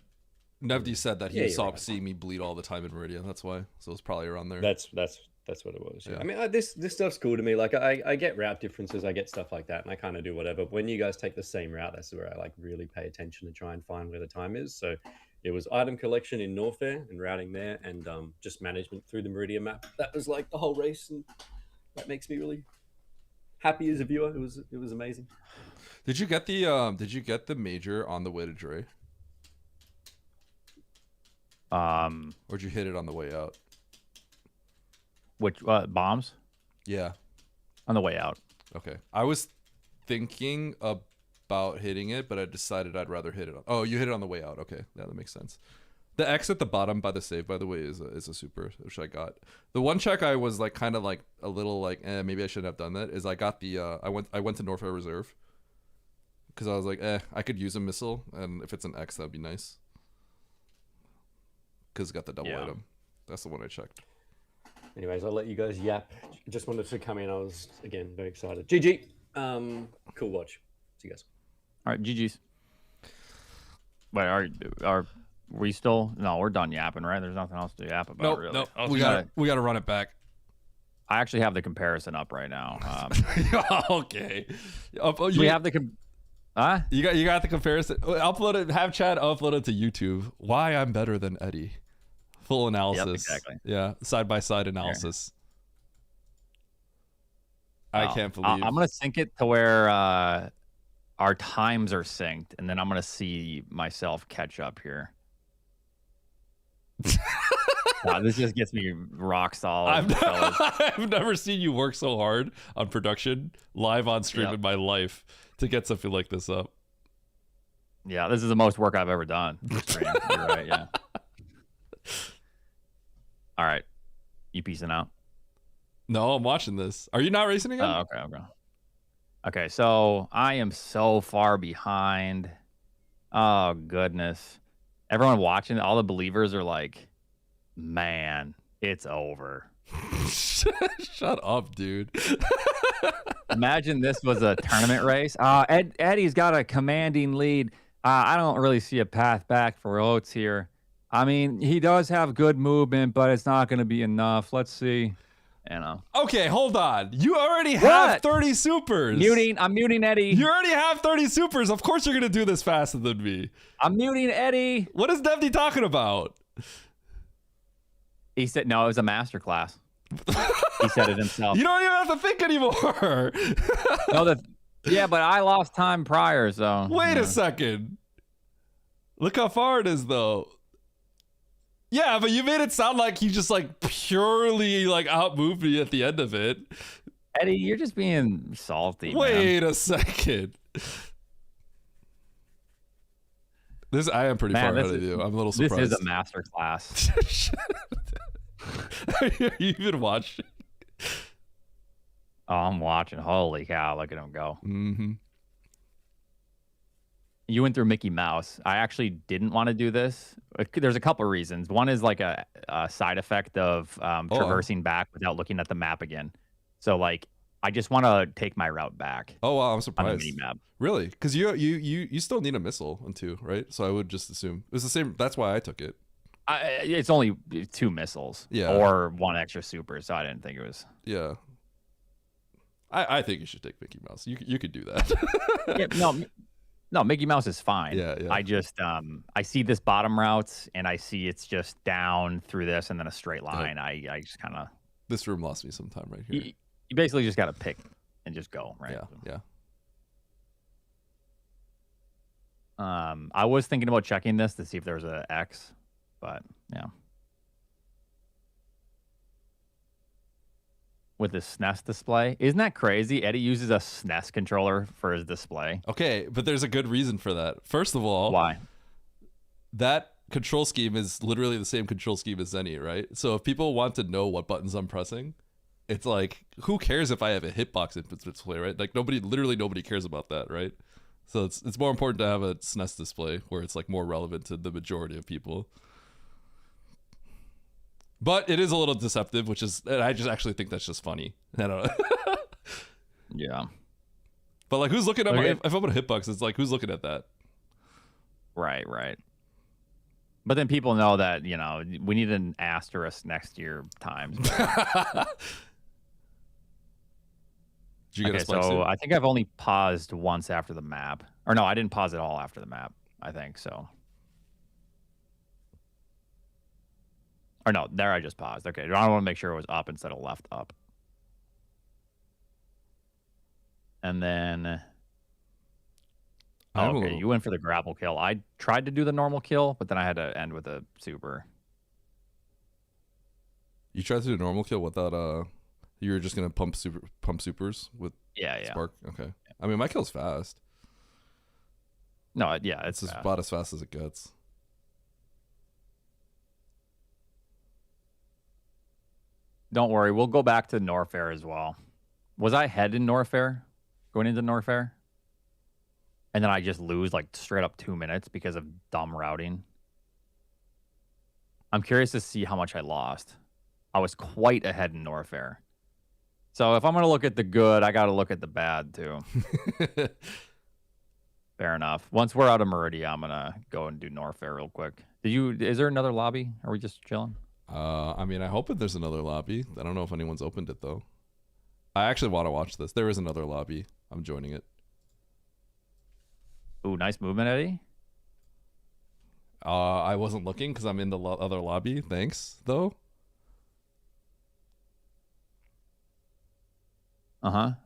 Nevdi said that he saw seeing me bleed all the time in Meridia. That's why. So it's probably around there. That's what it was. Yeah. I mean, this stuff's cool to me. Like, I get route differences, I get stuff like that, and I kind of do whatever. But when you guys take the same route, that's where I like really pay attention to try and find where the time is. So it was item collection in Norfair and routing there, and just management through the Meridia map. That was like the whole race, and that makes me really happy as a viewer. It was amazing. Did you get the major on the way to Dre? Or did you hit it on the way out? Which bombs? Yeah, on the way out. Okay, I was thinking about hitting it, but I decided I'd rather hit it. Oh, you hit it on the way out. Okay, yeah, that makes sense. The X at the bottom by the save, by the way, is a super, which I got. The one check I was like kind of like a little like, maybe I shouldn't have done that. Is I got the I went to Norfair Reserve because I was like, I could use a missile, and if it's an X, that'd be nice. Because it got the double item. That's the one I checked. Anyways, I'll let you guys yap. Just wanted to come in. I was, again, very excited. GG. Cool watch. See you guys. All right, GG's. Wait, are we still? No, we're done yapping, right? There's nothing else to yap about, nope, really. Nope. We got to run it back. I actually have the comparison up right now. Okay. We have the You got the comparison. Upload it. Have Chad upload it to YouTube. Why I'm better than Eddie. Full analysis. Yep, exactly. Yeah, side by side analysis. I can't believe. I'm gonna sync it to where our times are synced, and then I'm gonna see myself catch up here. Wow, this just gets me rock solid. I've never seen you work so hard on production live on stream in my life to get something like this up. Yeah, this is the most work I've ever done. You're right, yeah. All right. You peacing out? No, I'm watching this. Are you not racing again? Oh, okay. Okay, so I am so far behind. Oh, goodness. Everyone watching, all the believers are like, man, it's over. Shut up, dude. Imagine this was a tournament race. Eddie's got a commanding lead. I don't really see a path back for Oates here. I mean, he does have good movement, but it's not going to be enough. Let's see. You know. Okay, hold on. You already have 30 supers. I'm muting Eddie. You already have 30 supers. Of course you're gonna do this faster than me. I'm muting Eddie. What is Devney talking about? He said no, it was a master class. He said it himself. You don't even have to think anymore. No, yeah, but I lost time prior, so. Wait a second. Look how far it is, though. Yeah, but you made it sound like he just like purely like outmoved me at the end of it. Eddie, you're just being salty. Wait a second. I am pretty far ahead of you. I'm a little surprised. This is a master class. You even watching? Oh, I'm watching. Holy cow! Look at him go. Mm-hmm. You went through Mickey Mouse. I actually didn't want to do this. There's a couple of reasons. One is like a side effect of traversing back without looking at the map again. So like, I just want to take my route back. Oh wow, I'm surprised. On the mini map. Really? Because you still need a missile on 2, right? So I would just assume it was the same. That's why I took it. It's only 2 missiles. Yeah. Or 1 extra super, so I didn't think it was. Yeah. I think you should take Mickey Mouse. You could do that. Yeah, no, Mickey Mouse is fine. Yeah. I just I see this bottom route and I see it's just down through this and then a straight line. I just kind of. This room lost me some time right here. You basically just got to pick and just go, right? Yeah. I was thinking about checking this to see if there was an X, but yeah. With his SNES display. Isn't that crazy? Eddie uses a SNES controller for his display. Okay, but there's a good reason for that. First of all, why? That control scheme is literally the same control scheme as any, right? So if people want to know what buttons I'm pressing, it's like, who cares if I have a hitbox input display, right? Like literally nobody cares about that, right? So it's more important to have a SNES display where it's like more relevant to the majority of people. But it is a little deceptive, and I just actually think that's just funny. I don't know. Yeah. But like, who's looking at if I'm on a hitbox, it's like, who's looking at that? Right. But then people know that, we need an asterisk next year times. Did you get a spike so suit? I think I've only paused once after the map. Or no, I didn't pause at all after the map, I think, so. Or no, there I just paused. Okay, I want to make sure it was up instead of left up. And then... Okay, you went for the grapple kill. I tried to do the normal kill, but then I had to end with a super. You tried to do a normal kill without you were just gonna pump supers with Spark? Okay. I mean, my kill's fast. No, yeah, it's about as fast as it gets. Don't worry, we'll go back to Norfair as well. Was I ahead in Norfair? Going into Norfair? And then I just lose like straight up 2 minutes because of dumb routing. I'm curious to see how much I lost. I was quite ahead in Norfair. So if I'm going to look at the good, I got to look at the bad too. Fair enough. Once we're out of Meridia, I'm going to go and do Norfair real quick. Is there another lobby? Are we just chilling? I mean, I hope that there's another lobby. I don't know if anyone's opened it though. I actually want to watch this. There is another lobby. I'm joining it. Ooh, nice movement, Eddie. I wasn't looking because I'm in the other lobby. Thanks, though. Uh-huh. I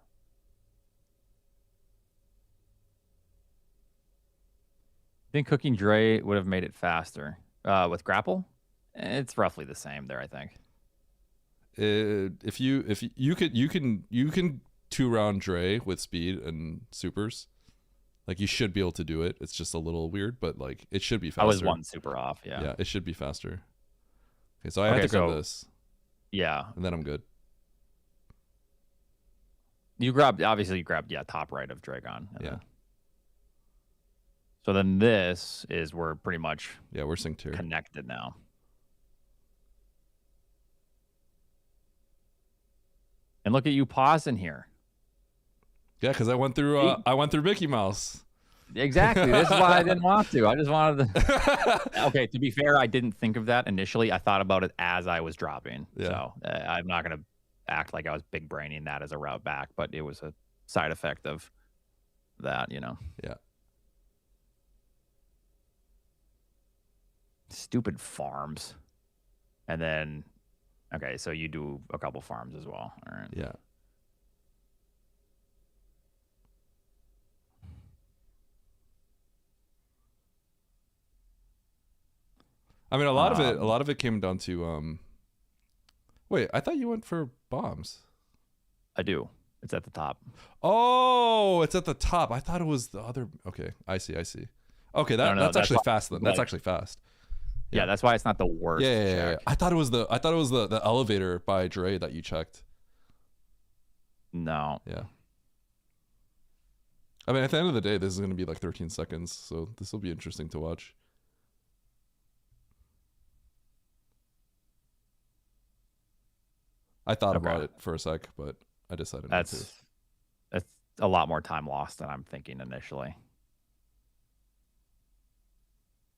think cooking Dre would have made it faster. With grapple? It's roughly the same there, I think. If you can 2-round Dre with speed and supers. Like, you should be able to do it. It's just a little weird, but like, it should be faster. I was 1 super off, yeah. Yeah, it should be faster. Okay, so I have to go this. Yeah. And then I'm good. You grabbed top right of Dragon. Yeah. Then... So then this is we're pretty much we're synced here. Connected now. And look at you pausing here. Yeah, because I went through Mickey Mouse. Exactly. This is why I didn't want to. I just wanted to. Okay, to be fair, I didn't think of that initially. I thought about it as I was dropping. Yeah. So I'm not gonna act like I was big braining that as a route back, but it was a side effect of that, you know. Yeah. Stupid farms. And then, okay, so you do a couple farms as well. All right. Yeah. I mean, a lot of it came down to wait, I thought you went for bombs. I do. It's at the top. Oh, it's at the top. I thought it was the other. Okay, I see. Okay, that's actually fast then. That's actually fast. Yeah, that's why it's not the worst. Yeah. I thought it was the elevator by Dre that you checked. No. Yeah. I mean, at the end of the day, this is going to be like 13 seconds, so this will be interesting to watch. I thought about it for a sec, but I decided not to. That's a lot more time lost than I'm thinking initially.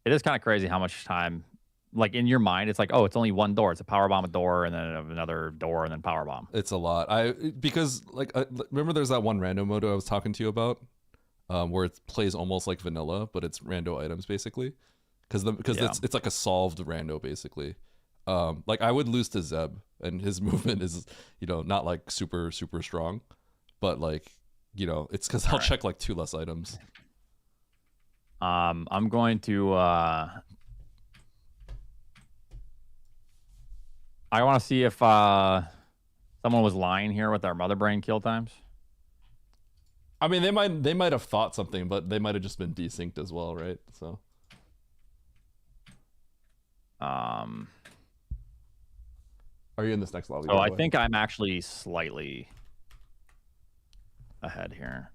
It is kind of crazy how much time, like in your mind, it's like, oh, it's only one door. It's a powerbomb, a door, and then another door, and then powerbomb. It's a lot. Because remember there's that one rando mode I was talking to you about, where it plays almost like vanilla, but it's rando items basically, because it's like a solved rando basically. Like I would lose to Zeb, and his movement is, not like super strong, but like, it's because I'll check like 2 less items. I'm going to I want to see if someone was lying here with our mother brain kill times. I mean, they might have thought something, but they might have just been desynced as well, right? So are you in this next lobby? So I think I'm actually slightly ahead here.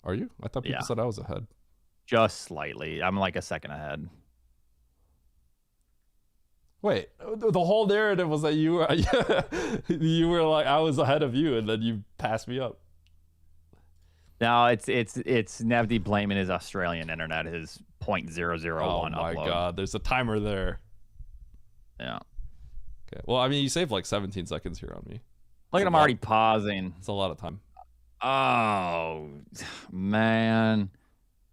Are you? I thought people said I was ahead. Just slightly. I'm like a second ahead. Wait, the whole narrative was that you were like I was ahead of you, and then you passed me up. No, it's Nevdi blaming his Australian internet, his 0.001 upload. Oh my god, there's a timer there. Yeah. Okay. Well, I mean, you saved like 17 seconds here on me. Look at him already pausing. It's a lot of time. Oh, man.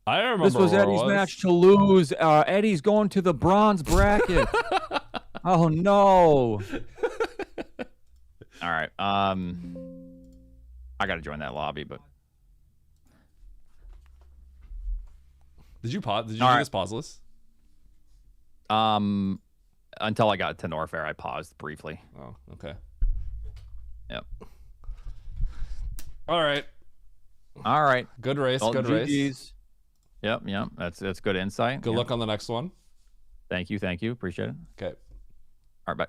I remember this was Eddie's match to lose. Eddie's going to the bronze bracket. Oh, no. All right. I got to join that lobby, but. Did you pause? Did you do this pauseless? Until I got to Norfair, I paused briefly. Oh, okay. Yep. All right. Good race. Good race. Yep. That's good insight. Good luck on the next one. Thank you. Appreciate it. Okay. All right, bye.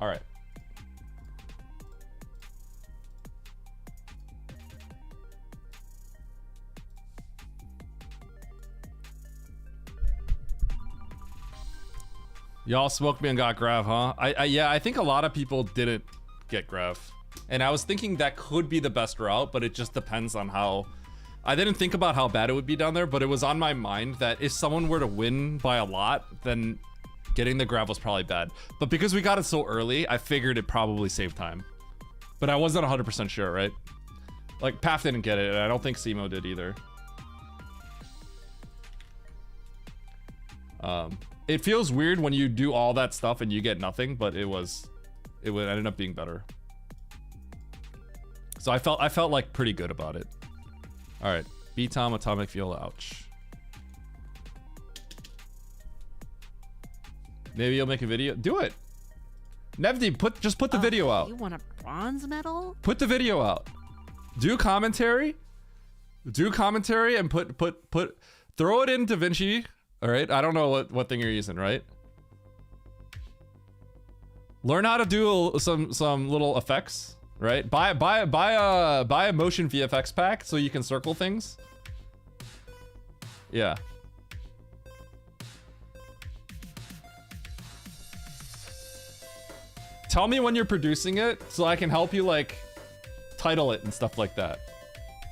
All right. Y'all smoked me and got Grav, huh? I think a lot of people didn't get Grav. And I was thinking that could be the best route, but it just depends on how... I didn't think about how bad it would be down there, but it was on my mind that if someone were to win by a lot, then getting the Grav was probably bad. But because we got it so early, I figured it probably saved time. But I wasn't 100% sure, right? Like, Paf didn't get it, and I don't think Simo did either. It feels weird when you do all that stuff and you get nothing, but it ended up being better. So I felt like pretty good about it. All right, B-Tom, Atomic Fuel, ouch. Maybe you'll make a video. Do it. Nevdi, just put the video out. You want a bronze medal? Put the video out. Do commentary. And throw it in DaVinci. All right, I don't know what thing you're using, right? Learn how to do some little effects, right? Buy a motion VFX pack so you can circle things. Yeah. Tell me when you're producing it so I can help you like title it and stuff like that.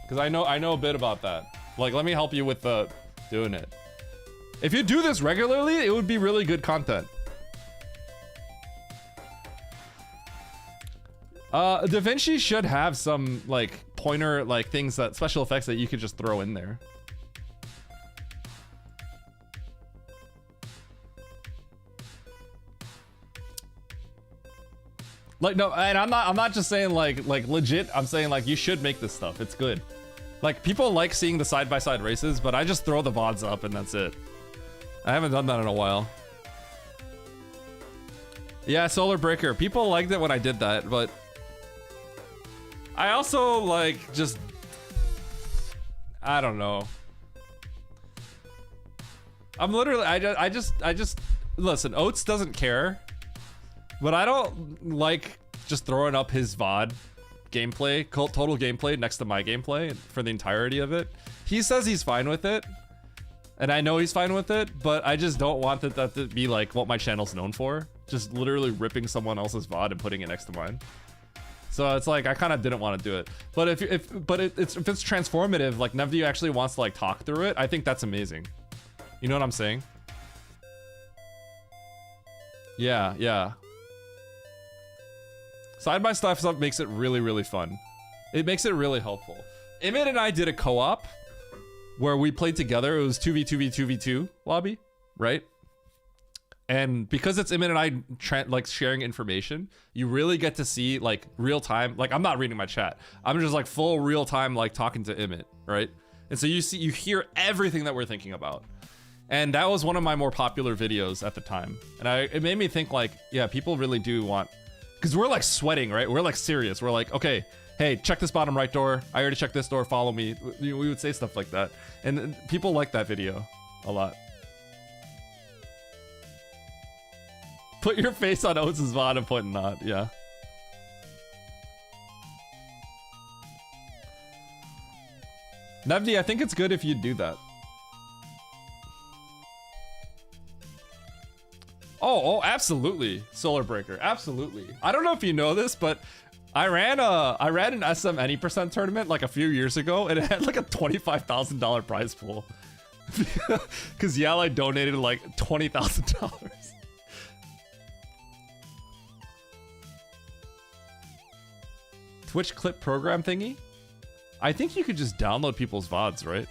Because I know a bit about that. Like, let me help you with doing it. If you do this regularly, it would be really good content. DaVinci should have some like pointer like things that special effects that you could just throw in there. Like no, and I'm not just saying like legit. I'm saying like you should make this stuff. It's good. Like people like seeing the side-by-side races, but I just throw the VODs up and that's it. I haven't done that in a while. Yeah, Solar Breaker. People liked it when I did that, but I also like just I don't know. I'm literally I just listen, Oats doesn't care. But I don't like just throwing up his VOD gameplay, total gameplay next to my gameplay for the entirety of it. He says he's fine with it. And I know he's fine with it, but I just don't want that to be like what my channel's known for. Just literally ripping someone else's VOD and putting it next to mine. So it's like I kind of didn't want to do it. But if it's transformative, like Nevdu actually wants to like talk through it, I think that's amazing. You know what I'm saying? Yeah. Side-by-side stuff makes it really, really fun. It makes it really helpful. Emmett and I did a co-op where we played together. It was 2v2v2v2 lobby, right? And because it's Emmett and I like sharing information, you really get to see like real time. Like I'm not reading my chat. I'm just like full real time like talking to Emmett, right? And so you hear everything that we're thinking about. And that was one of my more popular videos at the time. And it made me think like, yeah, people really do want. Because we're like sweating, right? We're like serious. We're like, okay, hey, check this bottom right door. I already checked this door. Follow me. We would say stuff like that. And people like that video a lot. Put your face on Oats' VOD and put not. Yeah. Nevdi, I think it's good if you do that. Oh, absolutely. Solar Breaker, absolutely. I don't know if you know this, but I ran an SM Any Percent tournament like a few years ago, and it had like a $25,000 prize pool. Because Yala donated like $20,000. Twitch clip program thingy? I think you could just download people's VODs, right?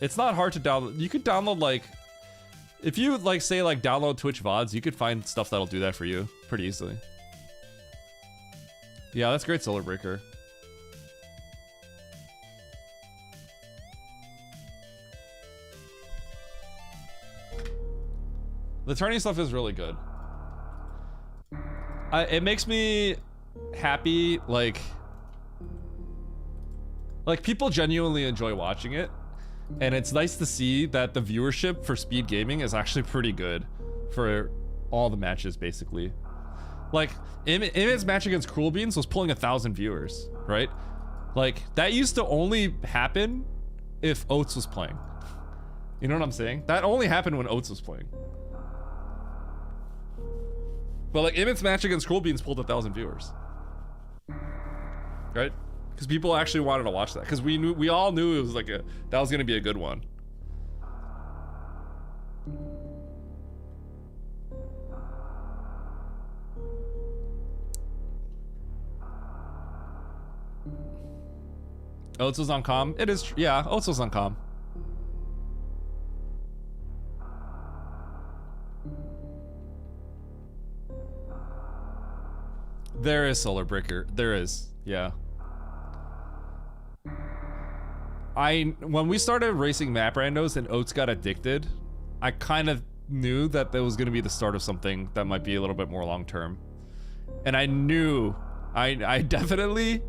It's not hard to download. You could download like, if you like say like download Twitch VODs, you could find stuff that'll do that for you pretty easily. Yeah, that's great, Solar Breaker. The turning stuff is really good. It makes me happy, like people genuinely enjoy watching it. And it's nice to see that the viewership for speed gaming is actually pretty good for all the matches, basically. Like, Immit's match against Cruel Beans was pulling 1,000 viewers, right? Like, that used to only happen if Oats was playing. You know what I'm saying? That only happened when Oats was playing. But like, Immit's match against Cruel Beans pulled 1,000 viewers. Right? Because people actually wanted to watch that. Because we all knew it was like that was gonna be a good one. Oats was on comm. It is, yeah. Oats was on comm. There is Solar Breaker. There is, yeah. When we started racing map randos and Oats got addicted, I kind of knew that that was going to be the start of something that might be a little bit more long term. And I knew, I definitely,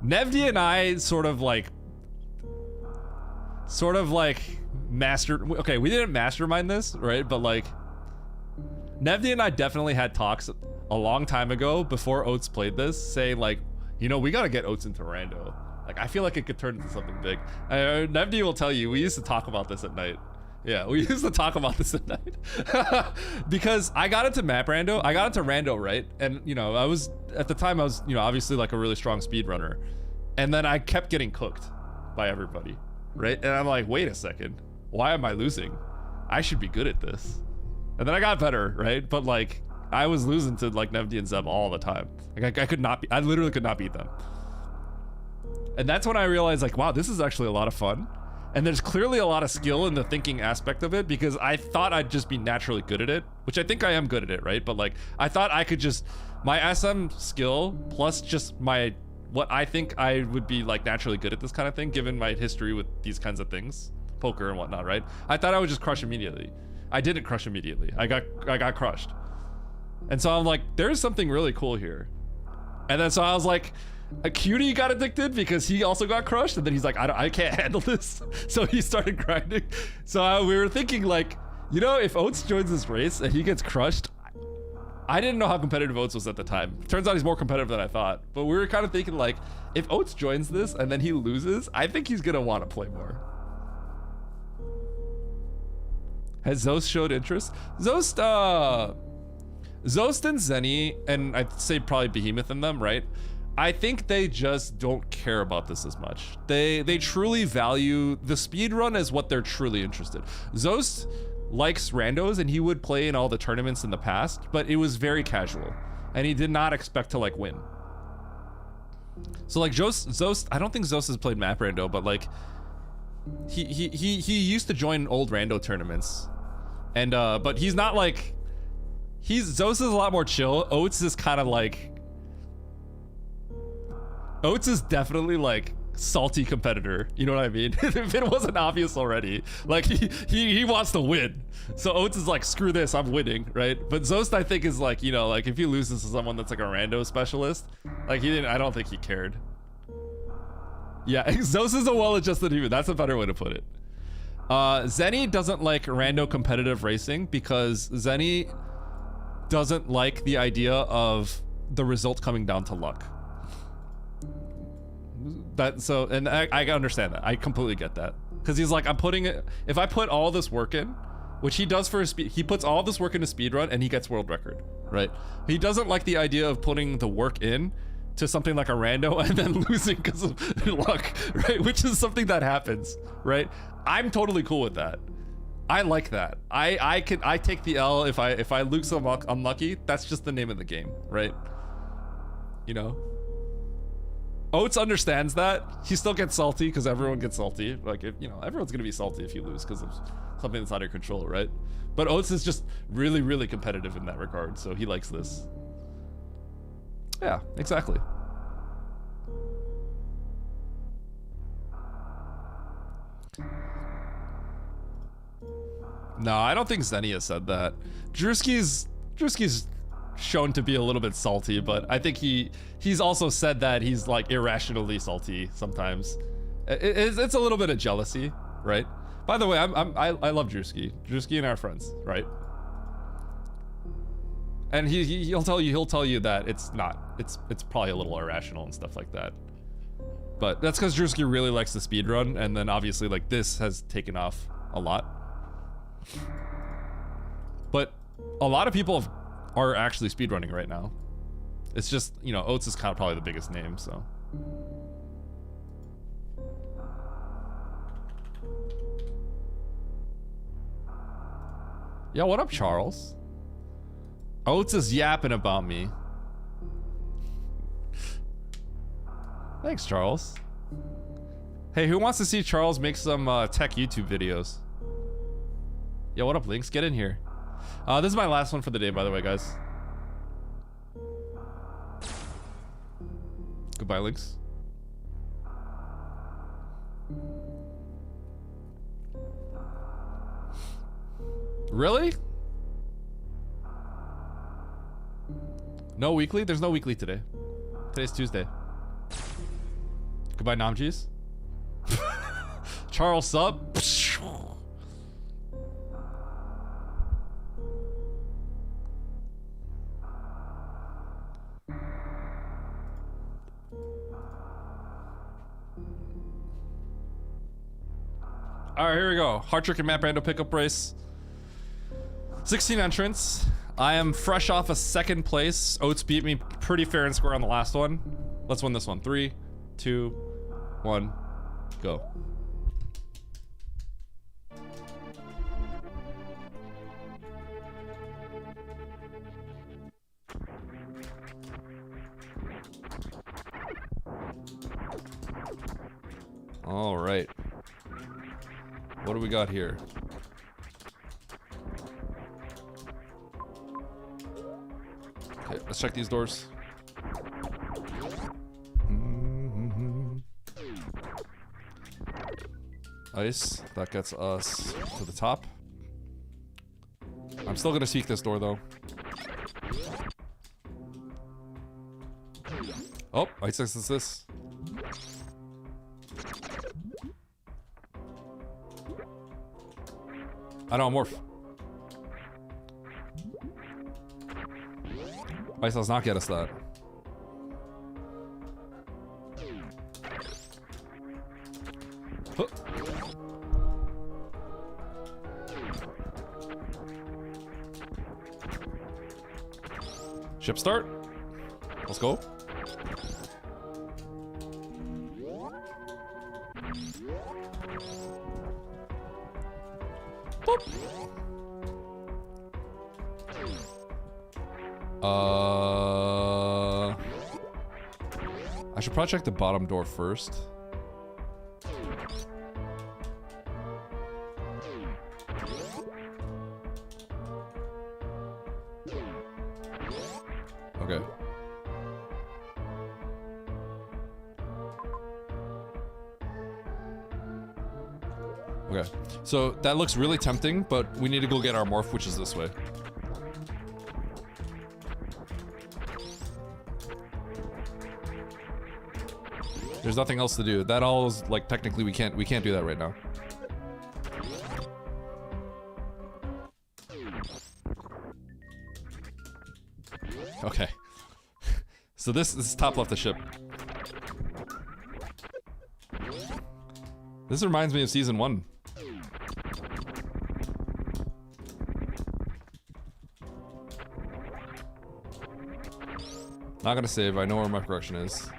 Nevdi and I sort of like okay, we didn't mastermind this, right? But like, Nevdi and I definitely had talks a long time ago before Oats played this, saying like, you know, we gotta get Oats into Rando. Like, I feel like it could turn into something big. Nevdi will tell you, we used to talk about this at night. Yeah, we used to talk about this at night. Because I got into map Rando. I got into Rando, right? And, you know, at the time I was, you know, obviously like a really strong speedrunner. And then I kept getting cooked. by everybody, right? And I'm like, wait a second, why am I losing? I should be good at this. And then I got better, right? But like, I was losing to like Nevdi and Zeb all the time. Like I could not be, I literally could not beat them. And that's when I realized like, wow, this is actually a lot of fun. And there's clearly a lot of skill in the thinking aspect of it, because I thought I'd just be naturally good at it, which I think I am good at it, right? But like, I thought I could just, my SM skill plus just my, what I think I would be like naturally good at this kind of thing, given my history with these kinds of things, poker and whatnot, right? I thought I would just crush immediately. I didn't crush immediately. I got crushed. And so I'm like, there's something really cool here. And then so I was like, a cutie got addicted because he also got crushed, and then he's like, I can't handle this. So he started grinding. So we were thinking like, you know, if Oats joins this race and he gets crushed, I didn't know how competitive Oats was at the time. Turns out he's more competitive than I thought. But we were kind of thinking like, if Oats joins this and then he loses, I think he's gonna want to play more. Has Zost showed interest? Zost and Zenny, and I'd say probably Behemoth in them, right? I think they just don't care about this as much. They truly value the speed run as what they're truly interested. Zost likes randos, and he would play in all the tournaments in the past, but it was very casual, and he did not expect to like win. So like Zost, I don't think Zost has played map rando, but like he used to join old rando tournaments, and but he's not like, Zost is a lot more chill. Oats is kind of like, Oats is definitely like salty competitor, you know what I mean? If it wasn't obvious already, like he wants to win. So Oats is like, screw this, I'm winning, right? But Zost, I think, is like, you know, like if he loses to someone that's like a rando specialist, like I don't think he cared. Yeah, Zost is a well-adjusted human. That's a better way to put it. Zenny doesn't like rando competitive racing because Zenny doesn't like the idea of the result coming down to luck. And I understand that. I completely get that. Because he's like, I'm putting it, if I put all this work in, which he does for his speed, he puts all this work into speedrun and he gets world record, right? He doesn't like the idea of putting the work in to something like a rando and then losing because of luck, right? Which is something that happens, right? I'm totally cool with that. I like that. I take the L if I lose unlucky. That's just the name of the game, right? You know? Oats understands that. He still gets salty because everyone gets salty. Like, if, you know, everyone's gonna be salty if you lose because of something that's out of your control, right? But Oats is just really, really competitive in that regard, so he likes this. Yeah, exactly. No, I don't think Zenny has said that. Drewski's shown to be a little bit salty, but I think he's also said that he's like irrationally salty sometimes. It's a little bit of jealousy, right? By the way, I love Drewski. Drewski and I are friends, right? And he'll tell you that it's not. It's probably a little irrational and stuff like that. But that's because Drewski really likes the speedrun, and then obviously like this has taken off a lot. But a lot of people are actually speedrunning right now. It's just, you know, Oats is kind of probably the biggest name, so. Yo, what up, Charles? Oats is yapping about me. Thanks, Charles. Hey, who wants to see Charles make some tech YouTube videos? Yo, what up, Lynx? Get in here. This is my last one for the day, by the way, guys. Goodbye, Lynx. Really? No weekly? There's no weekly today. Today's Tuesday. Goodbye, Namjees. Charles sub. All right, here we go. Heart Trick and Map Rando pickup race. 16 entrants. I am fresh off a second place. Oats beat me pretty fair and square on the last one. Let's win this one. 3, 2, 1, Go. All right. What do we got here? Okay, let's check these doors. Ice. That gets us to the top. I'm still gonna seek this door though. Oh, ice is this. I don't morph. Ice does not get us that. Huh. Ship start. Let's go. Boop. I should probably check the bottom door first. Okay. Okay. So that looks really tempting, but we need to go get our morph, which is this way. There's nothing else to do. That all is like technically we can't do that right now. Okay. So this is top left of ship. This reminds me of season 1. Not gonna save, I know where my correction is.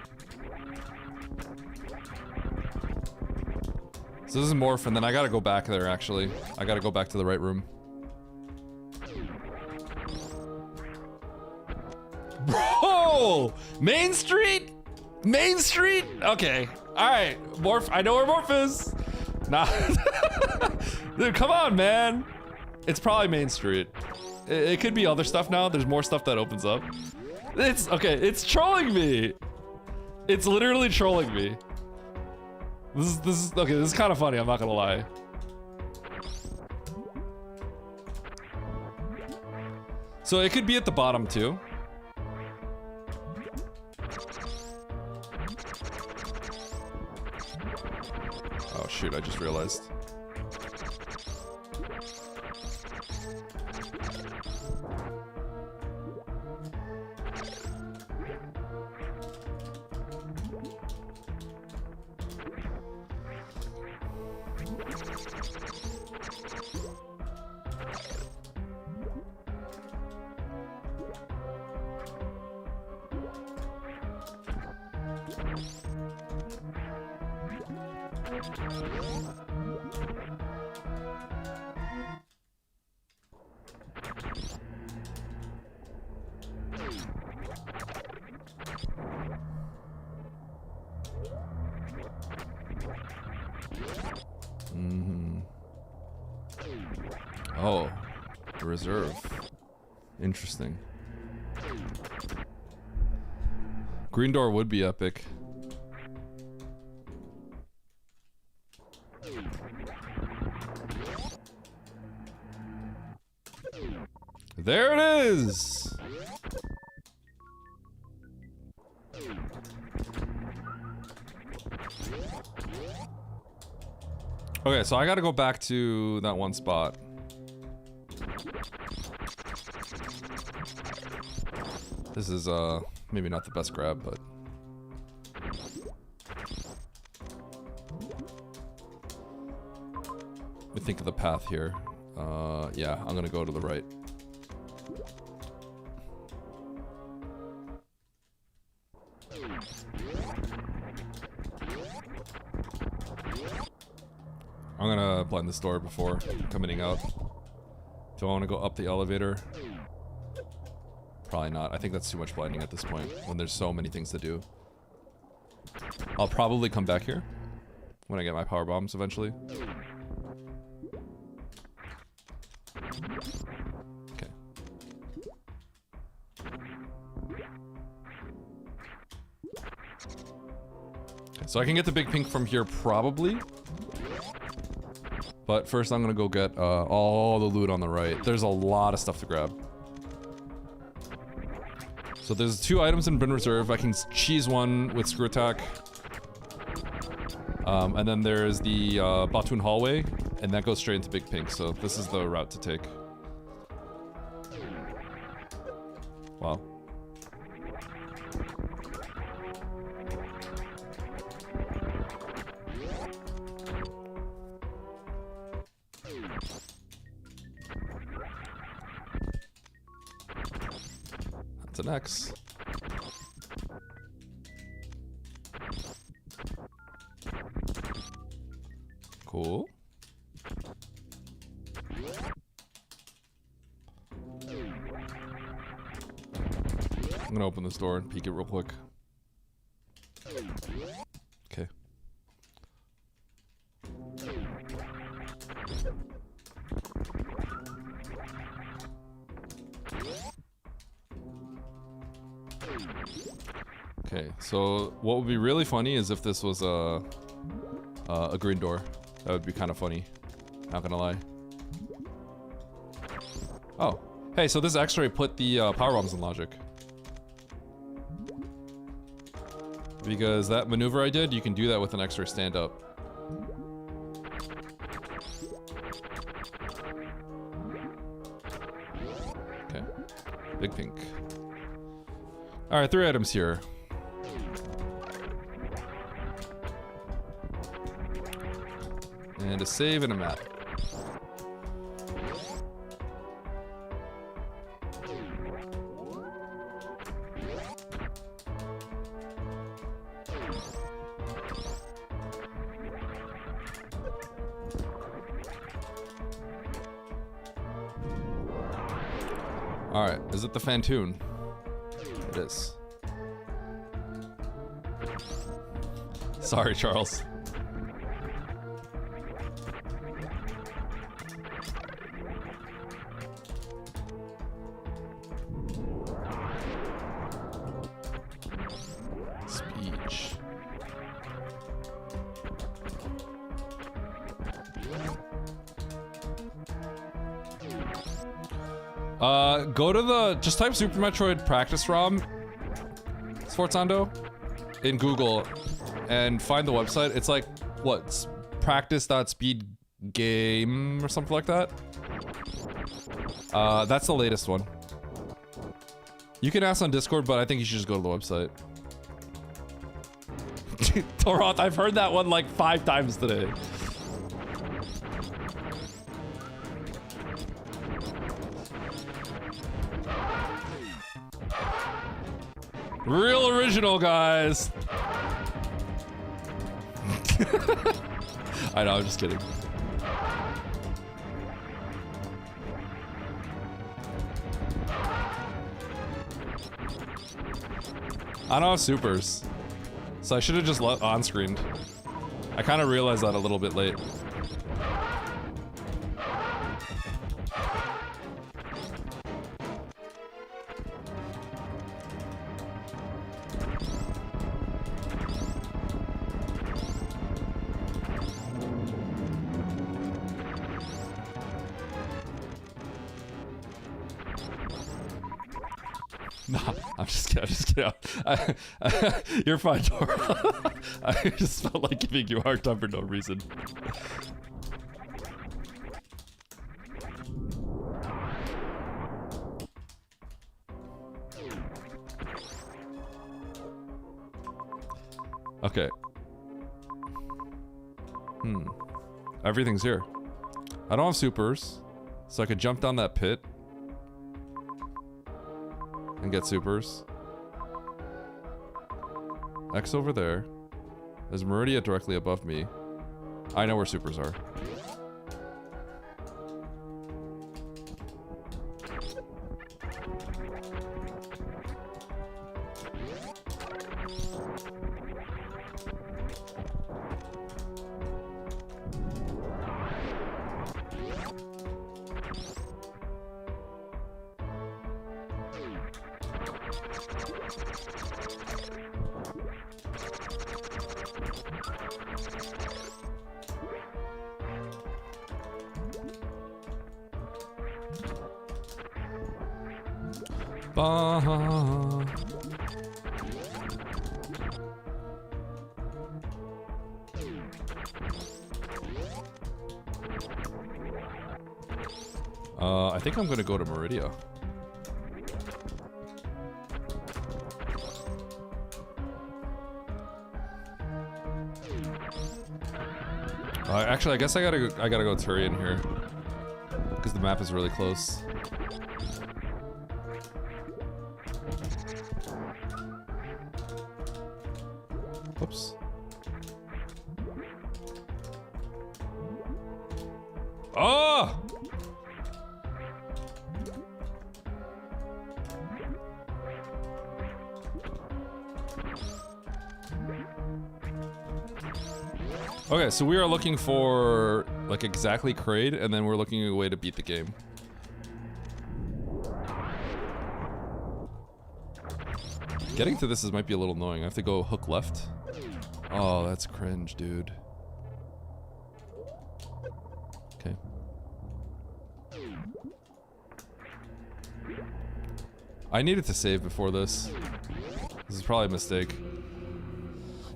So this is morph, and then I gotta go back there actually. I gotta go back to the right room. Bro! Main Street? Main Street? Okay. Alright. Morph. I know where Morph is. Nah. Dude, come on, man. It's probably Main Street. It could be other stuff now. There's more stuff that opens up. It's okay. It's trolling me. It's literally trolling me. This is okay. This is kind of funny. I'm not gonna lie. So it could be at the bottom too. Oh shoot! I just realized. Oh, the reserve. Interesting. Green door would be epic. There it is! Okay, so I gotta go back to that one spot. This is, maybe not the best grab, but... Let me think of the path here. Yeah, I'm gonna go to the right. I'm gonna blind this door before coming out. Do I want to go up the elevator? Probably not. I think that's too much blinding at this point when there's so many things to do. I'll probably come back here when I get my power bombs eventually. Okay. So I can get the big pink from here probably. But first I'm gonna go get all the loot on the right. There's a lot of stuff to grab. So there's 2 items in bin reserve. I can cheese one with screw attack. And then there's the Batoon hallway, and that goes straight into big pink. So this is the route to take. Wow. That's an X. Cool. I'm gonna open this door and peek it real quick. Okay. Okay, so what would be really funny is if this was a green door. That would be kind of funny. Not gonna lie. Oh, hey, so this X-ray put the power bombs in logic. Because that maneuver I did, you can do that with an X-ray stand-up. Okay, big pink. All right, 3 items here. And a save and a map. Alright, is it the Fantoon? It is. Sorry, Charles. Speech. Go to the, just type Super Metroid practice ROM, Sforzando, in Google, and find the website. It's like, what, practice.speedgame or something like that? That's the latest one. You can ask on Discord, but I think you should just go to the website. Toroth, I've heard that one like 5 times today. Real original, guys. I know, I'm just kidding. I don't have supers, so I should have just on-screened. I kind of realized that a little bit late. Nah, I'm just kidding. You're fine, Dora. I just felt like giving you a hard time for no reason. Okay. Everything's here. I don't have supers, so I could jump down that pit and get supers. X over there. There's Meridia directly above me. I know where supers are. Ba. I think I'm gonna go to Meridia. Actually, I guess I gotta go Turian here because the map is really close. Oops. Oh! Okay, so we are looking for like exactly Kraid, and then we're looking at a way to beat the game. Getting to this might be a little annoying. I have to go hook left. Oh, that's cringe, dude. Okay. I needed to save before this. This is probably a mistake.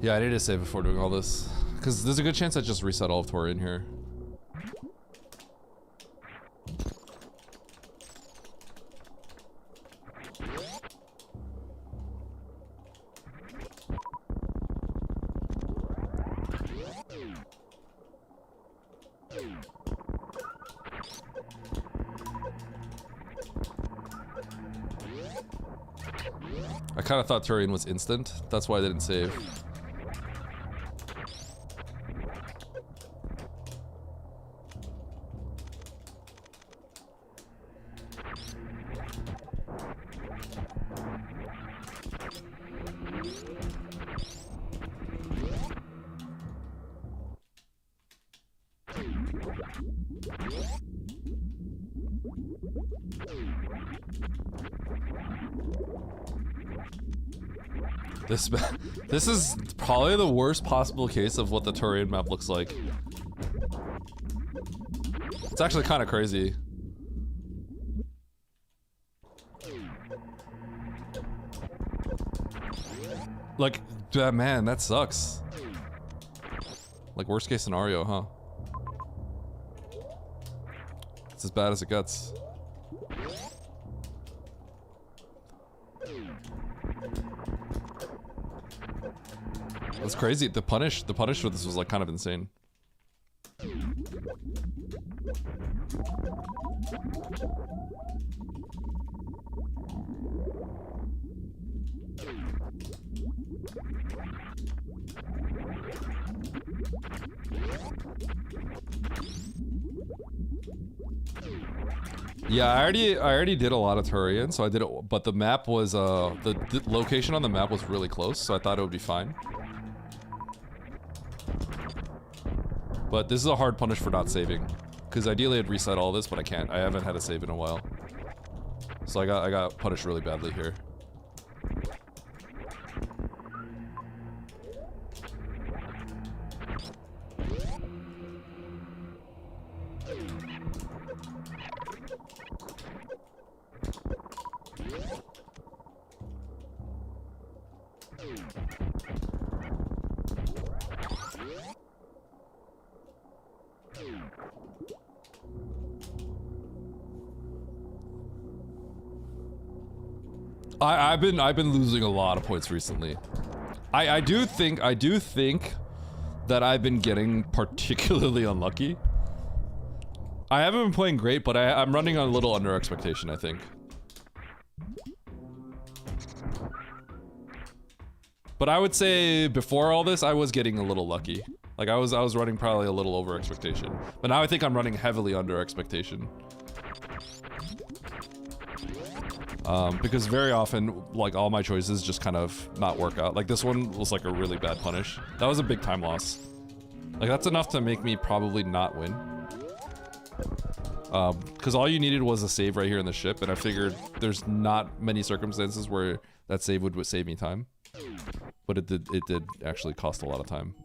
Yeah, I needed to save before doing all this. Because there's a good chance I just reset all of Torian here. I kind of thought Turian was instant. That's why I didn't save. This is probably the worst possible case of what the Turian map looks like. It's actually kind of crazy. Like, man, that sucks. Like, worst case scenario, huh? It's as bad as it gets. That's crazy. The punish for this was like kind of insane. Yeah, I already did a lot of Turian, so I did it, but the map was the location on the map was really close, so I thought it would be fine. But this is a hard punish for not saving, because ideally I'd reset all this, but I can't. I haven't had a save in a while, so I got punished really badly here. I've been losing a lot of points recently. I do think that I've been getting particularly unlucky. I haven't been playing great, but I'm running on a little under expectation, I think. But I would say before all this, I was getting a little lucky. Like I was running probably a little over expectation. But now I think I'm running heavily under expectation. Because very often, like, all my choices just kind of not work out. Like, this one was, like, a really bad punish. That was a big time loss. Like, that's enough to make me probably not win. Because all you needed was a save right here in the ship, and I figured there's not many circumstances where that save would save me time. But it did actually cost a lot of time.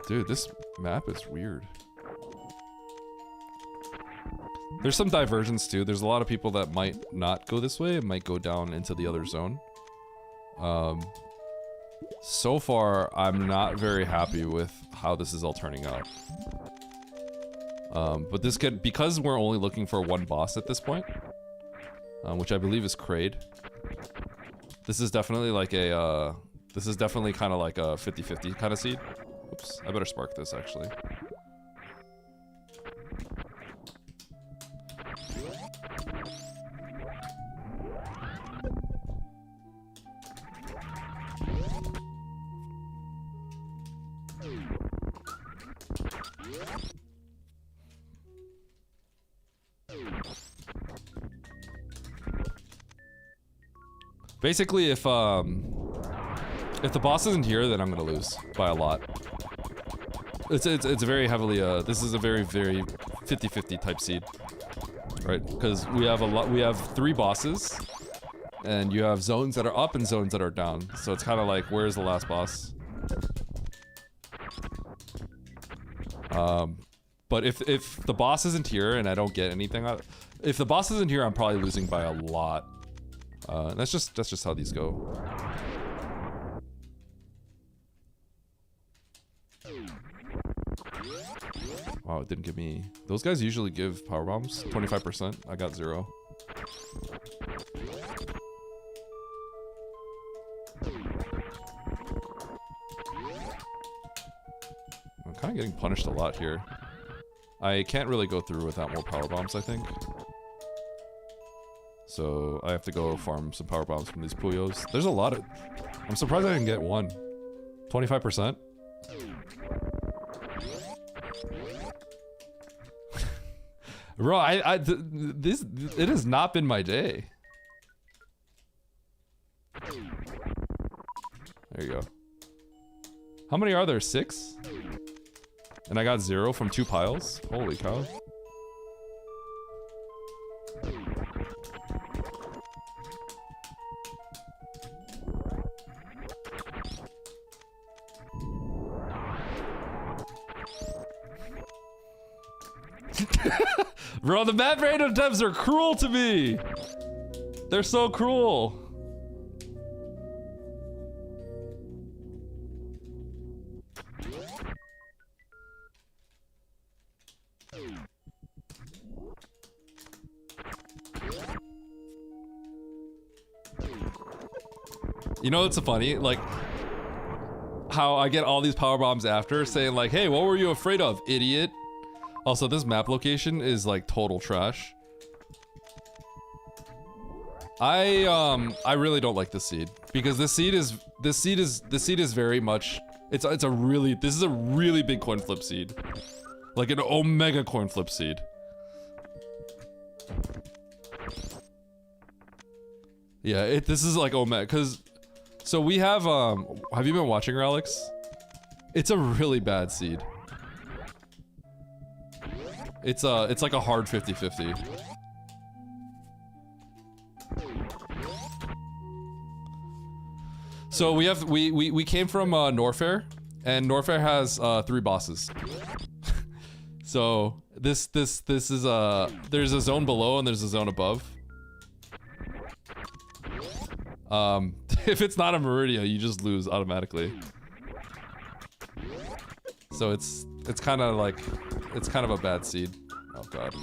Dude, this map is weird. There's some divergence too. There's a lot of people that might not go this way and might go down into the other zone. So far, I'm not very happy with how this is all turning out. But this could, because we're only looking for one boss at this point, which I believe is Kraid. This is definitely like a, this is definitely kind of like a 50-50 kind of seed. Oops, I better spark this actually. Basically, if the boss isn't here, then I'm gonna lose by a lot. It's very heavily this is a very 50-50 type seed, right? Because we have 3 bosses, and you have zones that are up and zones that are down. So it's kind of like, where's the last boss? But if the boss isn't here and I don't get anything out, if the boss isn't here, I'm probably losing by a lot. That's just how these go. Wow, it didn't give me. Those guys usually give power bombs 25%. I got 0. I'm kind of getting punished a lot here. I can't really go through without more power bombs, I think. So I have to go farm some power bombs from these Puyos. There's a lot of... I'm surprised I didn't get one. 25%? Bro, it has not been my day. There you go. How many are there? 6? And I got 0 from 2 piles? Holy cow. Bro, the map random devs are cruel to me. They're so cruel. You know, it's funny, like how I get all these power bombs after saying like, hey, what were you afraid of, idiot? Also, this map location is like total trash. I really don't like this seed because this seed is very much this is a really big coin flip seed. Like an omega coin flip seed. Yeah, this is like omega cuz so we have you been watching Relics? It's a really bad seed. It's like a hard 50-50. So we came from Norfair, and Norfair has 3 bosses. So this is there's a zone below and there's a zone above. If it's not a Meridia, you just lose automatically. So it's kind of like, it's kind of a bad seed. Oh god.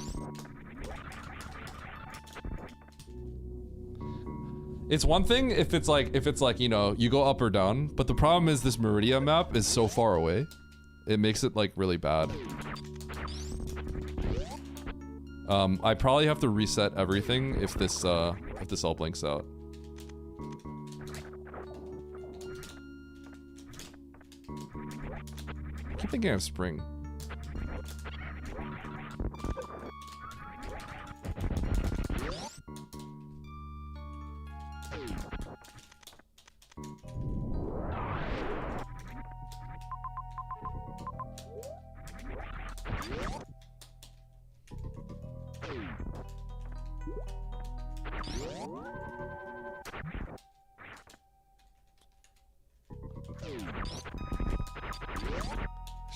It's one thing if it's like, you know, you go up or down, but the problem is this Meridia map is so far away. It makes it like really bad. I probably have to reset everything if this all blinks out. I keep thinking of spring.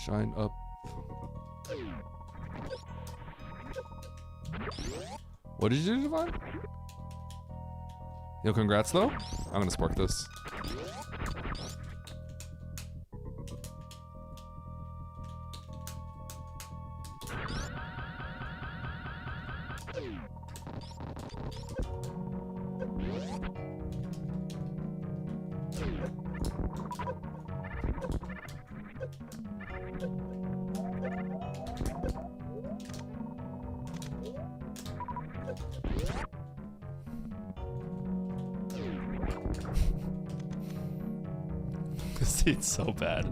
Shine up. What did you do, Devon? Yo, congrats though. I'm gonna spark this. This seed's so bad.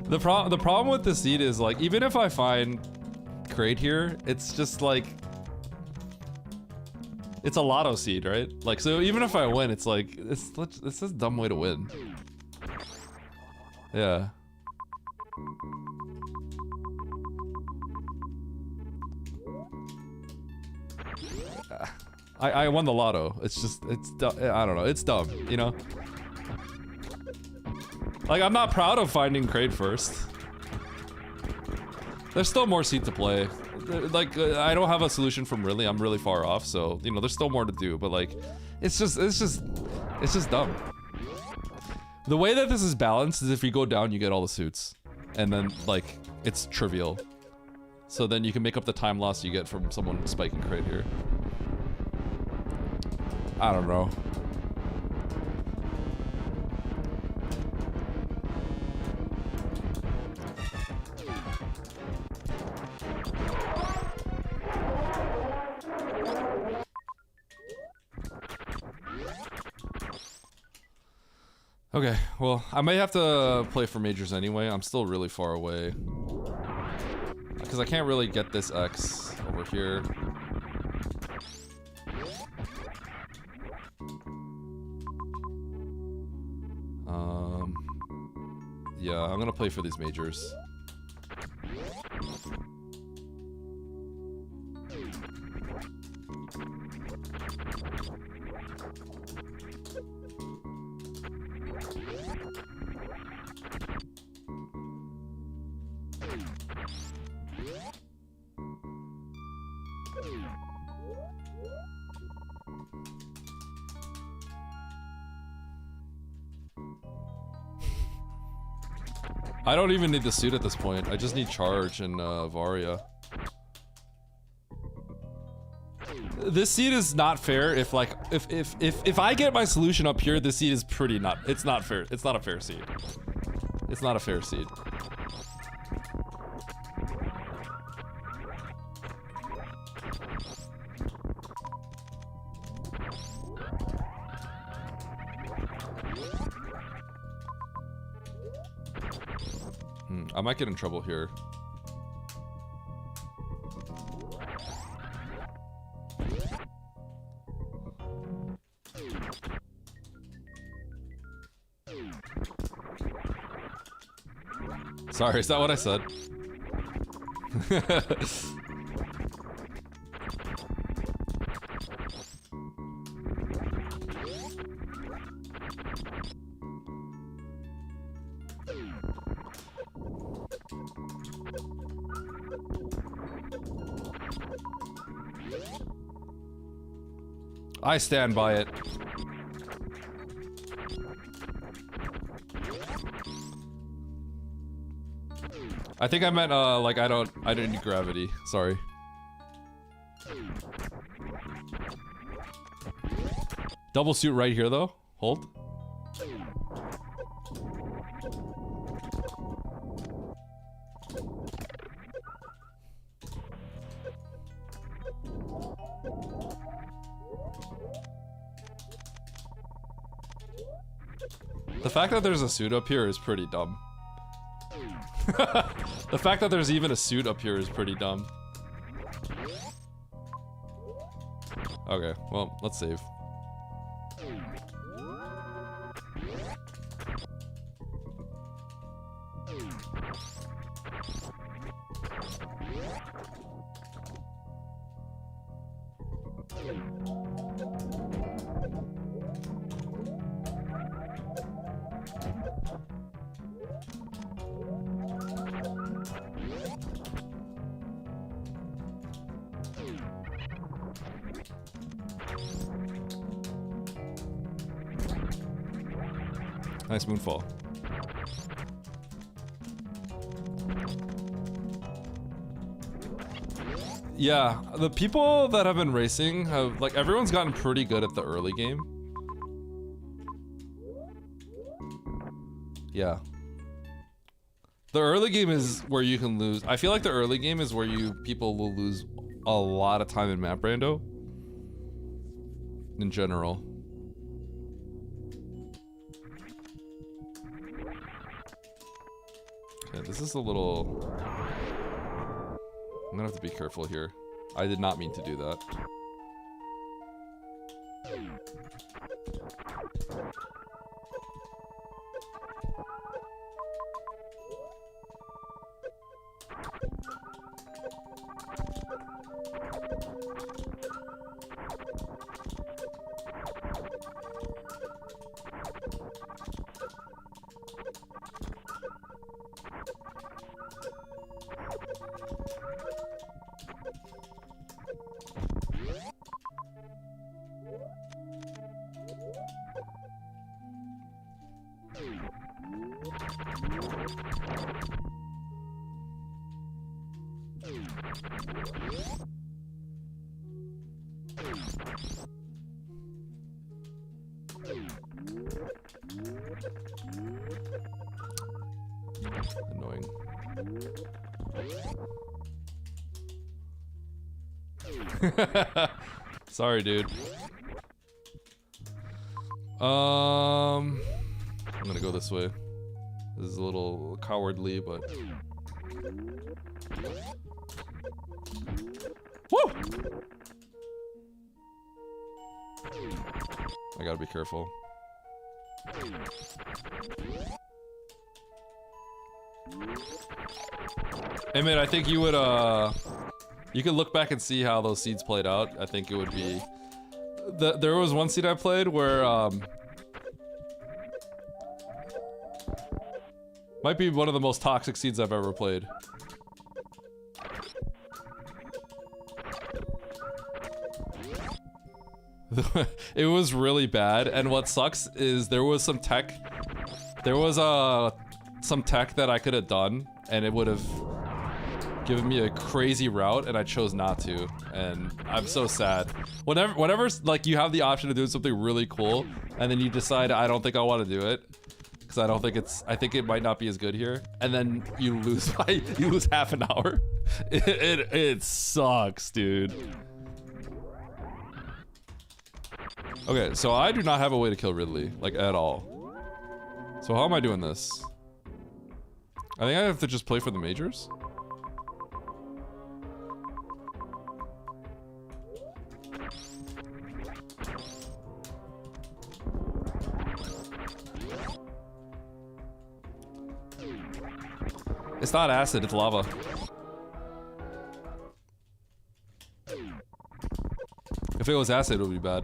The problem with the seed is like, even if I find crate here, it's just like, it's a lotto seed, right? Like, so even if I win, it's like, it's just a dumb way to win. Yeah. I won the lotto. It's just, I don't know. It's dumb, you know? Like, I'm not proud of finding crate first. There's still more seed to play. Like, I don't have a solution from really. I'm really far off, so, you know, there's still more to do, but like, it's just dumb. The way that this is balanced is if you go down, you get all the suits. And then, like, it's trivial. So then you can make up the time loss you get from someone spiking crate here. I don't know. Okay, well, I may have to play for majors anyway. I'm still really far away. Because I can't really get this X over here. Yeah, I'm gonna play for these majors. I don't even need the suit at this point. I just need charge and Varia. This seed is not fair. If like if I get my solution up here, this seed is pretty not. It's not fair. It's not a fair seed. It's not a fair seed. I might get in trouble here. Sorry, is that what I said? I stand by it. I think I meant, like, I didn't need gravity. Sorry. Double suit right here, though. Hold. The fact that there's a suit up here is pretty dumb. The fact that there's even a suit up here is pretty dumb. Okay, well, let's save. Nice moonfall. Yeah, the people that have been racing have, like, everyone's gotten pretty good at the early game. Yeah. The early game is where you can lose. I feel like the early game is where people will lose a lot of time in map rando. In general. Okay, this is a little... I'm gonna have to be careful here. I did not mean to do that. Annoying. Sorry, dude. I'm gonna go this way. This is a little cowardly, but... Woo! I gotta be careful. Hey man, I think you would, you could look back and see how those seeds played out. I think it would be... There was one seed I played where, might be one of the most toxic seeds I've ever played. It was really bad, and what sucks is there was some tech that I could have done, and it would have given me a crazy route, and I chose not to, and I'm so sad. Whenever like you have the option of doing something really cool, and then you decide I don't think I want to do it, because I think it might not be as good here, and then you lose half an hour. It sucks, dude. Okay, so I do not have a way to kill Ridley, like, at all. So how am I doing this? I think I have to just play for the majors? It's not acid, it's lava. If it was acid, it would be bad.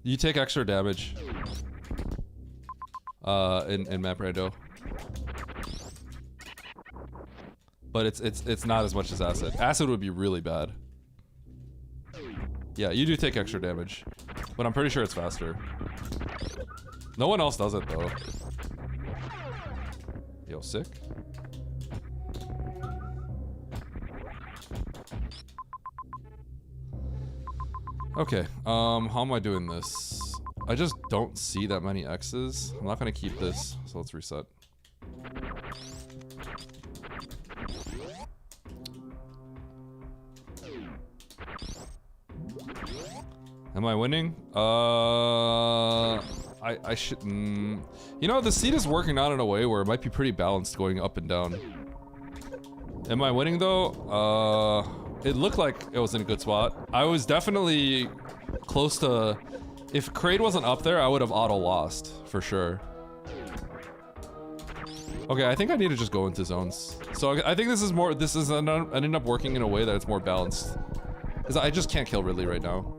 You take extra damage in map rando, but it's not as much as acid. Acid would be really bad. Yeah, you do take extra damage, but I'm pretty sure it's faster. No one else does it though. Yo, sick. Okay, how am I doing this? I just don't see that many X's. I'm not gonna keep this, so let's reset. Am I winning? I should... You know, the seed is working out in a way where it might be pretty balanced going up and down. Am I winning though? It looked like it was in a good spot. I was definitely close to... If Kraid wasn't up there, I would have auto-lost, for sure. Okay, I think I need to just go into zones. So I think this is ended up working in a way that it's more balanced. Because I just can't kill Ridley right now.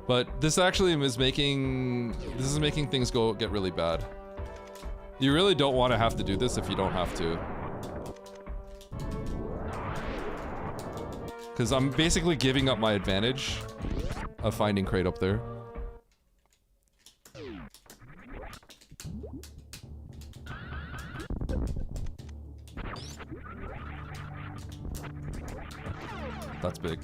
But this actually is making things get really bad. You really don't want to have to do this if you don't have to. Because I'm basically giving up my advantage of finding crate up there. That's big.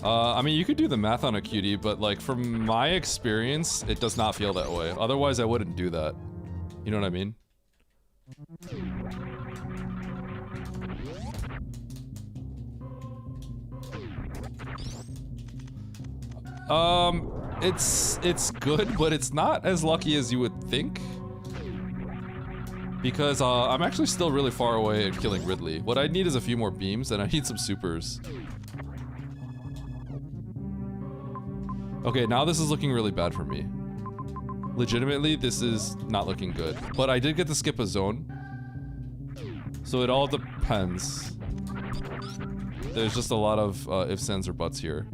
I mean, you could do the math on a cutie, but like from my experience, it does not feel that way. Otherwise, I wouldn't do that. You know what I mean? It's good, but it's not as lucky as you would think. Because, I'm actually still really far away at killing Ridley. What I need is a few more beams, and I need some supers. Okay, now this is looking really bad for me. Legitimately, this is not looking good. But I did get to skip a zone. So it all depends. There's just a lot of ifs, ands, or buts here.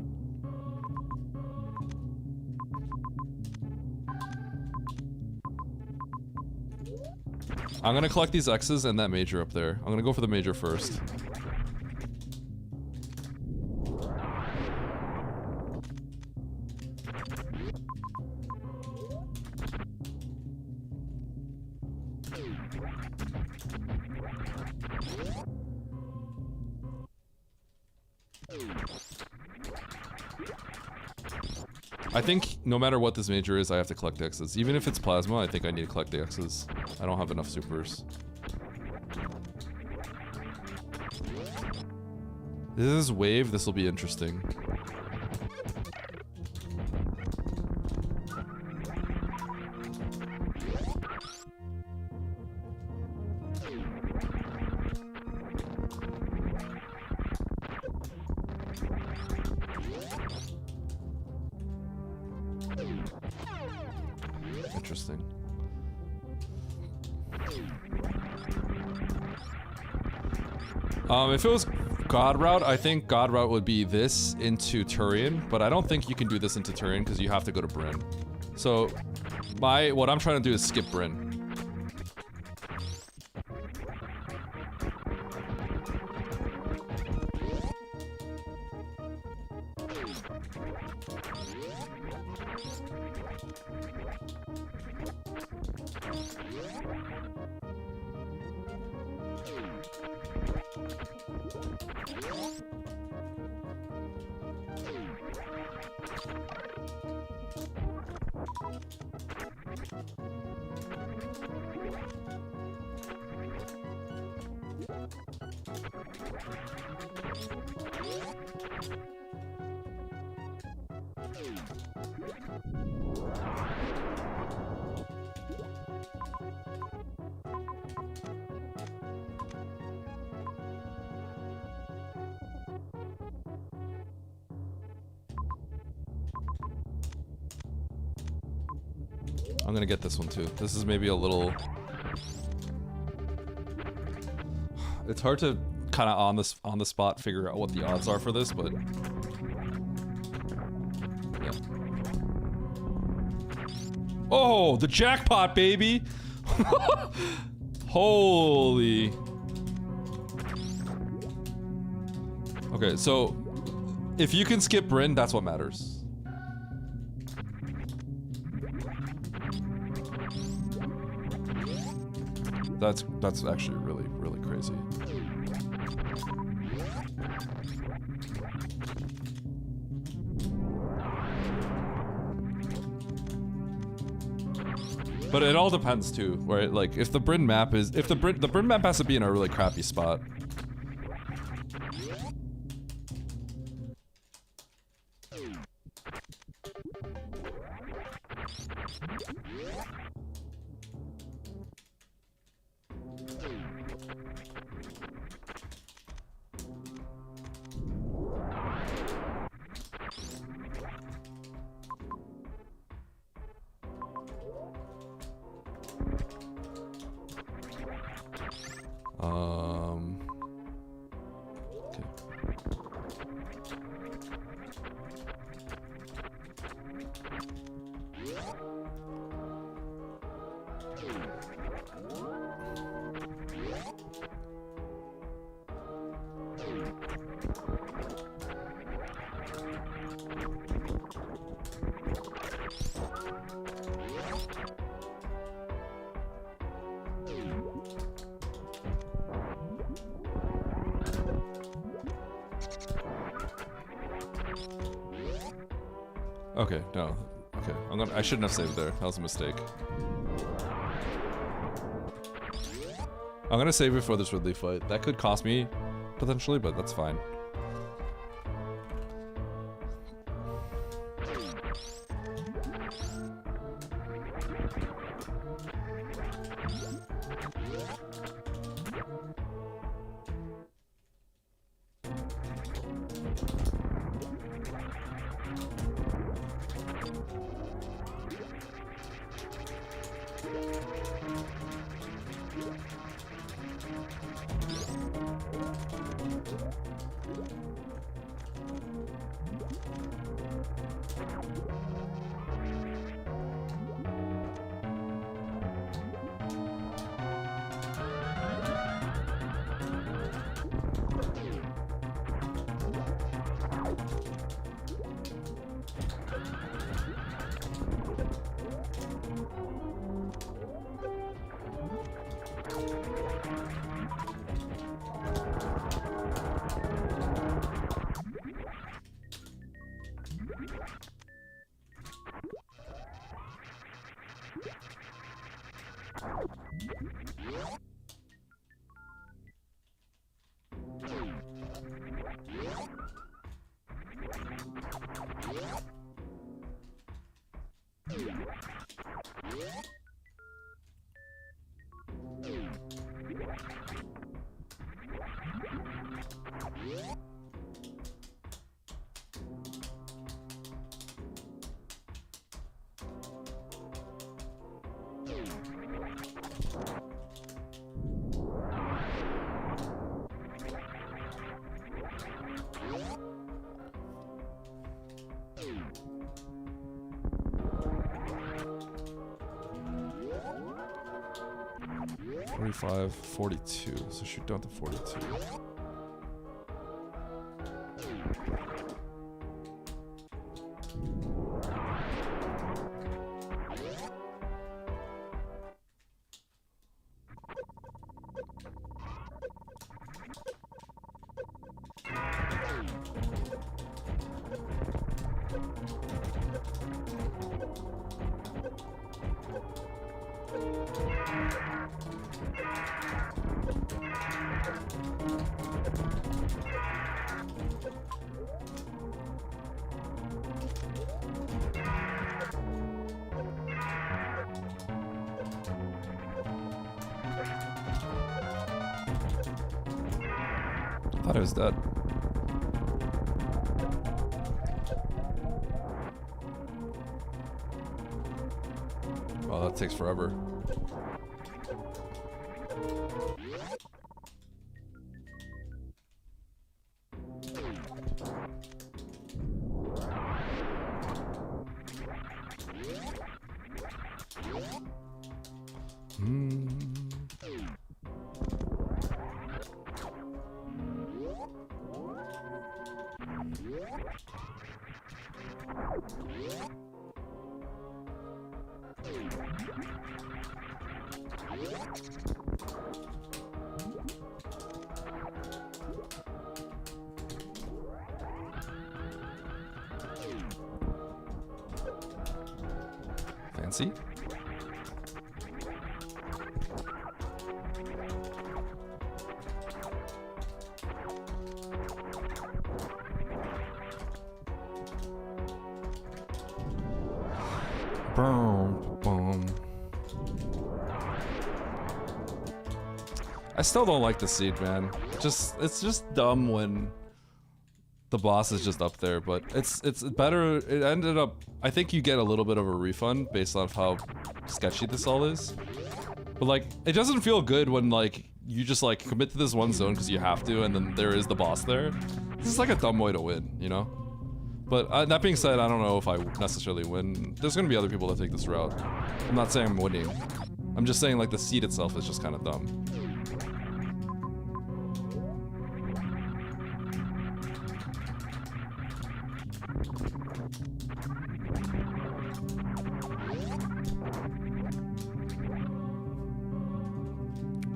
I'm gonna collect these X's and that major up there. I'm gonna go for the major first. I think no matter what this major is, I have to collect X's. Even if it's plasma, I think I need to collect the X's. I don't have enough supers. This is wave, this will be interesting. Interesting. If it was God Route, I think God Route would be this into Turian, but I don't think you can do this into Turian because you have to go to Bryn. So, what I'm trying to do is skip Bryn. I'm gonna get this one too. This is maybe a little... It's hard to kind of on the spot figure out what the odds are for this, but... Yeah. Oh, the jackpot, baby! Holy... Okay, so... If you can skip Bryn, that's what matters. That's actually really, really crazy. But it all depends too, right? Like if the Bryn map is the Bryn map has to be in a really crappy spot. Okay. Okay, no. Okay, I shouldn't have saved there. That was a mistake. I'm gonna save it for this Ridley fight. That could cost me, potentially, but that's fine. $45, $42. So shoot down to 42. I thought I was dead. Well, that takes forever. Fancy. Boom, boom. I still don't like the seed, man. It's just dumb when the boss is just up there, but it's better. It ended up, I think you get a little bit of a refund based off how sketchy this all is. But like, it doesn't feel good when like you just like commit to this one zone because you have to, and then there is the boss there. This is like a dumb way to win, you know? But that being said, I don't know if I necessarily win. There's gonna be other people that take this route. I'm not saying I'm winning, I'm just saying, like, the seat itself is just kind of dumb.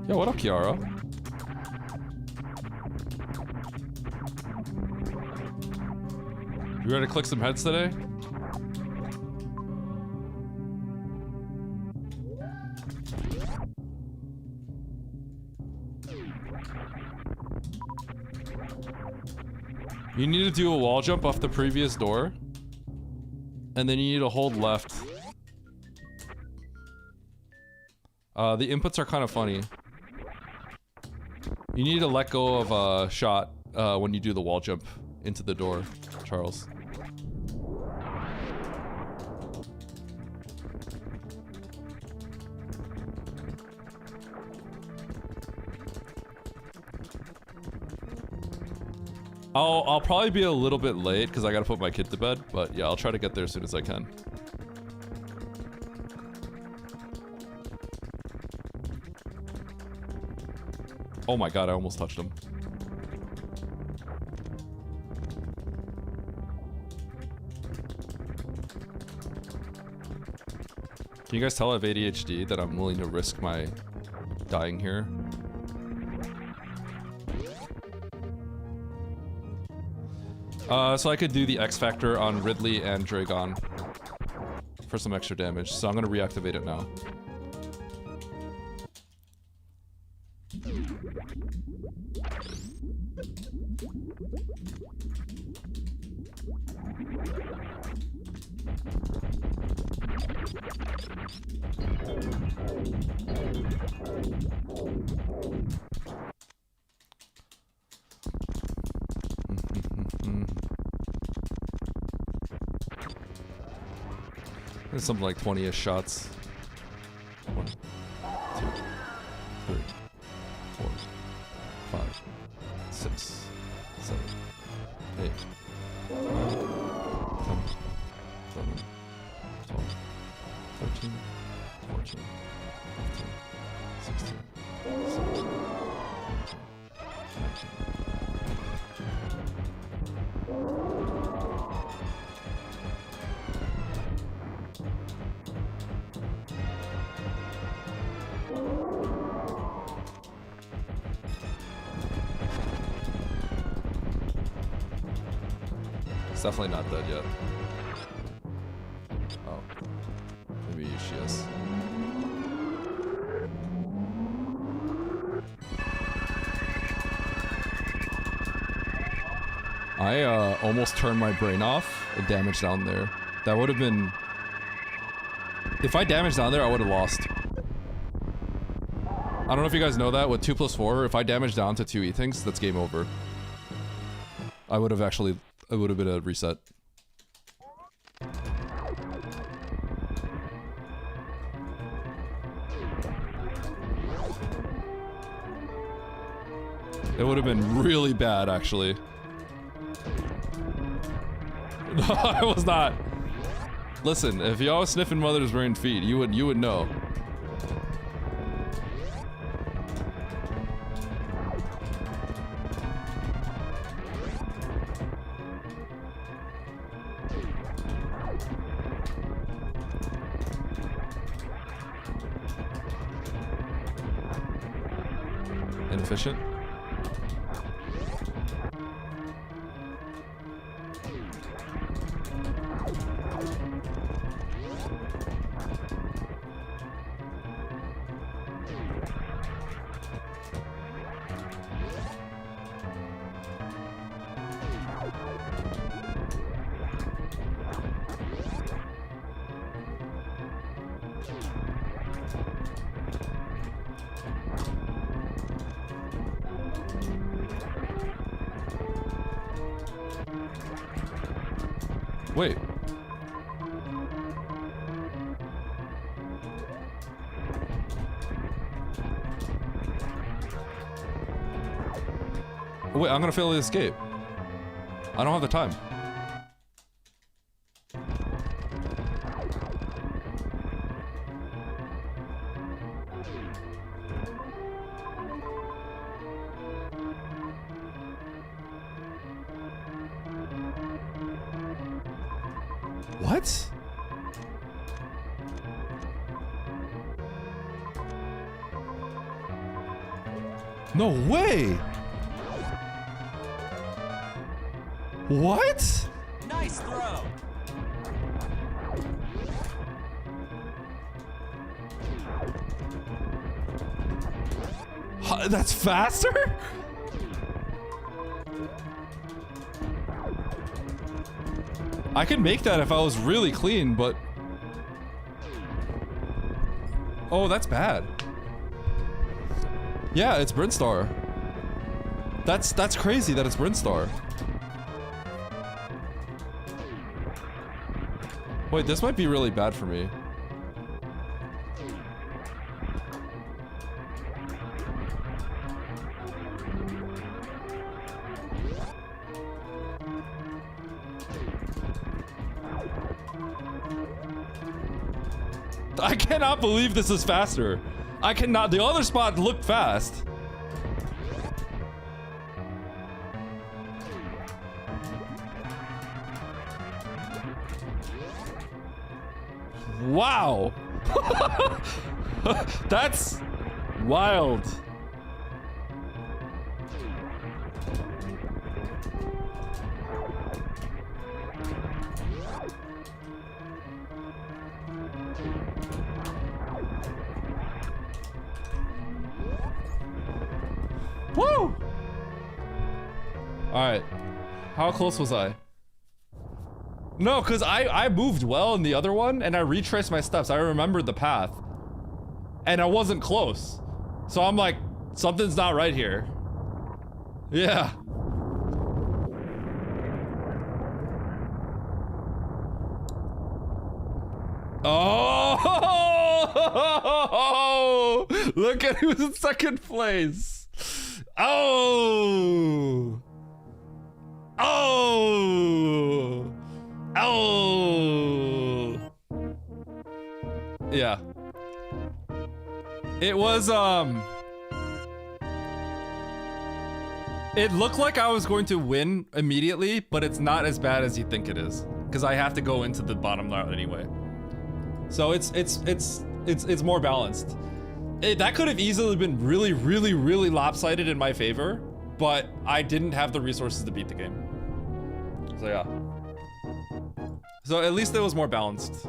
Yo, what up, Kiara? You ready to click some heads today? You need to do a wall jump off the previous door. And then you need to hold left. The inputs are kind of funny. You need to let go of a shot when you do the wall jump into the door, Charles. I'll probably be a little bit late because I gotta put my kid to bed, but yeah, I'll try to get there as soon as I can. Oh my god, I almost touched him. Can you guys tell I have ADHD that I'm willing to risk my dying here? So I could do the X Factor on Ridley and Dragon for some extra damage, so I'm gonna reactivate it now. There's something like 20-ish shots. 1, 2, 3, 4, 5, 6, 7, 8, 9, 10, 11, 12, 13, 14, 15, 16, 17, 18, 19. It's definitely not dead yet. Oh. Maybe she is. I almost turned my brain off and damaged down there. That would have been... If I damaged down there, I would have lost. I don't know if you guys know that, with 2 + 4, if I damage down to 2 E-Things, that's game over. I would have actually... It would have been a reset. It would have been really bad, actually. No, I was not. Listen, if y'all was sniffing mother's brain feet, you would know. Inefficient. Wait. Wait, I'm gonna fail the escape. I don't have the time. What? No way! What? Nice throw. That's faster? I could make that if I was really clean, but... Oh, that's bad. Yeah, it's Brinstar. That's crazy that it's Brinstar. Wait, this might be really bad for me. I cannot believe this is faster. I cannot. The other spot looked fast. Wow. That's wild. Woo! Alright. How close was I? No, because I moved well in the other one, and I retraced my steps. I remembered the path. And I wasn't close. So I'm like, something's not right here. Yeah. Oh! Look at who's in second place. Oh! Oh! Oh! Yeah. It was, it looked like I was going to win immediately, but it's not as bad as you think it is. Because I have to go into the bottom route anyway. So it's more balanced. That could have easily been really, really, really lopsided in my favor, but I didn't have the resources to beat the game. So yeah. So at least it was more balanced.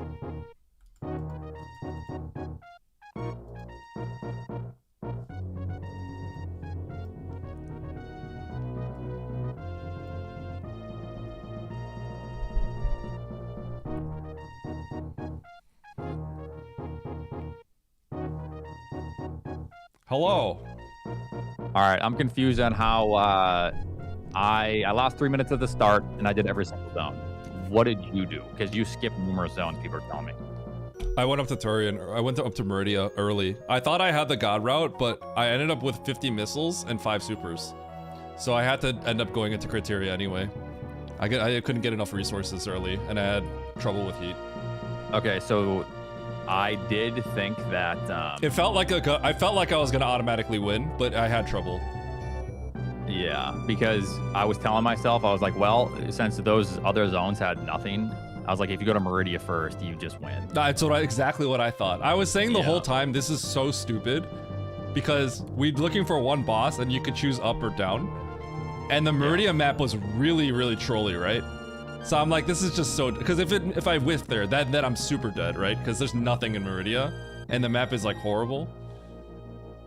Hello. All right, I'm confused on how I lost 3 minutes at the start and I did every single zone. What did you do? Because you skipped numerous zones, people are telling me. I went up to Turian. I went up to Meridia early. I thought I had the God route, but I ended up with 50 missiles and 5 supers. So I had to end up going into Criteria anyway. I couldn't get enough resources early, and I had trouble with heat. Okay, so I did think that it felt like I felt like I was gonna automatically win, but I had trouble. Yeah, because I was telling myself, I was like, well, since those other zones had nothing, I was like, if you go to Meridia first, you just win. That's exactly what I thought. I was saying the whole time, this is so stupid, because we're looking for one boss and you could choose up or down, and the Meridia map was really, really trolly, right? So I'm like, this is just so, because if I whiff there, then I'm super dead, right? Because there's nothing in Meridia, and the map is like horrible.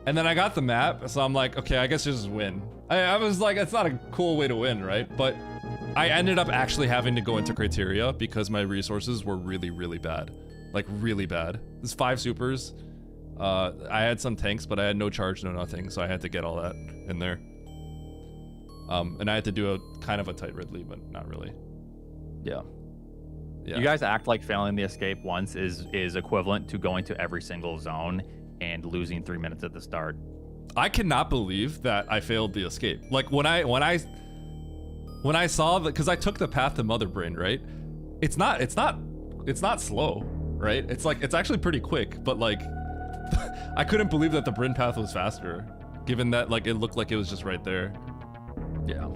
And then I got the map, so I'm like, okay, I guess just win. I was like, it's not a cool way to win, right? But I ended up actually having to go into Criteria because my resources were really, really bad. Like, really bad. There's 5 supers. I had some tanks, but I had no charge, no nothing, so I had to get all that in there. And I had to do a kind of a tight Ridley, but not really. Yeah. You guys act like failing the escape once is equivalent to going to every single zone and losing 3 minutes at the start. I cannot believe that I failed the escape. Like when I saw that, because I took the path to Mother Brain, right? It's not slow, right? It's like, it's actually pretty quick, but like I couldn't believe that the Bryn path was faster, given that like it looked like it was just right there. Yeah.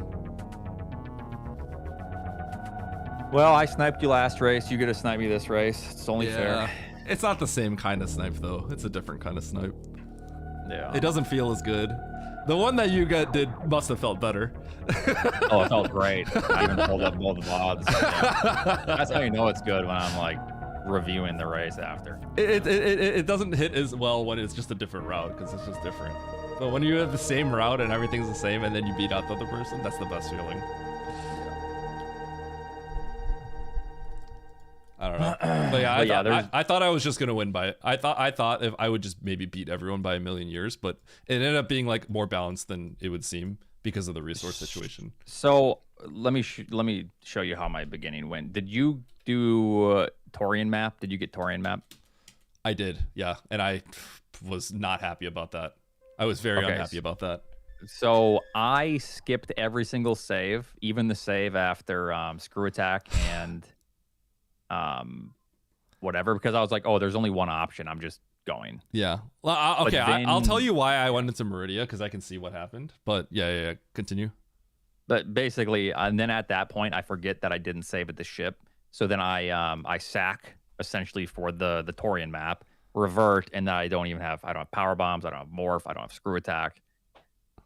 Well, I sniped you last race. You get to snipe me this race. It's only fair. It's not the same kind of snipe though. It's a different kind of snipe. Yeah. It doesn't feel as good. The one that you did must have felt better. Oh, it felt great. I even pulled up both VODs. Yeah. That's how you know it's good when I'm like reviewing the race after. It doesn't hit as well when it's just a different route because it's just different. But when you have the same route and everything's the same and then you beat out the other person, that's the best feeling. I don't know. But yeah, I thought I was just gonna win by it. I thought if I would just maybe beat everyone by a million years, but it ended up being like more balanced than it would seem because of the resource situation. So let me show you how my beginning went. Did you do Torian map? Did you get Torian map? I did, yeah, and I was not happy about that. I was very unhappy about that. So I skipped every single save, even the save after screw attack and whatever, because I was like, oh, there's only one option. I'm just going. Yeah. Well, I'll tell you why I went into Meridia because I can see what happened. But yeah. Continue. But basically, and then at that point, I forget that I didn't save at the ship. So then I sack essentially for the Torian map, revert, and then I don't have power bombs, I don't have morph, I don't have screw attack.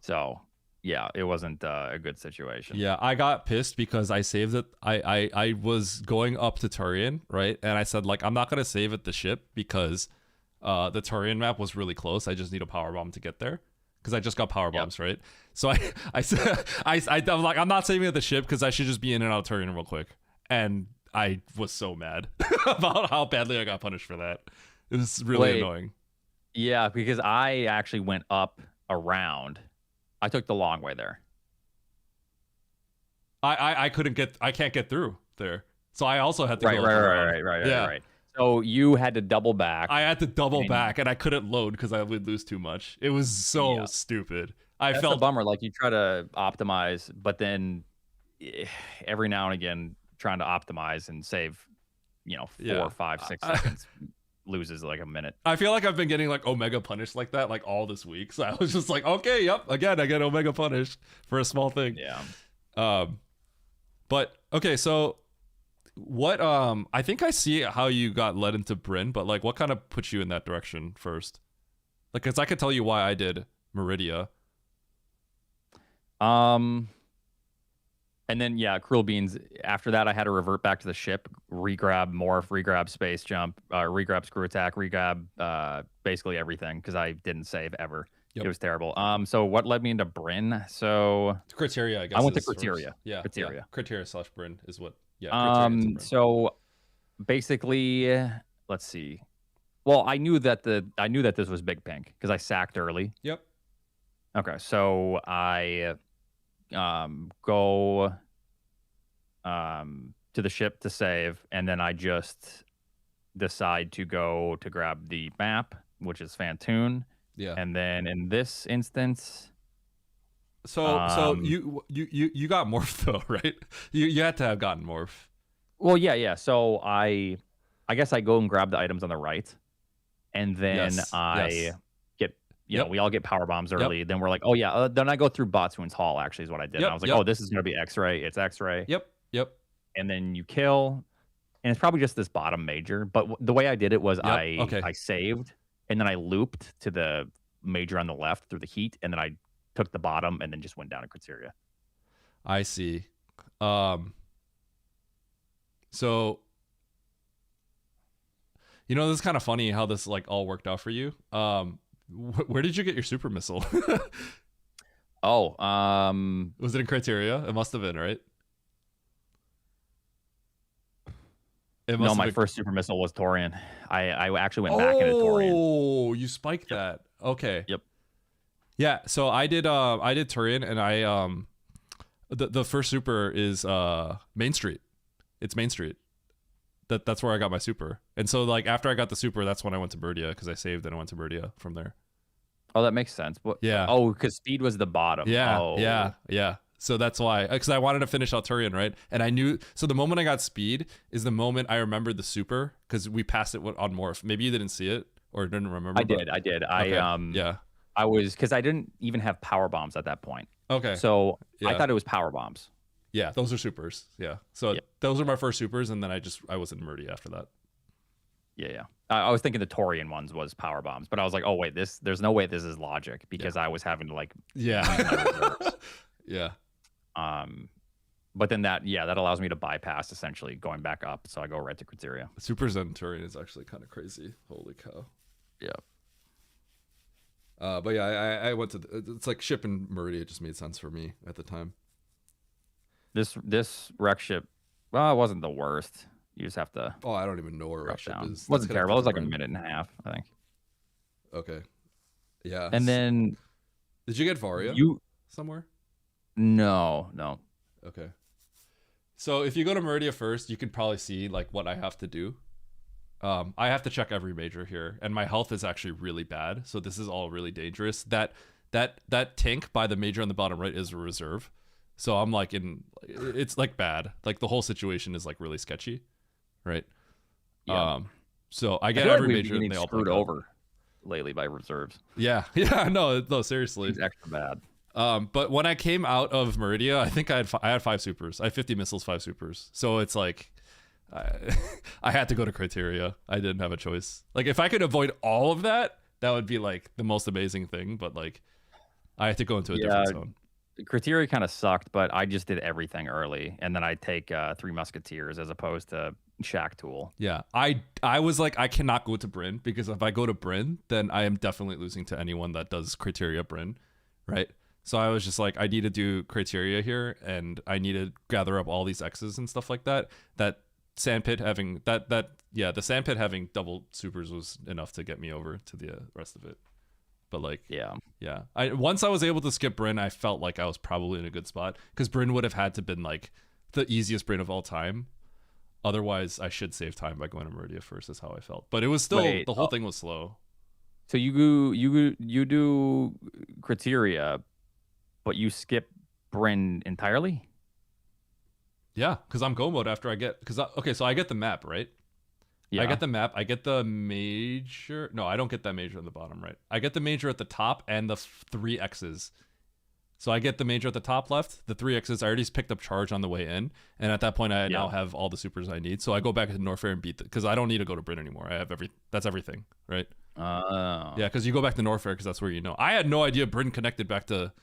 So yeah, it wasn't a good situation. Yeah, I got pissed because I saved it. I was going up to Turian, right? And I said, like, I'm not going to save at the ship because the Turian map was really close. I just need a power bomb to get there because I just got power bombs, right? So I said, I'm like, I'm not saving at the ship because I should just be in and out of Turian real quick. And I was so mad about how badly I got punished for that. It was really annoying. Yeah, because I actually went up around. I took the long way there. I can't get through there. So I also had to go right. So you had to double back. I had to double back and I couldn't load because I would lose too much. It was so stupid. I felt a bummer. Like you try to optimize, but then every now and again trying to optimize and save, 4, 5, 6 seconds loses like a minute. I feel like I've been getting like Omega punished like that like all this week. So I was just like, okay, yep, again I get Omega punished for a small thing. Yeah. But okay, so what I think I see how you got led into Bryn, but like what kind of put you in that direction first? Like, cause I could tell you why I did Meridia. And then Cruel Beans. After that, I had to revert back to the ship, regrab morph, regrab space jump, regrab screw attack, regrab basically everything because I didn't save ever. Yep. It was terrible. So what led me into Bryn? So Criteria, I guess. I went to Criteria. Criteria. Criteria/Bryn is what. Yeah. So basically, let's see. Well, I knew that this was Big Pink because I sacked early. Yep. Okay, so I go to the ship to save, and then I just decide to go to grab the map, which is Fantoon. Yeah. And then in this instance, so you got morph though, right? You had to have gotten morph. Well, yeah. So I guess I go and grab the items on the right, and then get we all get power bombs early. Yep. Then we're like, oh yeah. Then I go through Botsuin's Hall. Actually, is what I did. And I was like, oh, this is gonna be X-ray. It's X-ray. Yep. And then you kill, and it's probably just this bottom major. But the way I did it was I saved, and then I looped to the major on the left through the heat, and then I took the bottom, and then just went down to Criteria. I see. So, this is kind of funny how this like all worked out for you. Where did you get your super missile? Was it in Criteria? It must have been, right? No, my first super missile was Torian. I actually went back into Torian. Oh, you spiked that. Okay. Yep. Yeah, so I did Torian, and I the first super is Main Street. It's Main Street. That's where I got my super. And so like after I got the super, that's when I went to Birdia because I saved and I went to Birdia from there. Oh, that makes sense. But because speed was the bottom. Yeah. So that's why, because I wanted to finish Alturian, right? And I knew, so the moment I got speed is the moment I remembered the super because we passed it on morph. Maybe you didn't see it or didn't remember. I did. Okay. I was, because I didn't even have power bombs at that point. Okay. So I thought it was power bombs. Yeah, those are supers. Yeah. So those are my first supers, and then I was in Murdy after that. Yeah. I was thinking the Torian ones was power bombs, but I was like, oh wait, there's no way this is logic because I was having to like Yeah. Yeah. But then that allows me to bypass essentially going back up, so I go right to criteria. Super Zen Turian is actually kind of crazy. Holy cow. Yeah. But yeah, I went to it's like ship and Meridia. It just made sense for me at the time. This wreck ship, well, it wasn't the worst. You just have to. Oh, I don't even know where wreck ship is. Wasn't terrible. It was like a minute and a half, I think. Okay. Yeah. And then. Did you get Varia somewhere? No. Okay. So if you go to Meridia first, you could probably see like what I have to do. I have to check every major here, and my health is actually really bad. So this is all really dangerous. That tank by the major on the bottom right is a reserve. So I'm like it's like bad. Like the whole situation is like really sketchy, right? Yeah. So I get every major and and they all screwed over lately by reserves. Yeah. No, seriously. It's extra bad. But when I came out of Meridia, I think I had 5 supers. I had 50 missiles, 5 supers. So it's like I had to go to criteria. I didn't have a choice. Like if I could avoid all of that, that would be like the most amazing thing. But like I had to go into a different zone. Criteria kind of sucked, but I just did everything early, and then I take 3 Musketeers as opposed to Shack Tool. Yeah, I was like, I cannot go to Bryn because if I go to Bryn, then I am definitely losing to anyone that does criteria Bryn, right? So I was just like, I need to do criteria here, and I need to gather up all these X's and stuff like that. That sandpit having the sandpit having double supers was enough to get me over to the rest of it. But like, yeah. Once I was able to skip Bryn, I felt like I was probably in a good spot because Bryn would have had to been like the easiest Bryn of all time. Otherwise, I should save time by going to Meridia first. Is how I felt. But it was still the whole thing was slow. So you do criteria, but you skip Bryn entirely? Yeah, because I'm go mode after I get so I get the map, right? Yeah. I get the map. I get the major. No, I don't get that major on the bottom right. I get the major at the top and the 3 X's. So I get the major at the top left, the 3 X's. I already picked up charge on the way in, and at that point I now have all the supers I need. So I go back to Norfair and beat because I don't need to go to Bryn anymore. I have that's everything, right? Oh. Yeah, because you go back to Norfair because that's where you know. I had no idea Bryn connected back to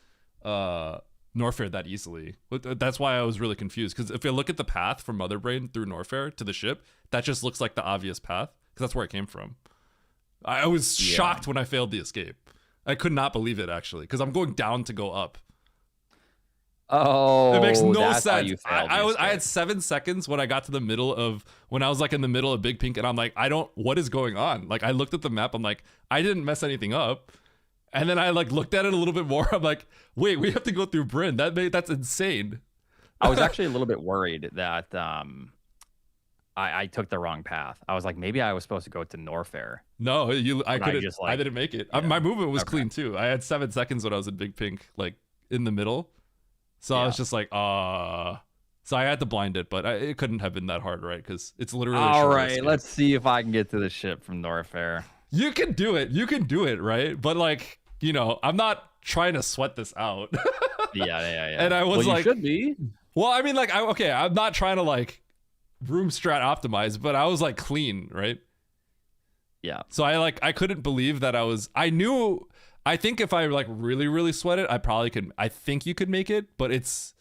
Norfair that easily. That's why I was really confused because if you look at the path from Mother Brain through Norfair to the ship, that just looks like the obvious path because that's where it came from. I was shocked when I failed the escape. I could not believe it actually because I'm going down to go up. Oh, it makes no sense. I had 7 seconds when I got to the middle of when I was like in the middle of Big Pink, and I'm like, what is going on? Like I looked at the map, I'm like, I didn't mess anything up. And then I like looked at it a little bit more. I'm like, wait, we have to go through Bryn. That's insane. I was actually a little bit worried that I took the wrong path. I was like, maybe I was supposed to go to Norfair. No, I didn't make it. Yeah. My movement was clean too. I had 7 seconds when I was in Big Pink, like in the middle. So I was just like, So I had to blind it, but it couldn't have been that hard, right? Because it's literally. All right, let's see if I can get to the ship from Norfair. You can do it. You can do it, right? But like, you know, I'm not trying to sweat this out. Yeah. And I was like, you should be. Well, I mean, like, I'm not trying to like room strat optimize, but I was like clean, right? Yeah. So I couldn't believe that I think if I like really, really sweat it, I think you could make it, but it's,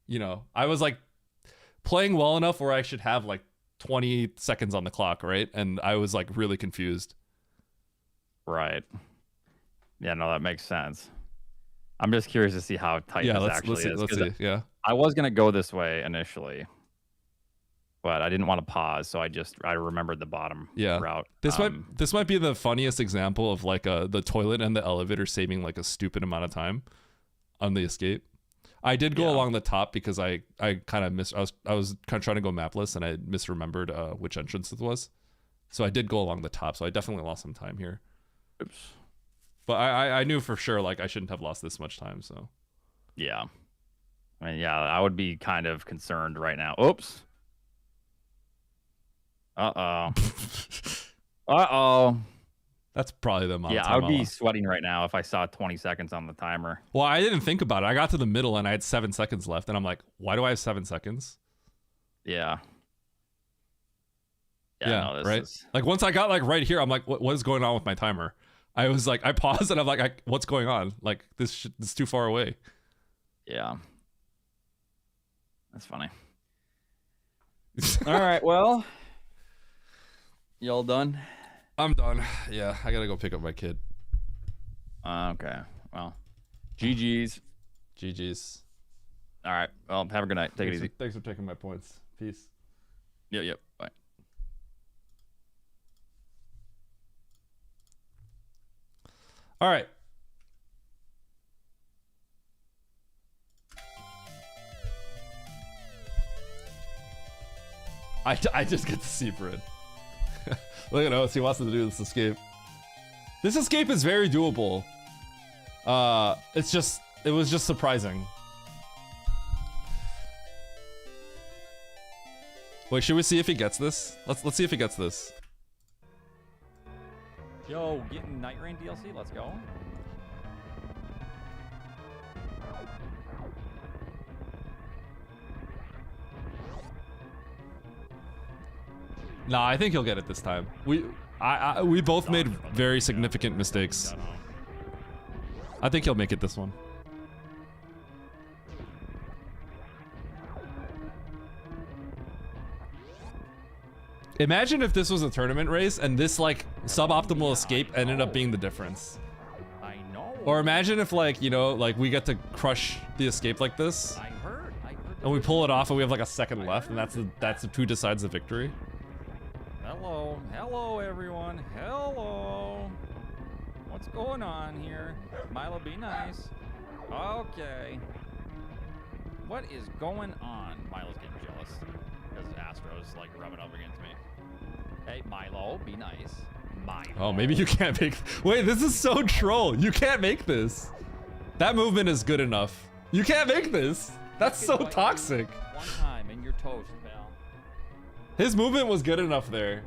you know, I was like playing well enough where I should have like 20 seconds on the clock, right? And I was like really confused. Right. Yeah, no, that makes sense. I'm just curious to see how tight this actually is. Let's see. Yeah. I was going to go this way initially, but I didn't want to pause, so I remembered the bottom route. This might be the funniest example of like the toilet and the elevator saving like a stupid amount of time on the escape. I did go along the top because I kind of I was kind of trying to go mapless and I misremembered which entrance it was. So I did go along the top, so I definitely lost some time here. Oops. But I knew for sure like I shouldn't have lost this much time, so. Yeah. I mean, I would be kind of concerned right now. Oops. Uh-oh. Uh-oh. That's probably the amount Yeah, of I time would be lost. sweating right now if I saw 20 seconds on the timer. Well, I didn't think about it. I got to the middle and I had 7 seconds left, and I'm like, why do I have 7 seconds? Yeah. Yeah, Yeah, no, this right. is... Like once I got like right here, I'm like, what is going on with my timer? I was like, I paused and I'm like, what's going on? Like this is too far away. Yeah. That's funny. All right, well, y'all done? I'm done. Yeah, I gotta go pick up my kid. Okay. Well, GG's. GG's. All right. Well, have a good night. Take it easy. Thanks for taking my points. Peace. Yep. Bye. All right. I just get to see Bryn. Look at Oates, he wants to do this escape. This escape is very doable. It was just surprising. Wait, should we see if he gets this? Let's see if he gets this. Yo, getting Night Rain DLC. Let's go. Nah, I think he'll get it this time. We both made very significant mistakes. I think he'll make it this one. Imagine if this was a tournament race and this like suboptimal escape ended up being the difference. I know. Or imagine if like, you know, like we get to crush the escape like this. I heard. And we pull it off and we have like a second left and that's who decides the victory. Hello everyone. Hello. What's going on here? Milo, be nice. Okay. What is going on? Milo's getting jealous because Astro's like rubbing up against me. Hey, Milo, be nice. Milo. Oh, maybe you can't make... Wait, this is so troll. You can't make this. That movement is good enough. You can't make this. That's so toxic. One time and you're toast, pal. His movement was good enough there.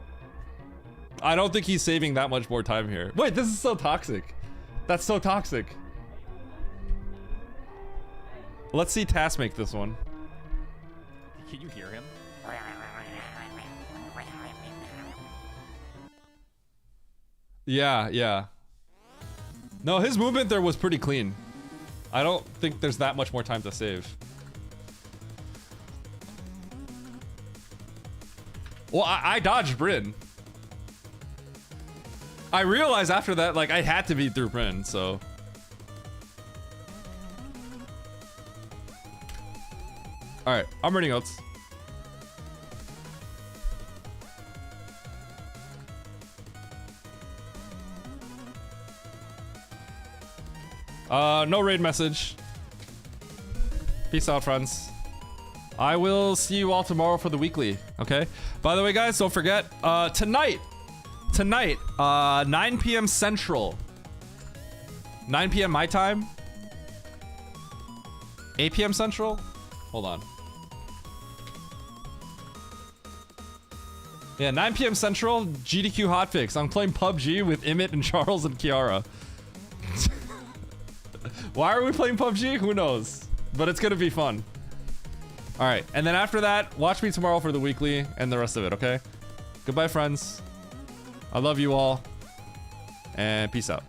I don't think he's saving that much more time here. Wait, this is so toxic. That's so toxic. Let's see Tass make this one. Can you hear him? Yeah. No, his movement there was pretty clean. I don't think there's that much more time to save. Well, I dodged Bryn. I realized after that, like, I had to be through Bryn, so... Alright, I'm running Oates. No raid message. Peace out, friends. I will see you all tomorrow for the weekly, okay? By the way, guys, don't forget, tonight, 9 p.m. Central. 9 p.m. my time. 8 p.m. Central? Hold on. Yeah, 9 p.m. Central, GDQ hotfix. I'm playing PUBG with Emmett and Charles and Kiara. Why are we playing PUBG? Who knows? But it's gonna be fun. Alright, and then after that, watch me tomorrow for the weekly and the rest of it, okay? Goodbye, friends. I love you all. And peace out.